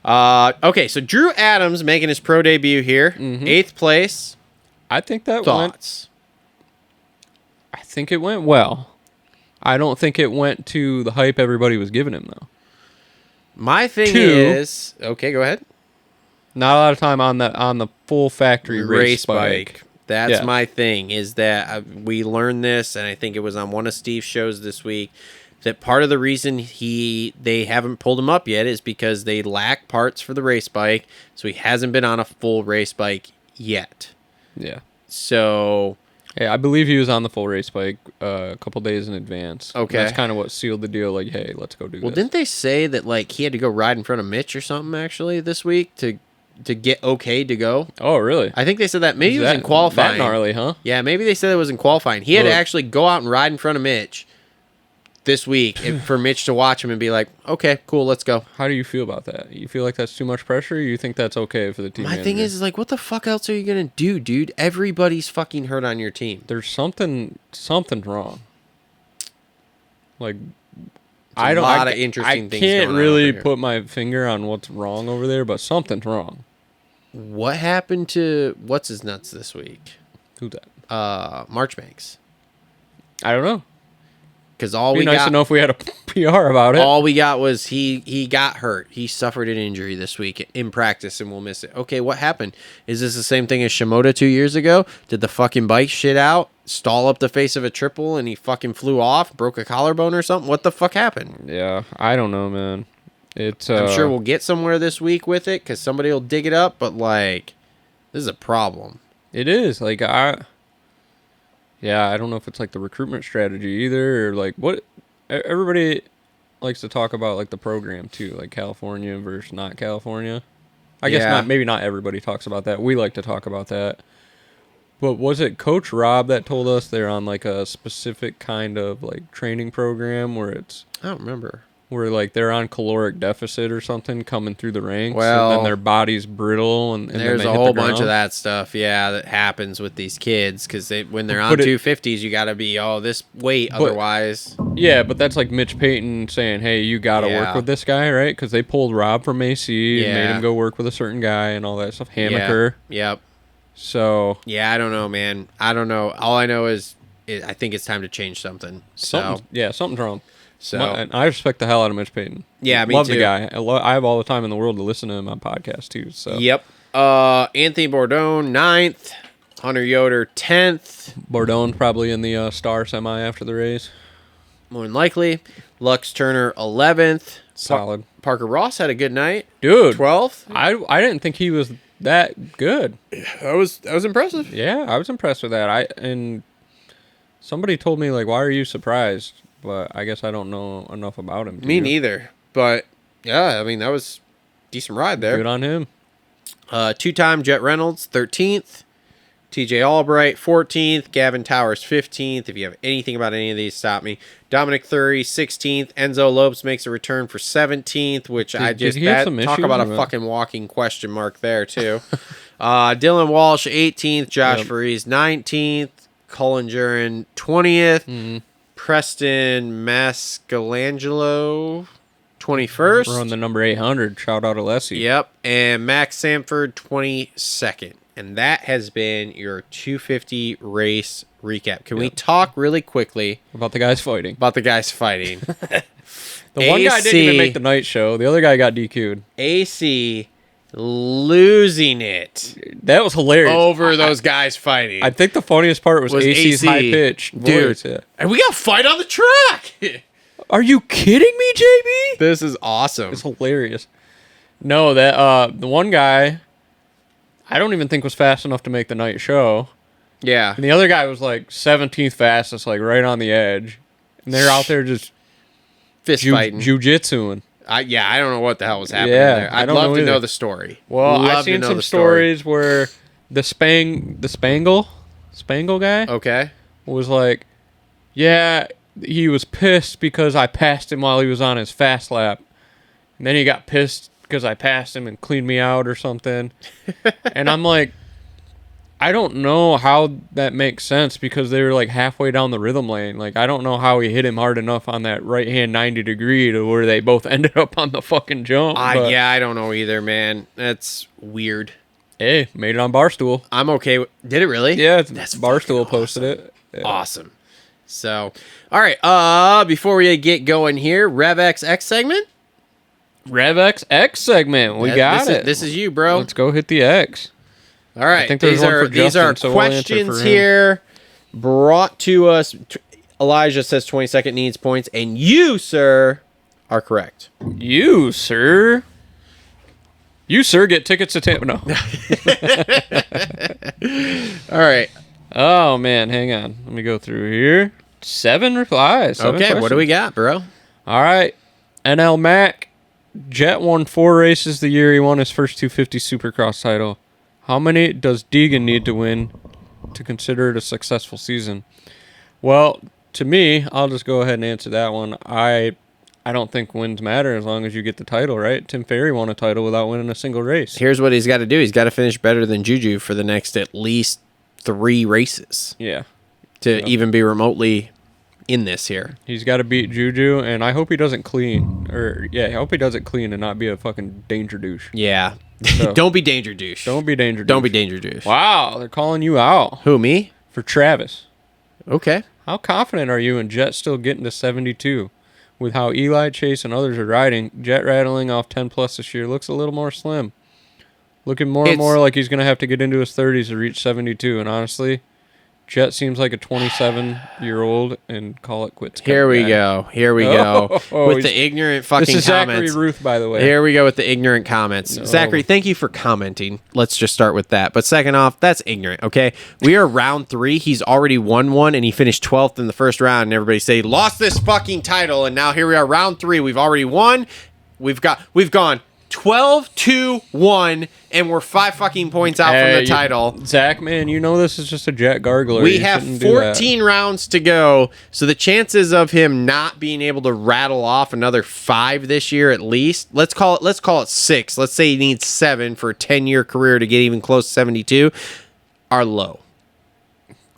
[SPEAKER 9] Okay, so Drew Adams making his pro debut here, 8th place.
[SPEAKER 5] I think that went.
[SPEAKER 9] Thoughts?
[SPEAKER 5] I think it went well. I don't think it went to the hype everybody was giving him though.
[SPEAKER 9] My thing
[SPEAKER 5] Two.
[SPEAKER 9] is, okay, go ahead.
[SPEAKER 5] Not a lot of time on the full factory race bike.
[SPEAKER 9] That's
[SPEAKER 5] Yeah.
[SPEAKER 9] my thing, is that we learned this, and I think it was on one of Steve's shows this week, that part of the reason they haven't pulled him up yet is because they lack parts for the race bike, so he hasn't been on a full race bike yet.
[SPEAKER 5] Yeah.
[SPEAKER 9] So
[SPEAKER 5] Yeah, I believe he was on the full race bike a couple days in advance.
[SPEAKER 9] Okay.
[SPEAKER 5] That's kind of what sealed the deal. Like, hey, let's go do
[SPEAKER 9] well,
[SPEAKER 5] this.
[SPEAKER 9] didn't they say that like he had to go ride in front of Mitch or something actually this week to get okay to go?
[SPEAKER 5] Oh, really?
[SPEAKER 9] I think they said that maybe it was
[SPEAKER 5] That-
[SPEAKER 9] in qualifying.
[SPEAKER 5] That gnarly, huh?
[SPEAKER 9] Yeah, maybe they said it was in qualifying. He had to
[SPEAKER 5] Look.
[SPEAKER 9] actually go out and ride in front of Mitch this week for Mitch to watch him and be like, okay, cool, let's go.
[SPEAKER 5] How do you feel about that? You feel like that's too much pressure? Or you think that's okay for the team?
[SPEAKER 9] My thing
[SPEAKER 5] manager?
[SPEAKER 9] is like, what the fuck else are you going to do, dude? Everybody's fucking hurt on your team.
[SPEAKER 5] There's something wrong. Like,
[SPEAKER 9] a lot of interesting things
[SPEAKER 5] I can't
[SPEAKER 9] going on
[SPEAKER 5] really
[SPEAKER 9] over here.
[SPEAKER 5] put my finger on what's wrong over there, but something's wrong.
[SPEAKER 9] What happened to what's his nuts this week?
[SPEAKER 5] Who's that?
[SPEAKER 9] Marchbanks.
[SPEAKER 5] I don't know.
[SPEAKER 9] Because all
[SPEAKER 5] Be
[SPEAKER 9] we
[SPEAKER 5] nice
[SPEAKER 9] got
[SPEAKER 5] to know if we had a PR about it.
[SPEAKER 9] all we got was he got hurt. He suffered an injury this week in practice and we'll miss it. Okay, what happened? Is this the same thing as Shimoda 2 years ago? Did the fucking bike shit out, stall up the face of a triple, and he fucking flew off, broke a collarbone or something? What the fuck happened?
[SPEAKER 5] Yeah, I don't know, man. It's
[SPEAKER 9] I'm sure we'll get somewhere this week with it because somebody will dig it up, but like, this is a problem.
[SPEAKER 5] It is like I don't know if it's like the recruitment strategy either, or like what everybody likes to talk about, like the program too, like California versus not California. I guess
[SPEAKER 9] Yeah.
[SPEAKER 5] maybe not everybody talks about that. We like to talk about that. But was it Coach Rob that told us they're on like a specific kind of like training program where it's
[SPEAKER 9] I don't remember.
[SPEAKER 5] where like they're on caloric deficit or something coming through the ranks,
[SPEAKER 9] Well,
[SPEAKER 5] and then their body's brittle, and then
[SPEAKER 9] There's
[SPEAKER 5] they
[SPEAKER 9] a
[SPEAKER 5] hit
[SPEAKER 9] whole
[SPEAKER 5] the
[SPEAKER 9] bunch of
[SPEAKER 5] ground?
[SPEAKER 9] that stuff, yeah, that happens with these kids because when they're on
[SPEAKER 5] But it-
[SPEAKER 9] 250s, you got to be this weight,
[SPEAKER 5] But-
[SPEAKER 9] otherwise.
[SPEAKER 5] Yeah, but that's like Mitch Payton saying, "Hey, you got to
[SPEAKER 9] Yeah.
[SPEAKER 5] work with this guy, right?" Because they pulled Rob from AC and made
[SPEAKER 9] Yeah.
[SPEAKER 5] him go work with a certain guy and all that stuff. Hammaker.
[SPEAKER 9] Yep.
[SPEAKER 5] So
[SPEAKER 9] Yeah, I don't know, man. I don't know. All I know is I think it's time to change something.
[SPEAKER 5] something's wrong.
[SPEAKER 9] So
[SPEAKER 5] And I respect the hell out of Mitch Payton.
[SPEAKER 9] Yeah, me
[SPEAKER 5] love
[SPEAKER 9] too.
[SPEAKER 5] the guy. I have all the time in the world to listen to him on podcasts too. So
[SPEAKER 9] Yep. Anthony Bourdon 9th, Hunter Yoder 10th,
[SPEAKER 5] Bourdon probably in the star semi after the race.
[SPEAKER 9] more than likely. Lux Turner 11th.
[SPEAKER 5] Solid.
[SPEAKER 9] Parker Ross had a good night.
[SPEAKER 5] Dude,
[SPEAKER 9] 12th.
[SPEAKER 5] I didn't think he was that good.
[SPEAKER 9] That was impressive.
[SPEAKER 5] Yeah, I was impressed with that. And somebody told me like, why are you surprised? But I guess I don't know enough about him. Do
[SPEAKER 9] Me
[SPEAKER 5] you?
[SPEAKER 9] neither. But yeah, I mean that was a decent ride there.
[SPEAKER 5] Good on him.
[SPEAKER 9] 2-time Jet Reynolds 13th, TJ Albright, 14th. Gavin Towers, 15th. If you have anything about any of these, stop me. Dominic Thury, 16th. Enzo Lopes makes a return for 17th, which
[SPEAKER 5] Did he have some
[SPEAKER 9] talk
[SPEAKER 5] issues
[SPEAKER 9] about
[SPEAKER 5] or
[SPEAKER 9] a
[SPEAKER 5] what?
[SPEAKER 9] fucking walking question mark there, too. Dylan Walsh, 18th. Josh Faries, 19th. Cullen Jurin, 20th. Preston Mascalangelo, 21st.
[SPEAKER 5] We're on the number 800. Shout out Alessi.
[SPEAKER 9] Yep. And Max Sanford, 22nd. And that has been your 250 race recap. Can we talk really quickly
[SPEAKER 5] About the guys fighting.
[SPEAKER 9] about the guys fighting?
[SPEAKER 5] The one guy didn't even make the night show. The other guy got DQ'd.
[SPEAKER 9] AC losing it
[SPEAKER 5] That was hilarious.
[SPEAKER 9] over those guys fighting.
[SPEAKER 5] I think the funniest part was AC's
[SPEAKER 9] AC.
[SPEAKER 5] high pitch.
[SPEAKER 9] Dude.
[SPEAKER 5] Yeah.
[SPEAKER 9] And we got a fight on the track.
[SPEAKER 5] Are you kidding me, JB?
[SPEAKER 9] This is awesome.
[SPEAKER 5] It's hilarious. No, that the one guy I don't even think was fast enough to make the night show.
[SPEAKER 9] Yeah.
[SPEAKER 5] And the other guy was like 17th fastest, like right on the edge. And they're out there just
[SPEAKER 9] Fist fighting.
[SPEAKER 5] jujitsuing.
[SPEAKER 9] I don't know what the hell was happening
[SPEAKER 5] Yeah,
[SPEAKER 9] there.
[SPEAKER 5] I
[SPEAKER 9] I'd
[SPEAKER 5] don't
[SPEAKER 9] love
[SPEAKER 5] know
[SPEAKER 9] to
[SPEAKER 5] either.
[SPEAKER 9] know the story.
[SPEAKER 5] Well,
[SPEAKER 9] Love
[SPEAKER 5] I've
[SPEAKER 9] to
[SPEAKER 5] seen
[SPEAKER 9] know
[SPEAKER 5] some
[SPEAKER 9] the story.
[SPEAKER 5] stories where the Spangle guy
[SPEAKER 9] Okay.
[SPEAKER 5] was like, yeah, he was pissed because I passed him while he was on his fast lap. And then he got pissed because I passed him and cleaned me out or something. And I'm like, I don't know how that makes sense because they were like halfway down the rhythm lane. Like, I don't know how he hit him hard enough on that right hand 90 degree to where they both ended up on the fucking jump. But,
[SPEAKER 9] Yeah, I don't know either, man. That's weird.
[SPEAKER 5] hey, made it on Barstool.
[SPEAKER 9] I'm okay with... Did it really?
[SPEAKER 5] Yeah,
[SPEAKER 9] That's
[SPEAKER 5] Barstool
[SPEAKER 9] fucking
[SPEAKER 5] posted it. Yeah.
[SPEAKER 9] Awesome. So, all right. Before we get going here, Rev X segment.
[SPEAKER 5] Rev X segment. We got it.
[SPEAKER 9] This is you, bro.
[SPEAKER 5] Let's go hit the X.
[SPEAKER 9] All right.
[SPEAKER 5] I think there's one for
[SPEAKER 9] these are
[SPEAKER 5] Justin, so we'll answer
[SPEAKER 9] questions
[SPEAKER 5] for him.
[SPEAKER 9] here brought to us. Elijah says 22nd needs points, and you, sir, are correct.
[SPEAKER 5] You, sir, get tickets to Tampa. No.
[SPEAKER 9] All right.
[SPEAKER 5] Oh, man. Hang on. Let me go through here. 7 replies. 7
[SPEAKER 9] Okay. What do we
[SPEAKER 5] questions.
[SPEAKER 9] got, bro?
[SPEAKER 5] All right. NL Mac. Jet won 4 races the year he won his first 250 Supercross title. How many does Deegan need to win to consider it a successful season? Well, to me, I'll just go ahead and answer that one. I don't think wins matter as long as you get the title, right? Tim Ferry won a title without winning a single race.
[SPEAKER 9] Here's what he's got to do. He's got to finish better than Juju for the next at least 3 races
[SPEAKER 5] Yeah.
[SPEAKER 9] to even be remotely in this here.
[SPEAKER 5] He's got to beat Juju, and I hope he doesn't clean. I hope he does it clean and not be a fucking danger douche.
[SPEAKER 9] Yeah.
[SPEAKER 5] So-
[SPEAKER 9] Don't be danger douche.
[SPEAKER 5] Don't be danger douche.
[SPEAKER 9] Don't be danger douche.
[SPEAKER 5] Wow, they're calling you out
[SPEAKER 9] Who, me?
[SPEAKER 5] for Travis.
[SPEAKER 9] Okay.
[SPEAKER 5] How confident are you in Jet still getting to 72? With how Eli, Chase, and others are riding, Jet rattling off 10 plus this year looks a little more slim. Looking more and
[SPEAKER 9] It's-
[SPEAKER 5] more like he's going to have to get into his 30s to reach 72. And honestly, Jet seems like a 27-year-old and call it quits.
[SPEAKER 9] Here we go. Here we go.
[SPEAKER 5] Oh,
[SPEAKER 9] With
[SPEAKER 5] he's-
[SPEAKER 9] the ignorant fucking
[SPEAKER 5] This is
[SPEAKER 9] comments.
[SPEAKER 5] Zachary Ruth, by the way.
[SPEAKER 9] Here we go with the ignorant comments.
[SPEAKER 5] No.
[SPEAKER 9] Zachary, thank you for commenting. Let's just start with that. But second off, that's ignorant, okay? We are round 3. He's already won one, and he finished 12th in the first round. And everybody say, lost this fucking title. And now here we are, round 3. We've already won. We've gone 12-1, and we're 5 fucking points out from the title.
[SPEAKER 5] Zach, man, you know this is just a Jet gargler.
[SPEAKER 9] We
[SPEAKER 5] You
[SPEAKER 9] have
[SPEAKER 5] shouldn't do that.
[SPEAKER 9] 14 rounds to go, so the chances of him not being able to rattle off another 5 this year at least, let's call it 6. Let's say he needs 7 for a 10-year career to get even close to 72, are low.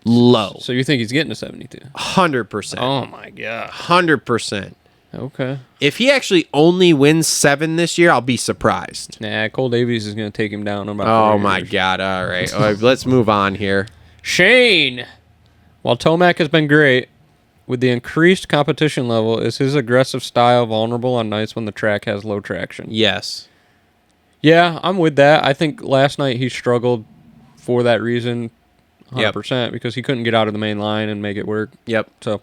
[SPEAKER 9] Low.
[SPEAKER 5] So you think he's getting to 72?
[SPEAKER 9] 100%.
[SPEAKER 5] Oh, my God.
[SPEAKER 9] 100%.
[SPEAKER 5] Okay.
[SPEAKER 9] If he actually only wins 7 this year, I'll be surprised.
[SPEAKER 5] Nah, Cole Davies is going to take him down in about
[SPEAKER 9] Oh
[SPEAKER 5] 4
[SPEAKER 9] my
[SPEAKER 5] years.
[SPEAKER 9] God. All right. All right. Let's move on here.
[SPEAKER 5] Shane. While Tomac has been great, with the increased competition level, is his aggressive style vulnerable on nights when the track has low traction?
[SPEAKER 9] Yes.
[SPEAKER 5] Yeah, I'm with that. I think last night he struggled for that reason 100% because he couldn't get out of the main line and make it work.
[SPEAKER 9] Yep.
[SPEAKER 5] So,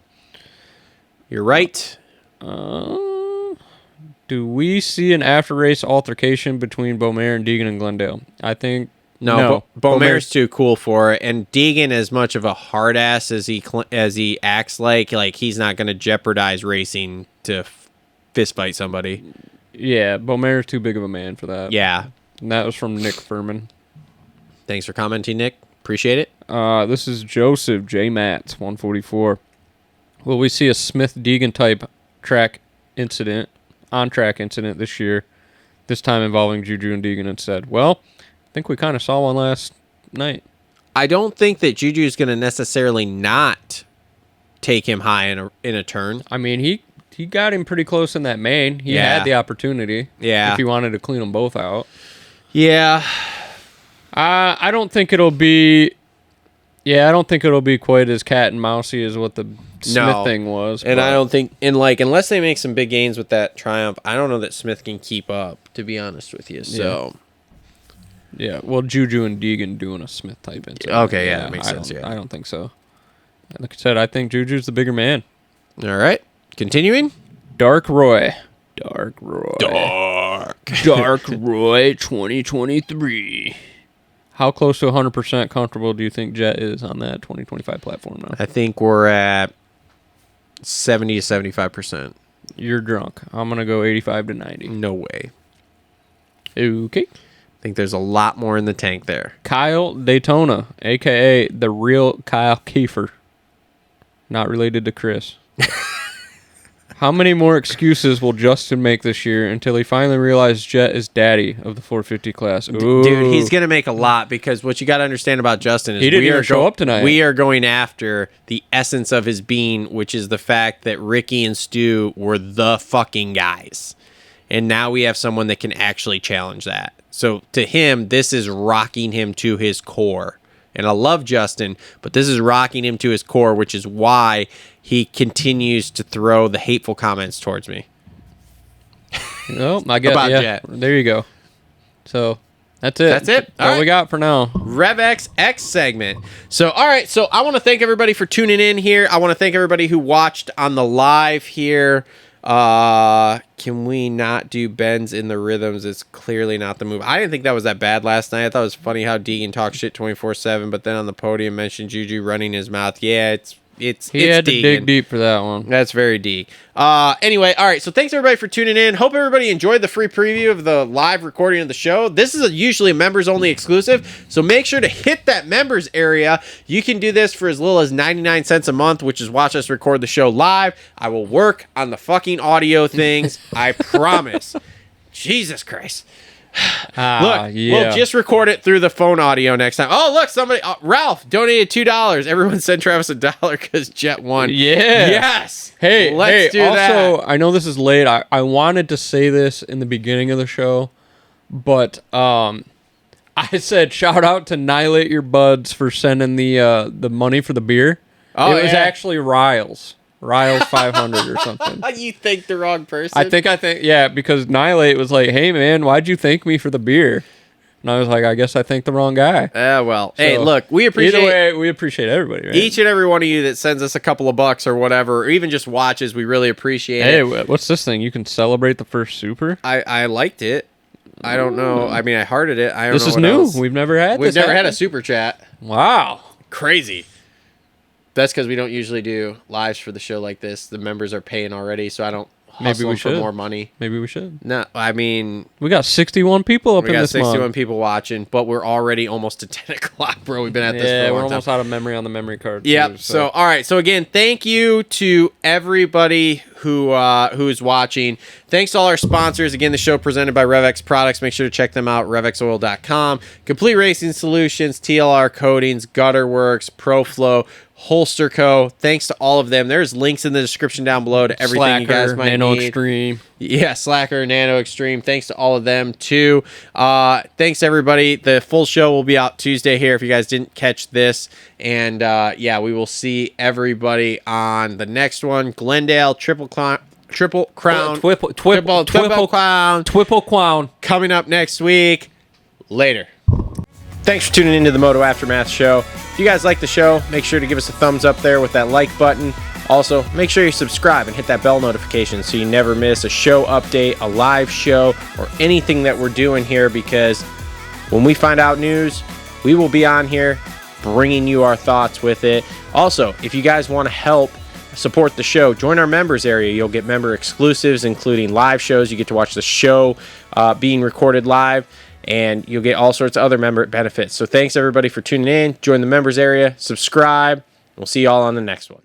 [SPEAKER 9] You're right.
[SPEAKER 5] do we see an after-race altercation between Beaumare and Deegan and Glendale? I think
[SPEAKER 9] No, Beaumare's too cool for it, and Deegan, as much of a hard ass as he acts like he's not going to jeopardize racing to fist fight somebody.
[SPEAKER 5] Yeah, Beaumare's too big of a man for that.
[SPEAKER 9] Yeah.
[SPEAKER 5] And that was from Nick Furman.
[SPEAKER 9] Thanks for commenting, Nick. Appreciate it.
[SPEAKER 5] This is Joseph J. Matz, 144. Will we see a Smith-Deegan type on-track incident this year, this time involving Juju and Deegan instead? Well, I think we kind of saw one last night.
[SPEAKER 9] I don't think that Juju is going to necessarily not take him high in a turn.
[SPEAKER 5] I mean, he got him pretty close in that main. He had the opportunity.
[SPEAKER 9] Yeah.
[SPEAKER 5] If he wanted to clean them both out.
[SPEAKER 9] Yeah.
[SPEAKER 5] I don't think it'll be quite as cat and mousey as what the Smith thing was.
[SPEAKER 9] And I don't think, unless they make some big gains with that Triumph, I don't know that Smith can keep up, to be honest with you. So,
[SPEAKER 5] yeah. Well, Juju and Deegan doing a Smith type incident.
[SPEAKER 9] Okay, yeah, that makes sense.
[SPEAKER 5] I don't think so. Like I said, I think Juju's the bigger man.
[SPEAKER 9] All right, continuing.
[SPEAKER 5] Dark Roy, 2023. How close to 100% comfortable do you think Jet is on that 2025 platform now?
[SPEAKER 9] I think we're at 70 to 75%.
[SPEAKER 5] You're drunk. I'm going to go 85 to 90.
[SPEAKER 9] No way.
[SPEAKER 5] Okay.
[SPEAKER 9] I think there's a lot more in the tank there.
[SPEAKER 5] Kyle Daytona, a.k.a. the real Kyle Kiefer. Not related to Chris. How many more excuses will Justin make this year until he finally realizes Jet is daddy of the 450 class? Ooh.
[SPEAKER 9] Dude, he's going to make a lot, because what you got to understand about Justin is
[SPEAKER 5] he didn't even show up tonight.
[SPEAKER 9] We are going after the essence of his being, which is the fact that Ricky and Stu were the fucking guys. And now we have someone that can actually challenge that. So to him, this is rocking him to his core. And I love Justin, but this is rocking him to his core, which is why he continues to throw the hateful comments towards me.
[SPEAKER 5] Oh, I guess
[SPEAKER 9] About
[SPEAKER 5] yeah.
[SPEAKER 9] Jet.
[SPEAKER 5] There you go. So that's it.
[SPEAKER 9] That's it.
[SPEAKER 5] All we got for now.
[SPEAKER 9] Rev X segment. So, all right. So I want to thank everybody for tuning in here. I want to thank everybody who watched on the live here. Can we not do bends in the rhythms? It's clearly not the move. I didn't think that was that bad last night. I thought it was funny how Deegan talked shit 24/7, but then on the podium mentioned Juju running his mouth. Yeah,
[SPEAKER 5] He had to dig deep for that one.
[SPEAKER 9] That's very deep. Anyway, all right. So thanks everybody for tuning in. Hope everybody enjoyed the free preview of the live recording of the show. This is usually a members only exclusive, so make sure to hit that members area. You can do this for as little as 99 cents a month, which is watch us record the show live. I will work on the fucking audio things. I promise. Jesus Christ. Look, we'll just record it through the phone audio next time. Oh, look, somebody, Ralph donated $2. Everyone send Travis $1 because Jet won.
[SPEAKER 5] Yeah.
[SPEAKER 9] Yes.
[SPEAKER 5] Hey,
[SPEAKER 9] let's do that.
[SPEAKER 5] Also, I know this is late. I wanted to say this in the beginning of the show, but I said shout out to Annihilate Your Buds for sending the money for the beer.
[SPEAKER 9] Oh,
[SPEAKER 5] it was actually Riles 500 or something.
[SPEAKER 9] You thanked the wrong person?
[SPEAKER 5] I think, yeah, because Annihilate was like, hey, man, why'd you thank me for the beer? And I was like, I guess I thanked the wrong guy.
[SPEAKER 9] Well,
[SPEAKER 5] So,
[SPEAKER 9] hey, look, we appreciate...
[SPEAKER 5] Either way, we appreciate everybody, right?
[SPEAKER 9] Each and every one of you that sends us a couple of bucks or whatever, or even just watches, we really appreciate it.
[SPEAKER 5] Hey, what's this thing? You can celebrate the first Super?
[SPEAKER 9] I liked it. I don't know. I mean, I hearted it. I don't know
[SPEAKER 5] This is
[SPEAKER 9] what
[SPEAKER 5] new.
[SPEAKER 9] else.
[SPEAKER 5] We've never had
[SPEAKER 9] We've
[SPEAKER 5] this
[SPEAKER 9] never had a
[SPEAKER 5] happen.
[SPEAKER 9] Super Chat.
[SPEAKER 5] Wow.
[SPEAKER 9] Crazy. That's because we don't usually do lives for the show like this. The members are paying already, so I don't hustle them for more money.
[SPEAKER 5] Maybe we should.
[SPEAKER 9] No, I mean...
[SPEAKER 5] We got 61 people up
[SPEAKER 9] we
[SPEAKER 5] in
[SPEAKER 9] got
[SPEAKER 5] this
[SPEAKER 9] 61
[SPEAKER 5] month.
[SPEAKER 9] people watching, but we're already almost to 10 o'clock, bro. We've been at this for a long
[SPEAKER 5] we're
[SPEAKER 9] time.
[SPEAKER 5] almost out of memory on the memory card.
[SPEAKER 9] Yep.
[SPEAKER 5] Too,
[SPEAKER 9] So, all right. So again, thank you to everybody who's watching. Thanks to all our sponsors. Again, the show presented by Rev X Products. Make sure to check them out. RevXOil.com. Complete Racing Solutions, TLR Coatings, Gutter Works, ProFlow, Holster Co. Thanks to all of them. There's links in the description down below to everything
[SPEAKER 5] Slacker,
[SPEAKER 9] you guys might
[SPEAKER 5] Nano
[SPEAKER 9] need.
[SPEAKER 5] Extreme.
[SPEAKER 9] Yeah, Slacker, Nano Extreme. Thanks to all of them too. Thanks everybody. The full show will be out Tuesday here if you guys didn't catch this. And yeah, we will see everybody on the next one. Glendale Triple Crown.
[SPEAKER 5] Twipple Crown.
[SPEAKER 9] Coming up next week. Later. Thanks for tuning into the Moto Aftermath Show. If you guys like the show, make sure to give us a thumbs up there with that like button. Also, make sure you subscribe and hit that bell notification so you never miss a show update, a live show, or anything that we're doing here, because when we find out news, we will be on here bringing you our thoughts with it. Also, if you guys want to help support the show, join our members area. You'll get member exclusives, including live shows. You get to watch the show being recorded live. and you'll get all sorts of other member benefits. So thanks everybody for tuning in. Join the members area, subscribe. We'll see y'all on the next one.